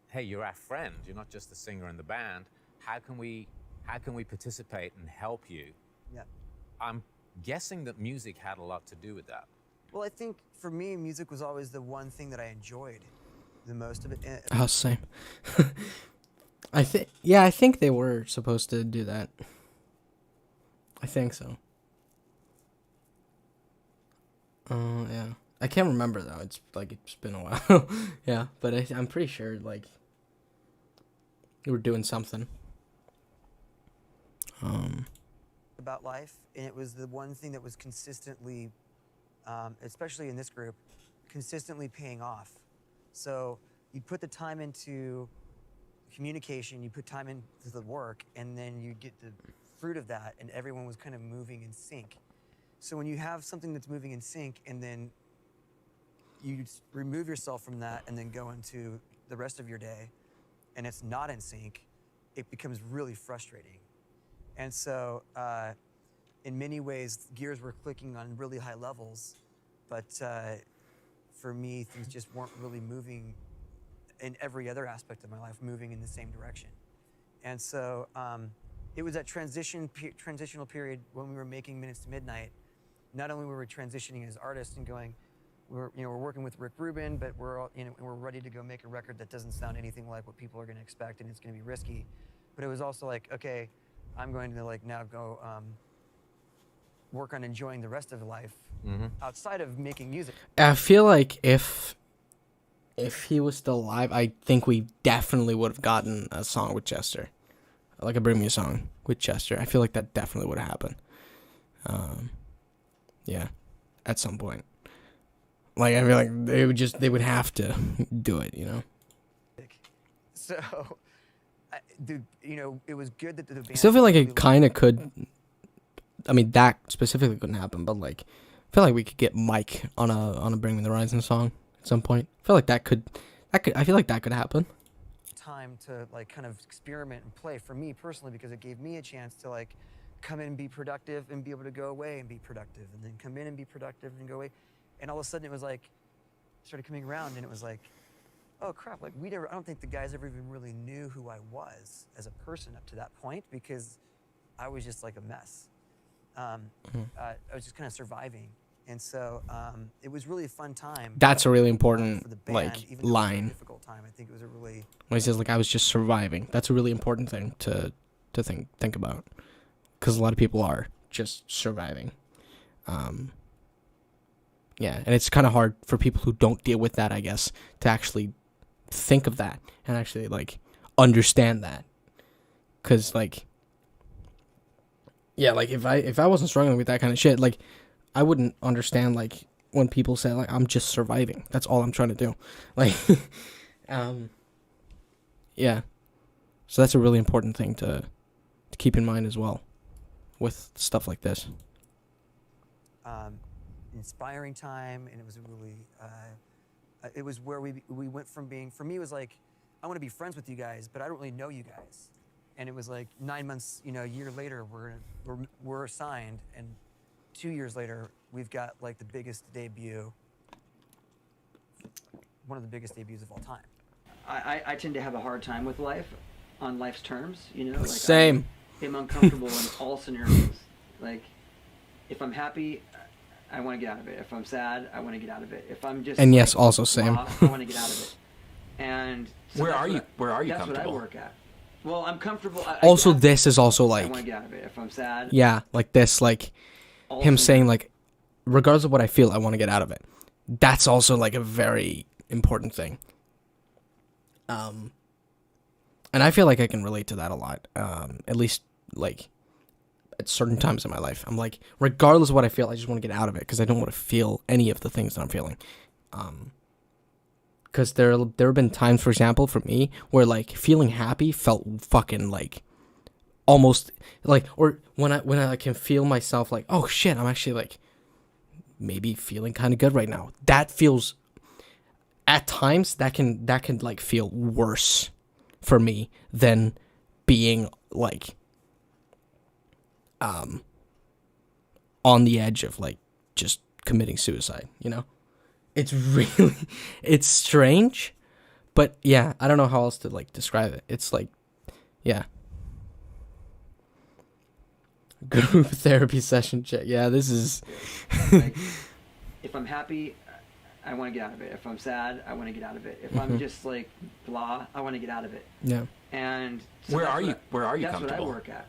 hey, you're our friend, you're not just the singer in the band, how can we participate and help you? I'm guessing that music had a lot to do with that. Well, I think for me, music was always the one thing that I enjoyed the most of it. Oh, same. I think they were supposed to do that. I think so. Yeah. I can't remember though. It's been a while. Yeah, but I'm pretty sure like they were doing something. About life, and it was the one thing that was consistently, especially in this group, consistently paying off. So you put the time into communication, you put time into the work, and then you get the fruit of that, and everyone was kind of moving in sync. So when you have something that's moving in sync, and then you remove yourself from that, and then go into the rest of your day, and it's not in sync, it becomes really frustrating. And so, in many ways, gears were clicking on really high levels, but for me, things just weren't really moving in every other aspect of my life, moving in the same direction. And so, it was that transitional period when we were making Minutes to Midnight. Not only were we transitioning as artists and going, we're working with Rick Rubin, but we're ready to go make a record that doesn't sound anything like what people are going to expect, and it's going to be risky. But it was also like, okay, I'm going to now go work on enjoying the rest of life outside of making music. I feel like if he was still alive, I think we definitely would have gotten a song with Chester, like a Bring Me a Song with Chester. I feel like that definitely would have happened. Yeah, at some point. Like I feel like they would have to do it, So, it was good that the band. I still feel like it kind of could. I mean, that specifically couldn't happen, but like, I feel like we could get Mike on a Bring Me the Horizon song at some point. I feel like that could happen. Time to kind of experiment and play for me personally, because it gave me a chance to come in and be productive and be able to go away and be productive, and then come in and be productive and go away, and all of a sudden it was started coming around, and it was like, oh crap, I don't think the guys ever even really knew who I was as a person up to that point, because I was just like a mess. I was just kind of surviving, and so it was really a fun time. That's a really important for the band, even though it was line. a difficult time. I think it was a really When he says I was just surviving, that's a really important thing to think about, because a lot of people are just surviving. Yeah, and it's kind of hard for people who don't deal with that, I guess, to actually think of that and actually understand that, because if I wasn't struggling with that kind of shit, I wouldn't understand when people say I'm just surviving. That's all I'm trying to do. Yeah. So that's a really important thing to keep in mind as well with stuff like this. inspiring time, and it was a really, it was where we went from being, for me it was I want to be friends with you guys, but I don't really know you guys. And it was 9 months, a year later, we're signed, and 2 years later, we've got the biggest debut, one of the biggest debuts of all time. I tend to have a hard time with life, on life's terms, Same. I'm uncomfortable in all scenarios. If I'm happy, I want to get out of it. If I'm sad, I want to get out of it. If I'm just yes, also same. lost, I want to get out of it. And so where are you that's comfortable? what I work at. Well, I'm comfortable. Also, this is also I want to get out of it. If I'm sad. Yeah, this, him saying regardless of what I feel, I want to get out of it. That's also a very important thing. And I feel like I can relate to that a lot. At least at certain times in my life, I'm regardless of what I feel, I just want to get out of it because I don't want to feel any of the things that I'm feeling. Because there have been times, for example, for me, where feeling happy felt fucking almost or when I can feel myself oh shit, I'm actually maybe feeling kind of good right now. That feels, at times that can feel worse for me than being on the edge of just committing suicide, It's really, it's strange, but yeah, I don't know how else to describe it. It's yeah. Group therapy session chat. Yeah, this is if I'm happy, I want to get out of it. If I'm sad, I want to get out of it. If I'm just like blah, I want to get out of it. Yeah. And so Where that's are you? what- Where are you That's comfortable? what I work at.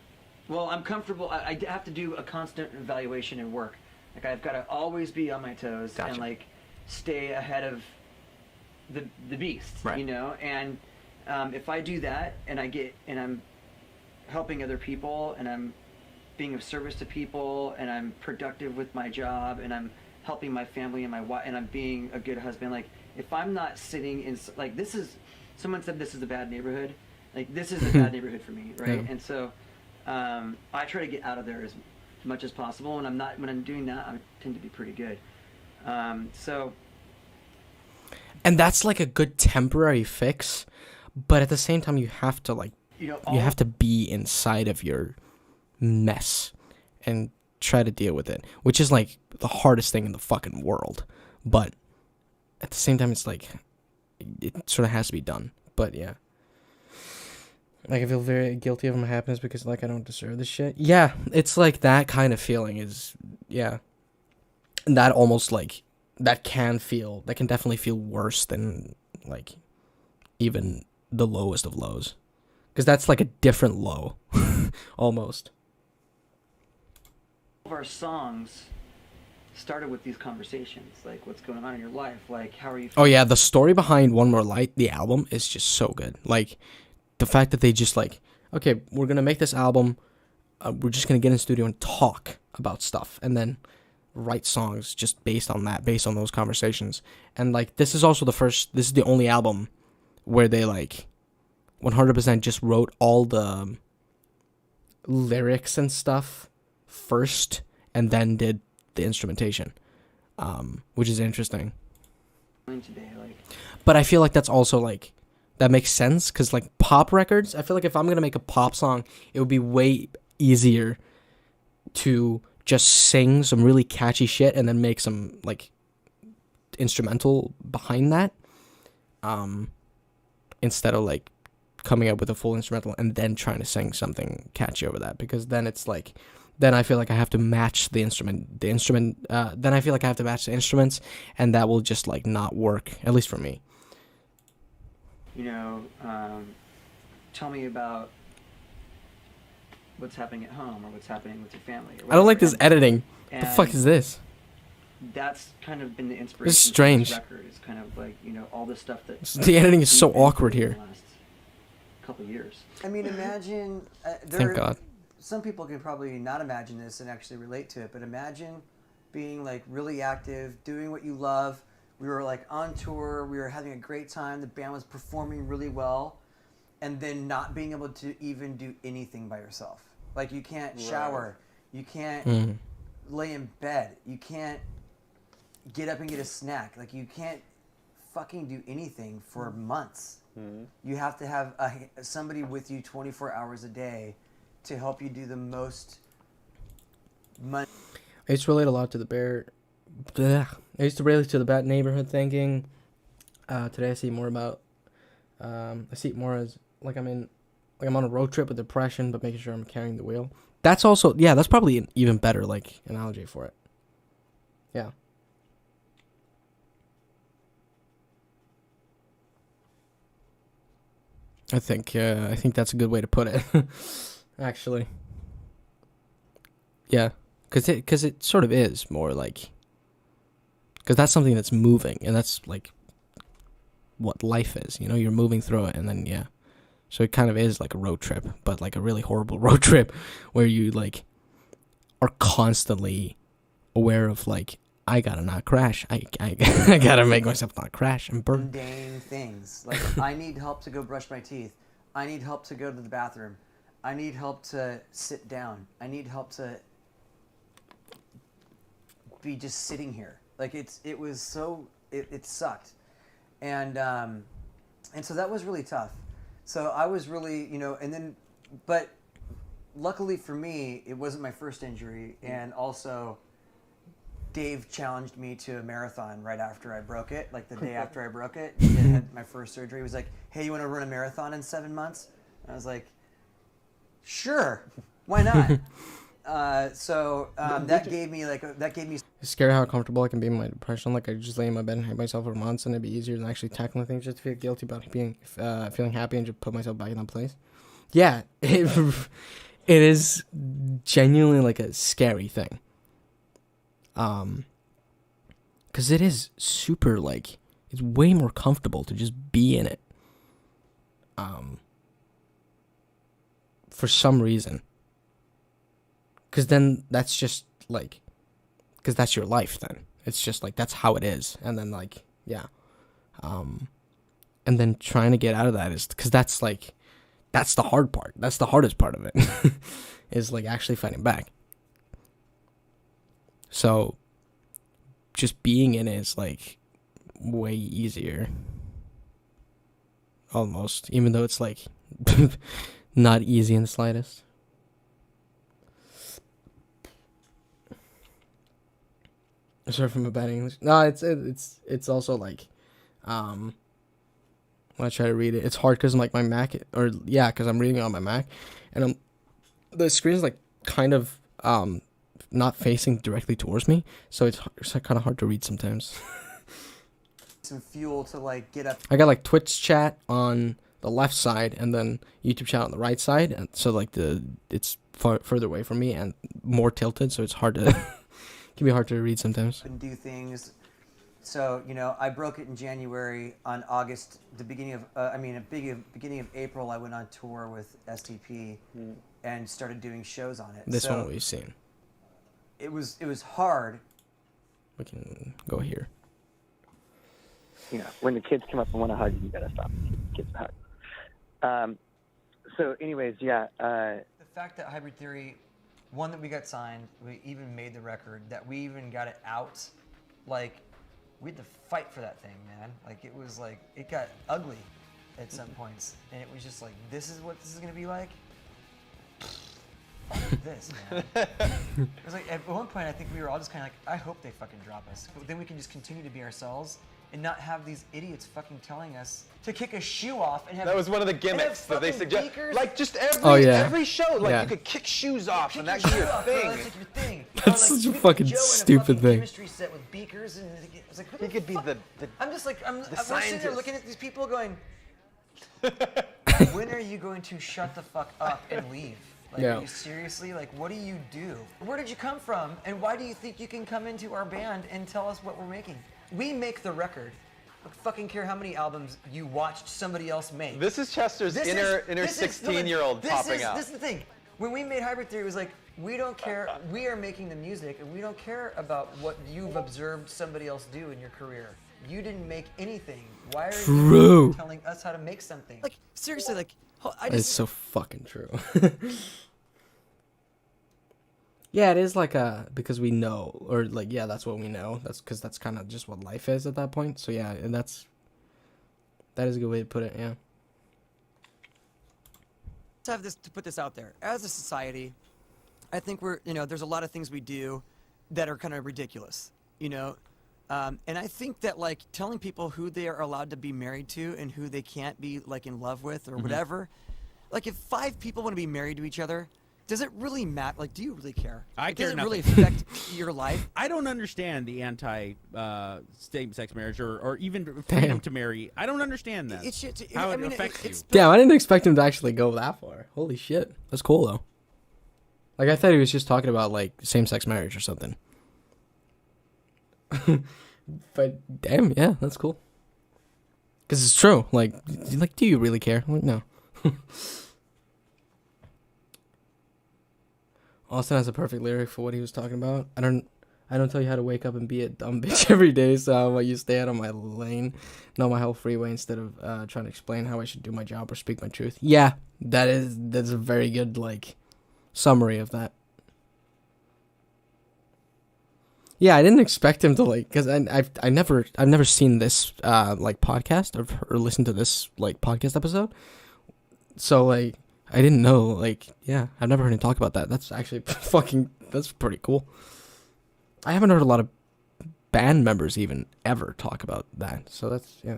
Well, I'm comfortable. I have to do a constant evaluation and work. Like I've got to always be on my toes and like stay ahead of the beast. Right. You know, and if I do that and I'm helping other people and I'm being of service to people and I'm productive with my job and I'm helping my family and my wife and I'm being a good husband, like if I'm not sitting in like this is someone said this is a bad neighborhood, like this is a bad neighborhood for me, right? Yeah. And so I try to get out of there as much as possible, and when I'm doing that I tend to be pretty good. So And that's like a good temporary fix, but at the same time you have to like you have to be inside of your mess and try to deal with it, which is like the hardest thing in the fucking world. But at the same time, it's like it sort of has to be done. But yeah, like I feel very guilty of my happiness because like I don't deserve this shit. Yeah, it's like that kind of feeling is and that almost like that can definitely feel worse than like even the lowest of lows, because that's like a different low almost. of our songs started with these conversations, like what's going on in your life, like how are you Oh yeah, the story behind One More Light, the album, is just so good. Like the fact that they just like, okay, we're gonna make this album, we're just gonna get in the studio and talk about stuff, and then write songs just based on those conversations. And like this is the only album where they like 100% just wrote all the lyrics and stuff first and then did the instrumentation, which is interesting. today, like But I feel like that's also like that makes sense, because like pop records, I feel like if I'm gonna make a pop song, it would be way easier to just sing some really catchy shit and then make some like instrumental behind that, instead of like coming up with a full instrumental and then trying to sing something catchy over that, because then it's like, then I feel like I have to match the instrument, then I feel like I have to match the instruments, and that will just like not work, at least for me. you know, tell me about what's happening at home or what's happening with your family. Or I don't like whatever. this editing. What the And fuck is this? That's kind of been the inspiration. This is for strange. This record is kind of like, you know, all the stuff that The editing is so we've been awkward through here. the last couple of years. I mean, imagine. Thank God. Some people can probably not imagine this and actually relate to it, but imagine being like really active, doing what you love. We were like on tour, we were having a great time, the band was performing really well, and then not being able to even do anything by yourself. Like you can't shower, you can't lay in bed, you can't get up and get a snack. Like you can't fucking do anything for months. You have to have somebody with you 24 hours a day to help you do the most money. I used to relate a lot to the bear. I used to relate to the bad neighborhood thinking. Today I see more about. I see it more as like I'm on a road trip with depression, but making sure I'm carrying the wheel. That's also that's probably an even better like analogy for it. Yeah. I think that's a good way to put it. Actually. Yeah, because it sort of is more like, because that's something that's moving, and that's like what life is, you know, you're moving through it, and then so it kind of is like a road trip, but like a really horrible road trip where you like are constantly aware of like, I gotta not crash, I gotta make myself not crash and burn. Mundane things like I need help to go brush my teeth, I need help to go to the bathroom, I need help to sit down, I need help to be just sitting here. Like it sucked, and so that was really tough. So I was really, you know, and then, but luckily for me, it wasn't my first injury, and also Dave challenged me to a marathon right after I broke it, like the day after I broke it. He had my first surgery. He was like, "Hey, you want to run a marathon in 7 months?" And I was like, "Sure, why not?" That gave me It's scary how comfortable I can be in my depression. Like I just lay in my bed and hate myself for months, and it'd be easier than actually tackling things. Just to feel guilty about feeling happy and just put myself back in that place. Yeah, it is genuinely like a scary thing. Because it is super like it's way more comfortable to just be in it. For some reason. Because then that's just like, because that's your life then. It's just like, that's how it is. And then like, yeah. And then trying to get out of that is, because that's like, that's the hard part. That's the hardest part of it. Is like actually fighting back. So, just being in it is like, way easier. Almost. Even though it's like, not easy in the slightest. Sorry from a bad English. No, it's also like, when I try to read it, it's hard because I'm like my Mac, because I'm reading it on my Mac, and the screen's like kind of not facing directly towards me, so it's like kind of hard to read sometimes. Some fuel to like get up. I got like Twitch chat on the left side and then YouTube chat on the right side, and so like it's further away from me and more tilted, so it's hard to. Can be hard to read sometimes. And do things. So I broke it in January. On August, the beginning of beginning of April, I went on tour with STP and started doing shows on it. This one we've seen. It was hard. We can go here. When the kids come up and want to hug you, gotta stop and give the kids a hug. So, anyways, yeah. The fact that Hybrid Theory. One, that we got signed, we even made the record, that we even got it out, like, we had to fight for that thing, man. Like, it was like, it got ugly at some points, and it was just like, this is what this is gonna be like? Fuck this, man. It was like, at one point, I think we were all just kind of like, I hope they fucking drop us. But then we can just continue to be ourselves and not have these idiots fucking telling us to kick a shoe off and have. That was one of the gimmicks that they suggest. Like just every show, like you could kick shoes off, and that could be your thing. That's like your thing. That's such a fucking stupid thing. Chemistry set with beakers, and it was like, he could be the. I'm just like, I'm sitting there looking at these people, going, when are you going to shut the fuck up and leave? Like, are you seriously? Like, what do you do? Where did you come from? And why do you think you can come into our band and tell us what we're making? We make the record. I don't fucking care how many albums you watched somebody else make. This is Chester's inner 16-year-old popping out. This is the thing. When we made Hybrid Theory, it was like, we don't care. We are making the music, and we don't care about what you've observed somebody else do in your career. You didn't make anything. Why are you telling us how to make something? Like, seriously, like, It's so fucking true. Yeah, it is like because we know, or like, yeah, that's what we know. That's because that's kind of just what life is at that point. So yeah, and that is a good way to put it. Yeah. To put this out there as a society, I think there's a lot of things we do that are kind of ridiculous, and I think that like telling people who they are allowed to be married to and who they can't be like in love with or whatever, like if 5 people want to be married to each other. Does it really matter? Like, do you really care? Does it really affect your life? I don't understand the same-sex marriage or even freedom to marry. I don't understand that. How it affects you. Damn, I didn't expect him to actually go that far. Holy shit. That's cool, though. Like, I thought he was just talking about, like, same-sex marriage or something. But, damn, yeah, that's cool. Because it's true. Like, do you really care? Like, no. Austin has a perfect lyric for what he was talking about. I don't tell you how to wake up and be a dumb bitch every day, so how about you stay out of my lane, not my whole freeway, instead of trying to explain how I should do my job or speak my truth. Yeah, that's a very good, like, summary of that. Yeah, I didn't expect him to, like, because I've never seen this like podcast or listened to this like podcast episode, so like. I didn't know, like, yeah, I've never heard him talk about that. That's actually that's pretty cool. I haven't heard a lot of band members even ever talk about that. So that's, yeah.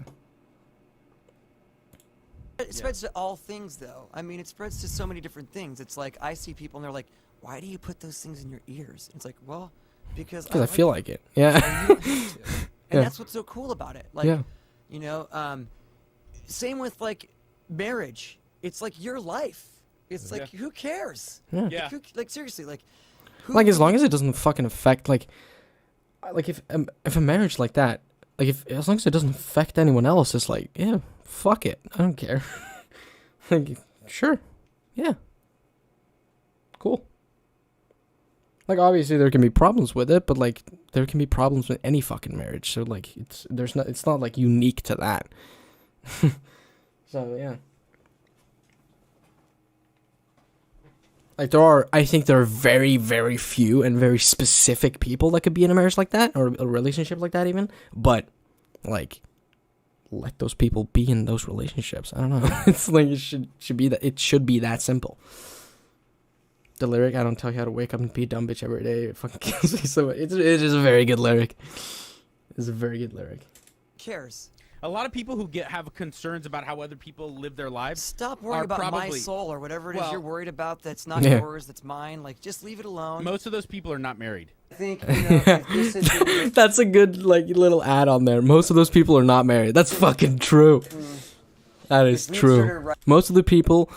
It spreads to all things, though. I mean, it spreads to so many different things. It's like, I see people and they're like, why do you put those things in your ears? And it's like, well, because I feel like it. Yeah. And you don't have to. And Yeah. that's what's so cool about it. Like, Yeah. you know, same with like marriage. It's like your life. It's like, who cares? Yeah. Like, like seriously, like, who Like as long as it doesn't fucking affect like if a marriage like that, like if as long as it doesn't affect anyone else, it's like, yeah, fuck it. I don't care. Like, sure. Yeah. Cool. Like obviously there can be problems with it, but like there can be problems with any fucking marriage. So like it's not like unique to that. So yeah. Like I think there are very, very few and very specific people that could be in a marriage like that or a relationship like that even. But like, let those people be in those relationships. I don't know. It's like it should be that. It should be that simple. The lyric, "I don't tell you how to wake up and be a dumb bitch every day," it fucking kills me so much. It is a very good lyric. It's a very good lyric. cares? A lot of people who have concerns about how other people live their lives. Stop worrying about my soul or whatever it is you're worried about. That's not Yeah. yours. That's mine. Like, just leave it alone. Most of those people are not married. I think if this is That's a good like little add on there. Most of those people are not married. That's fucking true. That is we true. started ri- Most of the people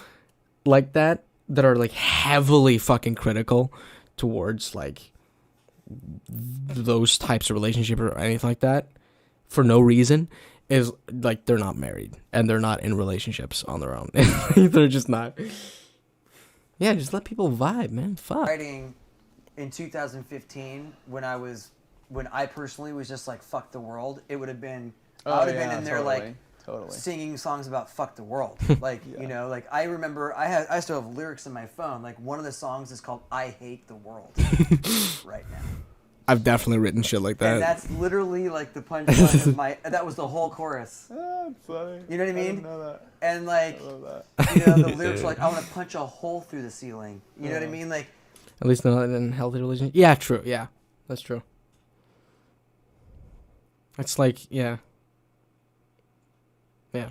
like that are like heavily fucking critical towards like those types of relationship or anything like that for no reason is like they're not married and they're not in relationships on their own. They're just not. Yeah, just let people vibe, man. Fuck. writing in 2015 when I personally was just like fuck the world, it would have been I would have been in there like singing songs about fuck the world. Like, you know, like I remember I still have lyrics in my phone. Like one of the songs is called I Hate the World right now. I've definitely written shit like that. And that's literally like the punchline of my that was the whole chorus. That's funny. You know what I mean? didn't know that. And like I love you know, the lyrics are like I want to punch a hole through the ceiling. You know what I mean? Like At least not in a healthy relationship. Yeah, true. Yeah, that's true. It's like, yeah. Yeah.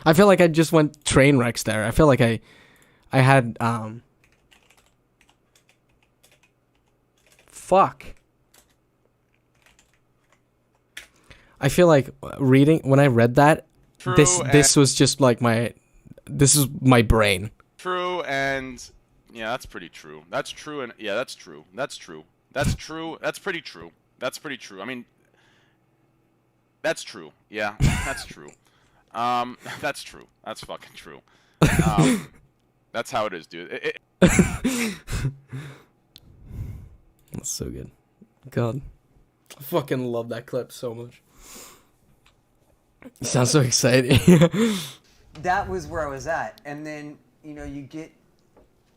I feel like I just went train wrecks there. I feel like I had, fuck. I feel like when I read that, True, this was just like this is my brain. True, and yeah, that's pretty true. That's true, and yeah, that's true. That's true. That's true. That's pretty true. That's pretty true. I mean, that's true. Yeah, that's true. That's true. That's fucking true. That's how it is, dude. That's so good. God. I fucking love that clip so much. It sounds so exciting. that was where I was at. And then, you know,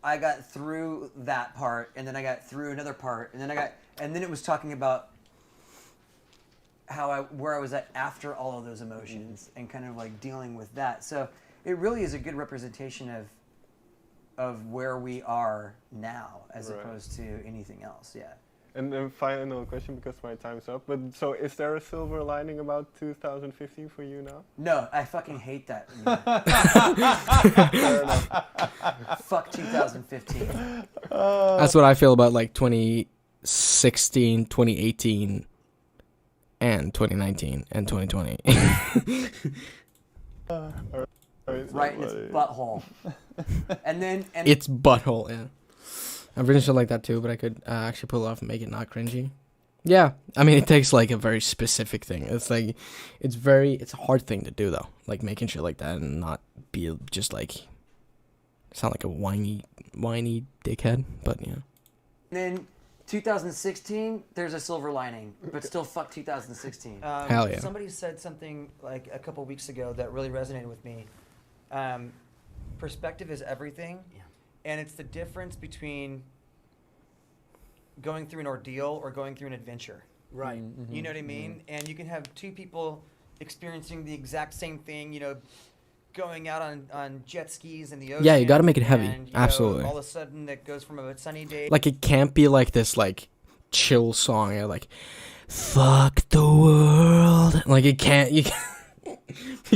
I got through that part, and then I got through another part, and then it was talking about where I was at after all of those emotions and kind of like dealing with that. So it really is a good representation of where we are now as opposed to anything else. Yeah. And then final question, because my time's up. But so, is there a silver lining about 2015 for you now? No, I fucking hate that. Fair enough. Fuck 2015. That's what I feel about like 2016, 2018, and 2019 and 2020. Right in its butthole. And then It's butthole, yeah. I've written shit like that too, but I could actually pull it off and make it not cringy. Yeah, I mean, it takes like a very specific thing. It's like, it's a hard thing to do though. Like making shit like that and not be just like, sound like a whiny dickhead, but yeah. And then 2016, there's a silver lining, but still fuck 2016. Hell yeah. Somebody said something like a couple weeks ago that really resonated with me. Perspective is everything. Yeah. And it's the difference between going through an ordeal or going through an adventure. Right. Mm-hmm. You know what I mean? And you can have two people experiencing the exact same thing, you know, going out on jet skis in the ocean. Yeah, you gotta make it heavy. And, Absolutely. All of a sudden it goes from a sunny day. Like it can't be like this like chill song like fuck the world. Like you can't you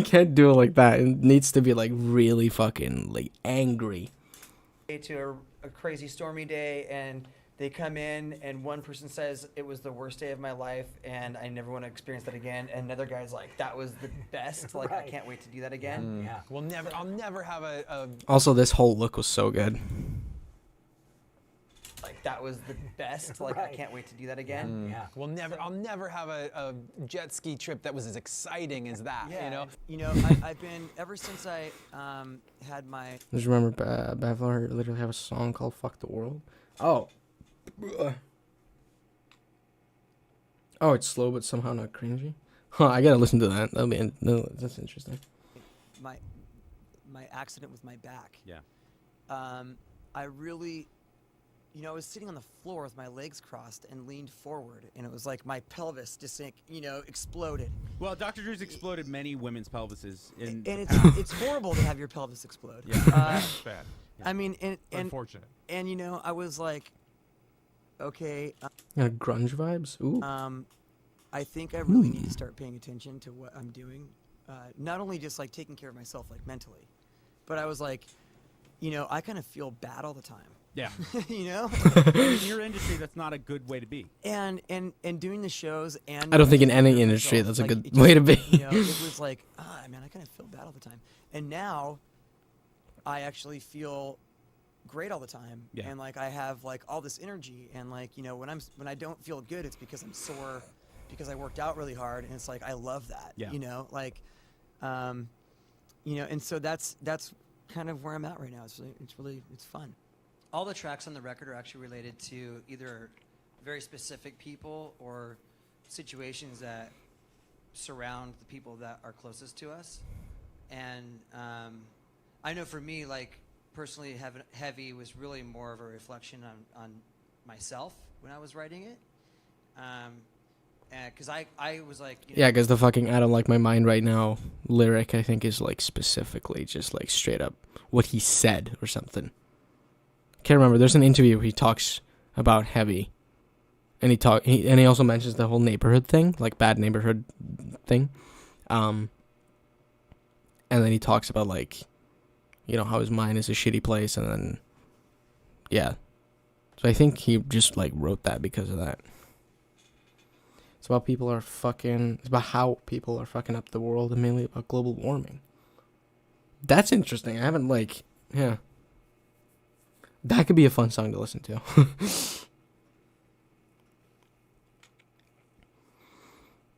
can't do it like that. It needs to be like really fucking like angry. to a crazy stormy day, and they come in, and one person says it was the worst day of my life, and I never want to experience that again. And another guy's like, that was the best. Like, I can't wait to do that again. Yeah. I'll never have a Also, this whole look was so good. Like, that was the best. Like, I can't wait to do that again. Yeah. I'll never have a jet ski trip that was as exciting as that. Yeah. You know. I've been ever since I had my. Just remember, Bavlar literally have a song called "Fuck the World." Oh. Oh, it's slow but somehow not cringy. Huh, I gotta listen to that. That's interesting. My accident with my back. Yeah. I really, I was sitting on the floor with my legs crossed and leaned forward, and it was like my pelvis just, exploded. Well, Dr. Drew's exploded many women's pelvises. And it's horrible to have your pelvis explode. Yeah, it's bad. I mean, and unfortunate. And I was like, okay. Grunge vibes. Ooh. I think I really need to start paying attention to what I'm doing. Not only just like taking care of myself, like mentally, but I was like, I kind of feel bad all the time. Yeah. In your industry, that's not a good way to be. And doing the shows and I don't think in any industry that's a good way to be. It was like, man, I kind of feel bad all the time. And now I actually feel great all the time. Yeah. And like I have like all this energy, and like, when I don't feel good, it's because I'm sore because I worked out really hard, and it's like I love that. Yeah. And so that's kind of where I'm at right now. It's fun. All the tracks on the record are actually related to either very specific people or situations that surround the people that are closest to us. And I know for me, like personally, Heavy was really more of a reflection on myself when I was writing it. Because I was like, Yeah, because the fucking "I don't like my mind right now" lyric, I think, is like specifically just like straight up what he said or something. Can't remember. There's an interview where he talks about Heavy, and he also mentions the whole neighborhood thing, like bad neighborhood thing. And then he talks about like, how his mind is a shitty place, and then, yeah. So I think he just like wrote that because of that. It's about it's about how people are fucking up the world, and mainly about global warming. That's interesting. I haven't yeah. That could be a fun song to listen to.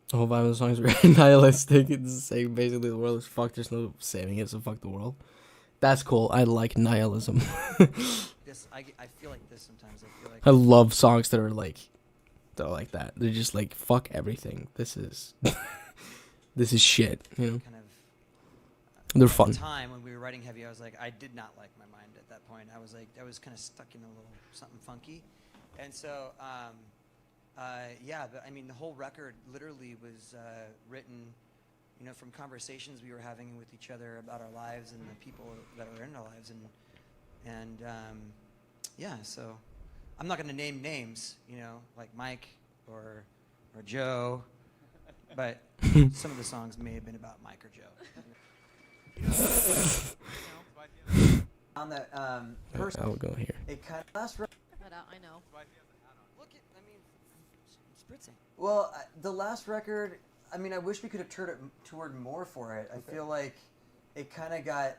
The whole vibe of the song is very nihilistic. It's saying basically the world is fucked. There's no saving it, so fuck the world. That's cool. I like nihilism. I feel like this sometimes. I love songs that are like that. They're just like, fuck everything. This is this is shit. Kind of. They're fun. At the time when we were writing Heavy, I was like, I did not like my mind at that point. I was kind of stuck in a little something funky, and so but I mean, the whole record literally was written, from conversations we were having with each other about our lives and the people that are in our lives, and so I'm not going to name names, like Mike or Joe, but some of the songs may have been about Mike or Joe. On that I'll go here. It kind of last record. I know. Look at, I'm spritzing. Well, the last record, I wish we could have toured more for it. I feel like it kind of got.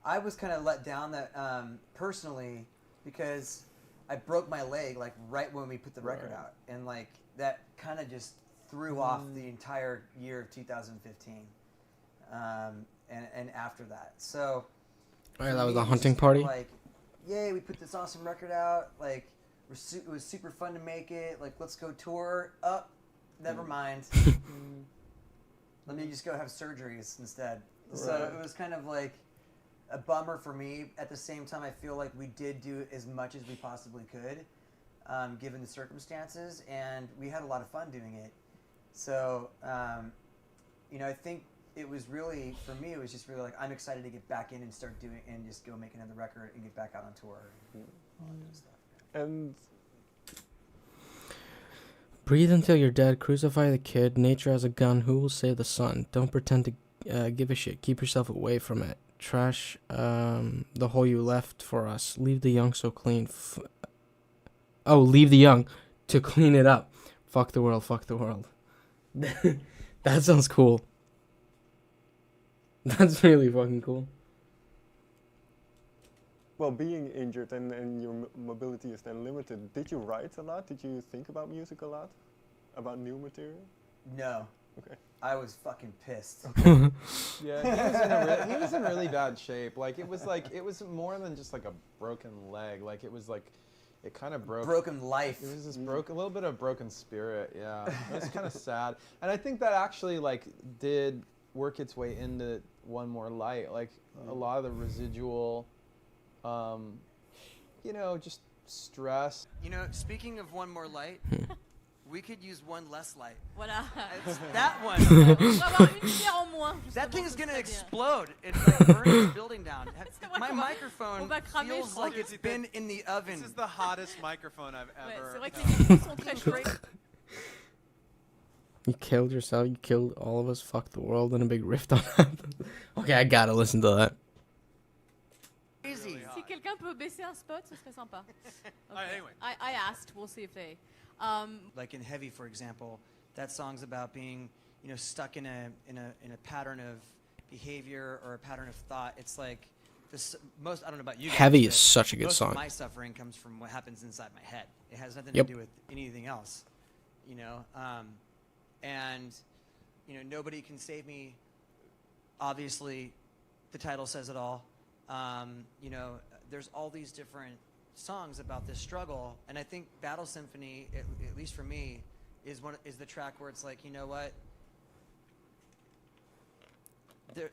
I was kind of let down that personally because I broke my leg like right when we put the record out, and like that kind of just threw off the entire year of 2015. And after that, so. Oh, yeah, that was the hunting party. Like, yay, we put this awesome record out. Like, it was super fun to make it. Like, let's go tour. Never mind. Let me just go have surgeries instead. Right. So it was kind of like a bummer for me. At the same time, I feel like we did do as much as we possibly could, given the circumstances, and we had a lot of fun doing it. So, I think. It was really, for me, it was just really like, I'm excited to get back in and start doing, and just go make another record and get back out on tour and all that good stuff. And breathe until you're dead, crucify the kid, nature has a gun, who will save the sun? Don't pretend to give a shit. Keep yourself away from it. Trash the hole you left for us. Leave the young so clean. Leave the young to clean it up. Fuck the world, fuck the world. That sounds cool. That's really fucking cool. Well, being injured and your mobility is then limited, did you write a lot? Did you think about music a lot? About new material? No. Okay. I was fucking pissed. Yeah, he was in really bad shape. Like it was more than just like a broken leg. Like it was like, it kind of broke. Broken life. It was just a little bit of broken spirit. Yeah, it was kind of sad. And I think that actually like did work its way into One More Light. Like a lot of the residual, just stress. Speaking of One More Light, we could use one less light. Voilà. It's that one. On va avoir une lumière en moins. That thing's justement, gonna c'est bien. explode. It's like burning the building down. My On microphone va cramer, feels je like crois. it's been in the oven. This is the hottest microphone I've Ouais, ever. c'est vrai que les micros sont très chauds. You killed yourself. You killed all of us. Fuck the world. And a big rift on that. Okay, I gotta listen to that. Easy. Si quelqu'un peut baisser un spot, ce serait sympa. Okay. Anyway. I asked. We'll see if they. Like in Heavy, for example, that song's about being, stuck in a pattern of behavior or a pattern of thought. It's like most. I don't know about you guys, Heavy but is such a good most song. Of my suffering comes from what happens inside my head. It has nothing Yep. to do with anything else, and nobody can save me. Obviously, the title says it all. There's all these different songs about this struggle, and I think Battle Symphony, at least for me, is the track where it's like, you know what,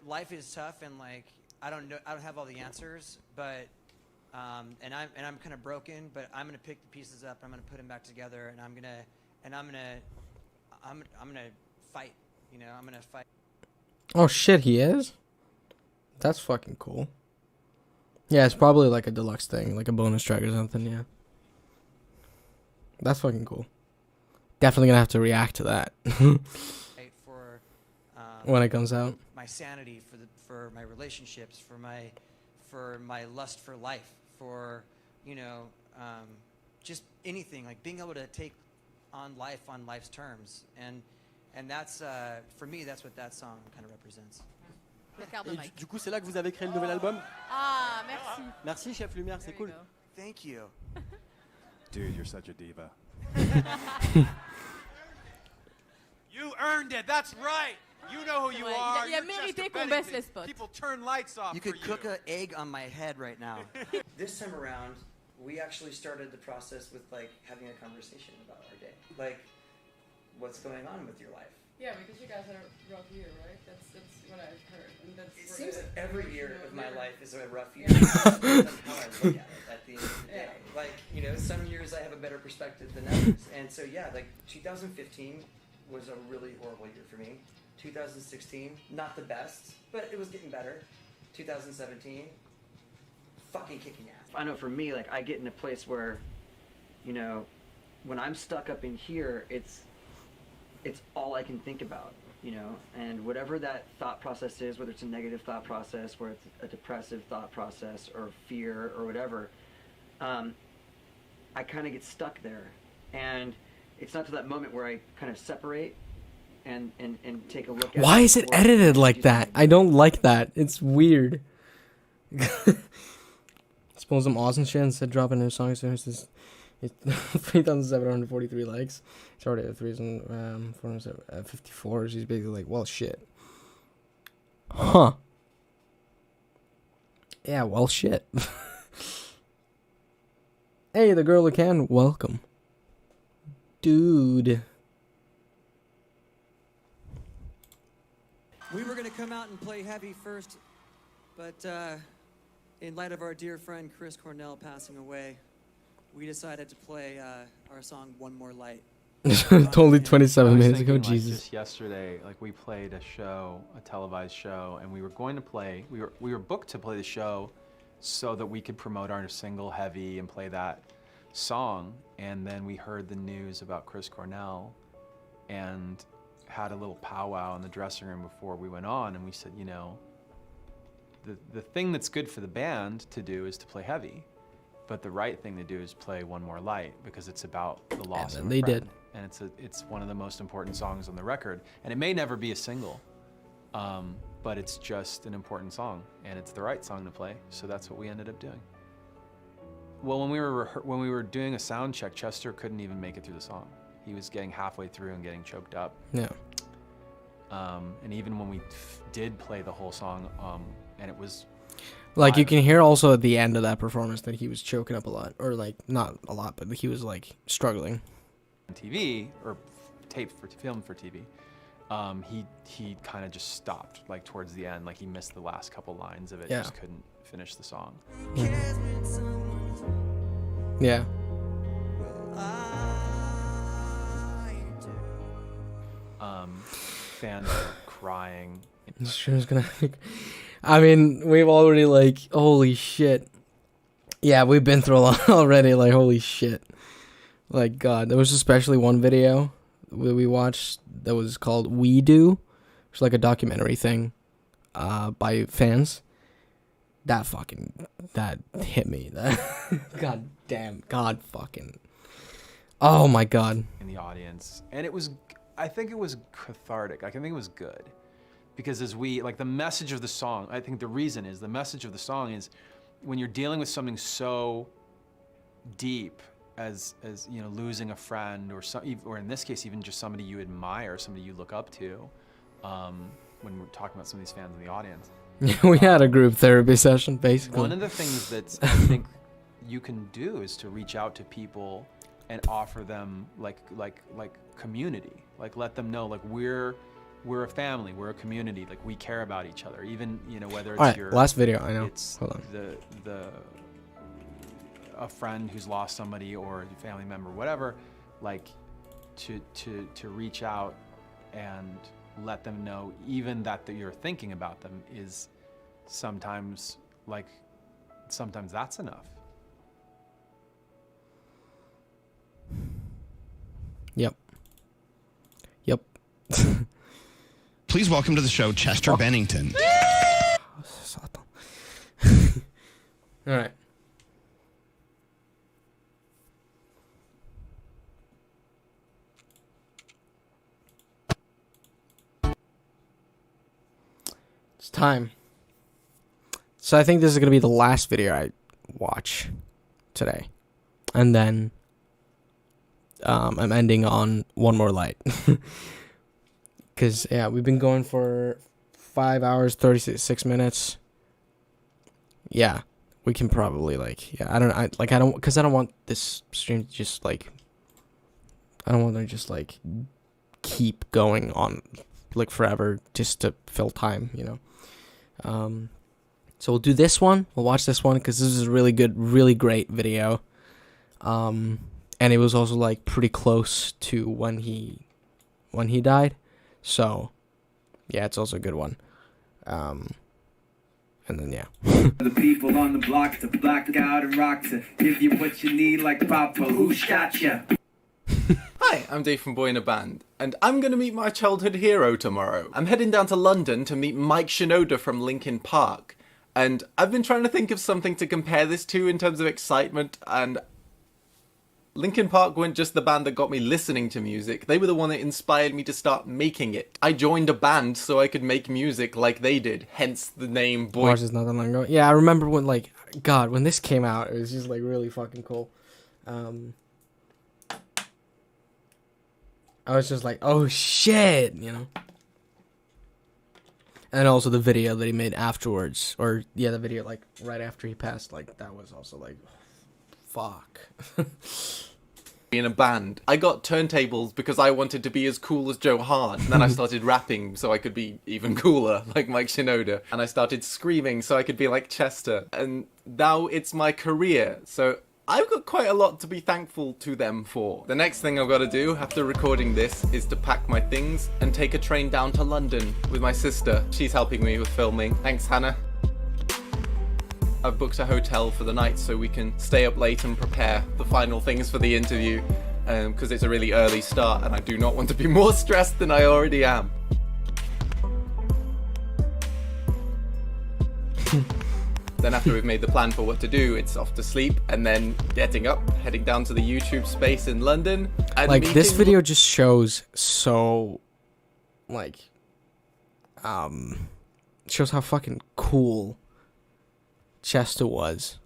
life is tough, and like I don't have all the answers, but and I'm kind of broken, but I'm gonna pick the pieces up, I'm gonna put them back together, and I'm gonna fight, I'm gonna fight. Oh shit, he is? That's fucking cool. Yeah, it's probably like a deluxe thing, like a bonus track or something, yeah. That's fucking cool. Definitely gonna have to react to that. For when it comes out. My sanity, for my relationships, for my lust for life, for just anything, like being able to take on life on life's terms, and that's for me, that's what that song kind of represents. Et du coup, c'est là que vous avez créé le nouvel album? Ah, merci. Merci, Chef Lumière, c'est cool. Thank you. Dude, you're such a diva. You earned it. That's right. You know who you Ouais, are. il a You're mérité Chester qu'on baisse Bennington. les spots. People turn lights off You for could cook an egg on my head right now. This time around, we actually started the process with like having a conversation about our day, like what's going on with your life. Yeah, because you guys had a rough year, right? That's what I've heard. And that's It seems like every year of my life is a rough year. Yeah. That's how I look at it at the end of the day. Yeah. Like, some years I have a better perspective than others. And so, yeah, like 2015 was a really horrible year for me. 2016, not the best, but it was getting better. 2017, fucking kicking ass. I know for me, like, I get in a place where, when I'm stuck up in here, it's all I can think about, and whatever that thought process is, whether it's a negative thought process, whether it's a depressive thought process, or fear, or whatever, I kind of get stuck there. And it's not to that moment where I kind of separate and take a look at Why is it edited like that? I don't like that. It's weird. Suppose some awesome shit instead dropping new songs. It's 3,743 likes. It's already at 3,454. She's basically like, well, shit. Huh. Yeah, well, shit. Hey, the girl who can, welcome. Dude. We were going to come out and play heavy first, but in light of our dear friend Chris Cornell passing away, we decided to play our song "One More Light." Totally 27 minutes ago, Like, Jesus. just yesterday, like we played a show, a televised show, and we were going to play. We were booked to play the show, so that we could promote our single "Heavy" and play that song. And then we heard the news about Chris Cornell, and had a little powwow in the dressing room before we went on, and we said, you know, the thing that's good for the band to do is to play heavy, but the right thing to do is play One More Light, because it's about the loss of a they friend. did. And it's one of the most important songs on the record, and it may never be a single, but it's just an important song, and it's the right song to play, so that's what we ended up doing. Well, when we were doing a sound check, Chester couldn't even make it through the song. He was getting halfway through and getting choked up. Yeah. And even when we did play the whole song, and it was like, you can hear also at the end of that performance that he was choking up a lot, or like not a lot, but he was like struggling. On TV or filmed for TV, he kind of just stopped like towards the end, like he missed the last couple lines of it. Yeah. Just couldn't finish the song. Yeah. Fans are crying. I mean, we've already like, holy shit. Yeah, we've been through a lot already. Like, holy shit. Like, God, there was especially one video that we watched that was called We Do. It's like a documentary thing by fans. That hit me. God damn. God fucking. Oh my God. In the audience. And I think it was cathartic. I think it was good. Because as like the message of the song, I think the reason is the message of the song is when you're dealing with something so deep as you know, losing a friend, or in this case, even just somebody you admire, somebody you look up to, when we're talking about some of these fans in the audience. We had a group therapy session, basically. One of the things that I think you can do is to reach out to people and offer them like community. Like, let them know, like, we're a family, we're a community, like, we care about each other, even, you know, whether it's all right, last video, I know. It's hold on. A friend who's lost somebody or a family member, whatever, like, to reach out and let them know even that you're thinking about them is sometimes that's enough. Yep. Please welcome to the show, Chester Bennington. All right. It's time. So I think this is going to be the last video I watch today. And then I'm ending on One More Light. Because, yeah, we've been going for 5 hours, 36 minutes. Yeah, we can probably, like, yeah, I don't want this stream to just, like, I don't want to just, like, keep going on, like, forever just to fill time, you know. So we'll do this one. We'll watch this one because this is a really good, really great video. And it was also, like, pretty close to when he died. So, yeah, it's also a good one. And then, yeah. The people on the block to black out and rock to give you what you need like Papa, who shot ya? Hi, I'm Dave from Boy in a Band, and I'm going to meet my childhood hero tomorrow. I'm heading down to London to meet Mike Shinoda from Linkin Park, and I've been trying to think of something to compare this to in terms of excitement, and Linkin Park weren't just the band that got me listening to music, they were the one that inspired me to start making it. I joined a band so I could make music like they did, hence the name Boy. Watch this not that long ago. Yeah, I remember when, like, God, when this came out, it was just, like, really fucking cool. I was just like, oh shit, you know. And also the video that he made afterwards, or yeah, the video like right after he passed, like that was also like, fuck. In a band. I got turntables because I wanted to be as cool as Joe Hart. And then I started rapping so I could be even cooler, like Mike Shinoda. And I started screaming so I could be like Chester. And now it's my career. So I've got quite a lot to be thankful to them for. The next thing I've got to do after recording this is to pack my things and take a train down to London with my sister. She's helping me with filming. Thanks, Hannah. I've booked a hotel for the night so we can stay up late and prepare the final things for the interview. because it's a really early start and I do not want to be more stressed than I already am. Then after we've made the plan for what to do, it's off to sleep and then getting up, heading down to the YouTube space in London. And Like, this meeting- video just shows so, like, shows how fucking cool Chester was.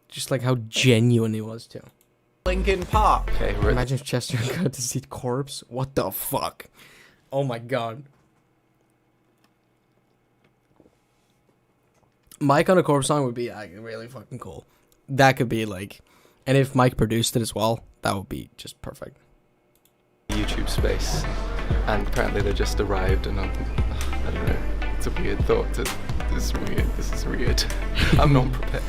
Just like how genuine he was too. Linkin Park. Okay, Imagine if Chester got to see Corpse. What the fuck? Oh my god. Mike on a Corpse song would be like, really fucking cool. That could be like, and if Mike produced it as well, that would be just perfect. YouTube space, and apparently they just arrived, and I don't know. It's a weird thought. This is weird. This is weird. I'm not prepared.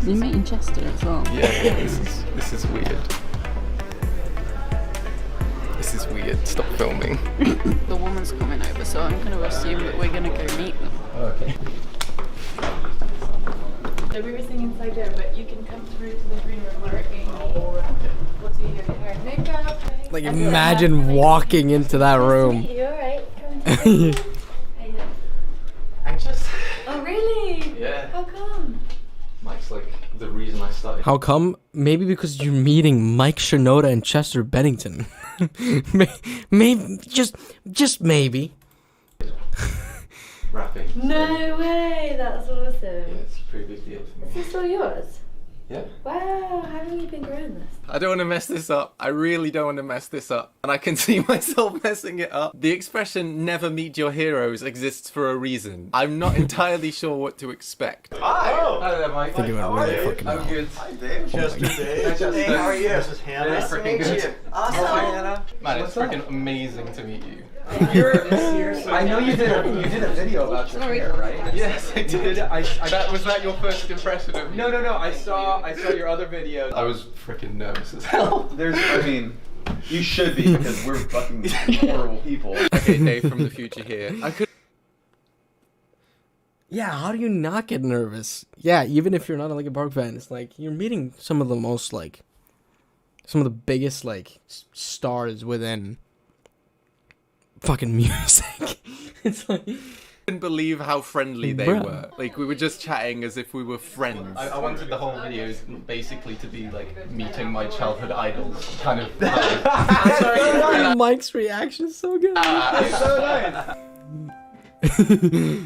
You meeting Chester as well? Yeah, this is weird. This is weird. Stop filming. The woman's coming over, so I'm going to assume that we're going to go meet them. Okay. So we were singing inside there, but you can come through to the green room working or what do you do? Hair and makeup? Like, imagine walking into that room. You alright? Come Anxious? Oh really? Yeah. How come? Mike's like the reason I started. How come? Maybe because you're meeting Mike Shinoda and Chester Bennington. Maybe, just maybe. Rapping. No way, that's awesome. It's a pretty big deal for me. Is this all yours? Yeah. Wow, how long have you been growing this? I don't want to mess this up. I really don't want to mess this up. And I can see myself messing it up. The expression never meet your heroes exists for a reason. I'm not entirely sure what to expect. Hi! Hi there, Mike. I think it went really fucking well. I'm good. Hi, Dave. Chester, Dave. Hey, how are you? This is Hannah. Nice to meet you. Awesome. Hi, Hannah. Man, it's freaking amazing to meet you. I know you did a video about your hair, right? Yes, I did. Was that your first impression of me? No. I saw your other video. I was freaking nervous as hell. You should be because we're fucking horrible people. Okay, Dave from the future here. I could. Yeah, how do you not get nervous? Yeah, even if you're not a Linkin Park fan, it's like you're meeting some of the most like, some of the biggest like stars within fucking music. It's like, I couldn't believe how friendly they were. Like, we were just chatting as if we were friends. I wanted the whole video basically to be like meeting my childhood idols, kind of. Mike's reaction is so good. It's so nice.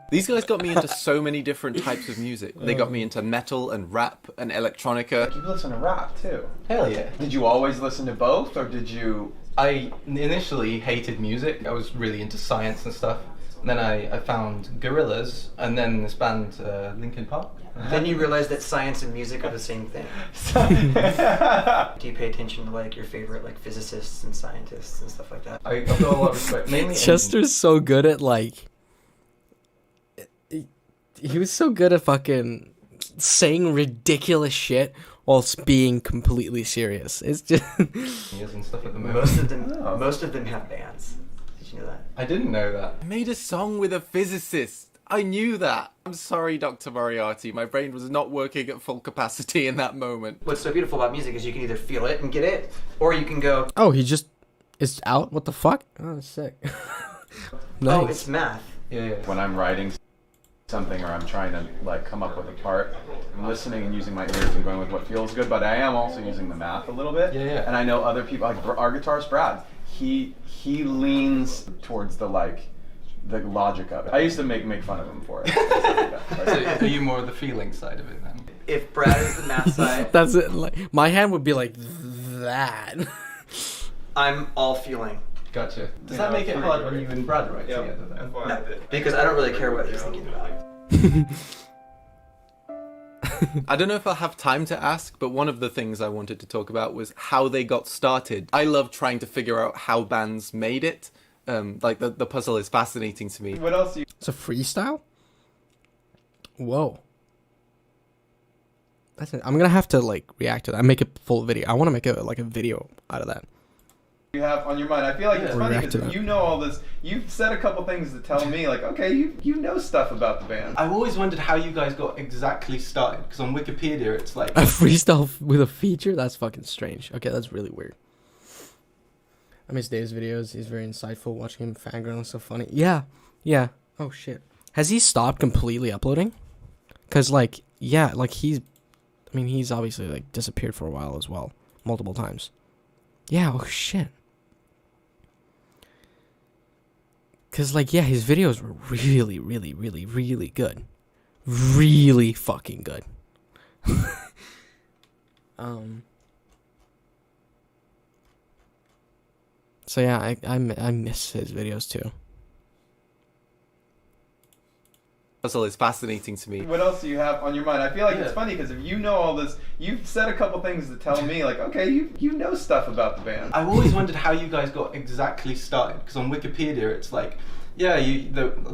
These guys got me into so many different types of music. They got me into metal and rap and electronica. You listen to rap too. Hell yeah. Did you always listen to both, or did you? I initially hated music. I was really into science and stuff. And then I found Gorillaz, and then this band, Linkin Park. Then you realize that science and music are the same thing. Do you pay attention to like your favorite like physicists and scientists and stuff like that? I've got a lot of respect. Mainly Chester's so good at like, he was so good at fucking saying ridiculous shit whilst being completely serious. It's just and stuff at the moment. Most of them have bands. Did you know that? I didn't know that. I made a song with a physicist. I knew that. I'm sorry, Dr. Moriarty. My brain was not working at full capacity in that moment. What's so beautiful about music is you can either feel it and get it, or you can go, oh, he just is out. What the fuck? Oh, sick. Nice. oh, it's math. Yeah. When I'm writing something or I'm trying to like come up with a part, I'm listening and using my ears and going with what feels good, but I am also using the math a little bit. Yeah. And I know other people, like our guitarist Brad, he leans towards the logic of it. I used to make fun of him for it. So are you more the feeling side of it then? If Brad is the math side, That's it. Like, my hand would be like that. I'm all feeling. Gotcha. Does that make it hard when you and Brad write together then? No, because I don't really care what he's thinking about. I don't know if I'll have time to ask, but one of the things I wanted to talk about was how they got started. I love trying to figure out how bands made it. Like the puzzle is fascinating to me. What else? It's a freestyle? Whoa. That's it. I'm gonna have to like react to that. I make a full video. I want to make a video out of that. You have on your mind. I feel like it's funny because you know all this. You've said a couple things to tell me, like, okay, you know stuff about the band. I've always wondered how you guys got exactly started, because on Wikipedia it's like a freestyle with a feature. That's fucking strange. Okay, that's really weird. I miss Dave's videos. He's very insightful. Watching him fangirl is so funny. Yeah. Oh shit. Has he stopped completely uploading? Cause like, yeah, like he's obviously like disappeared for a while as well, multiple times. Yeah. Oh shit. Cause like, yeah, his videos were really, really, really, really good. Really fucking good. So yeah, I miss his videos too. Puzzle is fascinating to me. What else do you have on your mind? I feel like it's funny because if you know all this, you've said a couple things to tell me, like, okay, you know stuff about the band. I've always wondered how you guys got exactly started, because on Wikipedia it's like, yeah,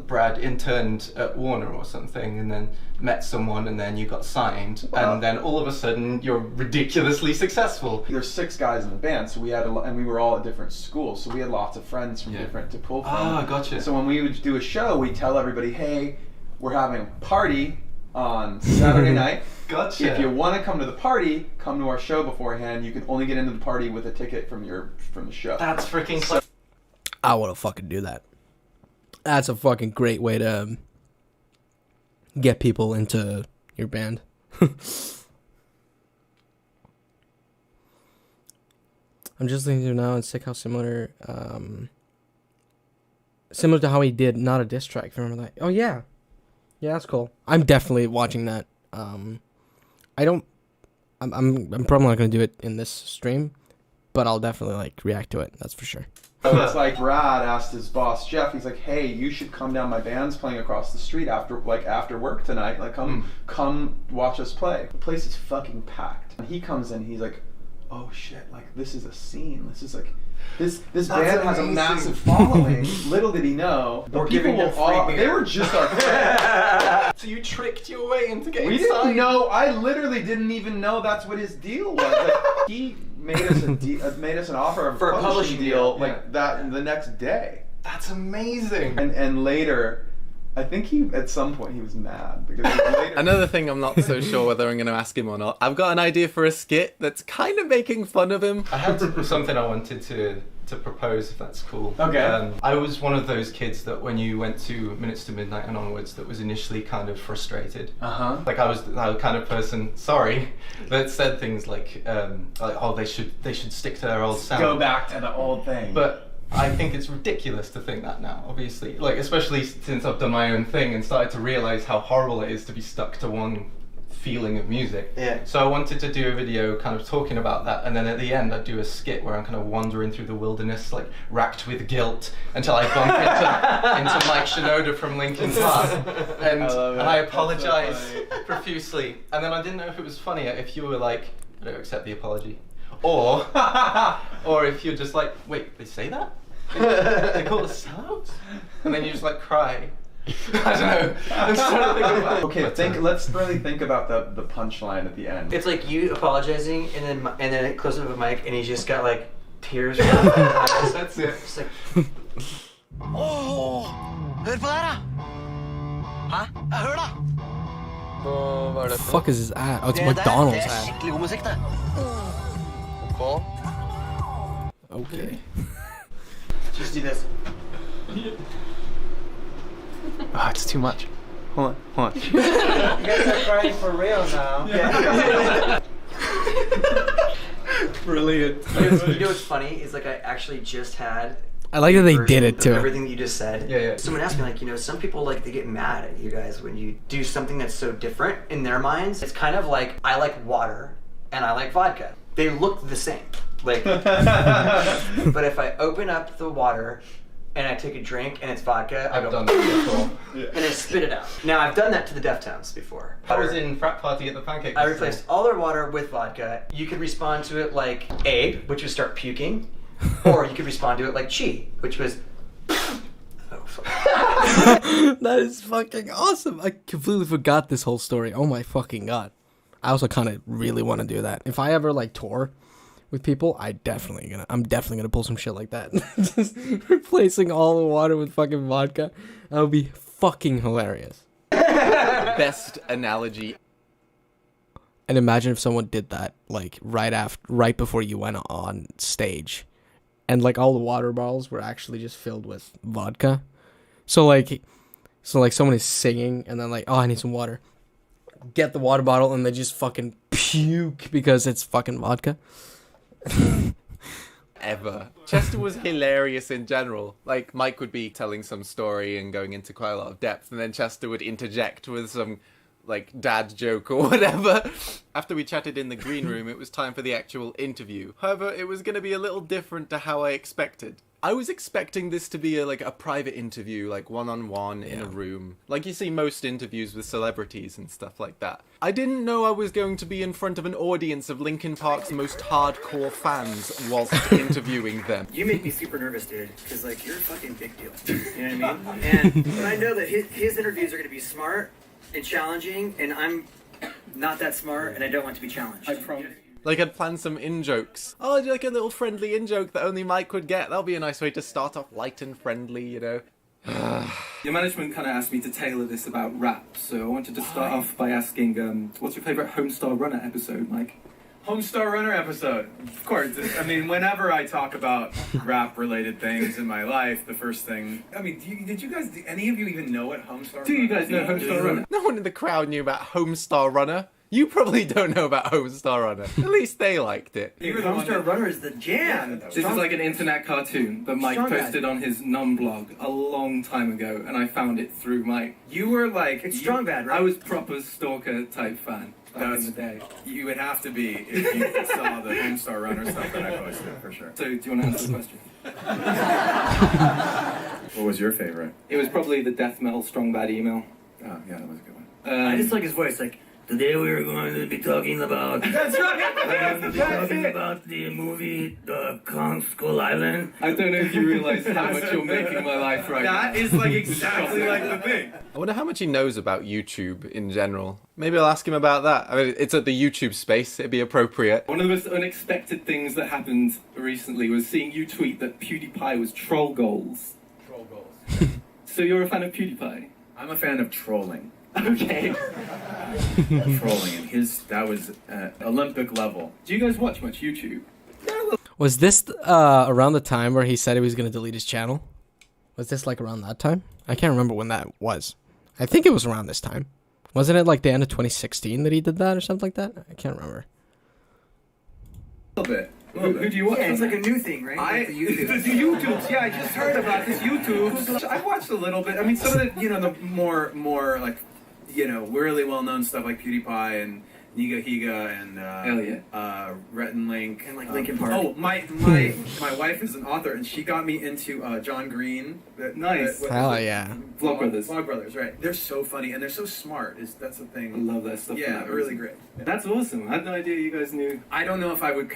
Brad interned at Warner or something, and then met someone, and then you got signed, and then all of a sudden you're ridiculously successful. There's 6 guys in the band, so we had and we were all at different schools, so we had lots of friends from different to pull from. Ah, gotcha. So when we would do a show, we'd tell everybody, hey, we're having a party on Saturday night. Gotcha. If you want to come to the party, come to our show beforehand. You can only get into the party with a ticket from the show. That's freaking clever. I want to fucking do that. That's a fucking great way to get people into your band. I'm just thinking now, and sick how similar to how he did Not a Diss Track. If you remember that? Oh yeah, that's cool. I'm definitely watching that. I'm probably not gonna do it in this stream, but I'll definitely like react to it. That's for sure. So it's like Brad asked his boss Jeff. He's like, "Hey, you should come down. My band's playing across the street after work tonight. Like, come watch us play." The place is fucking packed. And he comes in. He's like, "Oh shit! Like, this is a scene. This is like, this band has a massive following." Little did he know, the people they were just our friends. So you tricked your way into getting We didn't signed? know. I literally didn't even know that's what his deal was. Like, he made us an offer of For a publishing deal like that the next day. That's amazing. And later, I think at some point he was mad because later. Another thing I'm not so sure whether I'm going to ask him or not. I've got an idea for a skit that's kind of making fun of him. I had something I wanted to propose, if that's cool. Okay. I was one of those kids that when you went to Minutes to Midnight and onwards that was initially kind of frustrated. Like I was the kind of person, that said things like oh, they should stick to their old sound. Go back to the old thing. But I think it's ridiculous to think that now, obviously. Like, especially since I've done my own thing and started to realize how horrible it is to be stuck to one feeling of music. Yeah. So I wanted to do a video kind of talking about that, and then at the end I'd do a skit where I'm kind of wandering through the wilderness, like racked with guilt, until I bump into Mike Shinoda from Linkin Park, and I apologize profusely. And then I didn't know if it was funnier if you were like, I don't accept the apology, or if you're just like, wait, they say that? They call us sellouts? And then you just like cry. I don't know. I'm just trying to think about it. Okay, let's really think about the punchline at the end. It's like you apologizing, and then it closes up a mic, and he's just got like tears running down his eyes. That's it. It's like, hør på det her, da! Hæ? Hør da! What the fuck is his ad? Oh, it's McDonald's ad. Det skikkelig god musikk, det. Okay. just do this. Oh, it's too much. Hold on. You guys are crying for real now. Yeah. Brilliant. You know what's funny? Is like I actually just had. I like that they did it too. Everything that you just said. Yeah. Someone asked me, like, some people like they get mad at you guys when you do something that's so different in their minds. It's kind of like I like water and I like vodka. They look the same. Like, but if I open up the water and I take a drink and it's vodka, I've done that before. And I spit it out. Now I've done that to the Deftones before. I was in frat party at the Pancake I Festival. replaced all their water with vodka. You could respond to it like A, which would start puking, or you could respond to it like Chi, which was. That is fucking awesome. I completely forgot this whole story. Oh my fucking god. I also kind of really want to do that. If I ever like tour with people, I'm definitely gonna pull some shit like that. Just replacing all the water with fucking vodka. That would be fucking hilarious. Best analogy. And imagine if someone did that like right before you went on stage, and like all the water bottles were actually just filled with vodka. So like someone is singing and then like, oh, I need some water. Get the water bottle and they just fucking puke because it's fucking vodka. Ever. Chester was hilarious in general. Like, Mike would be telling some story and going into quite a lot of depth, and then Chester would interject with some, like, dad joke or whatever. After we chatted in the green room, it was time for the actual interview. However, it was going to be a little different to how I expected. I was expecting this to be a private interview, like one-on-one in a room. Like you see most interviews with celebrities and stuff like that. I didn't know I was going to be in front of an audience of Linkin Park's most hardcore fans whilst interviewing them. You make me super nervous, dude, because, like, you're a fucking big deal. You know what I mean? And I know that his interviews are going to be smart and challenging, and I'm not that smart, and I don't want to be challenged. I promise. Like, I'd planned some in-jokes. Oh, like a little friendly in-joke that only Mike would get. That'll be a nice way to start off light and friendly, you know? Your management kind of asked me to tailor this about rap, so I wanted to start off by asking, what's your favourite Homestar Runner episode, Mike? Homestar Runner episode. Of course. I mean, whenever I talk about rap-related things in my life, the first thing... I mean, did any of you even know what Homestar Runner? Do you guys know Homestar Runner? No one in the crowd knew about Homestar Runner. You probably don't know about Homestar Runner. At least they liked it. Homestar Runner is the jam. This is like an internet cartoon that Mike posted on his blog a long time ago, and I found it through Mike. You were like... It's Strong Bad, right? I was proper stalker type fan back in the day. You would have to be if you saw the Homestar Runner stuff that I posted, for sure. So, do you want to answer the question? What was your favorite? It was probably the death metal Strong Bad email. Oh, yeah, that was a good one. I just like his voice, like... Today we are going to be talking about... That's right! We're going to be talking about the movie The Kong Skull Island. I don't know if you realize how much you're making my life right now. That is like exactly like the thing. I wonder how much he knows about YouTube in general. Maybe I'll ask him about that. I mean, it's at the YouTube space. It'd be appropriate. One of the most unexpected things that happened recently was seeing you tweet that PewDiePie was troll goals. Troll goals. So you're a fan of PewDiePie? I'm a fan of trolling. Okay. Trolling, and that was Olympic level. Do you guys watch much YouTube? Was this around the time where he said he was going to delete his channel? Was this like around that time? I can't remember when that was. I think it was around this time. Wasn't it like the end of 2016 that he did that or something like that? I can't remember. A little bit. Who do you watch? Yeah, it's like a new thing, right? Like the YouTube. The YouTubes, yeah, I just heard about this YouTube. I watched a little bit. I mean, some of the, the more like, really well-known stuff like PewDiePie and Niga Higa and Rhett and Link. And like Linkin Park. Oh, my wife is an author, and she got me into John Green. Nice. Hell yeah. Vlog Brothers, right. They're so funny, and they're so smart. That's the thing. I love that stuff. Yeah, really great. That's awesome. I had no idea you guys knew. I don't know if I would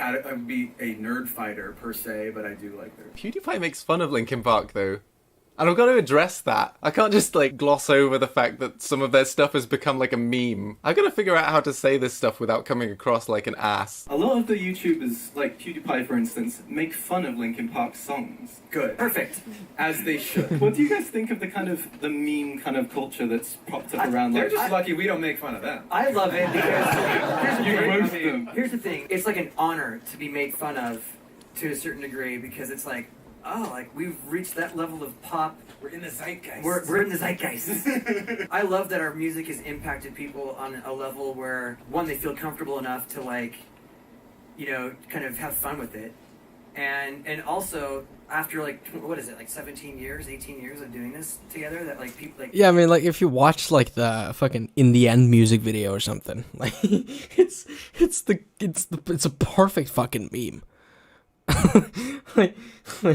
be a nerd fighter, per se, but I do like their... PewDiePie makes fun of Linkin Park, though. And I've got to address that. I can't just, gloss over the fact that some of their stuff has become, like, a meme. I've got to figure out how to say this stuff without coming across like an ass. A lot of the YouTubers, like PewDiePie, for instance, make fun of Linkin Park songs. Good. Perfect. As they should. What do you guys think of the meme kind of culture that's popped up around? They're just lucky we don't make fun of them. I love it because here's the thing. It's like an honor to be made fun of to a certain degree because it's like, we've reached that level of pop. We're in the zeitgeist. We're in the zeitgeist. I love that our music has impacted people on a level where, one, they feel comfortable enough to, kind of have fun with it. And also, after, 17 years, 18 years of doing this together, that, people, Yeah, I mean, if you watch, the fucking In The End music video or something, it's a perfect fucking meme.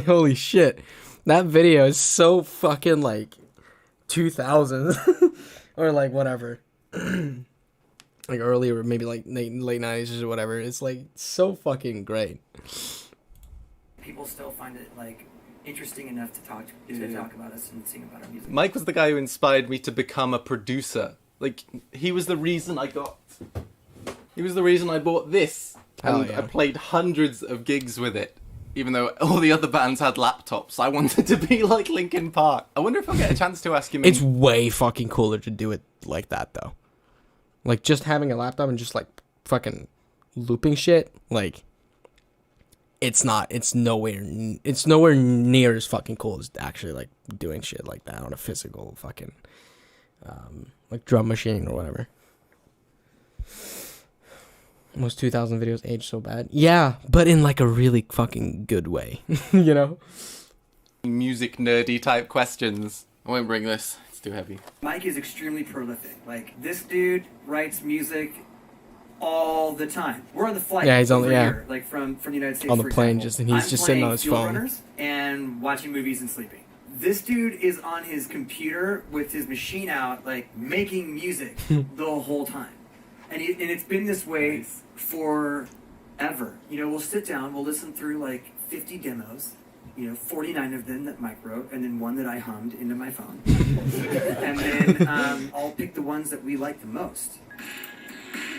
Holy shit, that video is so fucking 2000 or whatever, earlier, maybe late 90s or whatever. It's so fucking great. People still find it interesting enough to talk about us and sing about our music. Mike was the guy who inspired me to become a producer. He was the reason I bought this. Hell And yeah. I played hundreds of gigs with it. Even though all the other bands had laptops, I wanted to be like Linkin Park. I wonder if I'll get a chance to ask him. It's way fucking cooler to do it like that, though. Like, just having a laptop and just, like, fucking looping shit, like, it's nowhere near as fucking cool as actually, like, doing shit like that on a physical fucking, like, drum machine or whatever. Most 2,000 videos age so bad. Yeah, but in, like, a really fucking good way, you know? Music nerdy type questions. I won't bring this. It's too heavy. Mike is extremely prolific. Like, this dude writes music all the time. We're on the flight. Yeah, he's on over yeah. here, like from the United States. On the for plane, example. and he's I'm just sitting on playing his Fuel phone. Runners and watching movies and sleeping. This dude is on his computer with his machine out, like making music the whole time, and it's been this way forever. You know, we'll sit down, we'll listen through like 50 demos. 49 of them that Mike wrote, and then one that I hummed into my phone. And then I'll pick the ones that we like the most.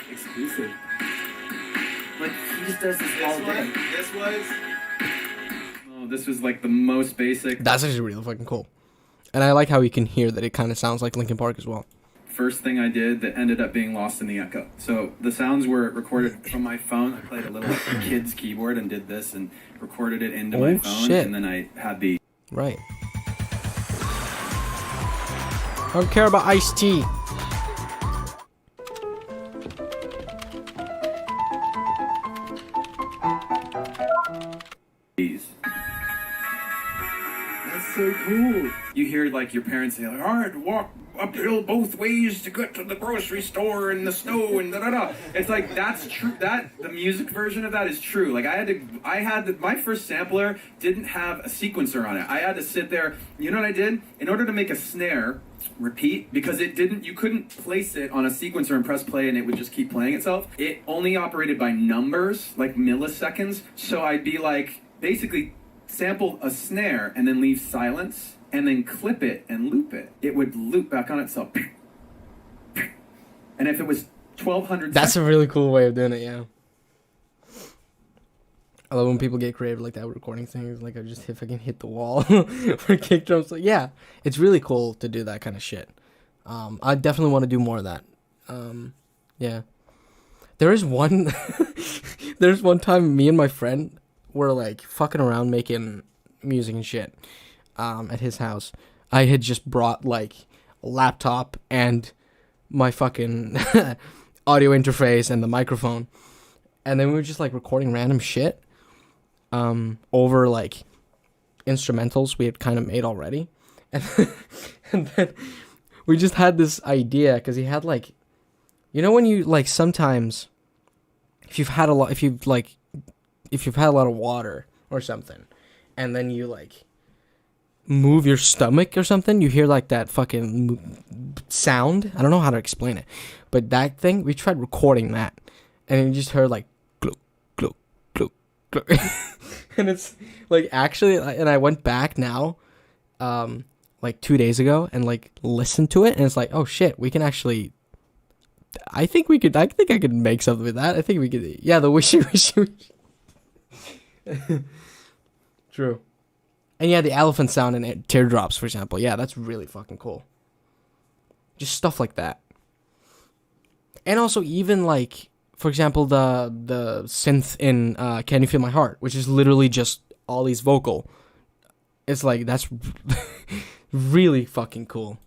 Exclusive. Like, he just does this all day. This was like the most basic. That's actually really fucking cool. And I like how you can hear that it kind of sounds like Linkin Park as well. First thing I did that ended up being lost in the echo. So the sounds were recorded from my phone. I played a little kid's keyboard and did this and recorded it into my phone. Shit. And then I had the... Right. I don't care about iced tea. That's so cool. You hear like your parents say, like, all right, walk uphill both ways to get to the grocery store in the snow and da-da-da. It's like, that's true. The music version of that is true. Like my first sampler didn't have a sequencer on it. I had to sit there. You know what I did? In order to make a snare repeat, because you couldn't place it on a sequencer and press play and it would just keep playing itself. It only operated by numbers, like milliseconds. So I'd be like, basically sample a snare and then leave silence and then clip it and loop it. It would loop back on itself. And if it was 1,200 That's a really cool way of doing it, yeah. I love when people get creative like that with recording things. Like, I just fucking hit the wall for kick drums. Like, yeah, it's really cool to do that kind of shit. I definitely want to do more of that. Yeah. There's one time me and my friend were like fucking around making music and shit at his house. I had just brought like a laptop and my fucking audio interface and the microphone, and then we were just like recording random shit over like instrumentals we had kind of made already, and then we just had this idea because he had like, you know, when you like sometimes if you've had a lot of water or something, and then you like move your stomach or something, you hear like that fucking sound. I don't know how to explain it, but that thing, we tried recording that, and you just heard like gluk gluk gluk gluk. And it's like, actually, and I went back now like 2 days ago and like listened to it, and it's like, oh shit, we can actually, I think I could make something with that. I think we could, yeah, the wishy. True. And yeah, the elephant sound and teardrops, for example. Yeah, that's really fucking cool. Just stuff like that. And also even like, for example, the synth in Can You Feel My Heart, which is literally just Ollie's vocal. It's like, that's really fucking cool.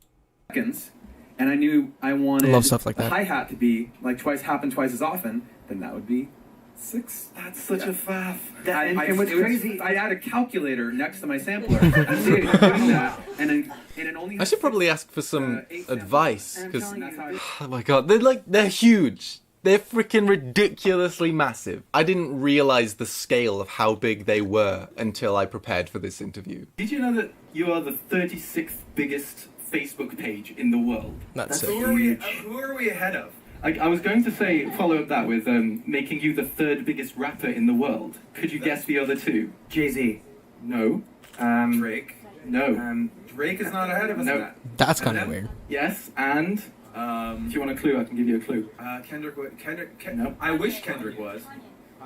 Seconds, and I knew I wanted I love stuff like the that. hi-hat to be like twice as often, then that would be 6. That's such a faff. And what's crazy, I had a calculator next to my sampler. and it only I should probably ask for some advice, because you. oh my god, they're huge. They're freaking ridiculously massive. I didn't realize the scale of how big they were until I prepared for this interview. Did you know that you are the 36th biggest Facebook page in the world? That's who are we ahead of? I was going to follow up that with making you the 3rd biggest rapper in the world. Could you guess the other 2? Jay-Z. No. Drake. No. Drake is not ahead of us. No. That's kind of weird. Yes, and if you want a clue, I can give you a clue. Kendrick. No. I wish Kendrick was.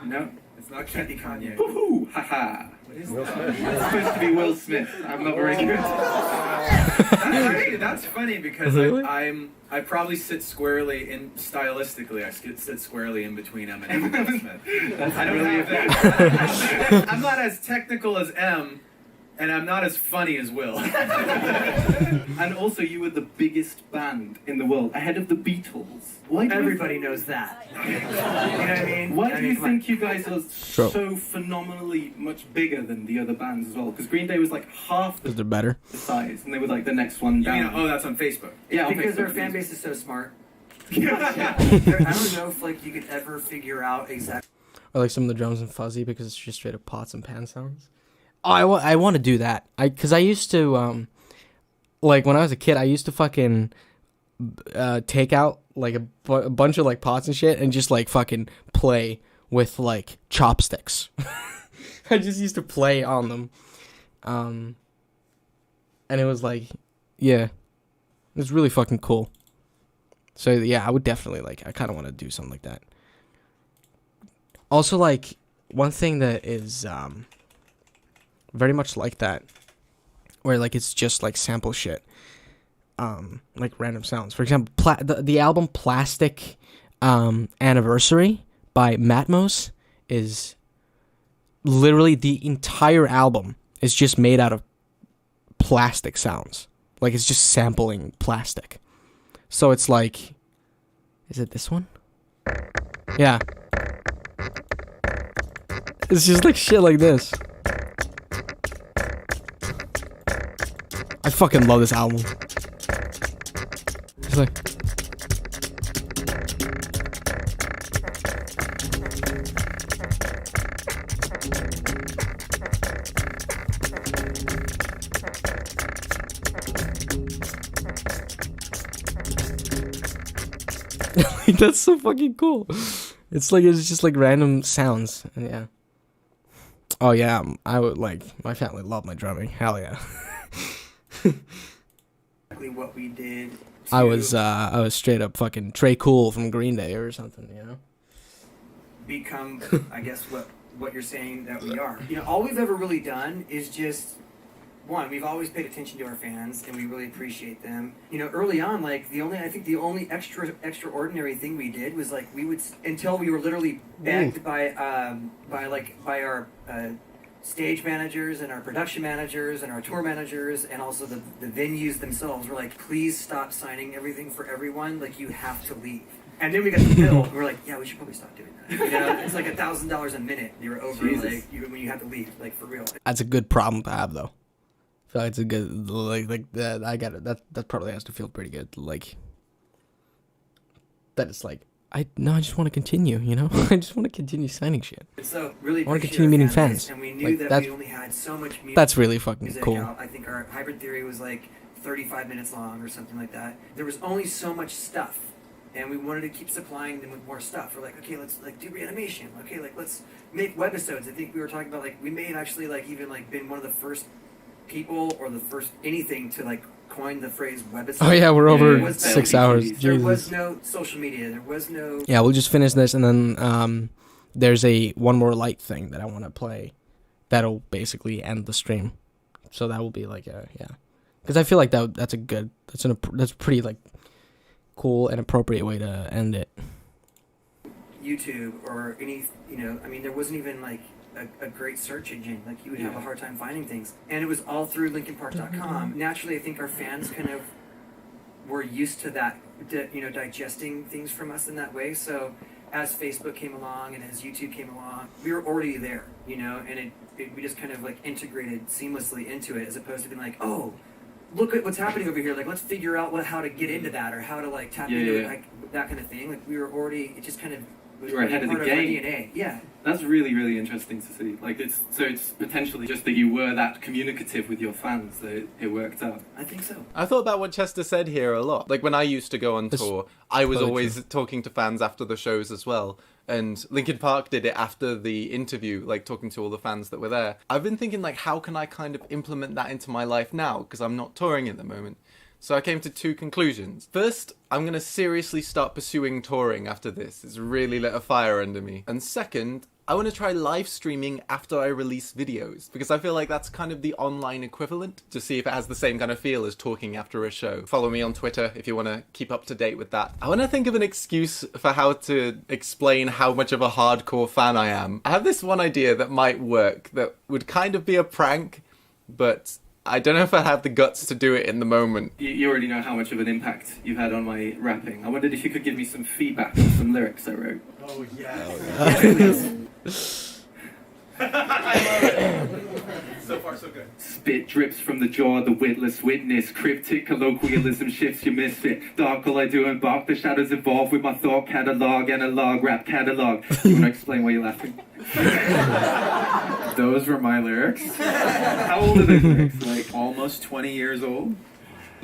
No, it's not Candy Kanye. Woohoo! Haha! What is Will that? Smith. It's supposed to be Will Smith. I'm not very good. That's funny because Really? I probably sit squarely in stylistically. I sit squarely in between Eminem and Will Smith. I don't have that. I'm not as technical as M, and I'm not as funny as Will. And also, you were the biggest band in the world, ahead of the Beatles. Why do Everybody knows that. You know what I mean? Why I do mean, you come on. think you guys are so phenomenally much bigger than the other bands as well? Because Green Day was like half the Because they're better. size, and they were like the next one You down. mean, oh, that's on Facebook. Yeah, on because Facebook, their fan please. base is so smart. I don't know if like you could ever figure out exactly. Or like some of the drums and fuzzy because it's just straight up pots and pan sounds. Oh, I want to do that. Because I used to, like when I was a kid, I used to fucking take out like a bunch of like pots and shit and just like fucking play with like chopsticks. I just used to play on them. And it was like, yeah, it was really fucking cool. So yeah, I would definitely like, I kind of want to do something like that. Also, like, one thing that is very much like that, where like it's just like sample shit, like random sounds. For example, the album Plastic Anniversary by Matmos is literally the entire album is just made out of plastic sounds. Like it's just sampling plastic. So it's like, is it this one? Yeah. It's just like shit like this. I fucking love this album. It's like... Like, that's so fucking cool. It's just like random sounds. And yeah. Oh yeah, I would like, my family loved my drumming. Hell yeah. Exactly what we did. I was straight up fucking Trey Cool from Green Day or something, you know? Become, I guess, what you're saying that we are. You know, all we've ever really done is just, one, we've always paid attention to our fans, and we really appreciate them. You know, early on, like, the only extraordinary thing we did was, like, we would, until we were literally begged by our stage managers and our production managers and our tour managers and also the venues themselves were like, please stop signing everything for everyone, like, you have to leave. And then we got the bill, and we're like, yeah, we should probably stop doing that. You know, it's like $1,000 a minute. You're over, like, when you have to leave, like, for real. That's a good problem to have, though. I feel like it's a good, like that. I got it. That probably has to feel pretty good. Like, that it's like, I just want to continue, you know? I just want to continue signing shit. So really I want to appreciate continue our meeting fan fans. base, and we knew Like, that that's, we only had so much music. That's really fucking music cool. out. I think our Hybrid Theory was like 35 minutes long or something like that. There was only so much stuff, and we wanted to keep supplying them with more stuff. We're like, okay, let's like do reanimation. Okay, like let's make webisodes. I think we were talking about like we may have actually like even like been one of the first people or the first anything to like coin the phrase webisode. Oh yeah, we're over There was no 6 hours. There Jesus. was no social media. There was no. Yeah, we'll just finish this, and then there's a One More Light thing that I want to play. That'll basically end the stream. So that will be like a, yeah, because I feel like that's pretty like cool and appropriate way to end it. YouTube or any, you know, I mean, there wasn't even like a great search engine. Like, you would have a hard time finding things. And it was all through LinkinPark.com. Naturally, I think our fans kind of were used to that, you know, digesting things from us in that way. So as Facebook came along and as YouTube came along, we were already there, you know, and we just kind of like integrated seamlessly into it, as opposed to being like, oh, look at what's happening over here. Like, let's figure out how to get into that or how to like tap into it, like that kind of thing. Like, we were already, it just kind of was You were ahead of the part our game. DNA. Yeah. That's really, really interesting to see. Like, it's potentially just that you were that communicative with your fans that it worked out. I think so. I thought about what Chester said here a lot. Like, when I used to go on tour, I was totally always true. talking to fans after the shows as well. And Linkin Park did it after the interview, like talking to all the fans that were there. I've been thinking, like, how can I kind of implement that into my life now? Because I'm not touring at the moment. So I came to two conclusions. First, I'm going to seriously start pursuing touring after this. It's really lit a fire under me. And second, I want to try live streaming after I release videos, because I feel like that's kind of the online equivalent, to see if it has the same kind of feel as talking after a show. Follow me on Twitter if you want to keep up to date with that. I want to think of an excuse for how to explain how much of a hardcore fan I am. I have this one idea that might work, that would kind of be a prank, but I don't know if I have the guts to do it in the moment. You already know how much of an impact you've had on my rapping. I wondered if you could give me some feedback on some lyrics I wrote. Oh, yeah. So far, so good. Spit drips from the jaw, the witless witness. Cryptic colloquialism shifts your misfit. Dark all I do embark, the shadows evolve with my thought catalog, analog rap catalog. You want to explain why you're laughing? Those were my lyrics. How old are those lyrics? Like almost 20 years old.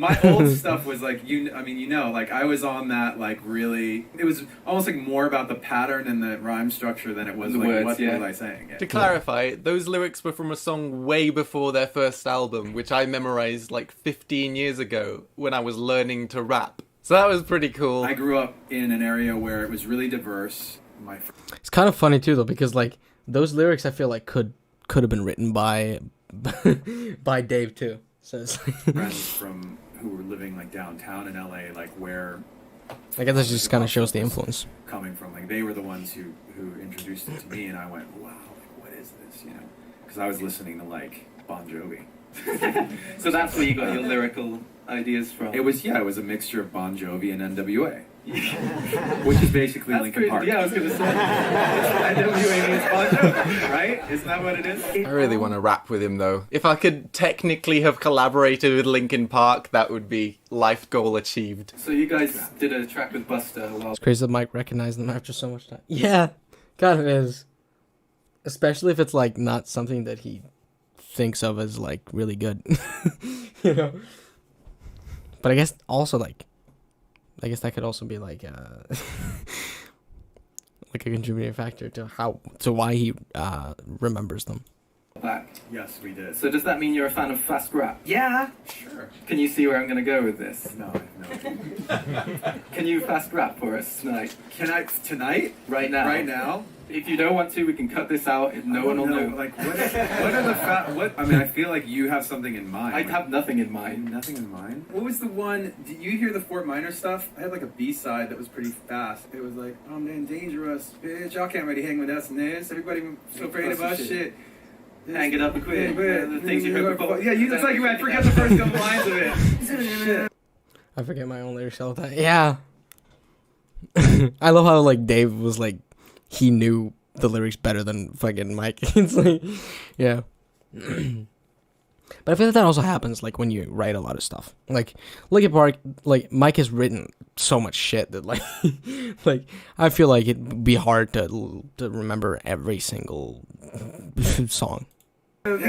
My old stuff was like, like I was on that like really, it was almost like more about the pattern and the rhyme structure than it was The like words, what yeah. was I saying. Yeah. To clarify, those lyrics were from a song way before their first album, which I memorized like 15 years ago when I was learning to rap. So that was pretty cool. I grew up in an area where it was really diverse. It's kind of funny too, though, because like those lyrics, I feel like could have been written by by Dave too. So it's like friends from who were living like downtown in LA, like where I guess that just kind of shows the influence. Coming from, like they were the ones who introduced it to me, and I went, wow, like what is this, you know? Because I was listening to like Bon Jovi. So that's where you got your lyrical ideas from. It was a mixture of Bon Jovi and NWA. Which is basically Linkin Park. Yeah, I was gonna say. NWA means Bon Jovi, right? Isn't that what it is? I really want to rap with him though. If I could technically have collaborated with Linkin Park, that would be life goal achieved. So you guys did a track with Busta. Well, It's crazy that Mike recognized them after so much time. Yeah, kind of is. Especially if it's like not something that he thinks of as like really good. You know? But I guess also like, I guess that could also be like like a contributing factor to why he remembers them. Yes, we did. So does that mean you're a fan of fast rap? Yeah, sure. Can you see where I'm gonna go with this? No. Can you fast rap for us tonight? Can I tonight? Right now. Right now? If you don't want to, we can cut this out. No one will know. Like what are the what? I mean, I feel like you have something in mind. I have nothing in mind. Nothing in mind. What was the one? Did you hear the Fort Minor stuff? I had like a B-side that was pretty fast. It was like, I'm man dangerous, bitch. Y'all can't really hang with us in this. Everybody so afraid of us, shit. Hang it up and quit. The things you heard before. Yeah, it's like I forget the first couple lines of it. I forget my own lyrics all the time. Yeah. I love how like Dave was like he knew the lyrics better than fucking Mike. It's like, yeah. But I feel like that also happens like when you write a lot of stuff. Like Linkin Park, like Mike has written so much shit that like like I feel like it'd be hard to remember every single song. That was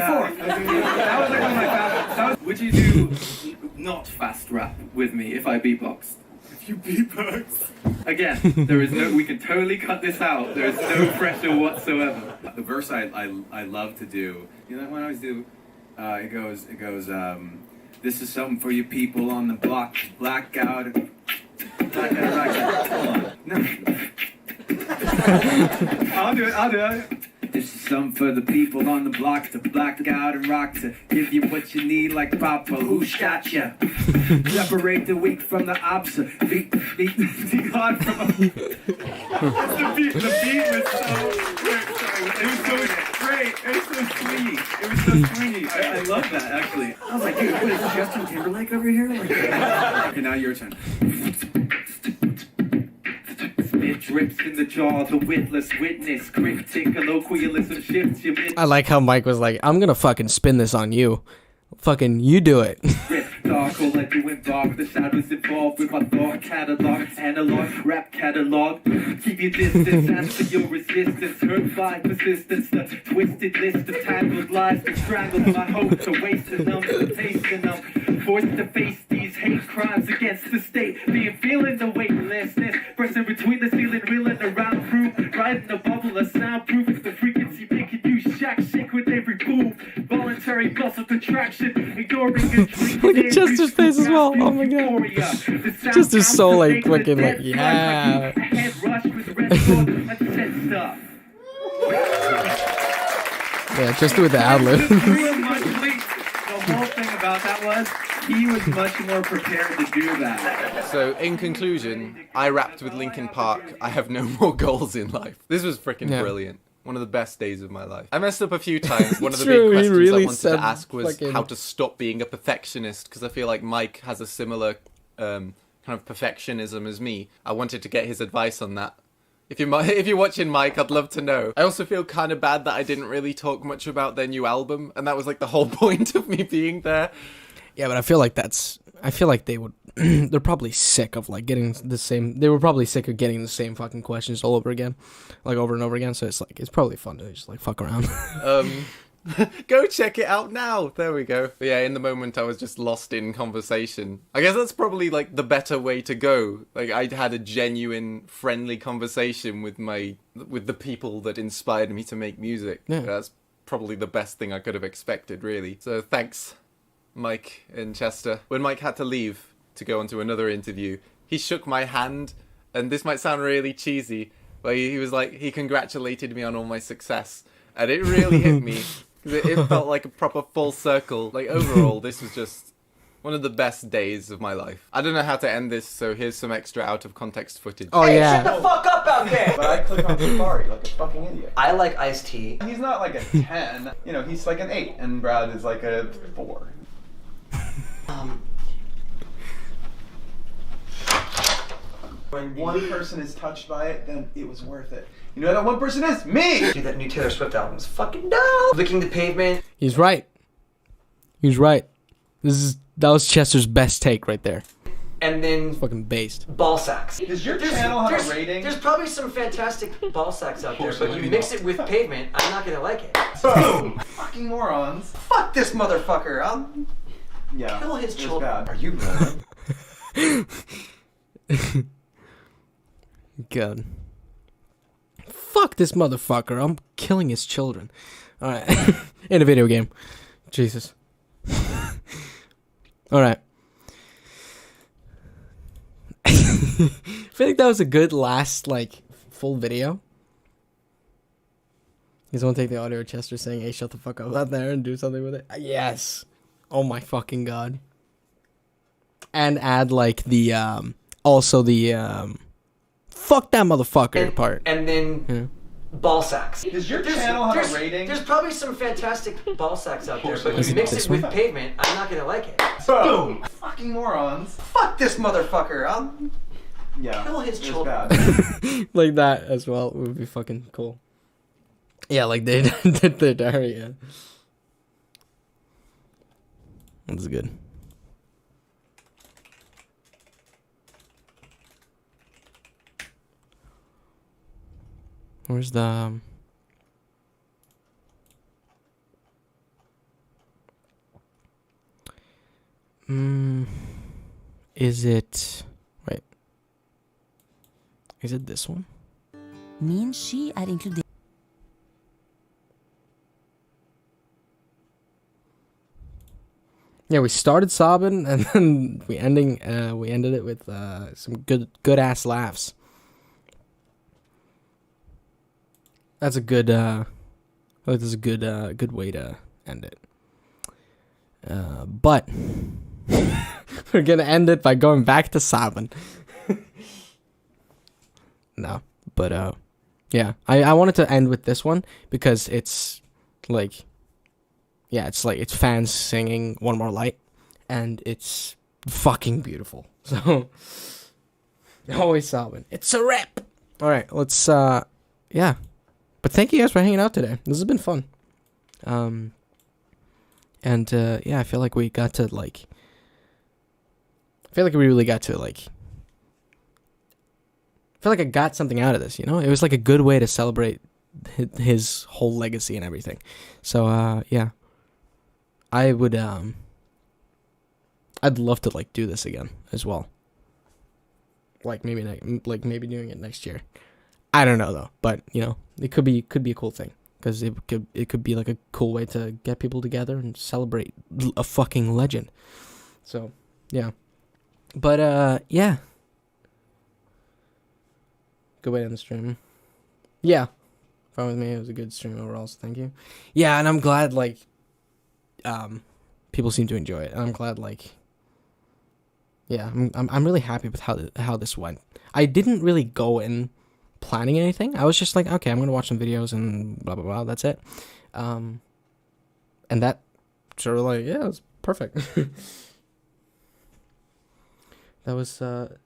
like one of my favorites. Would you do not fast rap with me if I beatboxed? You beatbox. Again, we can totally cut this out. There's no pressure whatsoever. The verse I love to do, you know what I always do? It goes, this is something for you people on the block, blackout. Hold on. No. I'll do it. This is something for the people on the block to black out and rock, to give you what you need like Papa, who shot ya? Separate the weak from the opposite. Beat hard from the beat was so great. It was so sweet. It was so sweet. I love that actually. I was like, dude, what is Justin Timberlake over here? Okay, now your turn. It drips in the jaw, the witless witness. Cryptic colloquialism shifts your I like how Mike was like, I'm gonna fucking spin this on you. Fucking you do it. Dark, all I do embark. The shadows involved with my thought catalog, analog rap catalog. Keep your distance, answer your resistance. Hurt by persistence, the twisted list of tangled lies that strangled my hopes, a wasted them, the tasting them. Forced to face these hate crimes against the state. Being feeling the weightlessness, pressing between the ceiling, reeling around proof. Riding a bubble of soundproof. It's the frequency making you shack shake with every move. Voluntary muscle contraction, ignoring a dream. Look at Chester's face as well. Oh my god. Chester's so like fucking like, yeah. Head rush with red smoke and set stuff. Yeah, just do it the ad lib. The whole thing about that was he was much more prepared to do that. So, in conclusion, I rapped with Linkin Park. I have no more goals in life. This was freaking Yeah. brilliant. One of the best days of my life. I messed up a few times. One of the True, big he questions really I wanted said to ask was fucking- how to stop being a perfectionist, because I feel like Mike has a similar kind of perfectionism as me. I wanted to get his advice on that. If you're watching, Mike, I'd love to know. I also feel kind of bad that I didn't really talk much about their new album, and that was like the whole point of me being there. Yeah, but I feel like they would. They're probably sick of like getting the same. They were probably sick of getting the same fucking questions all over again, like over and over again. So it's probably fun to just like fuck around. Go check it out now. There we go. But yeah, in the moment I was just lost in conversation. I guess that's probably like the better way to go. Like I had a genuine, friendly conversation with the people that inspired me to make music. Yeah. That's probably the best thing I could have expected, really. So thanks, Mike and Chester. When Mike had to leave to go on to another interview, he shook my hand, and this might sound really cheesy, but he was like, he congratulated me on all my success, and it really hit me. It felt like a proper full circle. Like, overall, this was just one of the best days of my life. I don't know how to end this, so here's some extra out-of-context footage. Oh, Hey, yeah. shut the fuck up out there! But I click on Safari like a fucking idiot. I like iced tea. He's not like a 10. You know, he's like an 8, and Brad is like a 4. When one person is touched by it, then it was worth it. You know who that one person is? Me! Dude, that new Taylor Swift album is fucking dope. Licking the Pavement. He's right. He's right. That was Chester's best take right there. And then Fucking based. ball sacks. Does your channel have a rating? There's probably some fantastic ball sacks out there, but you mix it with pavement, I'm not gonna like it. Boom! Fucking morons. Fuck this motherfucker. I'll Yeah. kill his it was children. bad. Are you rolling? God. Fuck this motherfucker. I'm killing his children. Alright. In a video game. Jesus. Alright. I feel like that was a good last, like, full video. You just want to take the audio of Chester saying, hey, shut the fuck up out there and do something with it? Yes. Oh my fucking god. And add, like, the, also the, fuck that motherfucker part. And then Yeah. ball sacks. Does your channel have a rating? There's probably some fantastic ball sacks out there, but Is you it mix this it with one? pavement, I'm not gonna like it. Boom! Fucking morons. Fuck this motherfucker. I'll Yeah. kill his it was children. bad. Like that as well would be fucking cool. Yeah, like they did their diary, yeah. That's good. Where's the is it wait. Is it this one? Me and she are included. Yeah, we started sobbing and then we ended it with some good ass laughs. That's a good this is a good way to end it. But we're gonna end it by going back to sobbing. No, but yeah, I wanted to end with this one because it's like, yeah, it's like it's fans singing One More Light, and it's fucking beautiful. So always sobbing. It's a rap. All right, let's yeah. But thank you guys for hanging out today. This has been fun. And yeah, I feel like we got to like. I feel like we really got to like. I feel like I got something out of this, you know? It was like a good way to celebrate his whole legacy and everything. So yeah. I would I'd love to like do this again as well. Like maybe maybe doing it next year. I don't know though, but you know, it could be a cool thing because it could be like a cool way to get people together and celebrate a fucking legend. So, yeah. But yeah. Good way to end the stream. Yeah. Fine with me. It was a good stream overall, so thank you. Yeah, and I'm glad, like, people seem to enjoy it. And I'm glad, like, yeah, I'm really happy with how this went. I didn't really go in planning anything. I was just like, okay, I'm going to watch some videos and blah, blah, blah. That's it. And that sort of like, yeah, it was perfect. That was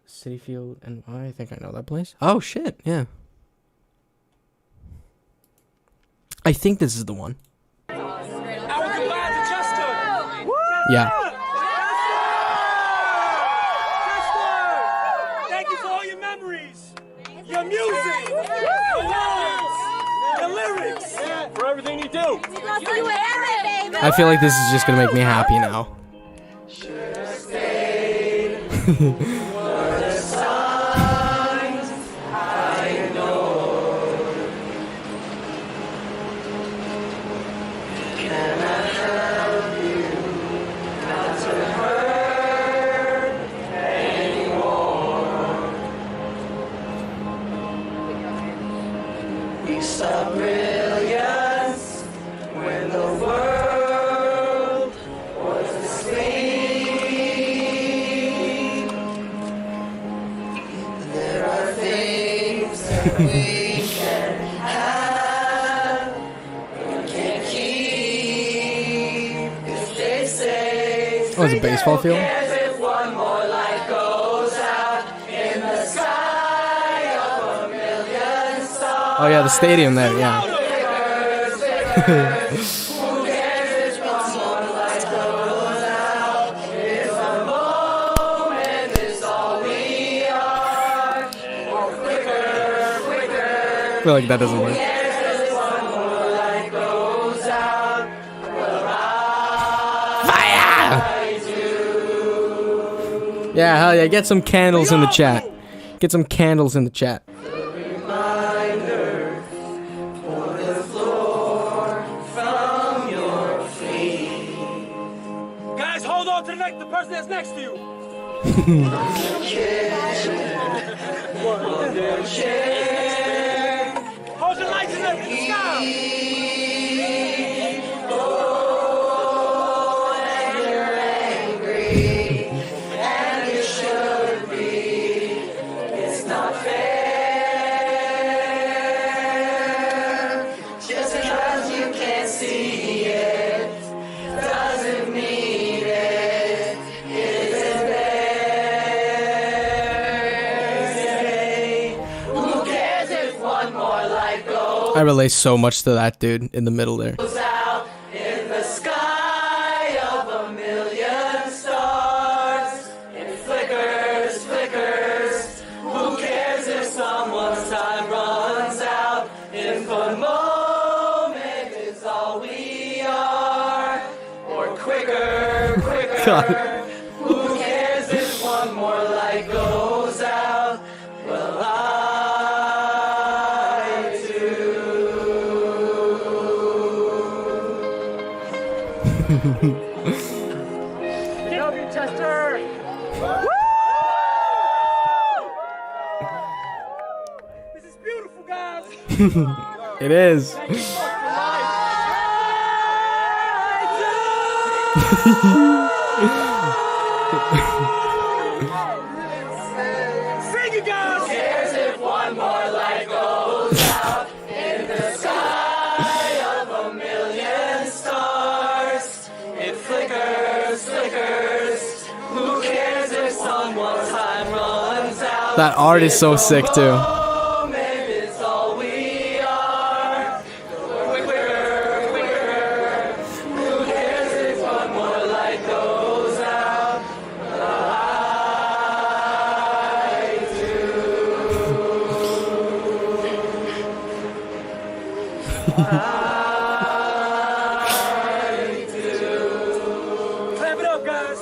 City Field, and I think I know that place. Oh, shit, yeah. I think this is the one. Yeah. Thank you for all your memories, your music, your lines, your lyrics, for everything you do. I feel like this is just gonna make me happy now. When the world was asleep, there are things that we can have, we can't keep. If they say, Oh, it's a baseball field? if one more light goes out in the sky of a million stars. Oh, yeah, the stadium there, yeah. Who cares if one more light goes out? If a moment is all we are, or quicker. I feel like that doesn't work. Who cares if one more light goes out? Well, I do. Yeah, hell yeah, get some candles in the chat. Get some candles in the chat. Reminder for the floor from your feet. Guys, hold on to the person that's next to you. Hold your lights in the sky. Oh, and you're angry, and you should be. It's not fair. Just because you can't see it doesn't mean it isn't there. Who cares if one more light goes I relate so much to that dude in the middle there. out in the sky of a million stars? It flickers, flickers. Who cares if someone's time runs out? If a moment is all we are, or quicker, quicker. God. Who cares if one more light goes out? Well, I do. We love you, Chester. This is beautiful, guys. It is. Sing it, guys. Who cares if one more light goes out in the sky of a million stars? It flickers, flickers. Who cares if someone's time runs out? That art is so sick too. Moment is all we are. Quicker, quicker. Who cares if one more light goes out? I do. Clap it up, guys.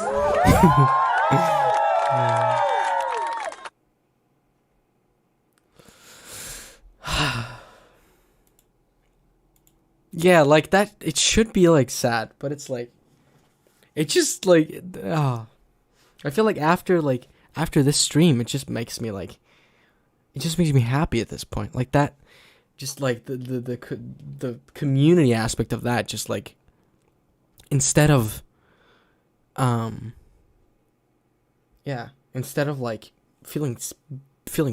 Yeah, like that, it should be like sad, but it's like, it just like, I feel like after this stream, it just makes me like, it just makes me happy at this point. Like that, just like the community aspect of that, just like instead of like feeling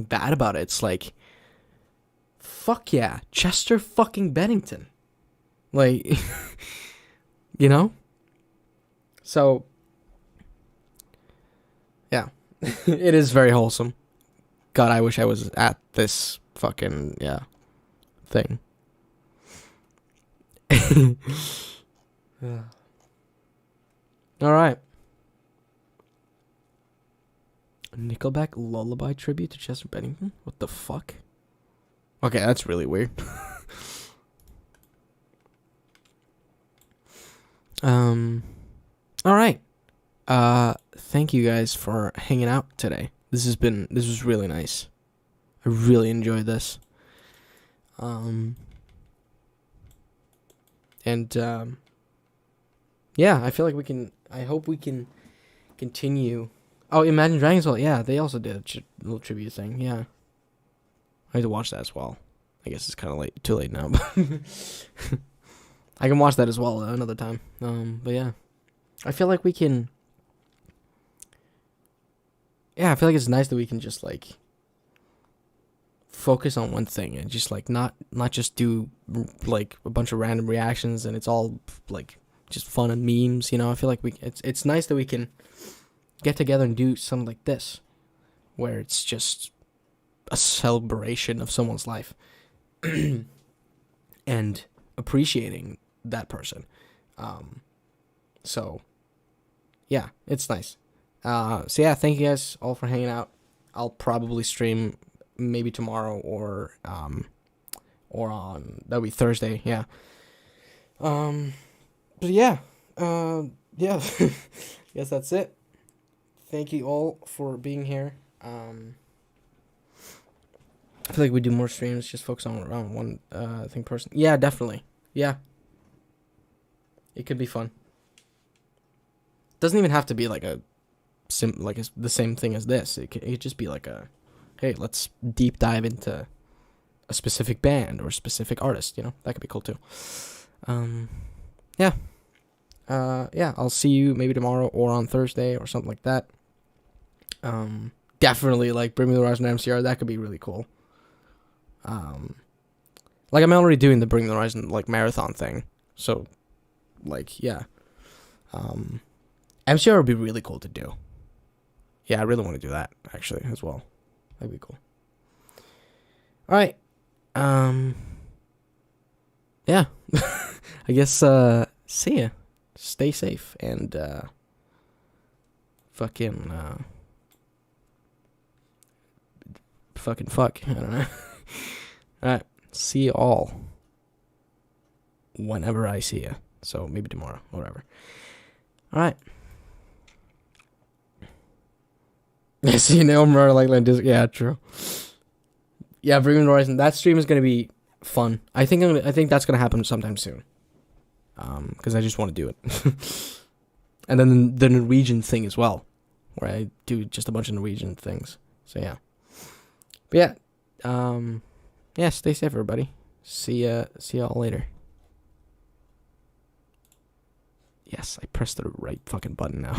bad about it, it's like, fuck yeah, Chester fucking Bennington, like, you know. So yeah, it is very wholesome. God, I wish I was at this fucking thing. All right. Nickelback lullaby tribute to Chester Bennington? What the fuck? Okay, that's really weird. All right. Thank you guys for hanging out today. This was really nice. I really enjoyed this. Yeah, I feel like I hope we can continue. Oh, Imagine Dragons, well, yeah, they also did a little tribute thing, yeah. I need to watch that as well. I guess it's kind of too late now, but I can watch that as well another time. But yeah, I feel like we can. Yeah, I feel like it's nice that we can just like focus on one thing and just like not just do like a bunch of random reactions and it's all like just fun and memes. You know, I feel like it's nice that we can get together and do something like this, where it's just a celebration of someone's life and appreciating that person. So yeah, it's nice. So yeah, thank you guys all for hanging out. I'll probably stream maybe tomorrow or on, that'll be Thursday. Yeah. But yeah, yeah, guess that's it. Thank you all for being here. I feel like we do more streams, just focus on one thing person. Yeah, definitely. Yeah. It could be fun. Doesn't even have to be like the same thing as this. It could just be like hey, let's deep dive into a specific band or a specific artist, you know? That could be cool too. Yeah. Yeah, I'll see you maybe tomorrow or on Thursday or something like that. Definitely like Bring Me the Horizon MCR, that could be really cool. Like I'm already doing the Bring Me the Horizon like marathon thing. So like, yeah. MCR would be really cool to do. Yeah, I really want to do that actually as well. That'd be cool. All right. Yeah. I guess see ya. Stay safe and fucking fuck. I don't know. All right. See you all whenever I see you. So maybe tomorrow, whatever. All right. See you now, yeah, true. Yeah, Bring Me the Horizon. That stream is gonna be fun. I think that's gonna happen sometime soon. Because I just want to do it. And then the Norwegian thing as well, where I do just a bunch of Norwegian things. So yeah. But yeah, yeah. Stay safe, everybody. See y'all later. Yes, I pressed the right fucking button now.